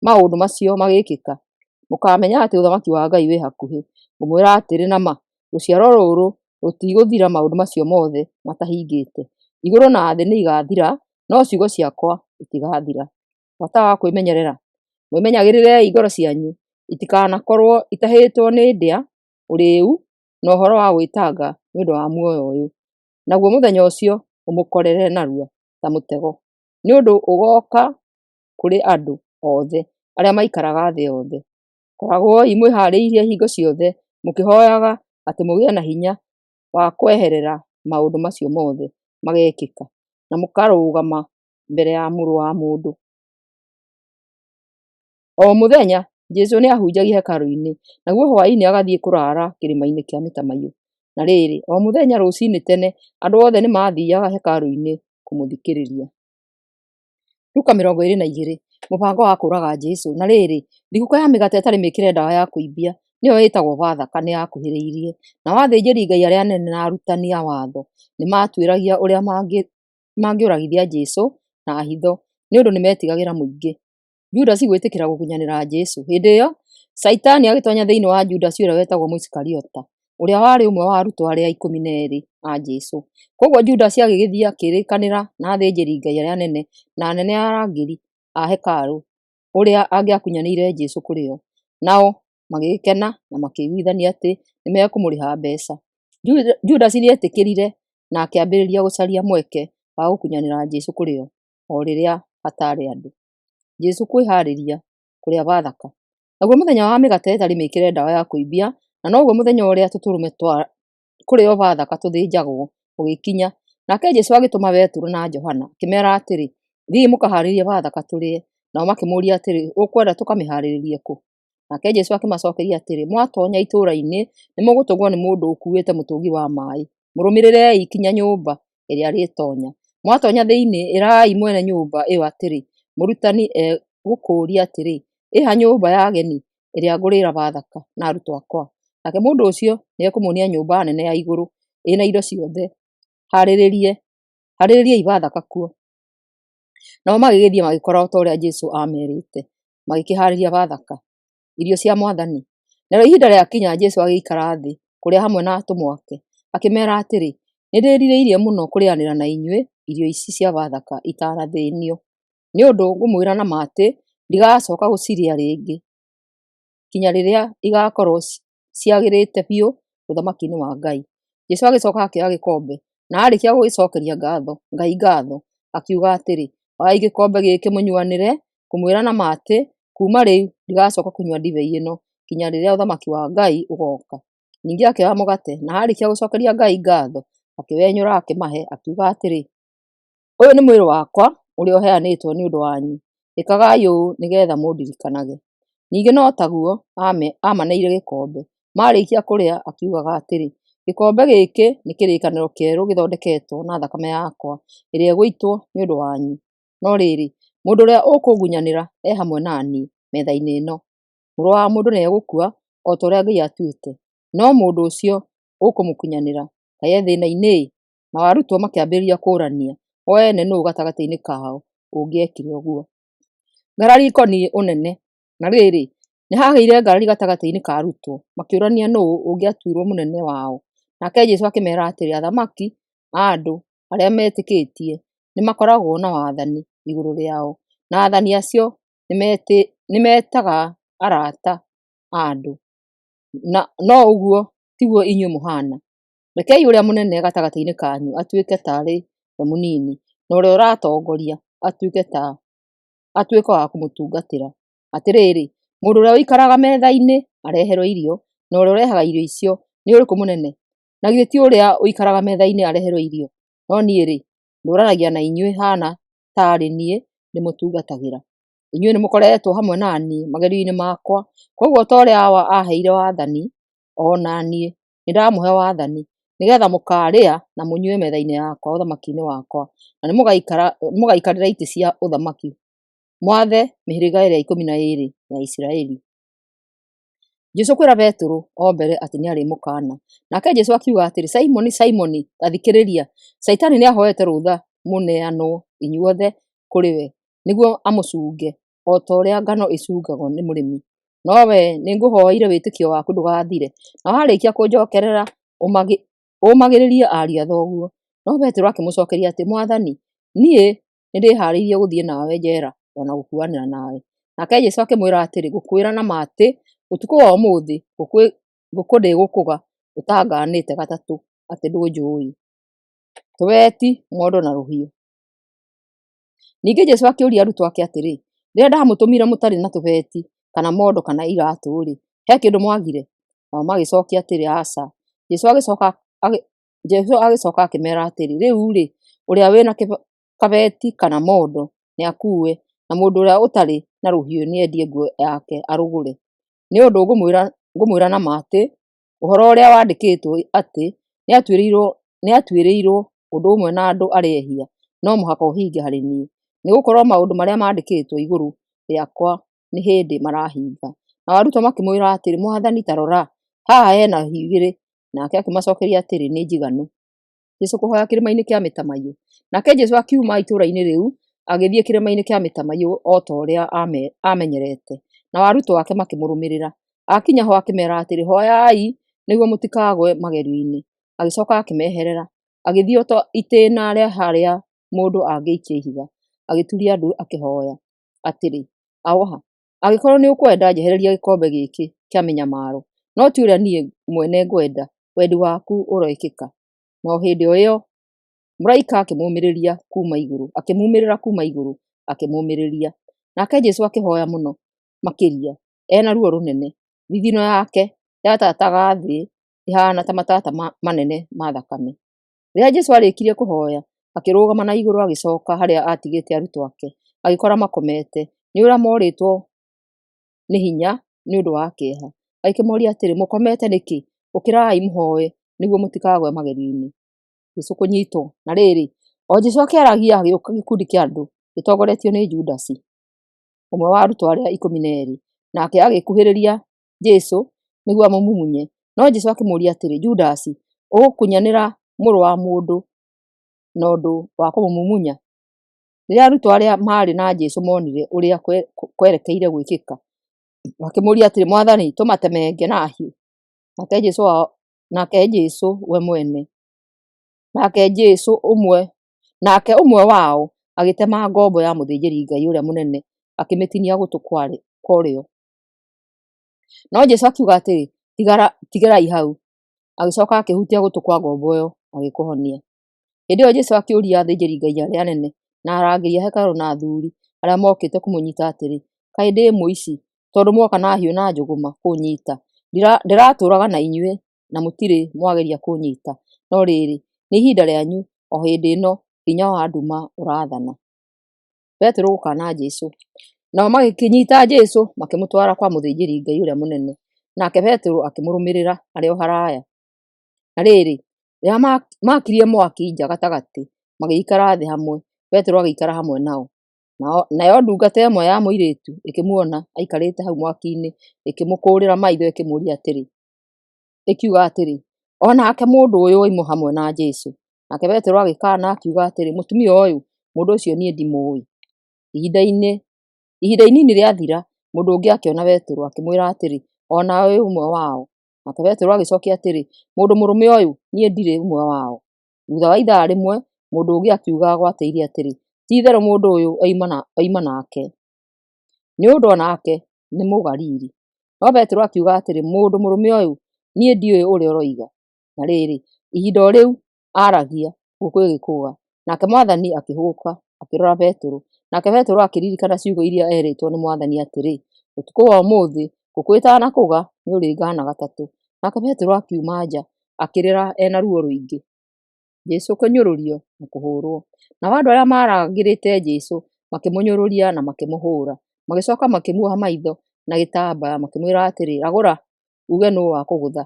maũndũ macio magĩkĩka, mũkamenya atĩ ũthamaki wa Ngai wĩ hakuhĩ. Ngũmwĩra atĩrĩ na ma, rũciaro rũrũ rũtigũthira maũndũ macio mothe matahingĩte. Igũrũ na thĩ nĩ igathira, no ciugo ciakwa itigathira. Bata wa kwĩmenyerera: mwĩmenyagĩrĩrei ngoro cianyu itikanakorwo itahĩtwo nĩ ndĩa, ũrĩĩu na ũhoro wa gwĩtanga nĩ ũndũ wa muoyo ũyũ, naguo mũthenya ũcio ũmũkorere narua ta mũtego, nĩ ũndũ ũgooka kũrĩ andũ othe arĩa maikaraga thĩ yothe. Koragwoi mwĩhaarĩirie hingo ciothe, mũkĩhoyaga atĩ mũgĩe na hinya wa kweherera maũndũ macio mothe magekĩka, na mũkarũgama mbere ya Mũrũ wa Mũndũ. O mũthenya Jesũ nĩ ahunjagia hekarũ-inĩ, naguo hwaĩ-inĩ agathiĩ kũraara kĩrĩma-inĩ kĩa Mĩtamaiyũ. Na rĩrĩ, o mũthenya rũciinĩ tene andũ othe nĩ maathiaga hekarũ-inĩ kũmũthikĩrĩria. Luka 22, mũbango wa kũũraga Jesũ. Na rĩrĩ, thigũkũ ya mĩgate ĩtarĩ mĩĩkĩre ndawa ya kũimbia, nĩyo ĩtagwo Bathaka, nĩ yakuhĩrĩirie, nao athĩnjĩri-Ngai arĩa anene na arutani a watho nĩ maatuĩragia ũrĩa mangĩũragithia Jesũ na hitho, nĩ ũndũ nĩmetigagĩra mũingĩ. Judasi gwĩtĩkĩra gũkunyanĩra Jesũ. Hĩndĩ ĩyo, Saitani agĩtoonya thĩinĩ wa Judasi ũrĩa wetagwo Mũisikariota, ũrĩa warĩ ũmwe wa arutwo arĩa 12 a Jesũ. Kwoguo Judasi agĩgĩthiĩ akĩrĩkanĩra na athĩnjĩri-Ngai arĩa anene na anene a arangĩri a hekarũ ũrĩa angĩakunyanĩire Jesũ kũrĩ o. Nao magĩgĩkena na makĩiguithania atĩ nĩmekũmũrĩha mbeca. Judasi nĩetĩkĩrire na akĩambĩrĩria gũcaria mweke wa gũkunyanĩra Jesũ kũrĩ o, o rĩrĩa hataarĩ andũ. Jesũ kwĩharĩria kũrĩa Bathaka. Naguo mũthenya wa mĩgate ĩtarĩ mĩĩkĩre ndawa ya kũimbia, na noguo mũthenya ũrĩa tũtũrũme twa kũrĩo Bathaka tũthĩnjagwo ũgĩkinya, nake Jesũ agĩtũma Petero na Johana, akĩmeera atĩrĩ, thiĩi mũkaharĩrie Bathaka tũrĩe. Nao makĩmũũria atĩrĩ, ũkwenda tũkamĩharĩrĩrie kũ? Nake Jesũ akĩmacookeria atĩrĩ, mwatoonya itũũra-inĩ nĩ mũgũtũngwo nĩ mũndũ ũkuuĩte mũtũngi wa maaĩ. Mũrũmĩrĩrei kinya nyũmba ĩrĩa arĩtoonya. Mwatoonya thĩinĩ, ĩrai mwene nyũmba ĩyo atĩrĩ, mũrutani egũkũũria atĩrĩ, ĩha nyũmba ya ageni ĩrĩa ngũrĩĩra Bathaka na arutwo akwa. Nake mũndũ ũcio nĩekũmuonia nyũmba nene ya igũrũ ĩna indo ciothe, harĩrĩriei Bathaka kuo. Nao magĩgĩthiĩ magĩkora o ta ũrĩa Jesũ aamerĩte, magĩkĩhaarĩria Bathaka, irio cia Mwathani. Narĩo ihinda rĩakinya, Jesũ agĩikara thĩ kũrĩa hamwe na atũmwo ake, akĩmeera atĩrĩ, nĩndĩĩrirĩirie mũno kũrĩanĩra na inyuĩ irio ici cia Bathaka itanathĩĩnio, nĩ ũndũ ngũmwĩra na ma atĩ ndigacooka gũcirĩa rĩngĩ kinya rĩrĩa igakorwo ciagĩrĩte biũ ũthamaki-inĩ wa Ngai. Jesũ agĩcooka akĩoya gĩkombe, na aarĩkia gũgĩcookeria Ngai ngatho, akiuga atĩrĩ, oyai gĩkombe gĩkĩ mũnyuanĩre, ngũmwĩra na ma atĩ kuuma rĩu ndigacooka kũnyua ndibei ĩno kinya rĩrĩa ũthamaki wa Ngai ũgooka. Ningĩ akĩoya mũgate, na aarĩkia gũcookeria Ngai ngatho, akĩwenyũra akĩmahe, akiuga atĩrĩ, ũyũ nĩ mwĩrĩ wakwa ũrĩa ũheanĩtwo nĩ ũndũ wanyu. Ĩkagai ũũ nĩgeetha mũndirikanage. Ningĩ no taguo amaneire gĩkombe. Maarĩkia kũrĩa, akiugaga atĩrĩ, gĩkombe gĩkĩ nĩ kĩrĩkanĩro kĩerũ gĩthondeketwo na thakame yakwa, ĩrĩa ĩgũitwo nĩ ũndũ wanyu. No rĩrĩ, mũndũ ũrĩa ũkũngunyanĩra hamwe na niĩ metha-inĩ ĩno, Mũrũ wa Mũndũ nĩegũkua o ta ũrĩa Ngai atuĩte. No mũndũ ũcio ũkũmũkunyanĩra kaĩ e thĩĩna-inĩ? Nao arutwo makĩambĩrĩria kũũrania o ene nũũ gatagatĩ-inĩ kao ũngĩekire ũguo. Ngarari ikoniĩ ũnene. Na rĩrĩ, nĩ hagĩire ngarari gatagatĩ-inĩ ka arutwo, makĩũrania nũũ ũngĩatuirwo mũnene wao. Nake Jesũ akĩmeera atĩrĩ, athamaki a andũ arĩa metĩkĩtie nĩ makoragwo na wathani igũrũ rĩao, na aathani acio nĩmetaga arata a andũ. No ũguo tiguo inyuĩ mũhaana. Rekei ũrĩa mũnene gatagatĩ-inĩ kanyu atuĩke tarĩ we mũnini, na ũrĩa ũratongoria atuĩke wa kũmũtungatĩra. Atĩrĩrĩ, mũndũ ũrĩa ũikaraga metha-inĩ areherwo irio, na ũrĩa ũrehaga irio icio nĩ ũrĩkũ mũnene? Na githĩ ti ũrĩa ũikaraga metha-inĩ areherwo irio? No niĩ-rĩ, ndũũranagia na inyuĩ haana tarĩ niĩ ndĩmũtungatagĩra. Inyuĩ nĩmũkoretwo hamwe na niĩ magerio-inĩ makwa, kwoguo ta ũrĩa aaheire wathani, o na niĩ nĩndamũhe wathani, nĩgeetha mũkaarĩa na mũnyue metha-inĩ yakwa ũthamaki-inĩ wakwa, na mũgaikarĩra itĩ cia ũthamaki, mwathe mĩhĩrĩga ĩrĩa 12 ya Isiraeli. Jesũ kwĩra Petero o mbere atĩ nĩarĩmũkaana. Nake Jesũ akiuga atĩrĩ, Simoni, Simoni, ta thikĩrĩria, Saitani nĩahoete rũtha mũneanwo inyuothe kũrĩ we, nĩguo amũcunge o ta ũrĩa ngano ĩcungagwo nĩ mũrĩmi. nowe nĩngũhoire wĩtĩkio waku ndũgathire, na warĩkia kũnjokerera ũmagĩrĩrie ariũ a thoguo. No Petero akĩmũcokeria atĩ, Mwathani, niĩ nĩndĩharĩirie gũthiĩ nawe njera ona gũkuanĩra nawe. Nake Jesũ akĩmwĩra atĩrĩ, ngũkwĩra na ma atĩ ũtukũ wa ũmũthĩ ngũkũ ndĩgũkũga ũtanganĩte gatatũ atĩ ndũnjũĩ. Tũbeti, mondo na rũhiũ. Ningĩ Jesũ akĩũria arutwo ake atĩrĩ, rĩrĩa ndamũtũmire mũtarĩ na tũbeti kana mondo kana iratũ-rĩ, he kĩndũ mwagire? Nao magĩcokia atĩrĩ, aca. Jesũ agĩcoka akĩmeera atĩrĩ, rĩu-rĩ, ũrĩa wĩna kabeti kana mondo nĩakue, na mũndũ ũrĩa ũtarĩ na rũhiũ nĩendie nguo yake arũgũre. Nĩ ũndũ ngũmwĩra na ma atĩ ũhoro ũrĩa wandĩkĩtwo atĩ nĩatuĩrĩirwo ũndũ ũmwe na andũ arĩa ehia, no mũhaka ũhinge harĩ niĩ. Nĩgũkorwo maũndũ marĩa mandĩkĩtwo igũrũ rĩakwa nĩ hĩndĩ marahinga. Nao arutwo makĩmwĩra atĩrĩ, Mwathani, ta rora, haha hena hiũ igĩrĩ. Nake akĩmacokeria atĩrĩ, nĩ njiganu. Jesũ kũhoya kĩrĩma-inĩ kĩa Mĩtamaiyũ. Nake Jesũ akiuma itũũra-inĩ rĩu agĩthiĩ kĩrĩma-inĩ kĩa Mĩtamaiyũ o ta ũrĩa amenyerete. Nao arutwo ake makĩmũrũmĩrĩra. Akinya ho akĩmeera atĩrĩ, hoyai nĩguo mũtikagwe magerio-inĩ. Agĩcoka akĩmeherera. Agĩthiĩ o ta itĩĩna rĩa harĩa mũndũ angĩikia ihiga. Agĩturia ndu akĩhoya atĩrĩ, aoha, angĩkorwo nĩ ũkwenda njehereria gĩkombe gĩkĩ kĩa mĩnyamaro, no ti ũrĩa niĩ mwene ngwenda, wendi waku ũroĩkĩka. No hĩndĩ o ĩyo mũraika akĩmumĩrĩra kuma igũrũ akĩmũmĩrĩria. Nake Jesũ akĩhoya mũno makĩria, ena ruo rũnene. Thithino yake yatataga thĩ ĩhana ta matata manene ma thakame. Rĩrĩa Jesũ arĩkirie kũhoya, akĩrũgama na igũrũ agĩcoka harĩa atigĩte arutwo ake, agĩkora makomete, nĩ ũrĩa morĩtwo nĩ hinya nĩ ũndũ wa kĩeha. Akĩmoria atĩrĩ, mũkomete nĩkĩ? Ũkĩrai mũhoe nĩguo mũtikagwe magerio-inĩ. Jesũ kũnyitwo. Na rĩrĩ, o Jesũ akĩaragia hagĩũka gĩkundi kĩa andũ gĩtongoretio nĩ Judasi, ũmwe wa arutwo arĩa 12, nake agĩkuhĩrĩria Jesũ nĩguo amũmumunye. No Jesũ akĩmũũria atĩrĩ, Judasi, ũgũkunyanĩra mũrũ wa mũndũ na ũndũ wa kũmũmumunya? Rĩrĩa arutwo arĩa maarĩ na Jesũ monire ũrĩa kwerekeire gwĩkĩka, makĩmũũria atĩrĩ, Mwathani, tũmatemenge na hiũ? Nake ũmwe wao agĩtema ngombo ya mũthĩnjĩri-Ngai ũrĩa mũnene akĩmĩtinia gũtũ kwa ũrĩo. No Jesũ akiuga atĩrĩ, tigarai hau. Agĩcoka akĩhutia gũtũ kwa ngombo ĩyo agĩkũhonia. Hĩndĩ ĩyo Jesũ akĩũria athĩnjĩri-Ngai arĩa anene na arangĩri a hekarũ na athuuri arĩa mokĩte kũmũnyiita atĩrĩ, kaĩ ndĩ mũici tondũ muoka na hiũ na njũgũma kũnyiita? Ndĩratũũraga na inyuĩ na mũtirĩ mwageria kũnyiita, no rĩrĩ, nĩ ihinda rĩanyu o hĩndĩ ĩno hinya wa nduma ũrathana. Petero gũkana Jesũ. Nao magĩkĩnyiita Jesũ makĩmũtwara kwa mũthĩnjĩri-Ngai ũrĩa mũnene, nake Petero akĩmũrũmĩrĩra arĩ o haraya. Na rĩrĩ, rĩrĩa maakirie mwaki nja gatagatĩ, magĩikara thĩ hamwe, Petero agĩikara hamwe nao. Nayo ndungata ĩmwe ya mũirĩtu ĩkĩmuona aikarĩte hau mwaki-inĩ, ĩkĩmũkũũrĩra maitho ĩkĩmũũria atĩrĩ, ĩkiuga atĩrĩ, onake mũndũ ũyũ oima hamwe na Jesũ. Nake Petero agĩkaana akiuga atĩrĩ, mũtumia ũyũ, mũndũ ũcio niĩ ndimũĩ. Ihinda inini rĩathira, mũndũ ũngĩ akĩona Petero akĩmwĩra atĩrĩ, ona wĩ ũmwe wao. Nake Petero agĩcokia atĩrĩ, mũndũ mũrũme ũyũ, niĩ ndirĩ ũmwe wao. Thutha wa ithaa rĩmwe, mũndũ ũngĩ akiuga agwatĩirie atĩrĩ, ti-itherũ mũndũ ũyũ oima nake, nĩ ũndũ onake nĩ Mũgalili. No Petero akiuga atĩrĩ, mũndũ mũrũme ũyũ, niĩ ndiũĩ ũrĩa ũroiga. Na rĩrĩ, ihinda o rĩu aragia, ngũkũ ĩgĩkũga. Nake Mwathani akĩhũũka akĩrora Petero. Nake Petero akĩririkana ciugo iria erĩtwo nĩ Mwathani atĩrĩ, ũtukũ wa ũmũthĩ ngũkũ ĩtanakũga nĩũrĩngana gatatũ. Nake Petero akiuma nja akĩrĩra ena ruo rũingĩ. Jesũ kũnyũrũrio na kũhũũrwo. Nao andũ arĩa marangĩrĩte Jesũ makĩmũnyũrũria na makĩmũhũũra. Magĩcoka makĩmuoha maitho na gĩtambaya makĩmwĩra atĩrĩ, ragũra, uge nũũ wakũgũtha.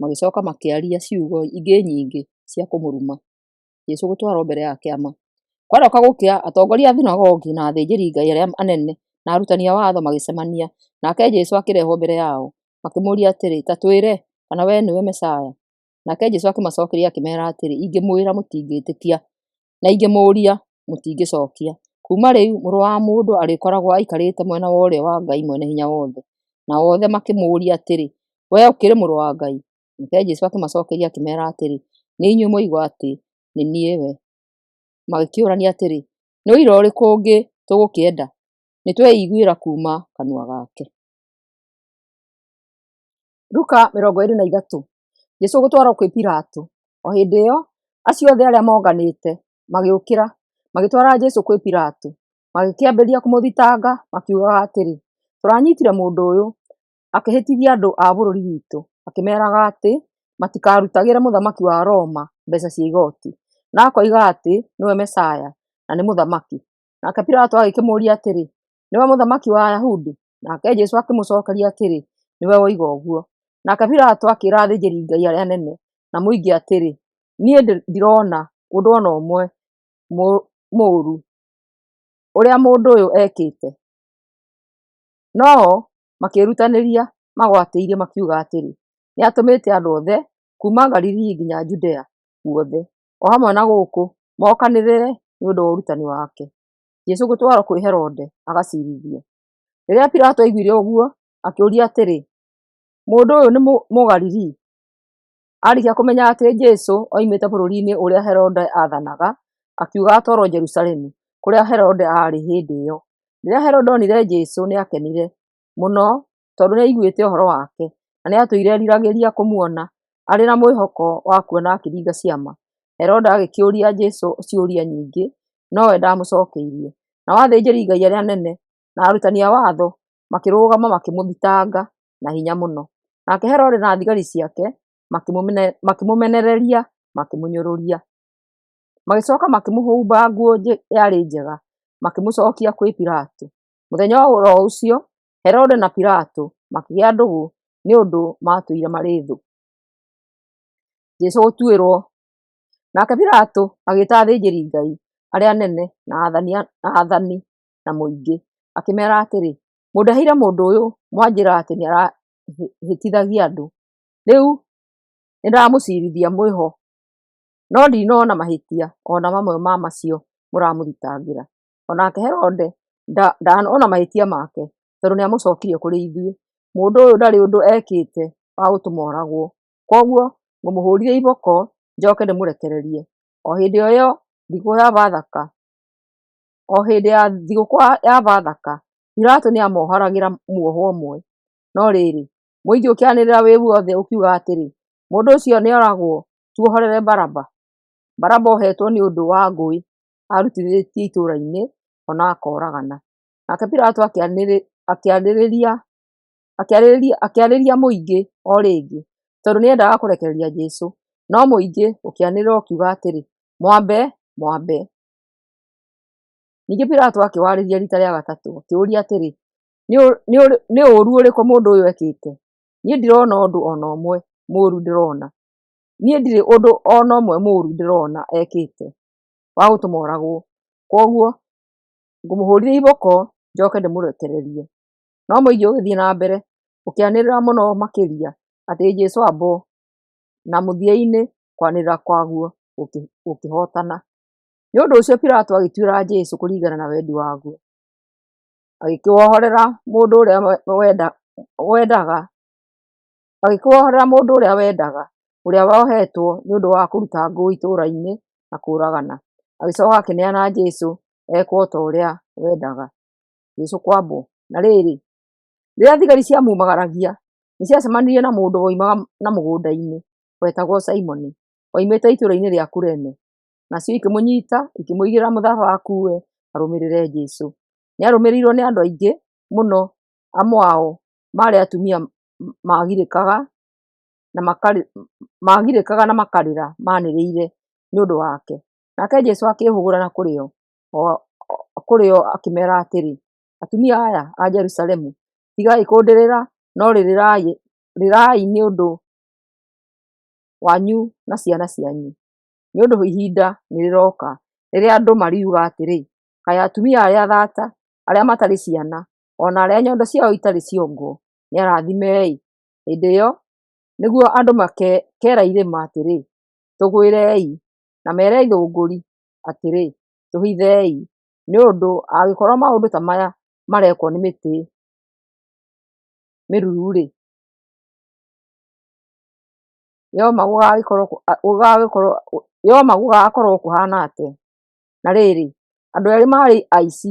Magĩcoka makĩaria ciugo ingĩ nyingĩ cia kũmũruma. Jesũ gũtwarwo mbere ya kĩama. Kwaroka gũkĩa, atongoria a thinagogi na athĩnjĩri-Ngai arĩa anene na arutani a watho magĩcemania, nake Jesũ akĩrehwo mbere yao. Makĩmũũria atĩrĩ, ta twĩre, kana wee nĩwe Mesaya? Nake Jesũ akĩmacokeria akĩmeera atĩrĩ, ingĩmwĩra mũtingĩtĩkia, na ingĩmũũria mũtingĩcokia. Kuuma rĩu Mũrũ wa Mũndũ arĩkoragwo aikarĩte mwena wa ũrĩo wa Ngai Mwene-Hinya-Wothe. Nao othe makĩmũũria atĩrĩ, "Wee ũkĩrĩ mũrũ wa Ngai?" Nake Jesũ akĩmacokeria akĩmeera atĩrĩ, "Nĩ inyuĩ mũigua atĩ nĩ niĩ we." Magĩkĩũrania atĩrĩ, "Nĩ ũira ũrĩkũ ũngĩ tũgũkĩenda? Nĩtweiguĩra kuuma kanua gake." Luka 23. Jesũ gũtwarwo kwĩ Pilato. O hĩndĩ ĩyo, acio othe arĩa monganĩte magĩũkĩra, magĩtwara Jesũ kwĩ Pilato. Magĩkĩambĩrĩria kũmũthitanga makiugaga atĩrĩ, "Tũranyitire mũndũ ũyũ akĩhĩtithia andũ a bũrũri witũ, akĩmeraga atĩ matikarutagĩre mũthamaki wa Roma mbeca cia igoti, na akoiga atĩ nĩwe Mesaya na nĩ mũthamaki." Nake Pilato agĩkĩmũũria atĩrĩ, "Nĩwe mũthamaki wa Ayahudi?" Nake Jesũ akĩmũcokeria atĩrĩ, "Nĩwe woiga ũguo." Nake Pilato akĩĩra athĩnjĩri-Ngai arĩa anene na mũingĩ atĩrĩ, "Niĩ ndirona ũndũ o na ũmwe mũũru ũrĩa mũndũ ũyũ ekĩte." No-o makĩĩrutanĩria magwatĩirie makiuga atĩrĩ, "Nĩatũmĩte andũ othe kuuma Galili nginya Judea guothe, o hamwe na gũkũ mokanĩrĩre nĩ ũndũ wa ũrutani wake." Jesũ gũtwarwo kwĩ Herode agaciirithio. Rĩrĩa Pilato aiguire ũguo, akĩũria atĩrĩ, "Mũndũ ũyũ nĩ Mũgalili?" Arĩkia kũmenya atĩ Jesũ oimĩte bũrũri-inĩ ũrĩa Herode aathanaga, akiuga atwarwo Jerusalemu, kũrĩa Herode aarĩ hĩndĩ ĩyo. Rĩrĩa Herode onire Jesũ nĩakenire mũno tondũ nĩaiguĩte ũhoro wake, na nĩatũire eriragĩria kũmuona arĩ na mwĩhoko wa kuona akĩringa ciama. Herode agĩkĩũria Jesũ ciũria nyingĩ, nowe ndamũcokeirie. Nao athĩnjĩri-Ngai arĩa anene na arutani a watho makĩrũgama makĩmũthitanga na hinya mũno. Nake Herode na thigari ciake makĩmũmenereria makĩmũnyũrũria. Magĩcoka makĩmũhumba nguo yarĩ njega, makĩmũcokia kwĩ Pilato. Mũthenya oro ũcio, Herode na Pilato makĩgĩa ndũgũ nĩ ũndũ matũire marĩ thũ. Jesũ gũtuĩrwo. Nake Pilato agĩĩta athĩnjĩri-Ngai arĩa anene na aathani na mũingĩ, akĩmeera atĩrĩ, "Mũndeheire mũndũ ũyũ mwanjĩra atĩ nĩarahĩtithagia andũ. Rĩu nĩndamũciirithia mwĩho, no ndinona mahĩtia o na mamwe ma macio mũramũthitangĩra." Onake Herode ndanona mahĩtia make tondũ nĩamũcokirie kũrĩ ithuĩ. Mũndũ ũyũ ndarĩ ũndũ ekĩte wa gũtũma ooragwo. Koguo ngũmũhũũrire iboko njoke ndĩmũrekererie. O hĩndĩ ya thigũkũ ya Bathaka, Pilato nĩamohoragĩra muohwo ũmwe. No rĩrĩ, mũingĩ ũkĩanĩrĩra wĩ wothe ũkiuga atĩrĩ, "Mũndũ ũcio nĩoragwo, tuohorere Baraba." Baraba ohetwo nĩ ũndũ wa ngũĩ arutithĩtie itũũra-inĩ ona akooragana. Nake Pilato akĩarĩria mũingĩ o rĩngĩ tondũ nĩendaga kũrekereria Jesũ, no mũingĩ ũkĩanĩrĩra ũkiuga atĩrĩ, "Mwambe, mwambe." Ningĩ Pilato akĩwarĩria rita rĩa gatatũ akĩũria atĩrĩ, "Nĩ ũũru ũrĩkũ mũndũ ũyũ ekĩte?" "Niĩ ndirona ũndũ o na ũmwe mũũru ndĩrona. Niĩ ndirĩ ũndũ o na ũmwe mũũru ndĩrona ekĩte wa gũtũma ooragwo. Koguo ngũmũhũũrire iboko njoke ndĩmũrekererie." No mũingĩ ũgĩthiĩ na mbere ũkĩanĩrĩra mũno makĩria atĩ Jesũ ambwo, na mũthia-inĩ kwanĩrĩra kwaguo gũkĩhootana. Nĩ ũndũ ũcio Pilato agĩtuĩra Jesũ kũringana na wendi waguo. Agĩkĩwohorera mũndũ ũrĩa wendaga, ũrĩa wohetwo nĩ ũndũ wa kũruta ngũĩ itũũra-inĩ na kũũragana. Agĩcoka akĩneana Jesũ ekwo o ta ũrĩa wendaga. Jesũ kwambwo. Na rĩrĩ, rĩrĩa thigari ciamumagaragia, nĩciacemanirie na mũndũ woimaga na mũgũnda-inĩ wetagwo Simoni, oimĩte itũũra-inĩ rĩa Kurene. Nacio ikĩmũnyiita ikĩmũigĩrĩra mũtharaba akuue arũmĩrĩre Jesũ. Nĩarũmĩrĩirwo nĩ andũ aingĩ mũno, amwe ao maarĩ atumia magirĩkaga na makarĩra maanĩrĩire nĩ ũndũ wake. Nake Jesũ akĩĩhũgũra na kũrĩ o akĩmeera atĩrĩ, "Atumia aya a Jerusalemu, tigai kũndĩrĩra, no rĩrĩrai nĩ ũndũ wanyu na ciana cianyu. Nĩ ũndũ ihinda nĩrĩroka rĩrĩa andũ mariuga atĩrĩ, kaĩ atumia arĩa thaata, arĩa matarĩ ciana, o na arĩa nyondo ciao itarĩ ciongo nĩarathime-ĩ. Hĩndĩ ĩyo nĩguo andũ makera irĩma atĩrĩ, tũgwĩrei, na mere ithũngũri atĩrĩ, tũhithei, nĩ ũndũ angĩkorwo maũndũ ta maya marekwo nĩ mĩtĩ, mĩruru-rĩ, yoma gũgakorwo kũhana atĩa? Na rĩrĩ, andũ erĩ marĩ aici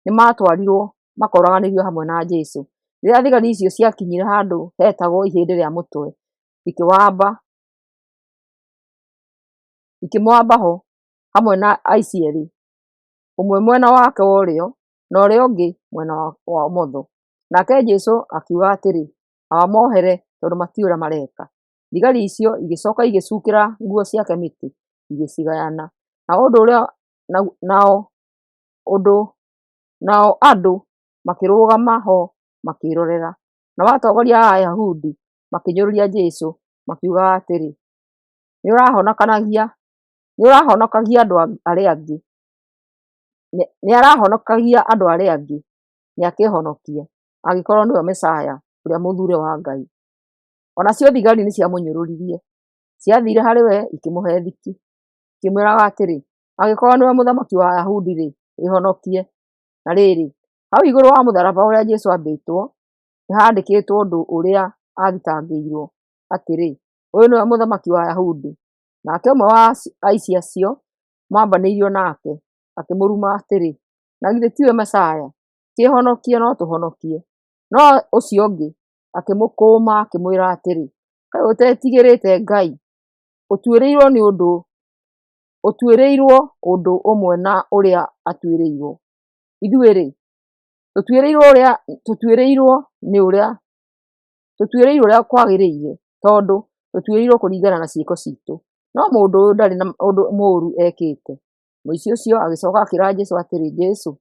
nĩmatwarirwo makoraganĩrio hamwe na Jesũ. Rĩrĩa thigari icio ciakinyire handũ hetagwo ihĩndĩ rĩa mũtwe, ikĩmwamba ho hamwe na aici erĩ, ũmwe mwena wake wa ũrĩo na ũrĩa ũngĩ mwena wa ũmotho. Nake Jesũ akiuga atĩrĩ, amohere tondũ matiũĩ ũrĩa mareka. Thigari icio igĩcoka igĩcukĩra nguo ciake mĩtĩ igĩcigayana. Nao andũ makĩrũgama ho makĩrorera. Nao atongoria a Ayahudi makĩnyũrũria Jesũ makiugaga atĩrĩ, nĩarahonokagia andũ arĩa angĩ, nĩakĩhonokie angĩkorwo nĩwe Messiah, ũrĩa mũthure wa Ngai. Onacio thigari nĩciamũnyũrũririe, ciathire harĩ we ikĩmũhe thiki, ikĩmwĩraga atĩrĩ, angĩkorwo nĩwe mũthamaki wa Ayahudi-rĩ, wĩhonokie. Na rĩrĩ, hau igũrũ wa mũtharaba ũrĩa Jesũ ambĩtwo, nĩhandĩkĩtwo ũndũ ũrĩa athitangĩirwo atĩrĩ, ũyũ nĩwe mũthamaki wa Ayahudi. Nake ũmwe wa aici acio mambanĩirio nake akĩmũruma atĩrĩ, na githĩ tiwe Messiah? Kĩhonokie no tũhonokie. No ũcio ũngĩ akĩmũkũma akĩmwĩra atĩrĩ, kaĩ ũtetigĩrĩte Ngai? Ũtuĩrĩirwo ũndũ ũmwe na ũrĩa atuĩrĩirwo. Ithuĩ-rĩ, tũtuĩrĩirwo ũrĩa kwagĩrĩire, tondũ tũtuĩrĩirwo kũringana na ciĩko citũ. No mũndũ ũyũ ndarĩ na ũndũ mũũru ekĩte. Mũici ũcio agĩcoka akĩra Jesũ atĩrĩ, Jesũ,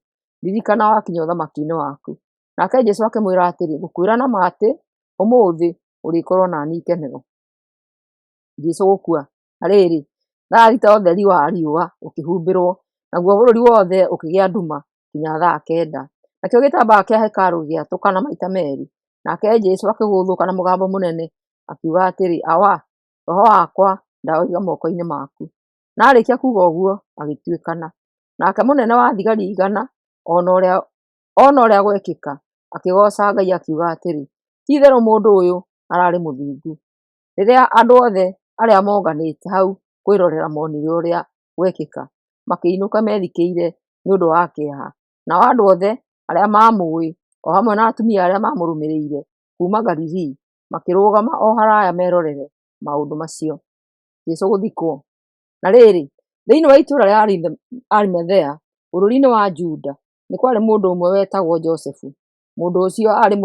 ririkana wakinya ũthamaki-inĩ waku. Nake Jesũ akĩmwĩra atĩrĩ, ngũkwĩra na ma atĩ, ũmũthĩ ũrĩkorwo naniĩ ikenero. Jesũ gũkua. Na rĩrĩ, thaa thita ũtheri wa riũa ũkĩhumbĩrwo, naguo bũrũri wothe ũkĩgĩa nduma nginya thaa kenda. Nakĩo gĩtambaya kĩa hekarũ gĩatũkana maita merĩ. Nake Jesũ akĩgũthũka na mũgambo mũnene akiuga atĩrĩ, awa, roho wakwa ndaũiga moko-inĩ maku. Na arĩkia kuuga ũguo agĩtuĩkana. Nake mũnene wa thigari igana ona ũrĩa gwekĩka akĩgoca Ngai akiuga atĩrĩ, ti-itherũ mũndũ ũyũ ararĩ mũthingu. Rĩrĩa andũ othe arĩa monganĩte hau kwĩrorera monire ũrĩa gwekĩka, makĩinũka methikĩire nĩũndũ wa kĩeha. Nao andũ othe arĩa mamũĩ o hamwe na atumia arĩa mamũrũmĩrĩire kuma Galili makĩrũgama o haraya merorere maũndũ macio. Jesũ gũthikwo. Na rĩrĩ, thĩinĩ wa itũũra rĩa Arimathea, bũrũri-inĩ wa Juda, nĩ kwarĩ mũndũ ũmwe wetagwo Josefu. Mũndũ ũcio arĩ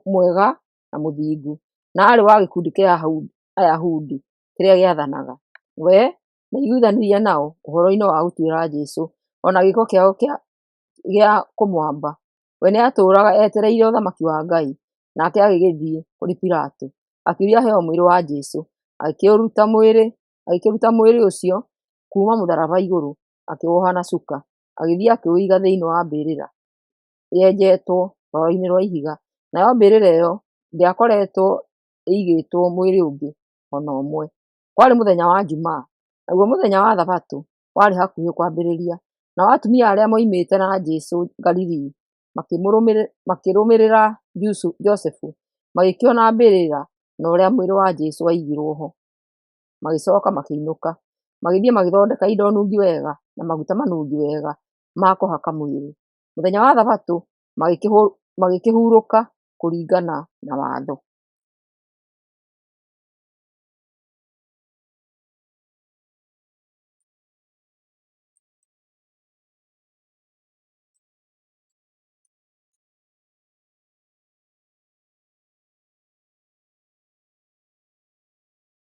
mwega na mũthingu, na arĩ wa gĩkundi kĩa Ayahudi kĩrĩa gĩathanaga. We nĩaiguithanirie nao ũhoro-inĩ wa gũtuĩra Jesũ ona gĩko kĩao gĩa kũmwamba. We nĩatũũraga etereire ũthamaki wa Ngai. Nake agĩgĩthiĩ kũrĩ Pilato akĩũria aheo mwĩrĩ wa Jesũ. Agĩkĩruta mwĩrĩ ũcio kuma mũtharaba igũrũ, akĩwoha na cuka, agĩthiĩ akĩũiga thĩinĩ wa mbĩrĩra yenjetwo rwaro-inĩ rwa ihiga. Nayo mbĩrĩra ĩyo ndĩakoretwo ĩigĩtwo mwĩrĩ ũngĩ ona ũmwe. Kwarĩ mũthenya wa Jumaa, naguo mũthenya wa Thabatũ warĩ hakuhĩ kwambĩrĩria. Nao atumia arĩa moimĩte na Jesũ Galili makĩrũmĩrĩra Josefu magĩkĩona mbĩrĩra na ũrĩa mwĩrĩ wa Jesũ waigirwo ho. Magĩcoka makĩinũka, magĩthiĩ magĩthondeka indo nungi wega na maguta manungi wega ma kũhaka mwĩrĩ. Mũthenya wa Thabatũ magĩkĩhurũka kũringana na watho.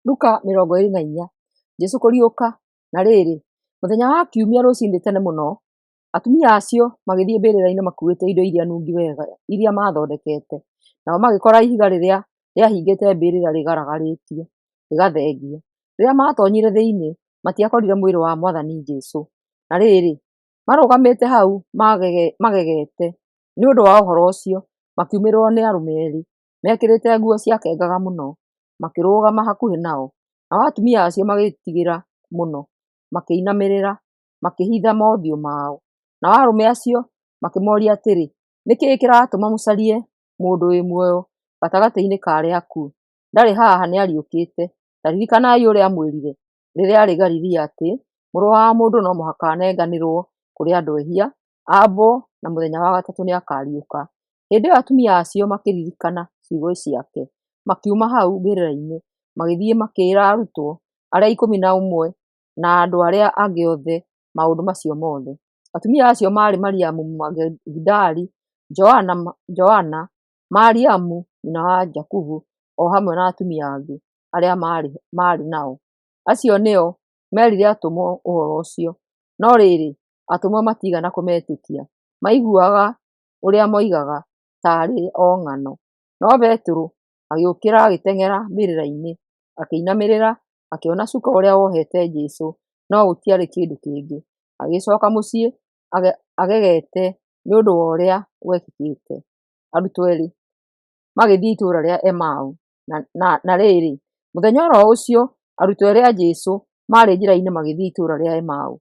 Luka 24. Jesũ kũriũka. Na rĩrĩ, mũthenya wa kiumia rũcinĩ tene mũno, atumia acio magĩthiĩ mbĩrĩra-inĩ makuĩte indo iria nungi wega iria mathondekete. Nao magĩkora ihiga rĩrĩa rĩahingĩte mbĩrĩra rĩgaragarĩtio, rĩgathengio. Rĩrĩa matonyire thĩinĩ, matiakorire mwĩrĩ wa Mwathani Jesũ. Na rĩrĩ, marũgamĩte hau magegete nĩ ũndũ wa ũhoro ũcio, makiumĩrĩrwo nĩ arũme erĩ mekĩrĩte nguo ciakengaga mũno, makĩrũgama hakuhĩ nao. Nao atumia acio magĩtigĩra mũno, makĩinamĩrĩra, makĩhitha mothiũ mao. Nao arũme acio makĩmoria atĩrĩ, nĩkĩĩ kĩratũma mũcarie mũndũ wĩ muoyo? gatagatĩ-inĩ ka arĩa akuũ. Ndarĩ haha, nĩariũkĩte. Ta ririkanai ũrĩa amwĩrire rĩrĩa arĩ Galili atĩ Mũrũ wa Mũndũ no mũhaka anenganĩrwo kũrĩ andũ ehia, ambwo na mũthenya wa gatatũ nĩakariũka. Hĩndĩ ĩyo atumia acio makĩririkana ciugo ciake, makiuma hau mbĩrĩra-inĩ, magĩthiĩ makĩĩra arutwo arĩa 11 na andũ arĩa angĩ othe maũndũ macio mothe. Atumia acio maarĩ Mariamu Magidali, Joana, Mariamu nyina wa Jakubu, o hamwe na atumia angĩ arĩa maarĩ nao. Acio nĩo merire atũmwo ũhoro ũcio, no rĩrĩ atũmwo matiigana kũmetĩkia. Maiguaga ũrĩa moigaga taarĩ o ng'ano. No Petero agĩũkĩra agĩteng'era mbĩrĩra-inĩ, akĩinamĩrĩra, akĩona cuka ũrĩa wohete Jesũ, no gũtiarĩ kĩndũ kĩngĩ. Agĩcooka mũciĩ agegete nĩ ũndũ wa ũrĩa gwekĩkĩte. Arutwo erĩ magĩthiĩ itũũra rĩa Emau. Na rĩrĩ, mũthenya oro ũcio arutwo erĩ a Jesũ maarĩ njĩra-inĩ magĩthiĩ itũũra rĩa Emau,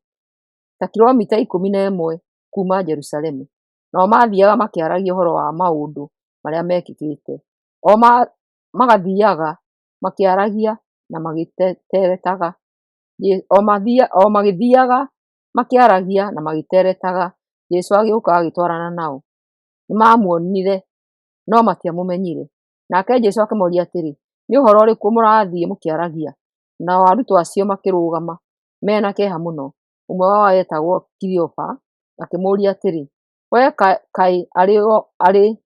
ta kilomita 11 kuuma Jerusalemu. Nao maathiaga makĩaragia ũhoro wa maũndũ marĩa meekĩkĩte. O magĩthiaga makĩaragia na magĩteretaga, Jesũ agĩũka agĩtwarana nao. Nĩmamuonire no matiamũmenyire. Nake Jesũ akĩmoria atĩrĩ, nĩ ũhoro ũrĩkũ mũrathiĩ mũkĩaragia? Nao arutwo acio makĩrũgama mena kĩeha mũno. Ũmwe wao etagwo Kiliopa akĩmũũria atĩrĩ, wee kaĩ arĩ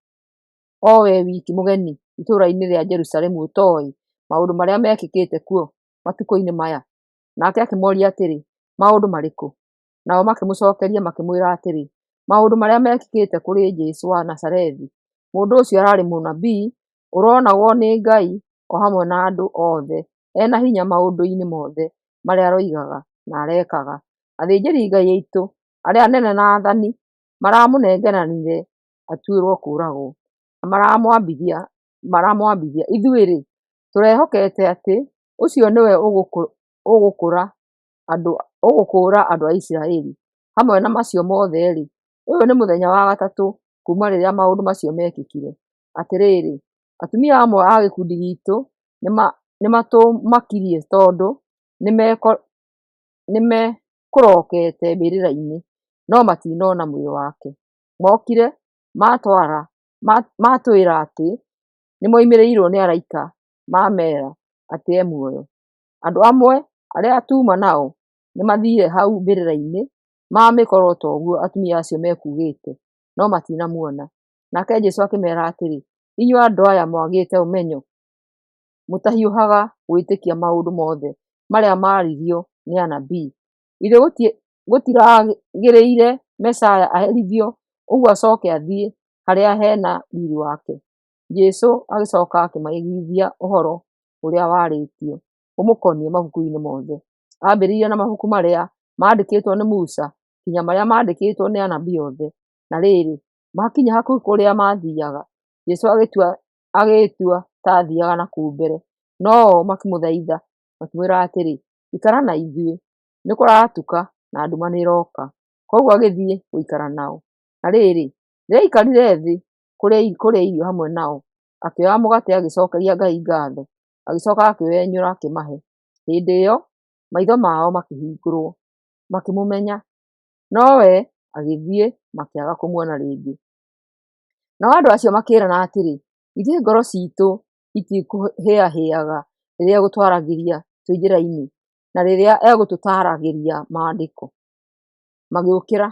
o we wiki mũgeni itũũra-inĩ rĩa Jerusalemu ũtooĩ maũndũ marĩa meekĩkĩte kuo matukũ-inĩ maya? Nake akĩmooria atĩrĩ, maũndũ marĩkũ? Nao makĩmũcookeria makĩmwĩra atĩrĩ, maũndũ marĩa meekĩkĩte kũrĩ Jesũ wa Nazarethi. Mũndũ ũcio ararĩ mũnabii, ũronagwo nĩ Ngai o hamwe na andũ othe, ena hinya maũndũ-inĩ mothe marĩa aroigaga na arekaga. Athĩnjĩri-Ngai aitũ arĩa anene na aathani maramũnengeranire atuĩrwo kũũragwo, na maramwambithia. Ithuĩ-rĩ, tũrehokete atĩ ũcio nĩwe ũgũkũũra andũ a Isiraeli. Hamwe na macio mothe-rĩ, ũyũ nĩ mũthenya wa gatatũ kuuma rĩrĩa maũndũ macio meekĩkire. Atĩrĩrĩ, atumia amwe a gĩkundi giitũ nĩmatũmakirie tondũ nĩmekũrokete mbĩrĩra-inĩ, no matinona mwĩrĩ wake. Mokire matwĩra atĩ nĩmoimĩrĩirwo nĩ araika mameera atĩ e muoyo. Andũ amwe arĩa atuma nao nĩmathiire hau mbĩrĩra-inĩ mamĩkora ta ũguo atumia acio mekuugĩte, no matinamuona. Nake Jesũ akĩmeera atĩrĩ, inyuĩ andũ aya mwagĩte ũmenyo, mũtahiũhaga gwĩtĩkia maũndũ mothe marĩa maaririo nĩ anabii. Githĩ gũtiragĩrĩire Mesaya aherithio, ũguo acooke athiĩ harĩa hena riiri wake? Jesũ agĩcooka akĩmaiguithia ũhoro ũrĩa waarĩtio ũmũkoniĩ mabuku-inĩ mothe, ambĩrĩirie na mabuku marĩa maandĩkĩtwo nĩ Musa nginya marĩa maandĩkĩtwo nĩ anabii othe. Na rĩrĩ, makinya hakuhĩ kũrĩa maathiiaga, Jesũ agĩĩtua ta athiiaga na kũu mbere, no-o makĩmũthaitha makĩmwĩra atĩrĩ, ikara na ithuĩ, nĩ kũratuka na nduma nĩĩroka. Koguo agĩthiĩ gũikara nao. Na rĩrĩ, rĩrĩa aikarire thĩ kũrĩa irio hamwe nao, akĩoya mũgate agĩcookeria Ngai ngatho, agĩcooka akĩwenyũra akĩmahe. Hĩndĩ ĩyo maitho mao makĩhingũrwo, makĩmũmenya, nowe agĩthiĩ makĩaga kũmuona rĩngĩ. Nao andũ acio makĩĩrana atĩrĩ, githĩ ngoro ciitũ itikũhĩahĩaga rĩrĩa egũtwaragĩria twĩ njĩra-inĩ na rĩrĩa egũtũtaaragĩria maandĩko? Magĩũkĩra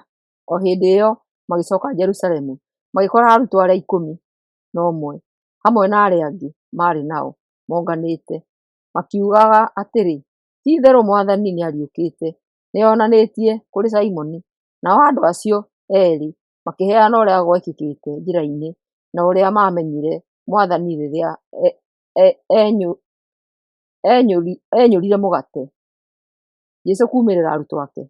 o hĩndĩ ĩyo magĩcooka Jerusalemu, magĩkora arutwo arĩa 11 hamwe na arĩa angĩ maarĩ nao monganĩte, makiugaga atĩrĩ, ti-itherũ Mwathani nĩariũkĩte, nĩeyonanĩtie kũrĩ Simoni. Nao andũ acio eerĩ makĩheana ũrĩa gwekĩkĩte njĩra-inĩ na ũrĩa maamenyire Mwathani rĩrĩa enyũrire mũgate Jesũ kuumĩrĩra arutwo ake.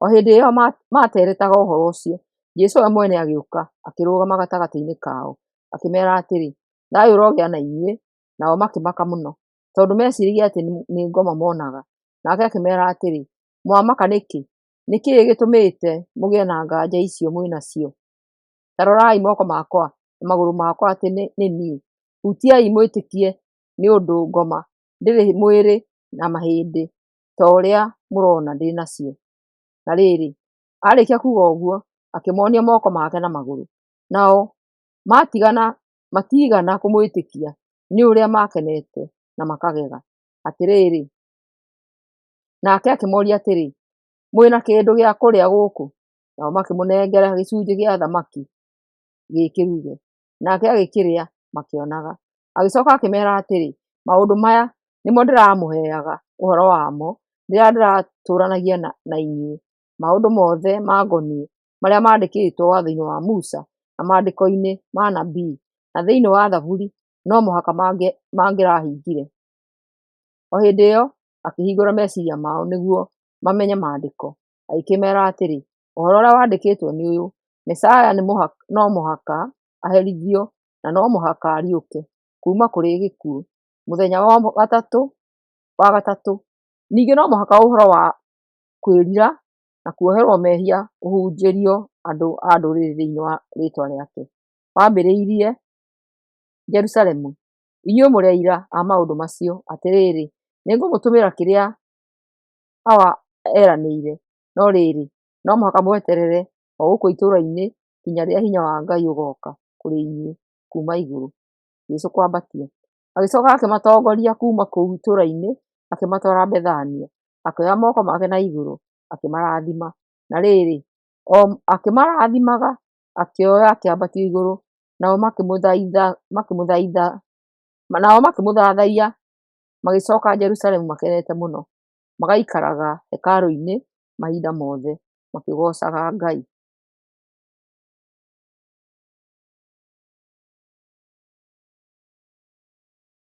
O hĩndĩ ĩyo materetaga ũhoro ũcio, Jesũ we mwene agĩũka akĩrũgama gatagatĩ-inĩ kao, akĩmeera atĩrĩ, thayũ ũrogĩa na inyuĩ. Nao makĩmaka mũno, tondũ meciragia atĩ nĩ ngoma moonaga. Nake akĩmeera atĩrĩ, mwamaka nĩkĩ? Nĩ kĩĩ gĩtũmĩte mũgĩe na nganja icio mwĩnacio? Ta rorai moko makwa na magũrũ makwa atĩ nĩ niĩ. hutiai mwĩtĩkie nĩ ũndũ ngoma ndĩrĩ mwĩrĩ na mahĩndĩ ta ũrĩa mũrona ndĩ nacio. Na rĩrĩ, arĩkia kuga ũguo, akĩmonia moko make na magũrũ. Nao matigana kũmwĩtĩkia nĩ ũrĩa makenete na makagega. Atĩrĩrĩ, nake akĩmoria atĩrĩ, mwĩna kĩndũ gĩa kũrĩa gũkũ? Nao makĩmũnengera gĩcunjĩ gĩa thamaki gĩkĩruge, nake agĩkĩrĩa makĩonaga. Agĩcoka akĩmera atĩrĩ, maũndũ maya nĩmo ndĩramũheaga ũhoro wamo rĩrĩa ndĩratũranagia na inyuĩ maũndũ mothe mangoniĩ marĩa mandĩkĩtwo watho-inĩ wa Musa na maandĩko-inĩ ma anabii na thĩinĩ wa Thaburi, no mũhaka mangĩrahingire. O hĩndĩ ĩyo akĩhingũra meciria mao nĩguo mamenye maandĩko, agĩkĩmera atĩrĩ, ũhoro ũrĩa wandĩkĩtwo nĩ ũyũ: Mesaya no mũhaka aherithio na no mũhaka ariũke kuuma kũrĩ gĩkuũ mũthenya wa gatatũ. Ningĩ no mũhaka ũhoro wa kwĩrira na kuoherwo mehia ũhunjĩrio andũ a ndũrĩrĩ thĩinĩ wa rĩĩtwa rĩake, wambĩrĩirie Jerusalemu. Inyuĩ mũrĩ aira a maũndũ macio. Atĩrĩrĩ, nĩngũmũtũmĩra kĩrĩa eranĩire, no rĩrĩ, no mũhaka mweterere o gũkũ itũũra-inĩ nginya rĩrĩa hinya wa Ngai ũgooka kũrĩ inyuĩ kuuma igũrũ. Jesũ kwambatio. Agĩcoka akĩmatongoria kuuma kũu itũũra-inĩ akĩmatwara Bethania, akĩoya moko make na igũrũ akĩmarathima. Na rĩrĩ, o akĩmarathimaga akĩoya akĩambatio igũrũ, nao makĩmũthathaiya magĩcoka Jerusalemu makenete mũno, magaikaraga hekarũ-inĩ mahinda mothe makĩgoocaga Ngai.